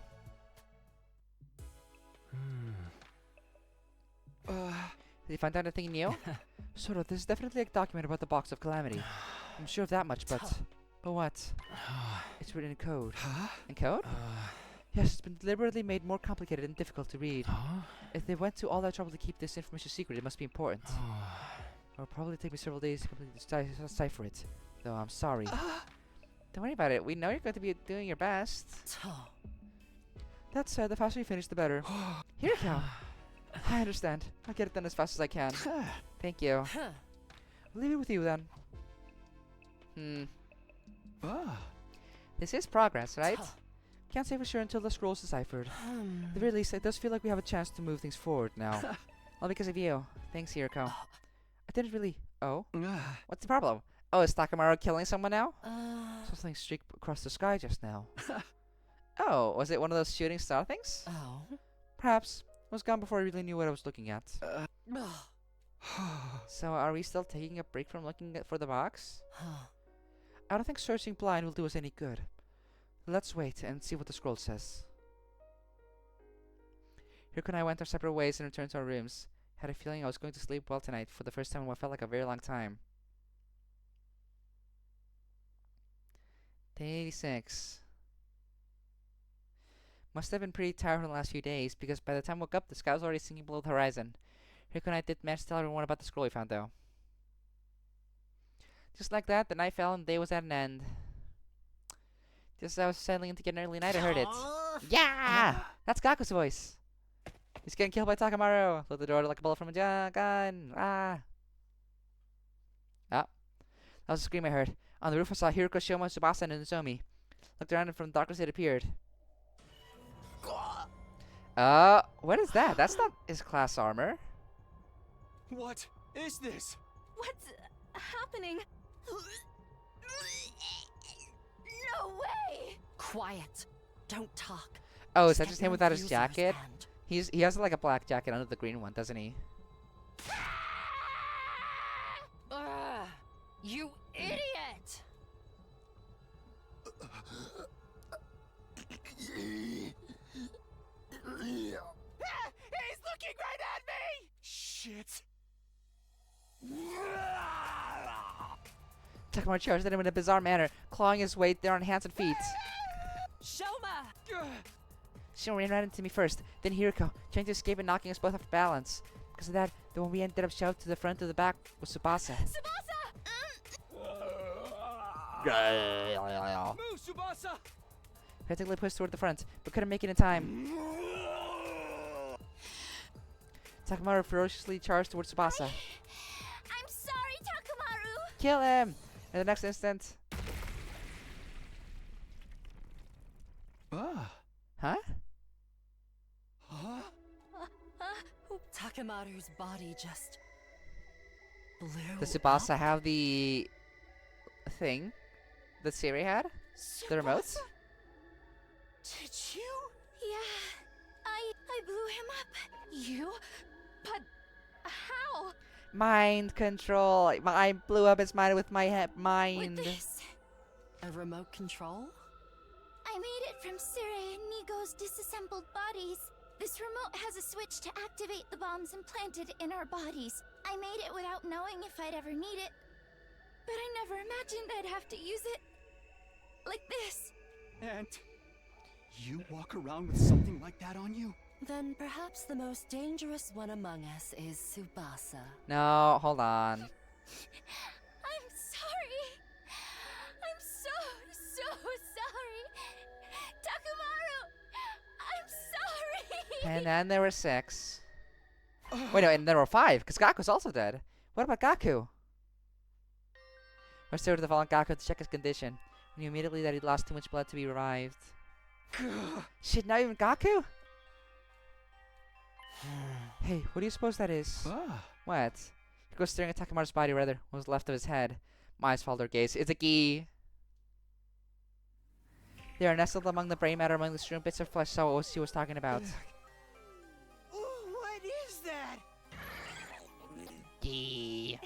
[SPEAKER 5] Did he find out anything new? Sort of. This is definitely a document about the Box of Calamity. I'm sure of that much, but what? It's written in code. In code? Yes, it's been deliberately made more complicated and difficult to read. If they went to all that trouble to keep this information secret, it must be important. It'll probably take me several days to completely decipher it. Though I'm sorry. Don't worry about it. We know you're going to be doing your best. That said, the faster you finish, the better. Here you go. I understand. I'll get it done as fast as I can. Thank you. I'll leave it with you then. This is progress, right? Can't say for sure until the scroll's deciphered. At the very least, it does feel like we have a chance to move things forward now. All because of you. Thanks, Hiroko. I didn't really... Oh? What's the problem? Oh, is Takamaru killing someone now? Something streaked across the sky just now. Oh, was it one of those shooting star things? Perhaps. It was gone before I really knew what I was looking at. So, are we still taking a break from looking for the box? I don't think searching blind will do us any good. Let's wait and see what the scroll says. Hiroko and I went our separate ways and returned to our rooms. Had a feeling I was going to sleep well tonight for the first time in what felt like a very long time. Day 86. Must have been pretty tired from the last few days, because by the time I woke up, the sky was already sinking below the horizon. Hiroko and I did manage to tell everyone about the scroll we found, though. Just like that, the night fell and the day was at an end. Just as I was settling into get an early night, I heard it. Yeah! That's Gaku's voice. He's getting killed by Takamaru. Let the door like a bullet from a gun. Ah! That was a scream I heard. On the roof I saw Hiroko, Shoma, Tsubasa, and Nozomi. Looked around and from the darkness it appeared. What is that? That's not his class armor.
[SPEAKER 9] What is this?
[SPEAKER 16] What's happening? No way!
[SPEAKER 12] Quiet. Don't talk.
[SPEAKER 5] Oh, is that just him without his jacket? He has like a black jacket under the green one, doesn't he?
[SPEAKER 12] You idiot!
[SPEAKER 1] Takamaru charged at him in a bizarre manner, clawing his way down on hands and feet.
[SPEAKER 10] Shoma!
[SPEAKER 1] She ran right into me first, then Hiriko, trying to escape and knocking us both off balance. Because of that, the one we ended up shoved to the front of the back was Tsubasa.
[SPEAKER 17] Move, Tsubasa!
[SPEAKER 1] Practically pushed toward the front, but couldn't make it in time. Takamaru ferociously charged towards Tsubasa.
[SPEAKER 2] I'm sorry, Takamaru!
[SPEAKER 1] Kill him! In the next instant...
[SPEAKER 17] Ah.
[SPEAKER 1] Huh?
[SPEAKER 17] Huh?
[SPEAKER 12] Takamaru's body just blew
[SPEAKER 1] Does Tsubasa have the thing that Siri had? The remote?
[SPEAKER 11] Did you?
[SPEAKER 16] Yeah, I blew him up. You? But how?
[SPEAKER 1] Mind control. I blew up his mind with my mind.
[SPEAKER 16] With this?
[SPEAKER 12] A remote control?
[SPEAKER 2] I made it from Sire and Nigo's disassembled bodies. This remote has a switch to activate the bombs implanted in our bodies. I made it without knowing if I'd ever need it. But I never imagined I'd have to use it. Like this.
[SPEAKER 17] And you walk around with something like that on you?
[SPEAKER 12] Then perhaps the most dangerous one among us is Tsubasa.
[SPEAKER 1] No, hold on.
[SPEAKER 2] I'm sorry. I'm so sorry. Takamaru, I'm sorry.
[SPEAKER 1] And then there were 6. Wait, no, and there were 5, because Gaku's also dead. What about Gaku? Restored to the fallen Gaku to check his condition. We knew immediately that he'd lost too much blood to be revived. Shit, not even Gaku? Hey, what do you suppose that is? What? He goes staring at Takamaru's body, rather, what was left of his head. My eyes followed her gaze. It's a key. They are nestled among the brain matter among the strewn bits of flesh, so what she was talking about.
[SPEAKER 11] What is that?
[SPEAKER 5] Key.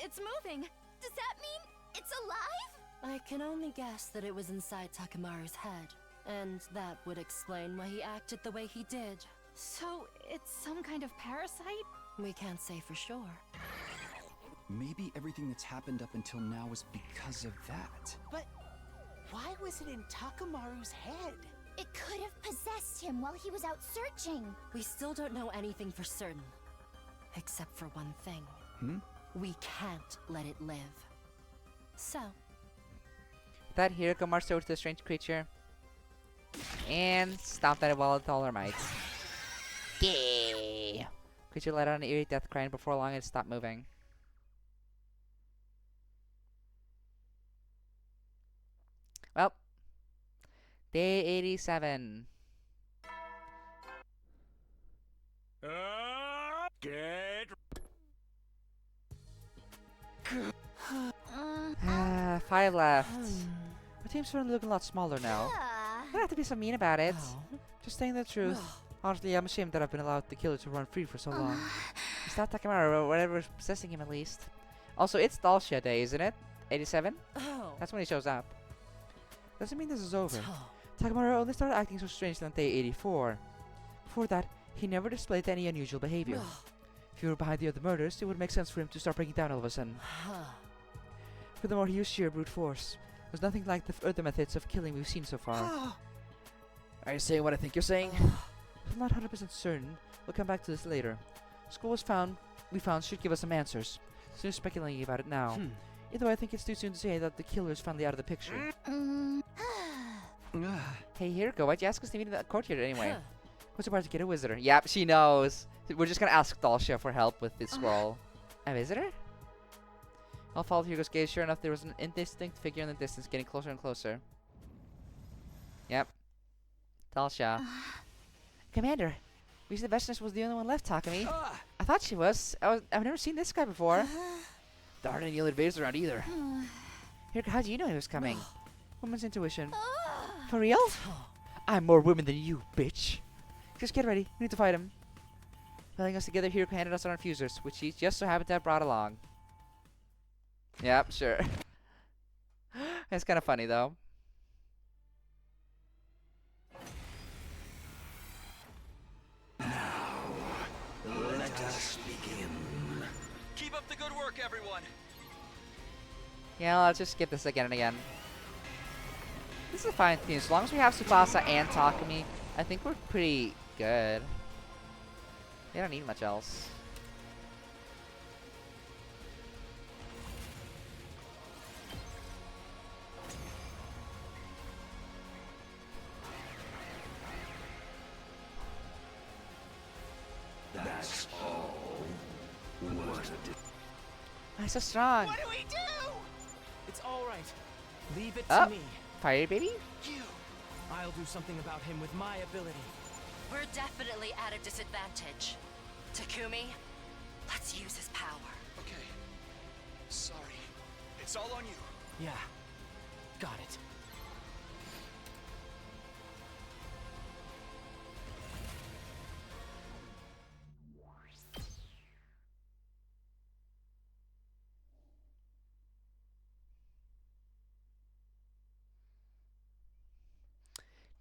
[SPEAKER 2] It's moving. Does that mean it's alive?
[SPEAKER 12] I can only guess that it was inside Takamaru's head, and that would explain why he acted the way he did.
[SPEAKER 16] So, it's some kind of parasite?
[SPEAKER 12] We can't say for sure.
[SPEAKER 17] Maybe everything that's happened up until now is because of that.
[SPEAKER 13] But why was it in Takamaru's head?
[SPEAKER 2] It could have possessed him while he was out searching.
[SPEAKER 12] We still don't know anything for certain. Except for one thing. We can't let it live. So.
[SPEAKER 1] That Hiriko marched over to the strange creature and stomped at it while with all her might.
[SPEAKER 5] Yeah.
[SPEAKER 1] Creature let out an eerie death cry, and before long it stopped moving. Well, day 87.
[SPEAKER 8] Get
[SPEAKER 1] 5 left. Our team's starting to look a lot smaller now. You don't have to be so mean about it. Just saying the truth. Honestly, I'm ashamed that I've been allowed the killer to run free for so long. It's not Takamaru or whatever's possessing him, at least. Also, it's Dalsha Day, isn't it? 87? That's when he shows up. Doesn't mean this is over. Takamaru only started acting so strange on day 84. Before that, he never displayed any unusual behavior. If he were behind the other murders, it would make sense for him to start breaking down all of a sudden. Furthermore, he used sheer brute force. There's nothing like the other methods of killing we've seen so far. Are you saying what I think you're saying? I'm not 100% certain. We'll come back to this later. Skull we found should give us some answers. Still speculating about it now. Either way, I think it's too soon to say that the killer is finally out of the picture. Hey, Hiriko, why'd you ask us to meet in the courtyard anyway? What's about to get a visitor? Yep, she knows. We're just gonna ask Dalsha for help with this scroll. A visitor? I'll follow Hiriko's gaze. Sure enough, there was an indistinct figure in the distance, getting closer and closer. Yep. Dalsha. Commander, we said the Vestiness was the only one left, Takami. I thought she was. I've never seen this guy before.
[SPEAKER 6] There aren't any other invaders around either.
[SPEAKER 1] Hiriko, how do you know he was coming? Woman's intuition. For real? I'm more women than you, bitch. Just get ready. We need to fight him. Pulling us together, Hiriko handed us our infusers, which he just so happened to have brought along. Yep, sure. It's kind of funny, though.
[SPEAKER 15] Let us begin. Keep up the good work, everyone.
[SPEAKER 1] Yeah, let's just skip this again and again. This is a fine theme. As long as we have Tsubasa and Takumi, I think we're pretty good. They don't need much else.
[SPEAKER 15] That's all. What
[SPEAKER 1] I'm so strong.
[SPEAKER 13] What do we do? It's all right. Leave it
[SPEAKER 1] Oh,
[SPEAKER 13] to me.
[SPEAKER 1] fire baby?
[SPEAKER 13] I'll do something about him with my ability.
[SPEAKER 12] We're definitely at a disadvantage. Takumi, let's use his power.
[SPEAKER 15] Okay. Sorry. It's all on you.
[SPEAKER 13] Yeah. Got it.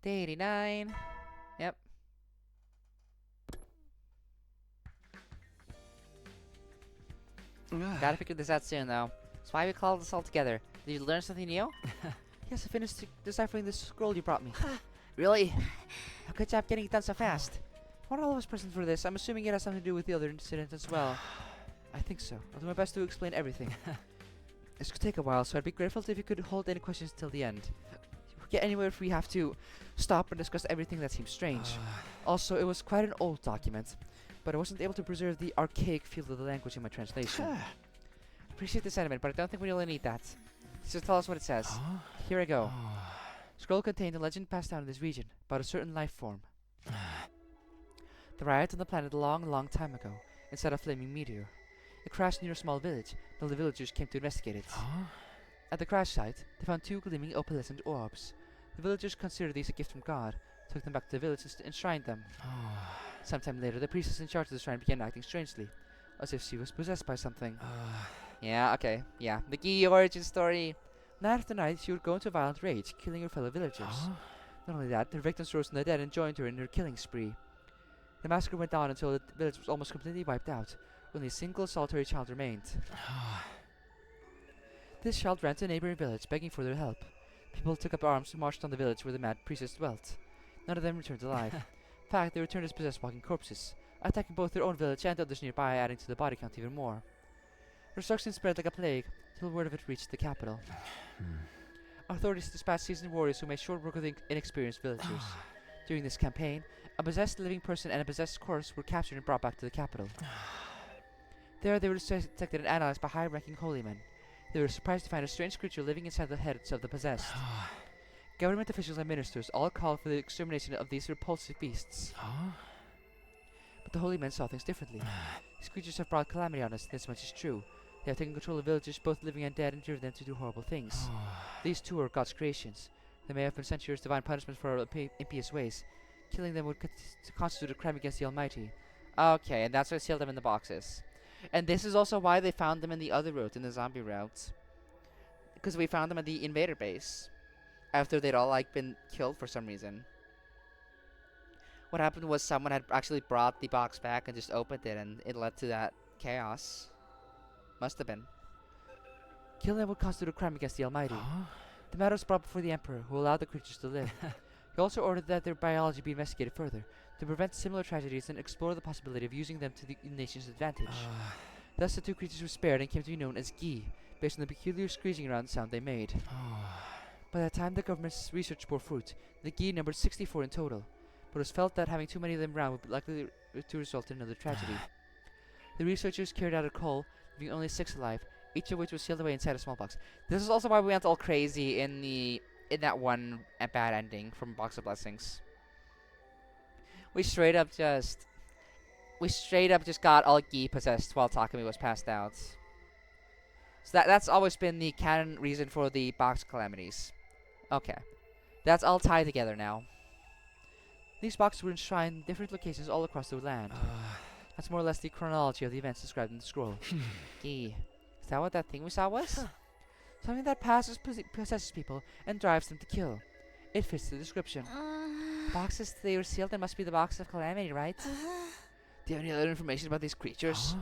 [SPEAKER 1] Day 89. Yep. Gotta figure this out soon, though. That's why we called us all together. Did you learn something new? Yes, I finished deciphering this scroll you brought me. Really? Good job getting it done so fast. Why are all of us present for this? I'm assuming it has something to do with the other incident as well. I think so. I'll do my best to explain everything. This could take a while, so I'd be grateful if you could hold any questions till the end. We'll get anywhere if we have to stop and discuss everything that seems strange. Also, it was quite an old document, but I wasn't able to preserve the archaic feel of the language in my translation. Appreciate the sentiment, but I don't think we really need that. Just tell us what it says. Here I go. Scroll contained a legend passed down in this region about a certain life form. The riot on the planet a long, long time ago, inside a flaming meteor. It crashed near a small village, and the villagers came to investigate it. At the crash site, they found two gleaming opalescent orbs. The villagers considered these a gift from God, took them back to the village and enshrined them. Sometime later, the priestess in charge of the shrine began acting strangely, as if she was possessed by something. Yeah, okay, yeah. The key origin story. Night after night, she would go into violent rage, killing her fellow villagers. Not only that, their victims rose from the dead and joined her in her killing spree. The massacre went on until the village was almost completely wiped out. Only a single solitary child remained. This child ran to a neighboring village, begging for their help. People took up arms and marched on the village where the mad priestess dwelt. None of them returned alive. In fact, they returned as possessed walking corpses, attacking both their own village and others nearby, adding to the body count even more. Destruction spread like a plague, till word of it reached the capital. Authorities dispatched seasoned warriors who made short work of the inexperienced villagers. During this campaign, a possessed living person and a possessed corpse were captured and brought back to the capital. There they were detected and analyzed by high-ranking holy men. They were surprised to find a strange creature living inside the heads of the possessed. Government officials and ministers all called for the extermination of these repulsive beasts. But the holy men saw things differently. These creatures have brought calamity on us, this much is true. They have taken control of villages, both living and dead, and driven them to do horrible things. These too are God's creations. They may have been sent here as divine punishment for our impious ways. Killing them would constitute a crime against the Almighty. Okay, and that's why I sealed them in the boxes. And this is also why they found them in the other route, in the zombie route. Because we found them at the invader base. After they'd all, like, been killed for some reason. What happened was someone had actually brought the box back and just opened it, and it led to that chaos. Must have been. Killing them would constitute a crime against the Almighty. The matter was brought before the Emperor, who allowed the creatures to live. He also ordered that their biology be investigated further, to prevent similar tragedies and explore the possibility of using them to the nation's advantage. Thus the two creatures were spared and came to be known as Gi, based on the peculiar screeching around sound they made. By the time the government's research bore fruit, the Gi numbered 64 in total, but it was felt that having too many of them around would be likely to result in another tragedy. The researchers carried out a cull, leaving only 6 alive, each of which was sealed away inside a small box. This is also why we went all crazy in that one bad ending from Box of Blessings. We straight up just got all Gi possessed while Takumi was passed out. So that's always been the canon reason for the Box of Calamities. Okay. That's all tied together now. These boxes were enshrined in different locations all across the land. That's more or less the chronology of the events described in the scroll. Gi. Is that what that thing we saw was? Something that possesses people and drives them to kill. It fits the description. Boxes they were sealed, there must be the Box of Calamity, right? Do you have any other information about these creatures?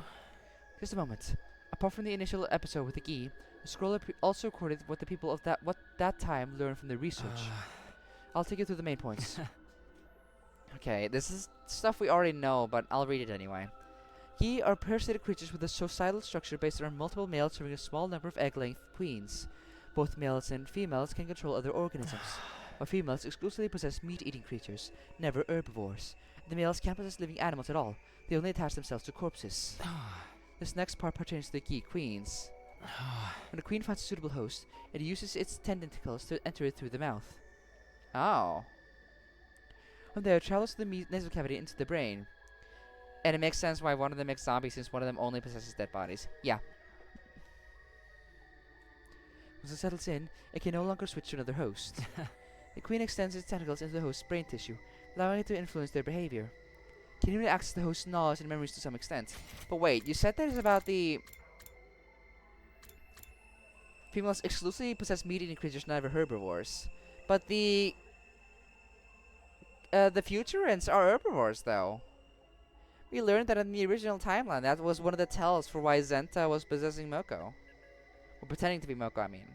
[SPEAKER 1] Just a moment. Apart from the initial episode with the Gi, The scroll also recorded what the people of that time learned from their research. I'll take you through the main points. Okay, this is stuff we already know, but I'll read it anyway. Gi are parasitic creatures with a societal structure based around multiple males serving a small number of egg-length queens. Both males and females can control other organisms, while females exclusively possess meat-eating creatures, never herbivores. The males can't possess living animals at all. They only attach themselves to corpses. This next part pertains to the Gi queens. When a queen finds a suitable host, it uses its tentacles to enter it through the mouth. Oh. From there, it travels through the nasal cavity into the brain. And it makes sense why one of them makes zombies, since one of them only possesses dead bodies. Yeah. Once it settles in, it can no longer switch to another host. The queen extends its tentacles into the host's brain tissue, allowing it to influence their behavior. It can even access the host's knowledge and memories to some extent. But wait, you said that is about the... females exclusively possess meat-eating creatures, never herbivores. But the Futurans are herbivores, though. We learned that in the original timeline, that was one of the tells for why Zenta was possessing Moko. Or pretending to be Moko, I mean.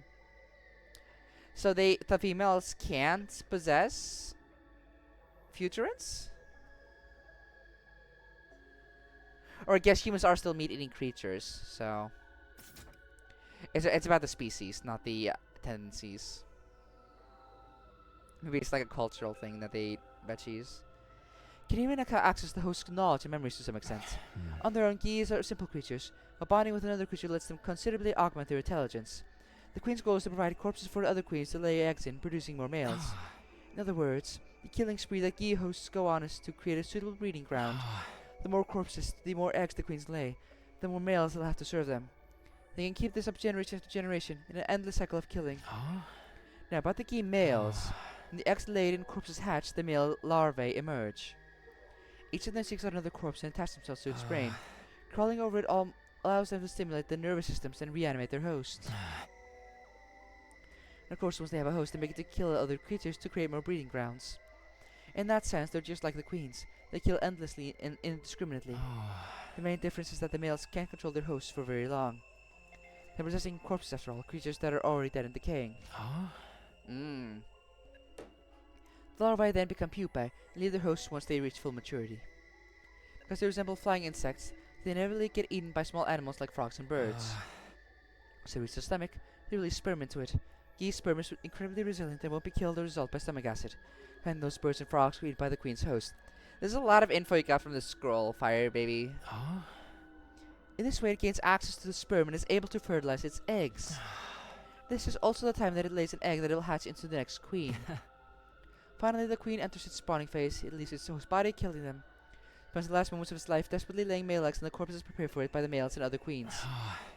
[SPEAKER 1] So the females can't possess Futurans? Or I guess humans are still meat-eating creatures, so... It's about the species, not the tendencies. Maybe it's like a cultural thing that they eat veggies. Can even access the host's knowledge and memories to some extent. On their own, Gis are simple creatures, but bonding with another creature lets them considerably augment their intelligence. The queen's goal is to provide corpses for the other queens to lay eggs in, producing more males. In other words, the killing spree that Gi hosts go on is to create a suitable breeding ground. The more corpses, the more eggs the queens lay, the more males they'll have to serve them. They can keep this up generation after generation, in an endless cycle of killing. Now, about the Gi males. When the eggs laid and corpses hatch, the male larvae emerge. Each of them seeks out another corpse and attach themselves to its brain. Crawling over it all allows them to stimulate the nervous systems and reanimate their host. And of course, once they have a host, they make it to kill other creatures to create more breeding grounds. In that sense, they're just like the queens. They kill endlessly and indiscriminately. The main difference is that the males can't control their hosts for very long. They're possessing corpses after all, creatures that are already dead and decaying. The larvae then become pupae and leave their hosts once they reach full maturity. Because they resemble flying insects, they inevitably get eaten by small animals like frogs and birds. Once they reach the stomach, they release sperm into it. Gi's sperm is incredibly resilient and won't be killed or dissolved by stomach acid. And those birds and frogs were eaten by the queen's host. There's a lot of info you got from this scroll, Fire Baby. In this way, it gains access to the sperm and is able to fertilize its eggs. This is also the time that it lays an egg that it will hatch into the next queen. Finally, the queen enters its spawning phase. It leaves its host body, killing them. Spends the last moments of its life desperately laying male eggs, and the corpse is prepared for it by the males and other queens.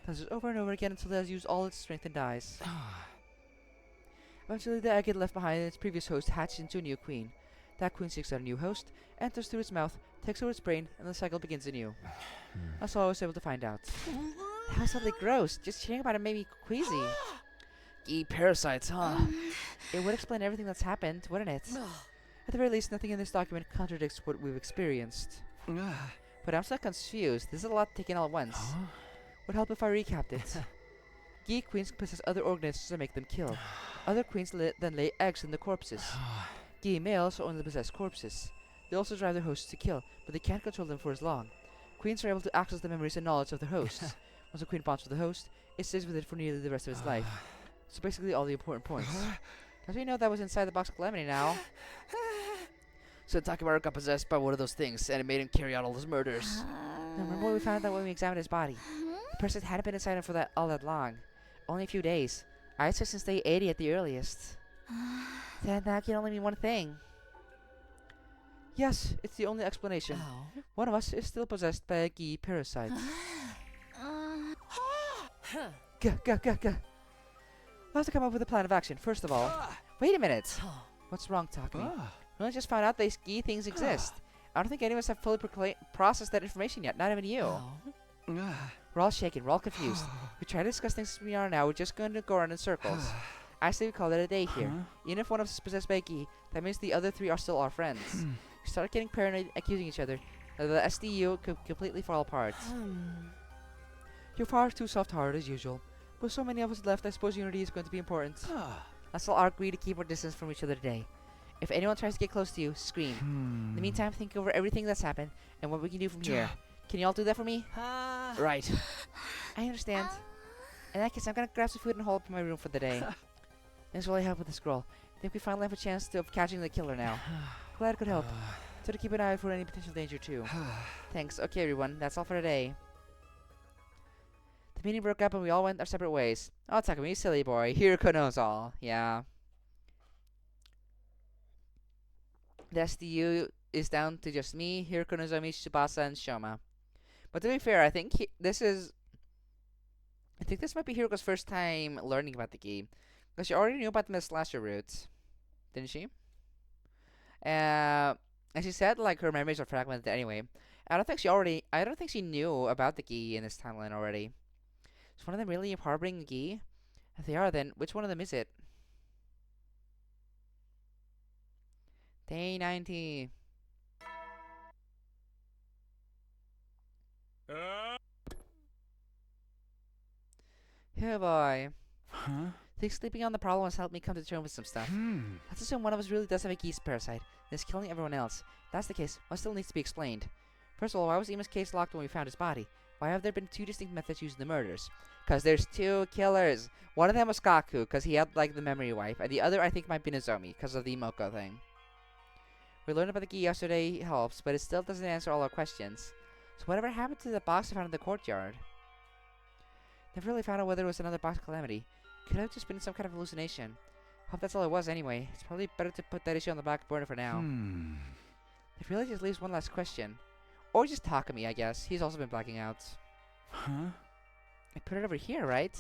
[SPEAKER 1] Does this over and over again until it has used all its strength and dies. Eventually, the egg it left behind and its previous host hatches into a new queen. That queen seeks out a new host, enters through its mouth, takes over its brain, and the cycle begins anew. That's all I was able to find out. That was totally gross. Just hearing about it made me queasy. Gi parasites, huh? It would explain everything that's happened, wouldn't it? At the very least, nothing in this document contradicts what we've experienced. But I'm still confused. This is a lot taken all at once. Would help if I recapped it. Gi queens possess other organisms to make them kill. Other queens then lay eggs in the corpses. Gi males only possess corpses. They also drive their hosts to kill, but they can't control them for as long. Queens are able to access the memories and knowledge of their hosts. Once a queen bonds with the host, it stays with it for nearly the rest of its life. So basically all the important points. Because we know that was inside the Box of Calamity now. So Takebaru got possessed by one of those things, and it made him carry out all those murders. Remember when we found out when we examined his body? The person hadn't been inside him for all that long. Only a few days. I'd say since day 80 at the earliest. Then that can only mean one thing. Yes, it's the only explanation. One of us is still possessed by a Gi parasite. We'll have to come up with a plan of action. First of all, wait a minute. What's wrong, Takumi? We only just found out these Gi things exist. I don't think any of us have fully processed that information yet. Not even you. We're all shaken. We're all confused. We try to discuss things as we are now. We're just going to go around in circles. I say we call it a day here. Even if one of us is possessed by a Gi, that means the other three are still our friends. We start getting paranoid, accusing each other. The SDU could completely fall apart. You're far too soft-hearted as usual. With so many of us left, I suppose unity is going to be important. Let's all agree to keep our distance from each other today. If anyone tries to get close to you, scream. In the meantime, think over everything that's happened and what we can do from here. Can you all do that for me?
[SPEAKER 6] Right.
[SPEAKER 1] I understand. In that case, I'm gonna grab some food and hole up in my room for the day. Thanks for all your help with the scroll. I think we finally have a chance of catching the killer now. Glad I could help. So to keep an eye out for any potential danger too. Thanks. Okay, everyone. That's all for today. The meeting broke up and we all went our separate ways. Oh, Takumi, you silly boy. Hiroko knows all. Yeah. The SDU is down to just me, Hiroko, Nozomi, Tsubasa, and Shoma. But to be fair, I think this might be Hiroko's first time learning about the key. Because she already knew about the Slasher route. Didn't she? And she said, like, her memories are fragmented anyway. I don't think she knew about the key in this timeline already. Is one of them really harboring the key? If they are, then which one of them is it? Day 90. Oh boy.
[SPEAKER 17] Huh?
[SPEAKER 1] Think sleeping on the problem has helped me come to terms with some stuff. Let's assume one of us really does have a geese parasite, and is killing everyone else. If that's the case, what still needs to be explained? First of all, why was Ima's case locked when we found his body? Why have there been two distinct methods used in the murders? Because there's two killers. One of them was Gaku, because he had, like, the memory wipe, and the other I think might be Nozomi, because of the Moko thing. We learned about the key yesterday helps, but it still doesn't answer all our questions. So whatever happened to the box I found in the courtyard? Never really found out whether it was another Box of Calamity. Could have just been some kind of hallucination. Hope that's all it was anyway. It's probably better to put that issue on the back burner for now. It really just leaves one last question. Or just Takumi, I guess. He's also been blacking out.
[SPEAKER 17] Huh?
[SPEAKER 1] I put it over here, right?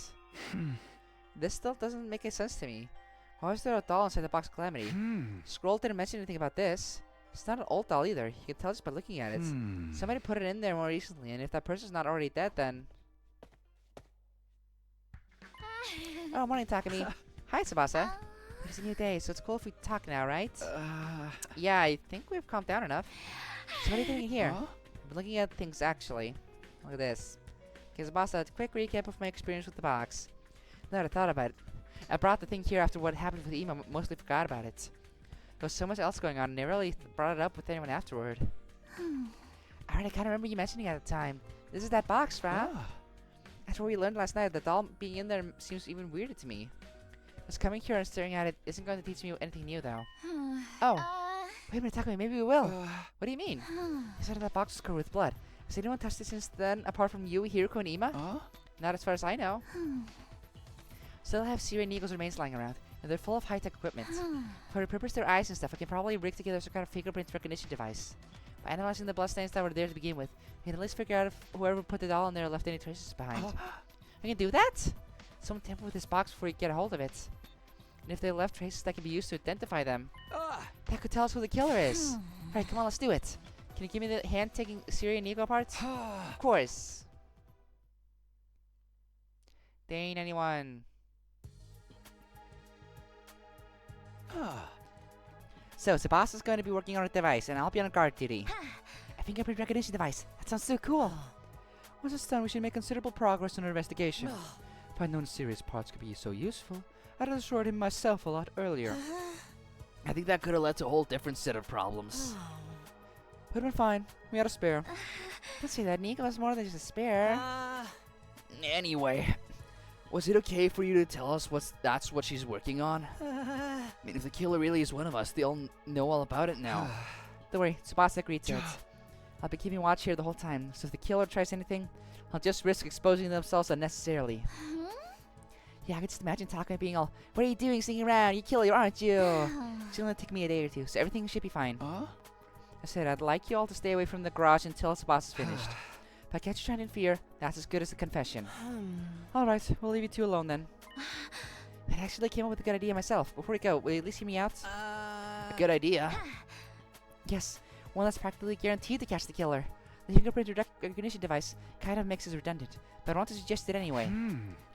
[SPEAKER 1] This still doesn't make any sense to me. Why was there a doll inside the Box of Calamity? Scroll didn't mention anything about this. It's not an old doll either. You can tell just by looking at it. Somebody put it in there more recently, and if that person's not already dead, then... Oh, morning, Takumi. Hi, Tsubasa. It's a new day, so it's cool if we talk now, right? Yeah, I think we've calmed down enough. So what are you doing here? I've been looking at things, actually. Look at this. Okay, Tsubasa, a quick recap of my experience with the box. Now that I thought about it, I brought the thing here after what happened with Ima, mostly forgot about it. There was so much else going on, and I really brought it up with anyone afterward. Alright, I kind of remember you mentioning it at the time. This is that box, right? After what we learned last night, the doll being in there seems even weirder to me. Just coming here and staring at it isn't going to teach me anything new, though. Oh, wait a minute, Takumi, maybe we will. What do you mean? You said that box was covered with blood. Has anyone touched it since then, apart from you, Hiroko, and Ima? Not as far as I know. Still have Siri and Nico's remains lying around, and they're full of high-tech equipment. For repurpose their eyes and stuff, I can probably rig together some kind of fingerprint recognition device. By analyzing the bloodstains that were there to begin with, we can at least figure out if whoever put the doll in there left any traces behind. I can do that? Someone tampered with this box before you get a hold of it. And if they left traces that can be used to identify them, that could tell us who the killer is. Alright, come on, let's do it. Can you give me the hand taking Siri and Nico apart? Of course. Day 91. So, Tsubasa's going to be working on a device, and I'll be on guard duty. A fingerprint recognition device. That sounds so cool. Once it's done, we should make considerable progress in our investigation. If I'd known serious parts could be so useful, I'd have destroyed him myself a lot earlier.
[SPEAKER 6] I think that could have led to a whole different set of problems.
[SPEAKER 1] Would've been fine. We had a spare. Don't say that. Nico has more than just a spare.
[SPEAKER 6] Anyway, was it okay for you to tell us that's what she's working on? I mean, if the killer really is one of us, they'll know all about it now.
[SPEAKER 1] Don't worry, Tsubasa agreed to it. I'll be keeping watch here the whole time, so if the killer tries anything, I'll just risk exposing themselves unnecessarily. Yeah, I can just imagine Takumi being all, "What are you doing sneaking around? You killer, aren't you?" It's gonna take me a day or two, so everything should be fine. I said I'd like you all to stay away from the garage until Tsubasa's finished. If I catch you trying to interfere, that's as good as a confession. Alright, we'll leave you two alone then. I actually came up with a good idea myself. Before we go, will you at least hear me out?
[SPEAKER 6] A good idea?
[SPEAKER 1] Yes, one that's practically guaranteed to catch the killer. The fingerprint recognition device kind of makes it redundant, but I want to suggest it anyway.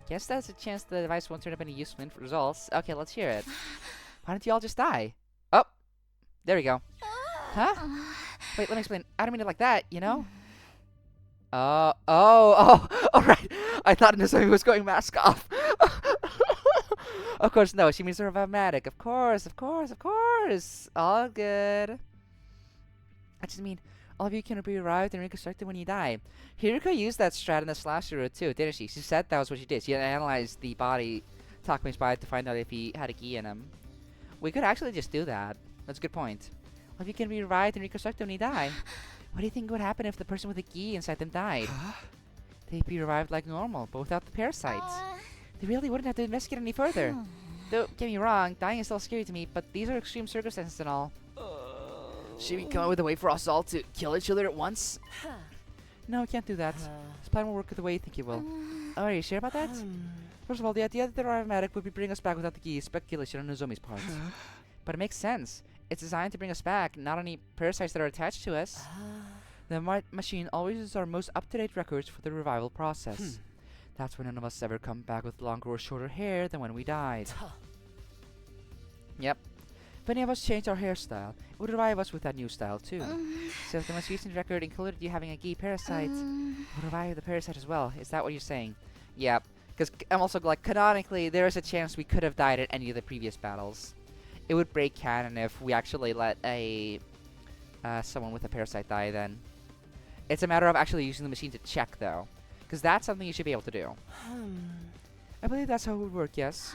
[SPEAKER 1] Guess there's a chance the device won't turn up any useful results. Okay, let's hear it. Why don't you all just die? Oh, there we go. Huh? Wait, let me explain. I don't mean it like that, you know? Alright. I thought Nozomi was going mask off. Of course, no. She means revive-matic. Of course, of course, of course. All good. I just mean, all of you can be revived and reconstructed when you die. Hiriko used that strat in the slasher route too, didn't she? She said that was what she did. She analyzed the body, Takumi's body, to find out if he had a key in him. We could actually just do that. That's a good point. All of you can be revived and reconstructed when you die. What do you think would happen if the person with the key inside them died? They'd be revived like normal, but without the parasites. They really wouldn't have to investigate any further. Don't get me wrong, dying is still scary to me, but these are extreme circumstances and all.
[SPEAKER 5] Should we come up with a way for us all to kill each other at once?
[SPEAKER 1] No, we can't do that. This plan will work the way you think it will. Oh, are you sure about that? First of all, the idea that the revive-matic would be bring us back without the key is speculation on Nozomi's part. But it makes sense. It's designed to bring us back, not any parasites that are attached to us. The machine always uses our most up-to-date records for the revival process. That's when none of us ever come back with longer or shorter hair than when we died. Yep. If any of us changed our hairstyle, it would revive us with that new style too. So if the most recent record included you having a key parasite, it would revive the parasite as well. Is that what you're saying? Yep. Because I'm also like, canonically, there is a chance we could have died at any of the previous battles. It would break canon if we actually let a someone with a parasite die then. It's a matter of actually using the machine to check though. Because that's something you should be able to do. I believe that's how it would work, yes.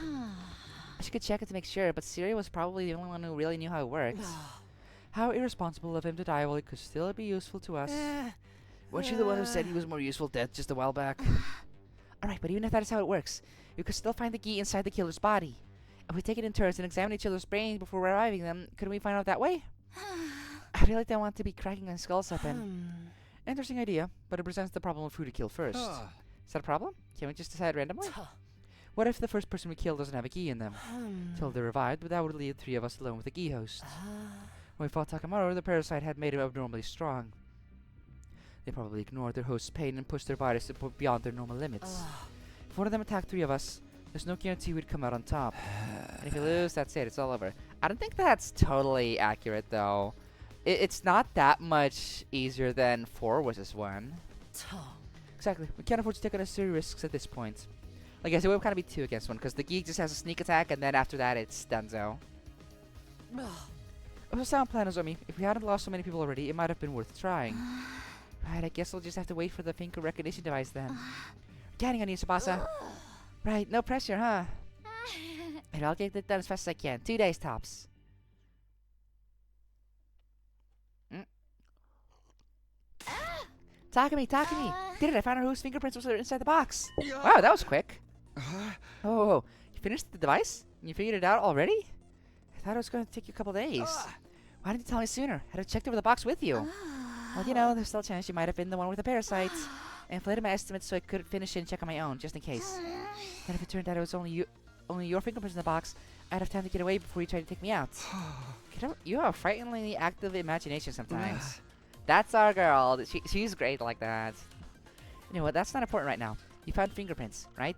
[SPEAKER 1] I could check it to make sure, but Siri was probably the only one who really knew how it worked. How irresponsible of him to die while it could still be useful to us.
[SPEAKER 5] Weren't you the one who said he was more useful dead just a while back?
[SPEAKER 1] Alright, but even if that is how it works, we could still find the key inside the killer's body. If we take it in turns and examine each other's brains before reviving them, couldn't we find out that way? I really don't want to be cracking our skulls open. Interesting idea, but it presents the problem of who to kill first. Is that a problem? Can't we just decide randomly? What if the first person we kill doesn't have a key in them? Till they're revived, but that would leave 3 of us alone with a key host. When we fought Takamaru, the parasite had made him abnormally strong. They probably ignored their host's pain and pushed their bodies to beyond their normal limits. If one of them attacked 3 of us, there's no guarantee we'd come out on top. And if you lose, that's it, it's all over. I don't think that's totally accurate, though. It's not that much easier than 4 versus 1. Exactly. We can't afford to take unnecessary risks at this point. I guess it would kind of be 2 against 1, because the geek just has a sneak attack, and then after that, it's Dunzo. It was a sound plan, Nozomi. If we hadn't lost so many people already, it might have been worth trying. Right, I guess we'll just have to wait for the finger recognition device then. Counting on you, Tsubasa. Right, no pressure, huh? And I'll get it done as fast as I can. 2 days tops. Takumi! Did it! I found out whose fingerprints was inside the box. Wow, that was quick. Oh, you finished the device? You figured it out already? I thought it was going to take you a couple days. Why didn't you tell me sooner? I'd have checked over the box with you. Well, you know, there's still a chance you might have been the one with the parasite. I inflated my estimates so I could finish it and check on my own, just in case. And if it turned out it was only your fingerprints in the box, I'd have time to get away before you tried to take me out. You have a frighteningly active imagination sometimes. That's our girl. She's great like that. You know what? That's not important right now. You found fingerprints, right?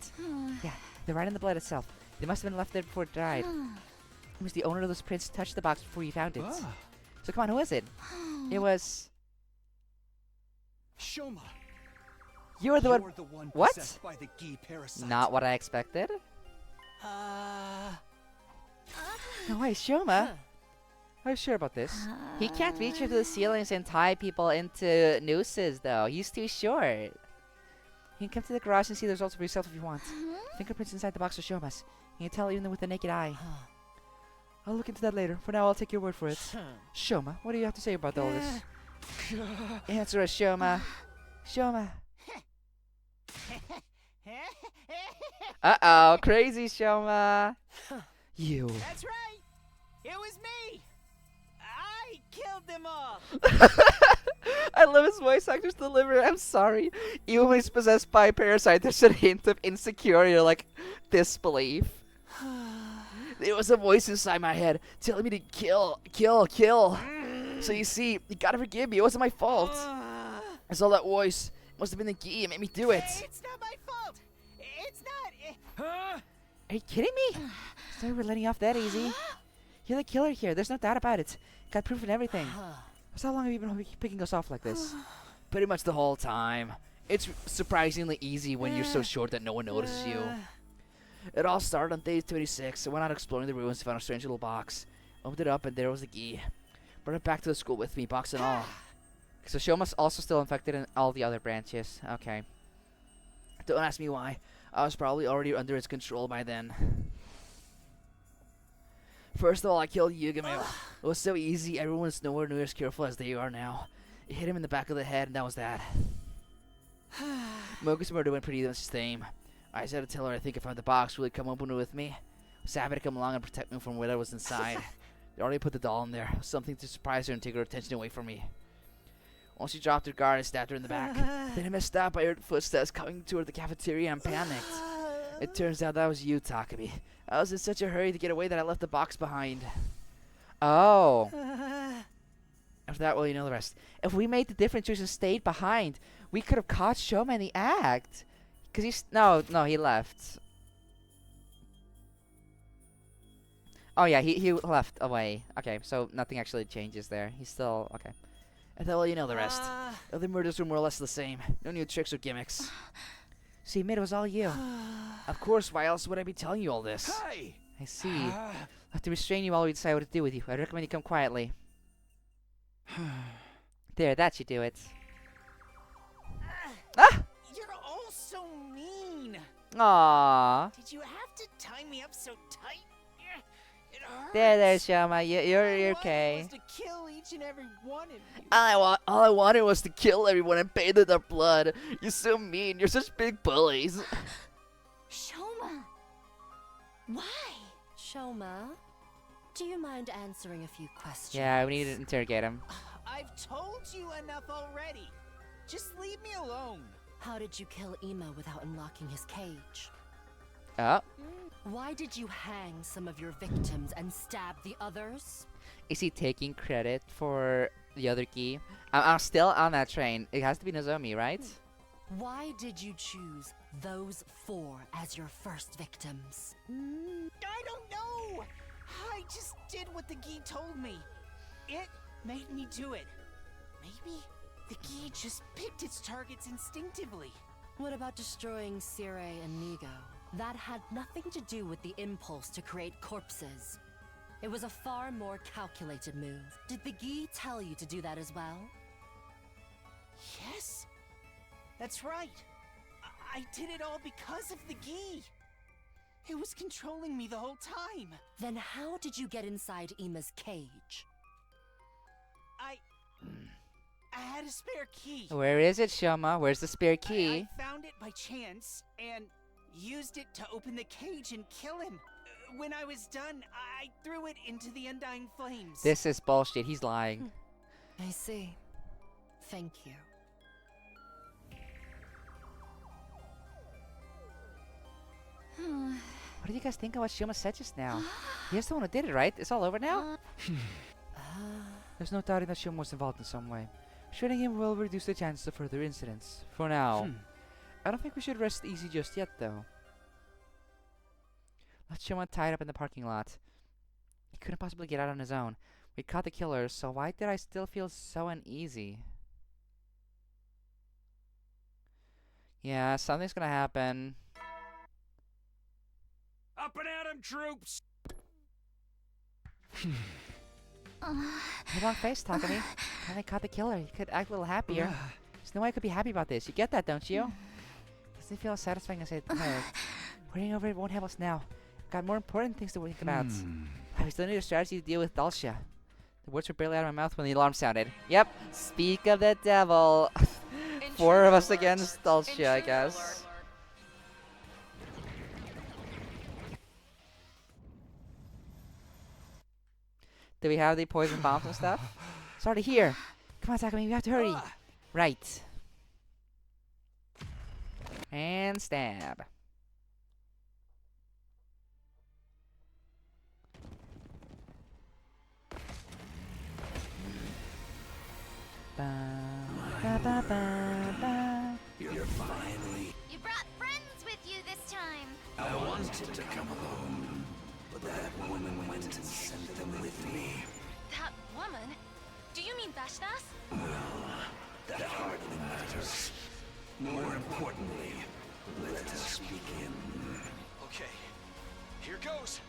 [SPEAKER 1] Yeah, they're right in the blood itself. They must have been left there before it dried. It was the owner of those prints who touched the box before you found it. So come on, who is it? It was...
[SPEAKER 17] Shoma.
[SPEAKER 1] You're the one... What?
[SPEAKER 17] By the Gi parasite.
[SPEAKER 1] Not what I expected. No way, Shoma. Are you sure about this? He can't reach into the ceilings and tie people into nooses, though. He's too short. You can come to the garage and see the results for yourself if you want. Fingerprints inside the box are Shoma's. You can tell even with the naked eye. I'll look into that later. For now, I'll take your word for it. Shoma, what do you have to say about all this? Answer us, Shoma. Shoma. Uh-oh, crazy Shoma. You.
[SPEAKER 13] That's right. It was me. I killed them all.
[SPEAKER 1] I love his voice actor's delivery. I'm sorry. Even when he's possessed by a parasite, there's a hint of insecurity or like disbelief.
[SPEAKER 5] There was a voice inside my head telling me to kill. So you see, you gotta forgive me. It wasn't my fault. I saw that voice. It must have been the key. It made me do it.
[SPEAKER 13] It's not my fault. It's not.
[SPEAKER 1] Are you kidding me? Sorry we're letting you off that easy. You're the killer here. There's no doubt about it. Got proof and everything. So how long have you been picking us off like this?
[SPEAKER 5] Pretty much the whole time. It's surprisingly easy when you're so short that no one notices you. It all started on day 26. I went out exploring the ruins and found a strange little box. Opened it up and there was the key. Brought it back to the school with me, box and all. So Shoma's also still infected in all the other branches. Okay. Don't ask me why. I was probably already under its control by then. First of all, I killed Yugame. It was so easy. Everyone's nowhere near as careful as they are now. It hit him in the back of the head and that was that. Moku's murder went pretty much the same. I said to tell her I think if I found the box, will he come open it with me? I was happy to come along and protect me from whatever was inside. They already put the doll in there. Something to surprise her and take her attention away from me. Once she dropped her guard, I stabbed her in the back. Then I messed up. I heard footsteps coming toward the cafeteria and panicked. It turns out that was you, Takumi. I was in such a hurry to get away that I left the box behind.
[SPEAKER 1] Oh.
[SPEAKER 5] After that, well, you know the rest. If we made the different choice and stayed behind, we could have caught Shoma in the act. Cause he's no, he left. Oh yeah, he left away. Okay, so nothing actually changes there. He's still okay. I thought, well, you know the rest. Other murders were more or less the same. No new tricks or gimmicks. See, Mid, it was all you. Of course, why else would I be telling you all this?
[SPEAKER 15] Hey!
[SPEAKER 5] I see. I'll have to restrain you while we decide what to do with you. I recommend you come quietly. There, that should do it. Ah!
[SPEAKER 13] You're all so mean.
[SPEAKER 5] Aww.
[SPEAKER 13] Did you have to tie me up so tight? It hurts.
[SPEAKER 5] There, Shoma. You're okay.
[SPEAKER 13] Was to kill each and every one of you.
[SPEAKER 5] All I wanted was to kill everyone and bathe in their blood. You're so mean. You're such big bullies.
[SPEAKER 2] Shoma. Why?
[SPEAKER 12] Shoma, do you mind answering a few questions?
[SPEAKER 1] Yeah, we need to interrogate him.
[SPEAKER 13] I've told you enough already. Just leave me alone.
[SPEAKER 12] How did you kill Ima without unlocking his cage?
[SPEAKER 1] Oh.
[SPEAKER 12] Why did you hang some of your victims and stab the others?
[SPEAKER 1] Is he taking credit for the other key? I'm still on that train. It has to be Nozomi, right?
[SPEAKER 12] Why did you choose those 4 as your first victims?
[SPEAKER 13] I don't know. I just did what the Gi told me. It made me do it. Maybe the Gi just picked its targets instinctively.
[SPEAKER 12] What about destroying Sire and Nigo? That had nothing to do with the impulse to create corpses. It was a far more calculated move. Did the Gi tell you to do that as well?
[SPEAKER 13] Yes, that's right. I did it all because of the Gi. It was controlling me the whole time.
[SPEAKER 12] Then how did you get inside Ima's cage?
[SPEAKER 13] I had a spare key.
[SPEAKER 1] Where is it, Shoma? Where's the spare key?
[SPEAKER 13] I found it by chance and used it to open the cage and kill him. When I was done, I threw it into the undying flames.
[SPEAKER 1] This is bullshit. He's lying.
[SPEAKER 12] I see. Thank you.
[SPEAKER 1] What do you guys think of what Shoma said just now? He's the one who did it, right? It's all over now? There's no doubting that Shoma was involved in some way. Shooting him will reduce the chances of further incidents. For now. I don't think we should rest easy just yet, though. Left Shoma tied up in the parking lot. He couldn't possibly get out on his own. We caught the killers, so why did I still feel so uneasy? Yeah, something's gonna happen.
[SPEAKER 8] Up and at 'em, troops!
[SPEAKER 1] The wrong face, Takumi. When they caught the killer, you could act a little happier. There's no way I could be happy about this. You get that, don't you? Doesn't it feel satisfying as I tired? Worrying over it won't help us now. Got more important things to think about. We still need a strategy to deal with Dalsha. The words were barely out of my mouth when the alarm sounded. Yep, speak of the devil. 4 of us against Dalsha, I guess. Do we have the poison bombs and stuff? It's already here. Come on, Takumi, we have to hurry. Right. And stab.
[SPEAKER 7] You're finally...
[SPEAKER 2] You brought friends with you this time.
[SPEAKER 7] I wanted to come alone, but that woman went and sent them with me.
[SPEAKER 16] That woman? Do you mean Vashtas?
[SPEAKER 7] Well, that hardly matters. More importantly, let us begin.
[SPEAKER 15] Okay, Here goes.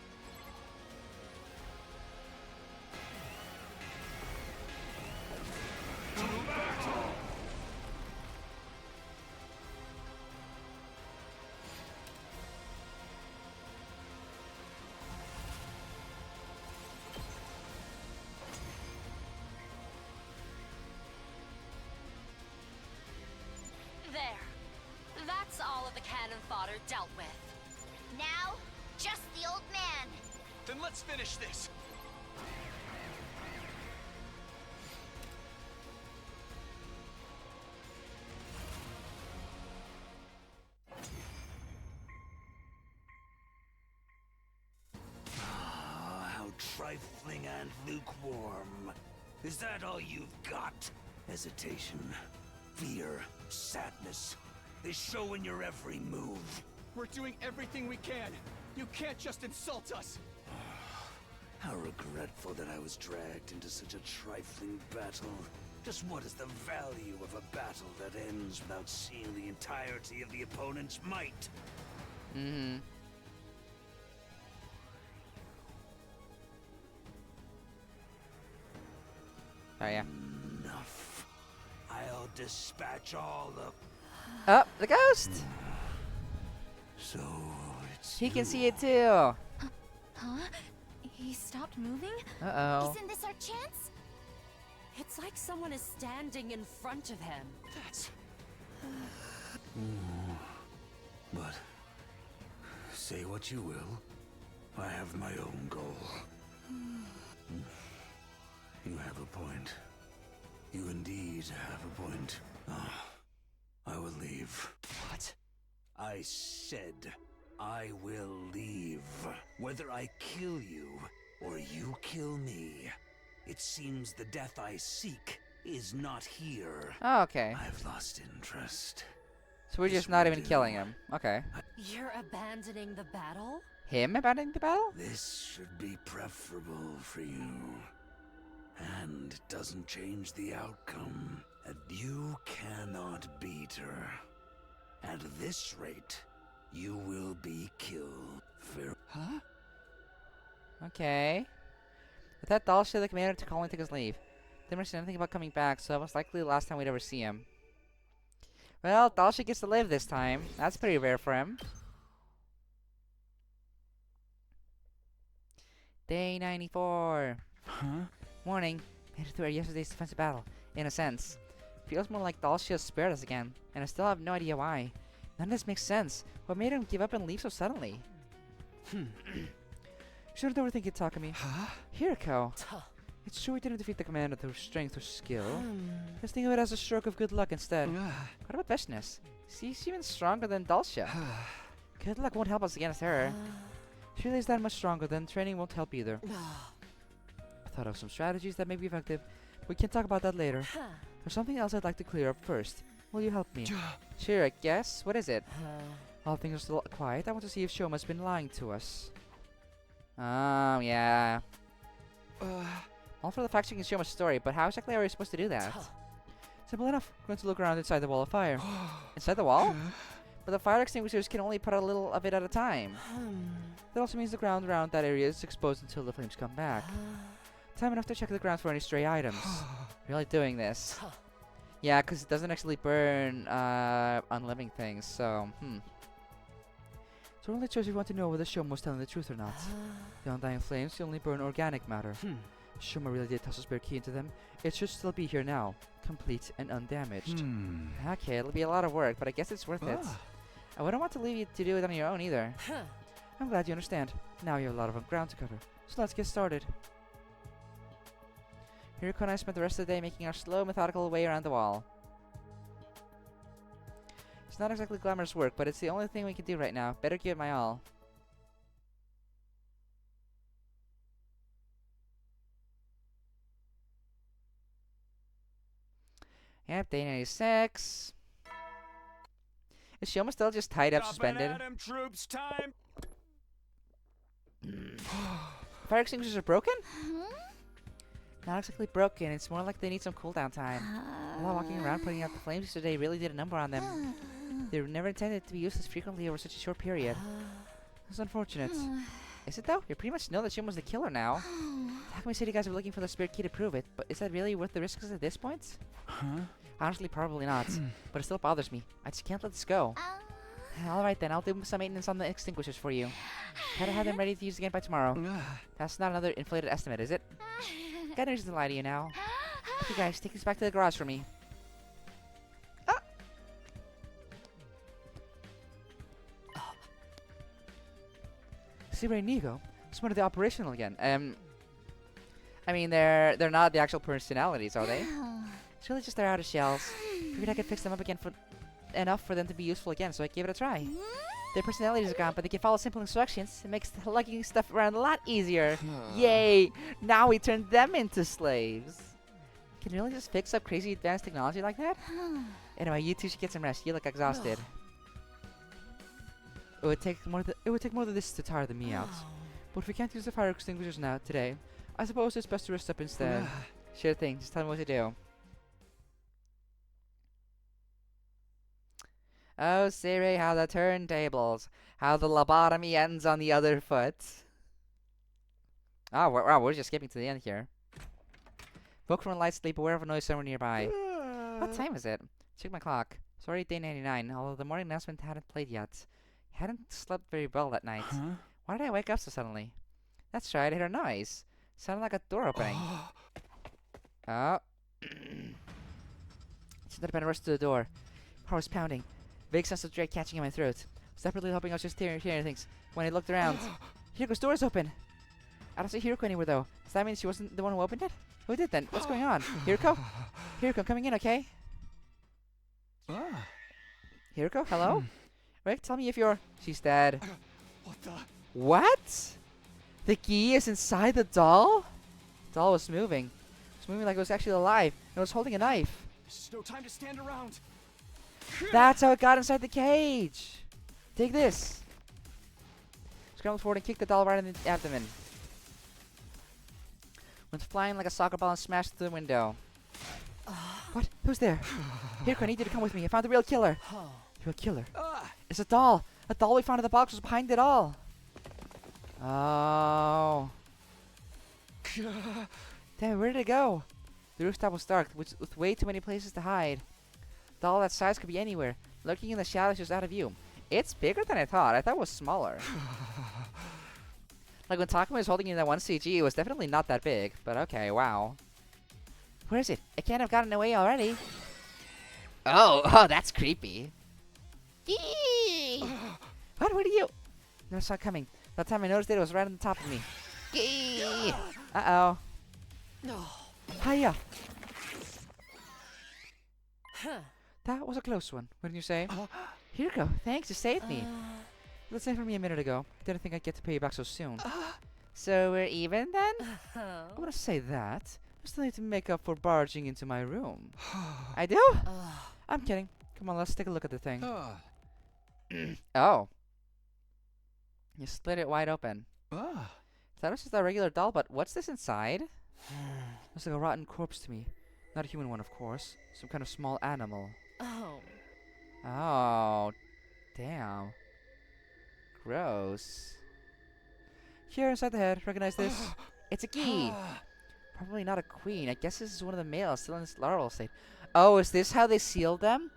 [SPEAKER 12] There. That's all of the cannon fodder dealt with.
[SPEAKER 2] Now, just the old man.
[SPEAKER 15] Then let's finish this.
[SPEAKER 7] How trifling and lukewarm. Is that all you've got? Hesitation, fear, sadness. They show in your every move.
[SPEAKER 3] We're doing everything we can. You can't just insult us.
[SPEAKER 7] How regretful that I was dragged into such a trifling battle. Just what is the value of a battle that ends without seeing the entirety of the opponent's might?
[SPEAKER 1] Mm-hmm. Oh, yeah.
[SPEAKER 7] Enough. I'll dispatch all the...
[SPEAKER 1] Oh, the ghost!
[SPEAKER 7] So, it's
[SPEAKER 1] He can
[SPEAKER 7] you.
[SPEAKER 1] see it too.
[SPEAKER 2] Huh? He stopped moving?
[SPEAKER 1] Uh-oh.
[SPEAKER 2] Isn't this our chance?
[SPEAKER 12] It's like someone is standing in front of him.
[SPEAKER 3] That's...
[SPEAKER 7] But, say what you will, I have my own goal. You have a point. You indeed have a point. I will leave.
[SPEAKER 3] What?
[SPEAKER 7] I said I will leave. Whether I kill you or you kill me, it seems the death I seek is not here.
[SPEAKER 1] Oh, okay.
[SPEAKER 7] I've lost interest.
[SPEAKER 1] So we're just not even killing him. Okay.
[SPEAKER 12] You're abandoning the battle?
[SPEAKER 1] Him abandoning the battle?
[SPEAKER 7] This should be preferable for you. And it doesn't change the outcome. And you cannot beat her. At this rate, you will be killed.
[SPEAKER 3] Huh?
[SPEAKER 1] Okay. But that doll shit the commander took only took his leave. Didn't mention anything about coming back, so that was likely the last time we'd ever see him. Well, Dalsha gets to live this time. That's pretty rare for him. Day 94.
[SPEAKER 3] Huh?
[SPEAKER 1] Morning. Made it through yesterday's defensive battle. In a sense. Feels more like Dalsha spared us again, and I still have no idea why. None of this makes sense. What made him give up and leave so suddenly? Shouldn't overthink it, Takumi.
[SPEAKER 3] Huh?
[SPEAKER 1] Hiriko. It's true we didn't defeat the commander through strength or skill. Let's think of it as a stroke of good luck instead. What about Vishnis? She's even stronger than Dalsha. Good luck won't help us against her. She is that much stronger, then training won't help either. I thought of some strategies that may be effective. We can talk about that later. There's something else I'd like to clear up first. Will you help me? Sure, I guess. What is it? While things are still quiet, I want to see if Shoma's been lying to us. Yeah. All for the fact checking Shoma's story, but how exactly are we supposed to do that? Simple enough. We're going to look around inside the wall of fire. Inside the wall? But the fire extinguishers can only put a little of it at a time. That also means the ground around that area is exposed until the flames come back. Time enough to check the ground for any stray items. Really doing this. Yeah, because it doesn't actually burn on living things, so, So our only choice if you want to know whether Shoma was telling the truth or not. The undying flames can only burn organic matter. Shoma really did toss a spare key into them. It should still be here now, complete and undamaged. Okay, it'll be a lot of work, but I guess it's worth it. I wouldn't want to leave you to do it on your own either. I'm glad you understand. Now you have a lot of ground to cover, so let's get started. Hiriko and I spent the rest of the day making our slow, methodical way around the wall. It's not exactly glamorous work, but it's the only thing we can do right now. Better give it my all. Yep, day 96. Is Shoma still just tied up, suspended?
[SPEAKER 15] Troops, time.
[SPEAKER 1] Fire extinguishers are broken? Not exactly broken, it's more like they need some cooldown time. While walking around putting out the flames yesterday really did a number on them. They were never intended to be used as frequently over such a short period. It's unfortunate. Is it though? You pretty much know that Shuma's the killer now. Takumi said you guys were looking for the spirit key to prove it, but is that really worth the risks at this point?
[SPEAKER 3] Huh?
[SPEAKER 1] Honestly, probably not. But it still bothers me. I just can't let this go. Alright then, I'll do some maintenance on the extinguishers for you. Try to have them ready to use again by tomorrow. That's not another inflated estimate, is it? Got no reason to lie to you now. Okay guys, take this back to the garage for me. Sirei and Nigo? Some of the operational again. I mean, they're not the actual personalities, are they? It's really just their outer shells. Figured I could fix them up again enough for them to be useful again, so I gave it a try. Their personalities are gone, but they can follow simple instructions. It makes lugging stuff around a lot easier. Yay! Now we turned them into slaves. Can you really just fix up crazy advanced technology like that? Anyway, you two should get some rest. You look exhausted. It would take more than this to tire me out. But if we can't use the fire extinguishers now, today, I suppose it's best to rest up instead. Sure thing. Just tell me what to do. Oh, Siri, how the turntables. How the lobotomy ends on the other foot. Oh, wow, we're just skipping to the end here. Woke from a light sleep, aware of a noise somewhere nearby. What time is it? Check my clock. It's already day 99, although the morning announcement hadn't played yet. Hadn't slept very well that night. Why did I wake up so suddenly? That's right, I heard a noise. Sounded like a door opening. Oh. Seemed that I'd better rush to the door. Heart was pounding. Vague sense of dread catching in my throat. Separately hoping I was just hearing things. When I looked around, Hiroko's door is open. I don't see Hiroko anywhere though. Does that mean she wasn't the one who opened it? Who did then? What's going on? Hiroko? Hiroko, coming in, okay? Hiroko, hello? Rick, tell me if you're... She's dead.
[SPEAKER 9] What the?
[SPEAKER 1] What? The key is inside the doll? The doll was moving. It was moving like it was actually alive. And it was holding a knife.
[SPEAKER 9] There's no time to stand around.
[SPEAKER 1] That's how it got inside the cage. Take this. Scrambled forward and kicked the doll right in the abdomen. Went flying like a soccer ball and smashed through the window. What? Who's there? Hiroko, I need you to come with me. I found the real killer. Real killer? It's a doll. A doll we found in the box was behind it all. Oh. Damn, where did it go? The rooftop was dark, with way too many places to hide. A doll that size could be anywhere, lurking in the shadows just out of view. It's bigger than I thought. I thought it was smaller. Like when Takumi was holding in that one CG, it was definitely not that big. But okay, wow. Where is it? It can't have gotten away already. Oh, that's creepy. Eee! What are you? Never saw it coming. By the time I noticed it, it was right on the top of me. Eee! Uh-oh.
[SPEAKER 12] No.
[SPEAKER 1] Hiya! That was a close one, wouldn't you say? Hiroko, thanks, you saved me. That's same for me a minute ago. Didn't think I'd get to pay you back so soon. So we're even then? I want to say that. I still need to make up for barging into my room. I do? I'm kidding. Come on, let's take a look at the thing. Oh. You split it wide open. That was just a regular doll, but what's this inside? Looks like a rotten corpse to me. Not a human one, of course. Some kind of small animal. Oh. Damn. Gross. Here inside the head, recognize this? It's a key. Probably not a queen. I guess this is one of the males still in this larval state. Oh, is this how they sealed them?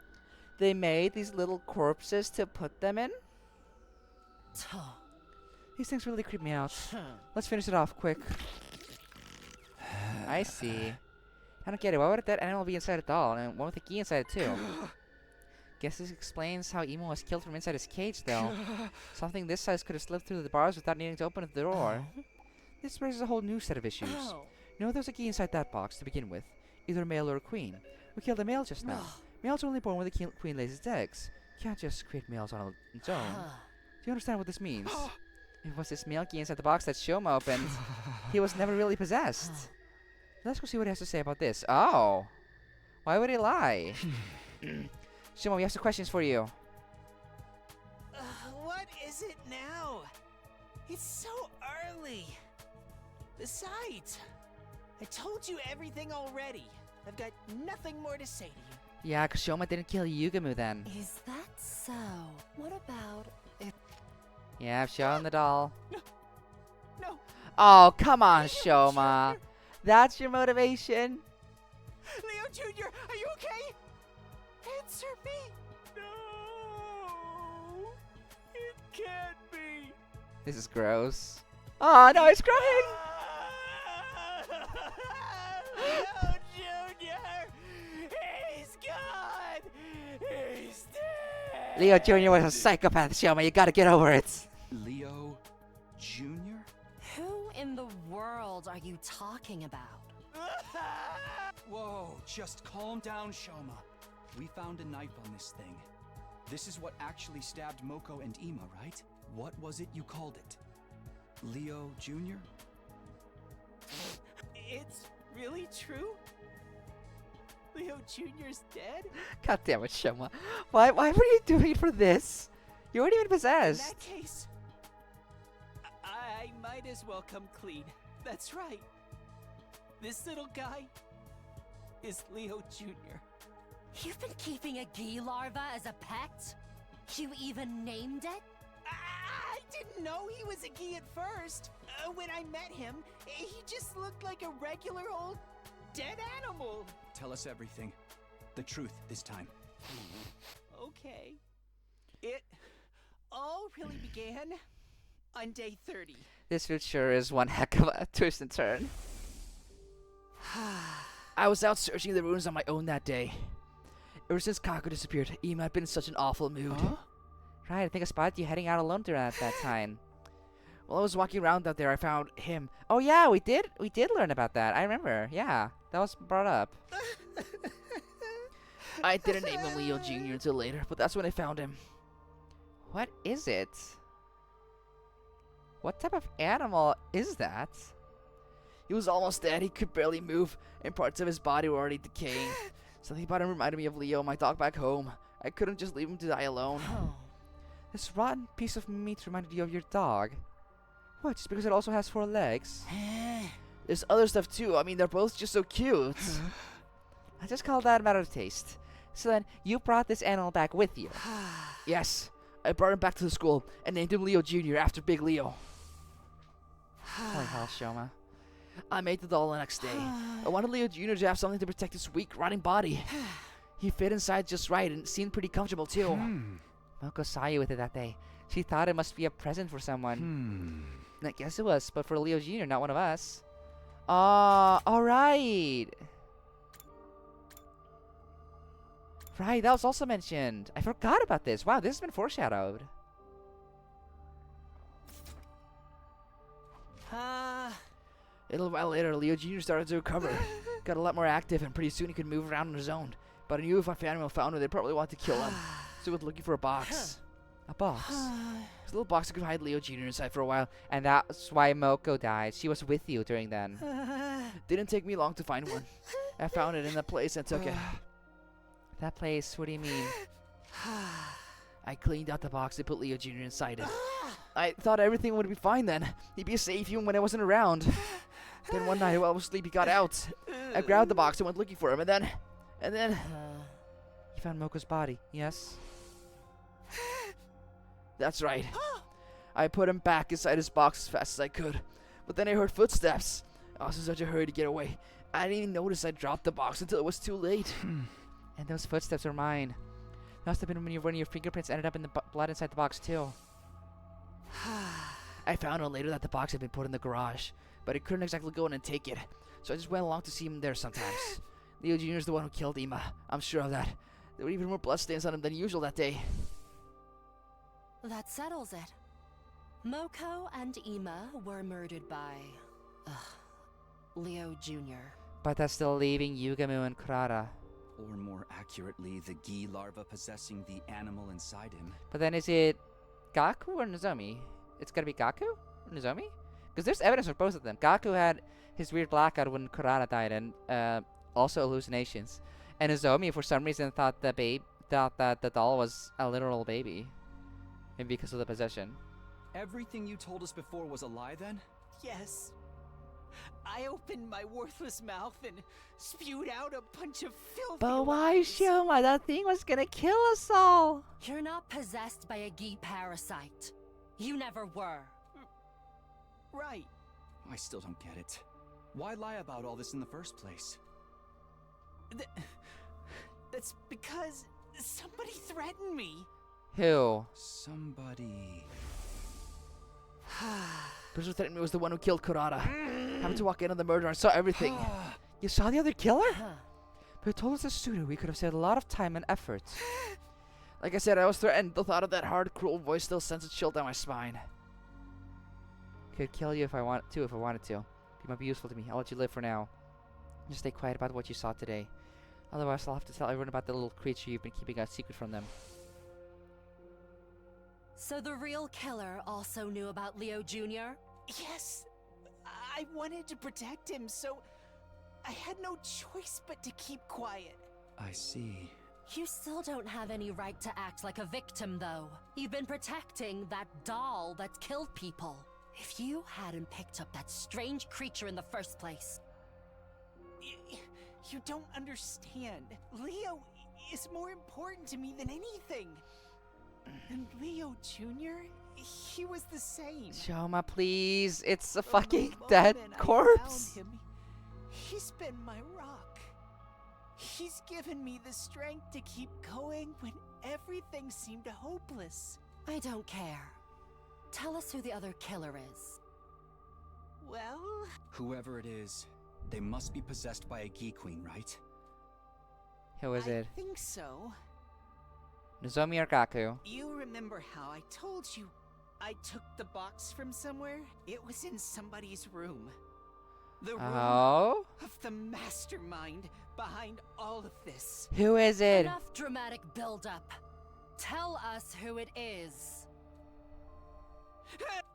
[SPEAKER 1] They made these little corpses to put them in? These things really creep me out. Let's finish it off quick. I see. I don't get it. Why would a dead animal be inside a doll and one with a key inside it too? Guess this explains how Emo was killed from inside his cage, though. Something this size could have slipped through the bars without needing to open the door. This raises a whole new set of issues. You know, there's a key inside that box to begin with. Either a male or a queen. We killed a male just now. Males are only born when the queen lays its eggs. Can't just create males on its own. Do you understand what this means? It was this male key inside the box that Shoma opened. He was never really possessed. Let's go see what he has to say about this. Oh. Why would he lie? Shoma, we have some questions for you.
[SPEAKER 13] What is it now? It's so early. Besides, I told you everything already. I've got nothing more to say to you.
[SPEAKER 1] Yeah, because Shoma didn't kill Yugamu then.
[SPEAKER 12] Is that so? What about if...
[SPEAKER 1] Yeah, I've shown the doll. Oh, come on, Shoma. That's your motivation?
[SPEAKER 13] Leo Jr., are you okay? Answer me. No, it can't be.
[SPEAKER 1] This is gross. Oh, no, he's crying.
[SPEAKER 13] Leo Jr., he's gone. He's dead.
[SPEAKER 1] Leo Jr. was a psychopath, Shoma. You gotta get over it.
[SPEAKER 17] Leo Jr.?
[SPEAKER 12] Who in the world are you talking about?
[SPEAKER 17] Whoa, just calm down, Shoma. We found a knife on this thing. This is what actually stabbed Moko and Ima, right? What was it you called it? Leo Jr.?
[SPEAKER 13] It's really true? Leo Jr.'s dead?
[SPEAKER 1] God damn it, Shoma. Why were you doing it for this? You weren't even
[SPEAKER 13] In
[SPEAKER 1] possessed.
[SPEAKER 13] that case, I might as well come clean. That's right. This little guy is Leo Jr.
[SPEAKER 12] You've been keeping a Gi larva as a pet? You even named it?
[SPEAKER 13] I didn't know he was a Gi at first. When I met him, he just looked like a regular old dead animal.
[SPEAKER 17] Tell us everything. The truth this time.
[SPEAKER 13] Okay. It all really began on day 30.
[SPEAKER 1] This route sure is one heck of a twist and turn. I was out searching the ruins on my own that day. Ever since Gaku disappeared, Ima had been in such an awful mood. Right, I think I spotted you heading out alone during that time. While I was walking around out there, I found him. Oh yeah, we did learn about that. I remember. Yeah, that was brought up. I didn't name him Leo Jr. until later, but that's when I found him. What is it? What type of animal is that? He was almost dead. He could barely move, and parts of his body were already decaying. Something about him reminded me of Leo, my dog back home. I couldn't just leave him to die alone. This rotten piece of meat reminded you of your dog. What, just because it also has 4 legs? There's other stuff too. I mean, they're both just so cute. I just call that a matter of taste. So then, you brought this animal back with you? Yes. I brought him back to the school and named him Leo Jr. after Big Leo. Holy hell, Shoma. I made the doll the next day. I wanted Leo Jr. to have something to protect his weak, rotting body. He fit inside just right and seemed pretty comfortable too. Moko saw you with it that day. She thought it must be a present for someone. I guess it was, but for Leo Jr., not one of us. Alright. Right, that was also mentioned. I forgot about this. Wow, this has been foreshadowed. A little while later, Leo Jr. started to recover. Got a lot more active, and pretty soon he could move around on his own. But I knew if my family found him, they'd probably want to kill him. So we were looking for a box. A box? It was a little box that could hide Leo Jr. inside for a while, and that's why Moko died. She was with you during then. Didn't take me long to find one. I found it in the place and took it. That place? What do you mean? I cleaned out the box and put Leo Jr. inside it. I thought everything would be fine then. He'd be safe even when I wasn't around. Then one night while I was asleep, he got out. I grabbed the box and went looking for him, and then... You found Moko's body, yes? That's right. I put him back inside his box as fast as I could. But then I heard footsteps. I was in such a hurry to get away. I didn't even notice I dropped the box until it was too late. And those footsteps are mine. That must have been when your fingerprints ended up in the blood inside the box too. I found out later that the box had been put in the garage, but I couldn't exactly go in and take it. So I just went along to see him there sometimes. Leo Jr. is the one who killed Ima. I'm sure of that. There were even more bloodstains on him than usual that day.
[SPEAKER 12] That settles it. Moko and Ima were murdered by... Leo Jr.
[SPEAKER 1] But that's still leaving Yugamu and Kurara.
[SPEAKER 17] Or more accurately, the Gi larva possessing the animal inside him.
[SPEAKER 1] But then is it Gaku or Nozomi? It's gotta be Gaku or Nozomi? Because there's evidence for both of them. Gaku had his weird blackout when Kurara died, and also hallucinations. And Nozomi, for some reason, thought that the doll was a literal baby. Maybe because of the possession.
[SPEAKER 17] Everything you told us before was a lie then?
[SPEAKER 13] Yes. I opened my worthless mouth and spewed out a bunch of filthy
[SPEAKER 1] But why,
[SPEAKER 13] lies.
[SPEAKER 1] Shoma? That thing was gonna kill us all.
[SPEAKER 12] You're not possessed by a Gi parasite. You never were.
[SPEAKER 13] Right.
[SPEAKER 17] I still don't get it. Why lie about all this in the first place?
[SPEAKER 13] That's because somebody threatened me.
[SPEAKER 6] Who?
[SPEAKER 17] Somebody...
[SPEAKER 6] The person who threatened me was the one who killed Kurata. Happened to walk in on the murder and saw everything. You saw the other killer? But you told us this sooner. We could have saved a lot of time and effort. Like I said, I was threatened. The thought of that hard, cruel voice still sends a chill down my spine. Could kill you if I wanted to. You might be useful to me. I'll let you live for now. Just stay quiet about what you saw today. Otherwise, I'll have to tell everyone about the little creature you've been keeping a secret from them.
[SPEAKER 12] So the real killer also knew about Leo Jr.?
[SPEAKER 13] Yes. I wanted to protect him, so I had no choice but to keep quiet.
[SPEAKER 17] I see.
[SPEAKER 12] You still don't have any right to act like a victim, though. You've been protecting that doll that killed people. If you hadn't picked up that strange creature in the first place...
[SPEAKER 13] You don't understand. Leo is more important to me than anything. And Leo Jr., he was the same.
[SPEAKER 6] Shoma, please. It's a fucking dead corpse.
[SPEAKER 13] He's been my rock. He's given me the strength to keep going when everything seemed hopeless.
[SPEAKER 12] I don't care. Tell us who the other killer is.
[SPEAKER 13] Well...
[SPEAKER 17] Whoever it is, they must be possessed by a Gi Queen, right?
[SPEAKER 6] Who is it?
[SPEAKER 13] I think so.
[SPEAKER 6] Nozomi or Gaku?
[SPEAKER 13] You remember how I told you I took the box from somewhere? It was in somebody's room. The room of the mastermind behind all of this.
[SPEAKER 6] Who is it?
[SPEAKER 12] Enough dramatic build-up. Tell us who it is.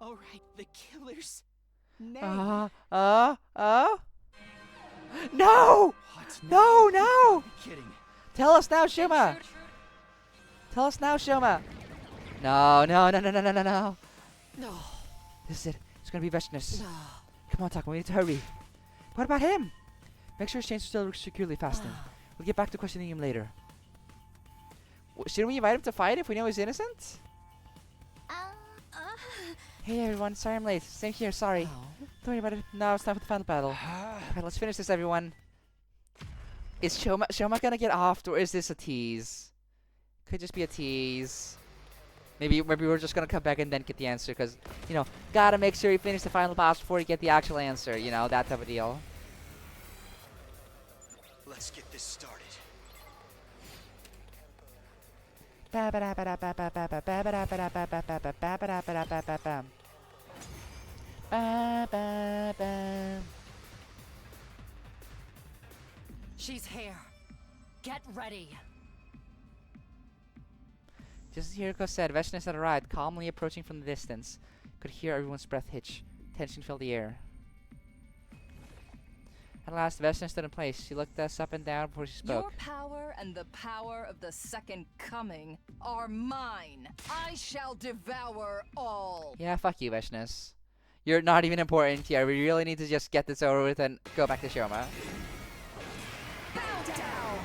[SPEAKER 13] All right, the killer's name.
[SPEAKER 6] No!
[SPEAKER 17] What?
[SPEAKER 6] No!
[SPEAKER 17] Kidding.
[SPEAKER 6] Tell us now, Shoma! Tell us now, Shoma! No.
[SPEAKER 12] No.
[SPEAKER 6] This is it. It's gonna be Vestness.
[SPEAKER 12] No.
[SPEAKER 6] Come on, Takuma, we need to hurry. What about him? Make sure his chains are still securely fastened. We'll get back to questioning him later. Shouldn't we invite him to fight if we know he's innocent? Hey everyone, sorry I'm late. Same here, sorry. Don't worry about it. Now it's time for the final battle. Alright, let's finish this, everyone. Is Shoma gonna get off, or is this a tease? Could just be a tease. Maybe we're just gonna come back and then get the answer, because, you know, gotta make sure you finish the final boss before you get the actual answer, you know, that type of deal.
[SPEAKER 15] Let's get this started.
[SPEAKER 12] She's here. Get ready.
[SPEAKER 6] Just as Hiriko said, Vestness had arrived, calmly approaching from the distance. Could hear everyone's breath hitch. Tension filled the air. At last, Vestness stood in place. She looked us up and down before she spoke.
[SPEAKER 10] Your power and the power of the Second Coming are mine. I shall devour all.
[SPEAKER 6] Yeah, fuck you, Vestness. You're not even important here. We really need to just get this over with and go back to Shoma.
[SPEAKER 10] Bow down.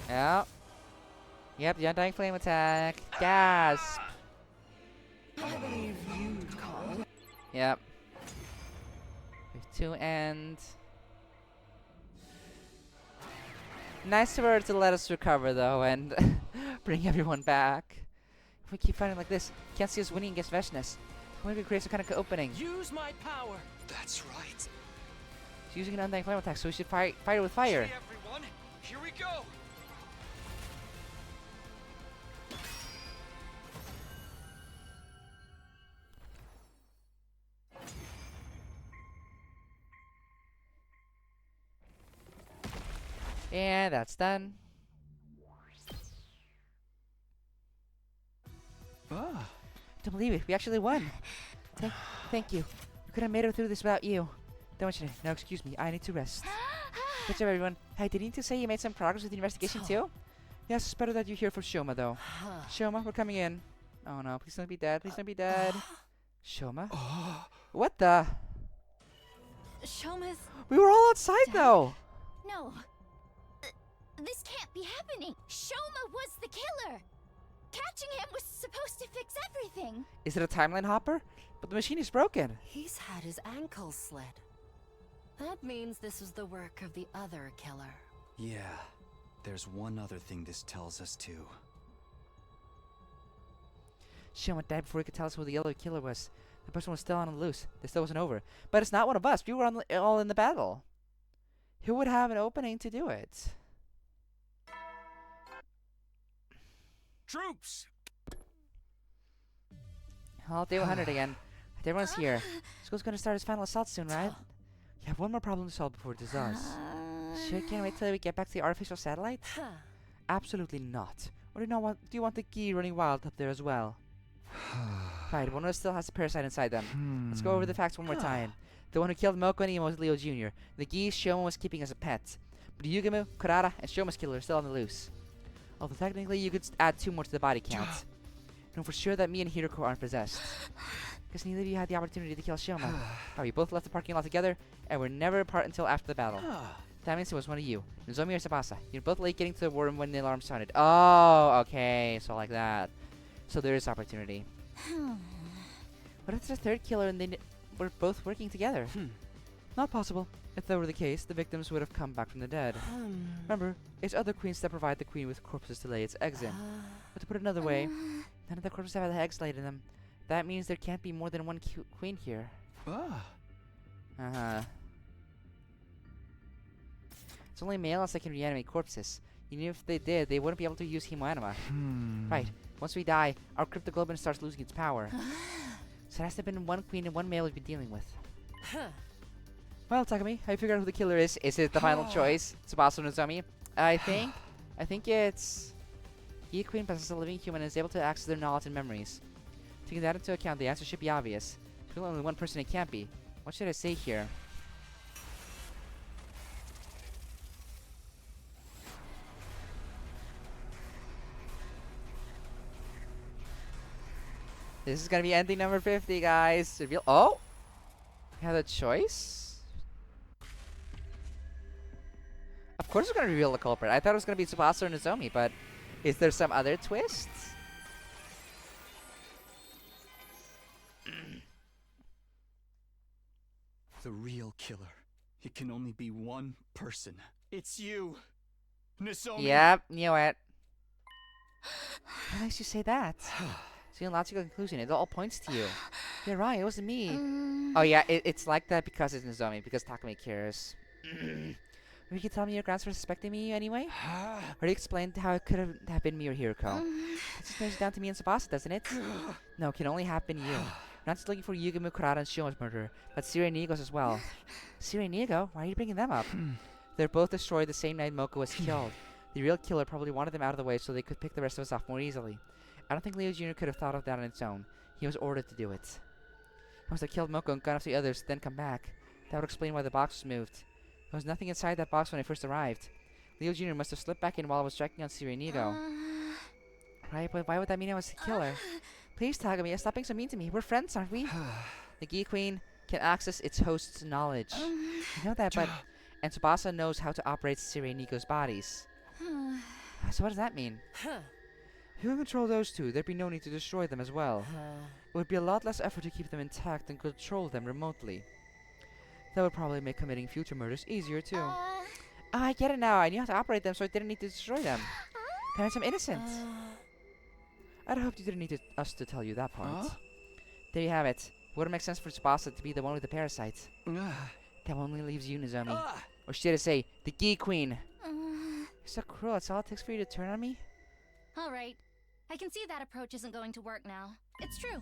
[SPEAKER 6] Yeah. Yep, the Undying Flame attack. Gasp.
[SPEAKER 10] I believe you'd call it.
[SPEAKER 6] Yep. To end. Nice of her to let us recover, though, and bring everyone back. If we keep fighting like this, can't see us winning against Vestness. We could create some kind of opening.
[SPEAKER 11] Use my power.
[SPEAKER 15] That's right.
[SPEAKER 6] She's using an Undying Flame attack, so we should fight her with fire.
[SPEAKER 15] Okay, everyone, here we go.
[SPEAKER 6] And that's done.
[SPEAKER 17] Ah.
[SPEAKER 6] Don't believe it. We actually won. Thank you. We could have made it through this without you. Don't you? No, excuse me. I need to rest. Good job, everyone. Hey, did you need to say you made some progress with the investigation too? Yes, it's better that you're here for Shoma, though. Shoma, we're coming in.
[SPEAKER 1] Oh no, please don't be dead. Please don't be dead. Shoma? What the?
[SPEAKER 16] Shoma's...
[SPEAKER 1] We were all outside though!
[SPEAKER 2] No. This can't be happening. Shoma was the killer. Catching him was supposed to fix everything.
[SPEAKER 1] Is it a timeline hopper? But the machine is broken.
[SPEAKER 12] He's had his ankle slit. That means this was the work of the other killer.
[SPEAKER 17] Yeah. There's one other thing this tells us too.
[SPEAKER 1] Shoma died before he could tell us who the other killer was. The person was still on the loose. This still wasn't over. But it's not one of us. We were all in the battle. Who would have an opening to do it?
[SPEAKER 8] Troops!
[SPEAKER 1] Oh, day 100 again. Everyone's here. School's gonna start its final assault soon, right? You have one more problem to solve before it is us. Sure can't wait till we get back to the artificial satellite? Absolutely not. Or do you want the Gi running wild up there as well? Right, one of us still has a parasite inside them. Let's go over the facts one more time. The one who killed Moko and Imo was Leo Jr. The Gi Shoma was keeping as a pet. But Yugemu, Kurara, and Shoma's killer are still on the loose. Although technically you could add 2 more to the body count. Know for sure that me and Hiroko aren't possessed. Because neither of you had the opportunity to kill Shoma. We both left the parking lot together, and were never apart until after the battle. That means it was one of you, Nozomi or Tsubasa. You're both late getting to the war room when the alarm sounded. Oh, okay, so like that. So there is opportunity. What if there's a third killer and they were both working together? Not possible. If that were the case, the victims would have come back from the dead. Remember, it's other queens that provide the queen with corpses to lay its eggs in. But to put it another way, none of the corpses have had the eggs laid in them. That means there can't be more than one queen here. It's only males that can reanimate corpses. Even if they did, they wouldn't be able to use hemoanima. Right. Once we die, our cryptoglobin starts losing its power. So it has to have been one queen and one male we've been dealing with. Well, Takumi, how you figure out who the killer is? Is it the final choice? Tsubasa or Nozomi? I think it's... Each queen possesses a living human and is able to access their knowledge and memories. Taking that into account, the answer should be obvious. There's only one person it can't be. What should I say here? This is gonna be ending number 50, guys. Reveal. Oh! We have a choice? Of course we're gonna reveal the culprit. I thought it was gonna be Tsubasa or Nozomi, but is there some other twist?
[SPEAKER 17] The real killer. It can only be one person. It's you, Nozomi.
[SPEAKER 1] Yep, knew it. What makes you say that? It's a logical conclusion. It all points to you. You're right, it wasn't me. Oh yeah, it's like that because it's Nozomi, because Takumi cares. Maybe you could tell me your grounds for suspecting me anyway? Already explained how it could have been me or Hiroko. It just narrows down to me and Tsubasa, doesn't it? No, it can only have been you. We're not just looking for Yugemu, Kurata, and Shoma's murderer, but Siri and Nigo's as well. Siri and Nigo? Why are you bringing them up? They're both destroyed the same night Moko was killed. The real killer probably wanted them out of the way so they could pick the rest of us off more easily. I don't think Leo Jr. could have thought of that on its own. He was ordered to do it. He must have killed Moko and gone after the others, then come back. That would explain why the box was moved. There was nothing inside that box when I first arrived. Leo Jr. must have slipped back in while I was striking on Siri and Nigo. Right, but why would that mean I was the killer? Please, Takumi, stop being so mean to me. We're friends, aren't we? The Gi Queen can access its host's knowledge. I know that, but... And Tsubasa knows how to operate Siri and Nigo's bodies. So what does that mean? If you can control those two, there'd be no need to destroy them as well. It would be a lot less effort to keep them intact than control them remotely. That would probably make committing future murders easier too. I get it now. I knew how to operate them, so I didn't need to destroy them. That means I'm innocent. I'd hoped you didn't need us to tell you that part. There you have it. It wouldn't make sense for Tsubasa to be the one with the parasite. That only leaves you, Nozomi. Or should I say, the Gi Queen. You're so cruel. It's all it takes for you to turn on me?
[SPEAKER 2] Alright. I can see that approach isn't going to work now. It's true.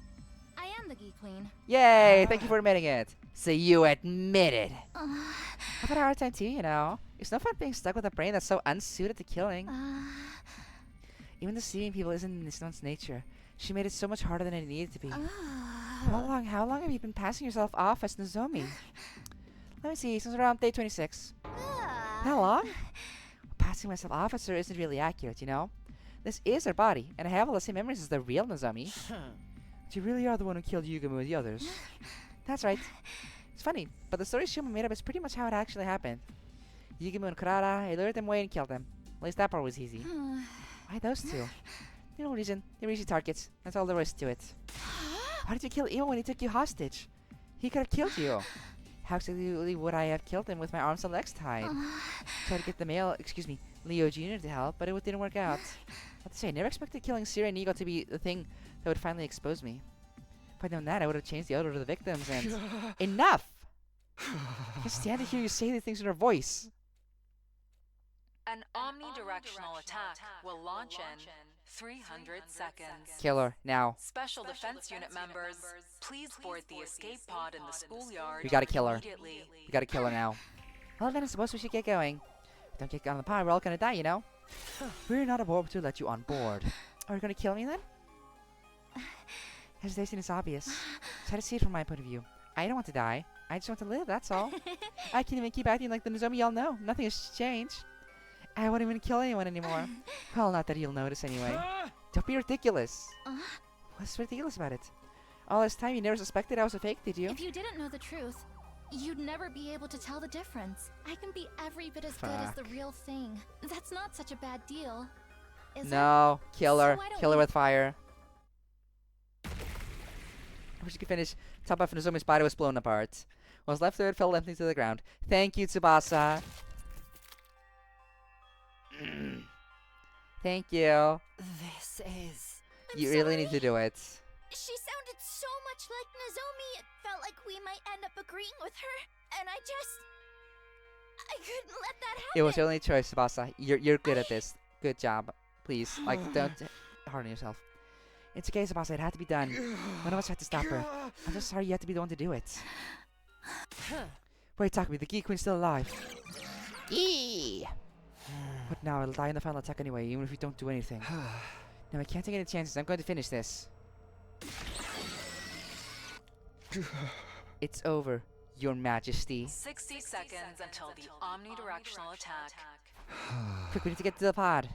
[SPEAKER 2] I am the Gi Queen.
[SPEAKER 1] Yay! Thank you for admitting it. So you admit it. I've had a hard time too, you know. It's no fun being stuck with a brain that's so unsuited to killing. Even deceiving people isn't in this one's nature. She made it so much harder than it needed to be. How long have you been passing yourself off as Nozomi? Let me see, since around day 26. How long? Passing myself off as her isn't really accurate, you know? This is her body, and I have all the same memories as the real Nozomi. But you really are the one who killed Yugamo and the others. That's right. It's funny, but the story Shuma made up is pretty much how it actually happened. Yugamo and Kurara, I lured them away and killed them. At least that part was easy. Why those two? No reason. They were easy targets. That's all there was to it. Why did you kill Imo when he took you hostage? He could have killed you. How exactly would I have killed him with my arms and legs tied? Tried to get Leo Jr. to help, but it didn't work out. I have to say, I never expected killing Siri and Ego to be the thing that would finally expose me. If I'd known that, I would have changed the odor of the victims and... Enough! I can't stand to hear you say these things in her voice.
[SPEAKER 10] An omnidirectional attack will launch in 300 seconds.
[SPEAKER 1] Kill her, now.
[SPEAKER 10] Special Defense Unit members, please board the escape pod in the schoolyard.
[SPEAKER 1] We gotta kill her.
[SPEAKER 10] Immediately.
[SPEAKER 1] We gotta kill her now. Well then, I suppose we should get going. If we don't get on the pod, we're all gonna die, you know? We're not aboard to let you on board. Are you gonna kill me then? Hesitation is obvious. Try to see it from my point of view. I don't want to die. I just want to live, that's all. I can't even keep acting like the Nozomi y'all know. Nothing has changed. I won't even kill anyone anymore. Well, not that you'll notice anyway. Don't be ridiculous. What's ridiculous about it? All this time you never suspected I was a fake, did you?
[SPEAKER 2] If you didn't know the truth, you'd never be able to tell the difference. I can be every bit as good as the real thing. That's not such a bad deal, is it?
[SPEAKER 1] No, kill her.
[SPEAKER 2] So why don't
[SPEAKER 1] Kill her
[SPEAKER 2] we-
[SPEAKER 1] with fire. I wish you could finish. Top half of Nozomi's body was blown apart. What was left of it fell limply to the ground. Thank you, Tsubasa. Thank you.
[SPEAKER 12] This is...
[SPEAKER 1] You really need to do it.
[SPEAKER 2] She sounded so much like Nozomi, it felt like we might end up agreeing with her, and I couldn't let that happen.
[SPEAKER 1] It was your only choice, Tsubasa. You're good at this. Good job. Please, like, don't harden yourself. It's okay, Tsubasa. It had to be done. One of us had to stop her. I'm just sorry you had to be the one to do it. Wait, Takumi, the Geek Queen's still alive.
[SPEAKER 5] Yee!
[SPEAKER 1] But now I'll die in the final attack anyway, even if we don't do anything. Now I can't take any chances. I'm going to finish this. It's over, Your Majesty.
[SPEAKER 10] 60 seconds until the omnidirectional attack.
[SPEAKER 1] Quick, we need to get to the pod.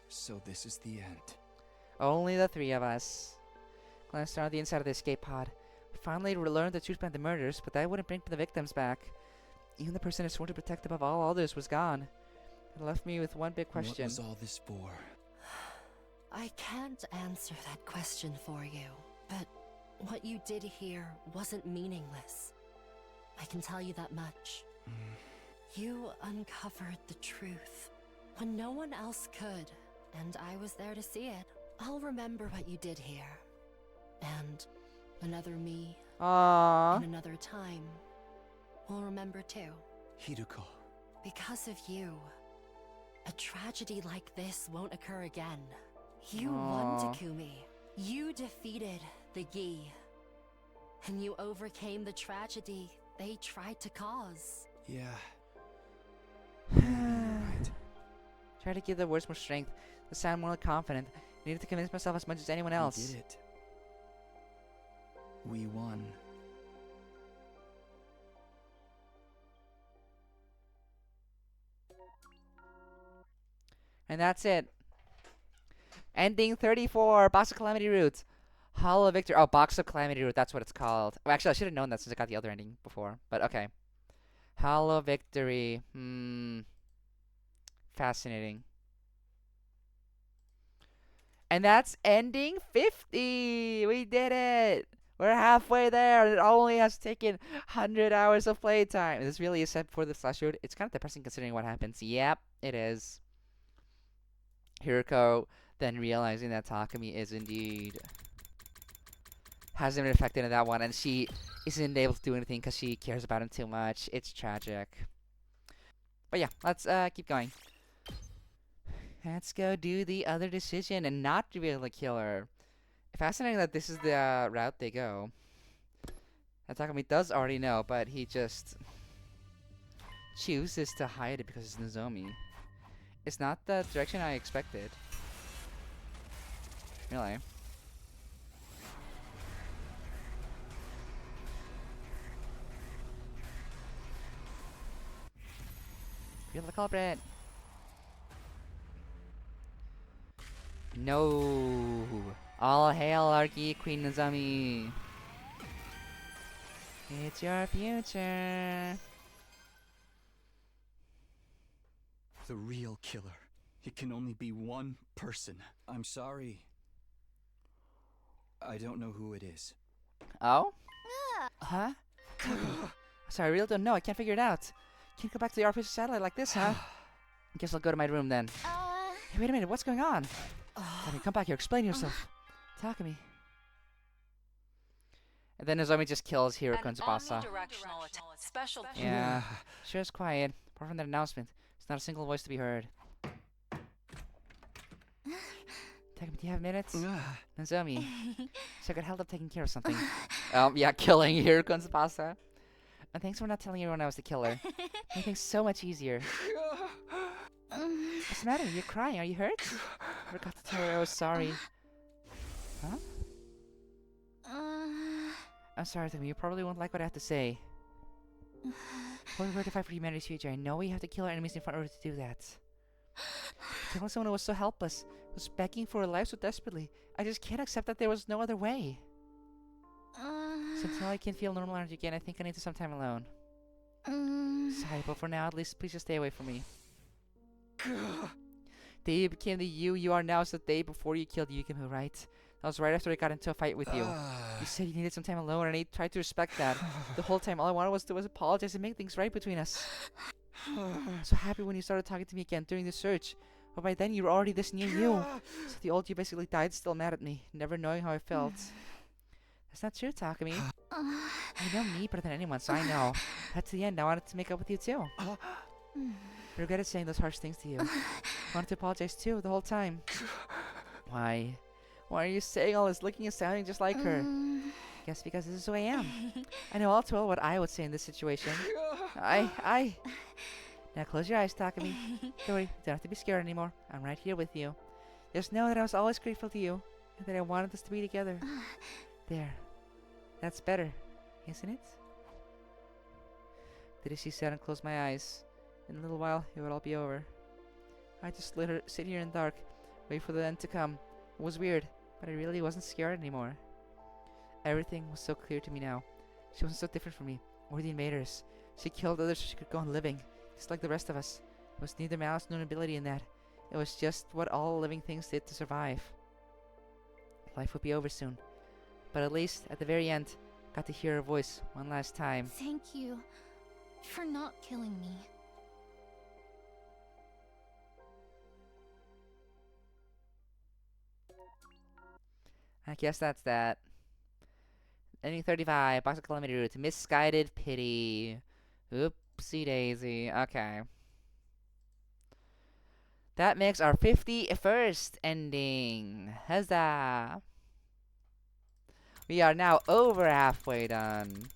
[SPEAKER 17] So this is the end.
[SPEAKER 1] Only the three of us. Glanced around the inside of the escape pod. We finally learned the truth behind the murders, but that wouldn't bring the victims back. Even the person I sworn to protect above all others was gone. It left me with one big question.
[SPEAKER 17] What was all this for?
[SPEAKER 12] I can't answer that question for you, but what you did here wasn't meaningless. I can tell you that much. You uncovered the truth when no one else could, and I was there to see it. I'll remember what you did here. And another me,
[SPEAKER 1] Aww.
[SPEAKER 12] in another time, will remember too.
[SPEAKER 17] Hiruko.
[SPEAKER 12] Because of you, a tragedy like this won't occur again. You
[SPEAKER 1] Aww.
[SPEAKER 12] won, Takumi. You defeated the Gi. And you overcame the tragedy they tried to cause.
[SPEAKER 17] Yeah.
[SPEAKER 1] Try to give the words more strength, to sound more confident. Needed to convince myself as much as anyone else.
[SPEAKER 17] We did it. We won.
[SPEAKER 1] And that's it. Ending 34, Box of Calamity Route. Hollow Victory. Oh, Box of Calamity Route, that's what it's called. Oh, actually, I should have known that since I got the other ending before. But okay. Hollow Victory. Fascinating. And that's ending 50. We did it. We're halfway there. And it only has taken 100 hours of playtime. This really is set before the slash road. It's kind of depressing considering what happens. Yep, it is. Hiruko then realizing that Takumi is indeed hasn't been affected in that one, and she isn't able to do anything because she cares about him too much. It's tragic. But yeah, let's keep going. Let's go do the other decision and not reveal the killer. Fascinating that this is the route they go. And Takumi does already know, but he just chooses to hide it because it's Nozomi. It's not the direction I expected. Really. You're the culprit. No. All hail our geek Queen Nozomi. It's your future.
[SPEAKER 17] The real killer. It can only be one person. I'm sorry. I don't know who it is.
[SPEAKER 1] Oh? Huh? Sorry, I really don't know. I can't figure it out. Can't go back to the artificial satellite like this, huh? I guess I'll go to my room then. Hey, wait a minute. What's going on? Takumi, come back here. Explain yourself. Takumi. And then Nozomi just kills Hiroko and Tsubasa.
[SPEAKER 10] Special.
[SPEAKER 1] Yeah. Sure is quiet. Apart from that announcement, there's not a single voice to be heard. Takumi, do you have minutes? Nozomi. So I could help up taking care of something. Yeah, killing Hiroko and Tsubasa. And thanks for not telling everyone I was the killer. Made things so much easier. What's the matter? You're crying. Are you hurt? I forgot to tell her I was sorry. Huh? I'm sorry, Takumi. You probably won't like what I have to say. We're here to fight for humanity's future. I know we have to kill our enemies in order to do that. Telling someone who was so helpless, was begging for her life so desperately. I just can't accept that there was no other way. So until I can feel normal energy again, I think I need some time alone. Sorry, but for now, at least please just stay away from me. The day you became the you are now is the day before you killed Yukimo, right? That was right after I got into a fight with you. You said you needed some time alone, and I tried to respect that. The whole time, all I wanted was to apologize and make things right between us. I'm so happy when you started talking to me again during the search. But by then, you were already this near you. So the old you basically died still mad at me, never knowing how I felt. That's not true, Takumi. You know me better than anyone, so I know. But to the end, I wanted to make up with you too. I regretted saying those harsh things to you. I wanted to apologize too, the whole time. Why? Why are you saying all this, looking and sounding just like her? Guess because this is who I am. I know all too well what I would say in this situation. Now close your eyes, Takumi. Don't worry, don't have to be scared anymore. I'm right here with you. Just know that I was always grateful to you, and that I wanted us to be together. There. That's better, isn't it? Did she said and closed my eyes. In a little while, it would all be over. I just let her sit here in the dark, wait for the end to come. It was weird, but I really wasn't scared anymore. Everything was so clear to me now. She wasn't so different from me, or the invaders. She killed others so she could go on living, just like the rest of us. There was neither malice nor nobility in that. It was just what all living things did to survive. Life would be over soon. But at least, at the very end, I got to hear her voice one last time.
[SPEAKER 2] Thank you for not killing me.
[SPEAKER 1] I guess that's that. Ending 35, Box of Calamity Route, Misguided Pity. Oopsie daisy. Okay. That makes our 51st ending. Huzzah! We are now over halfway done.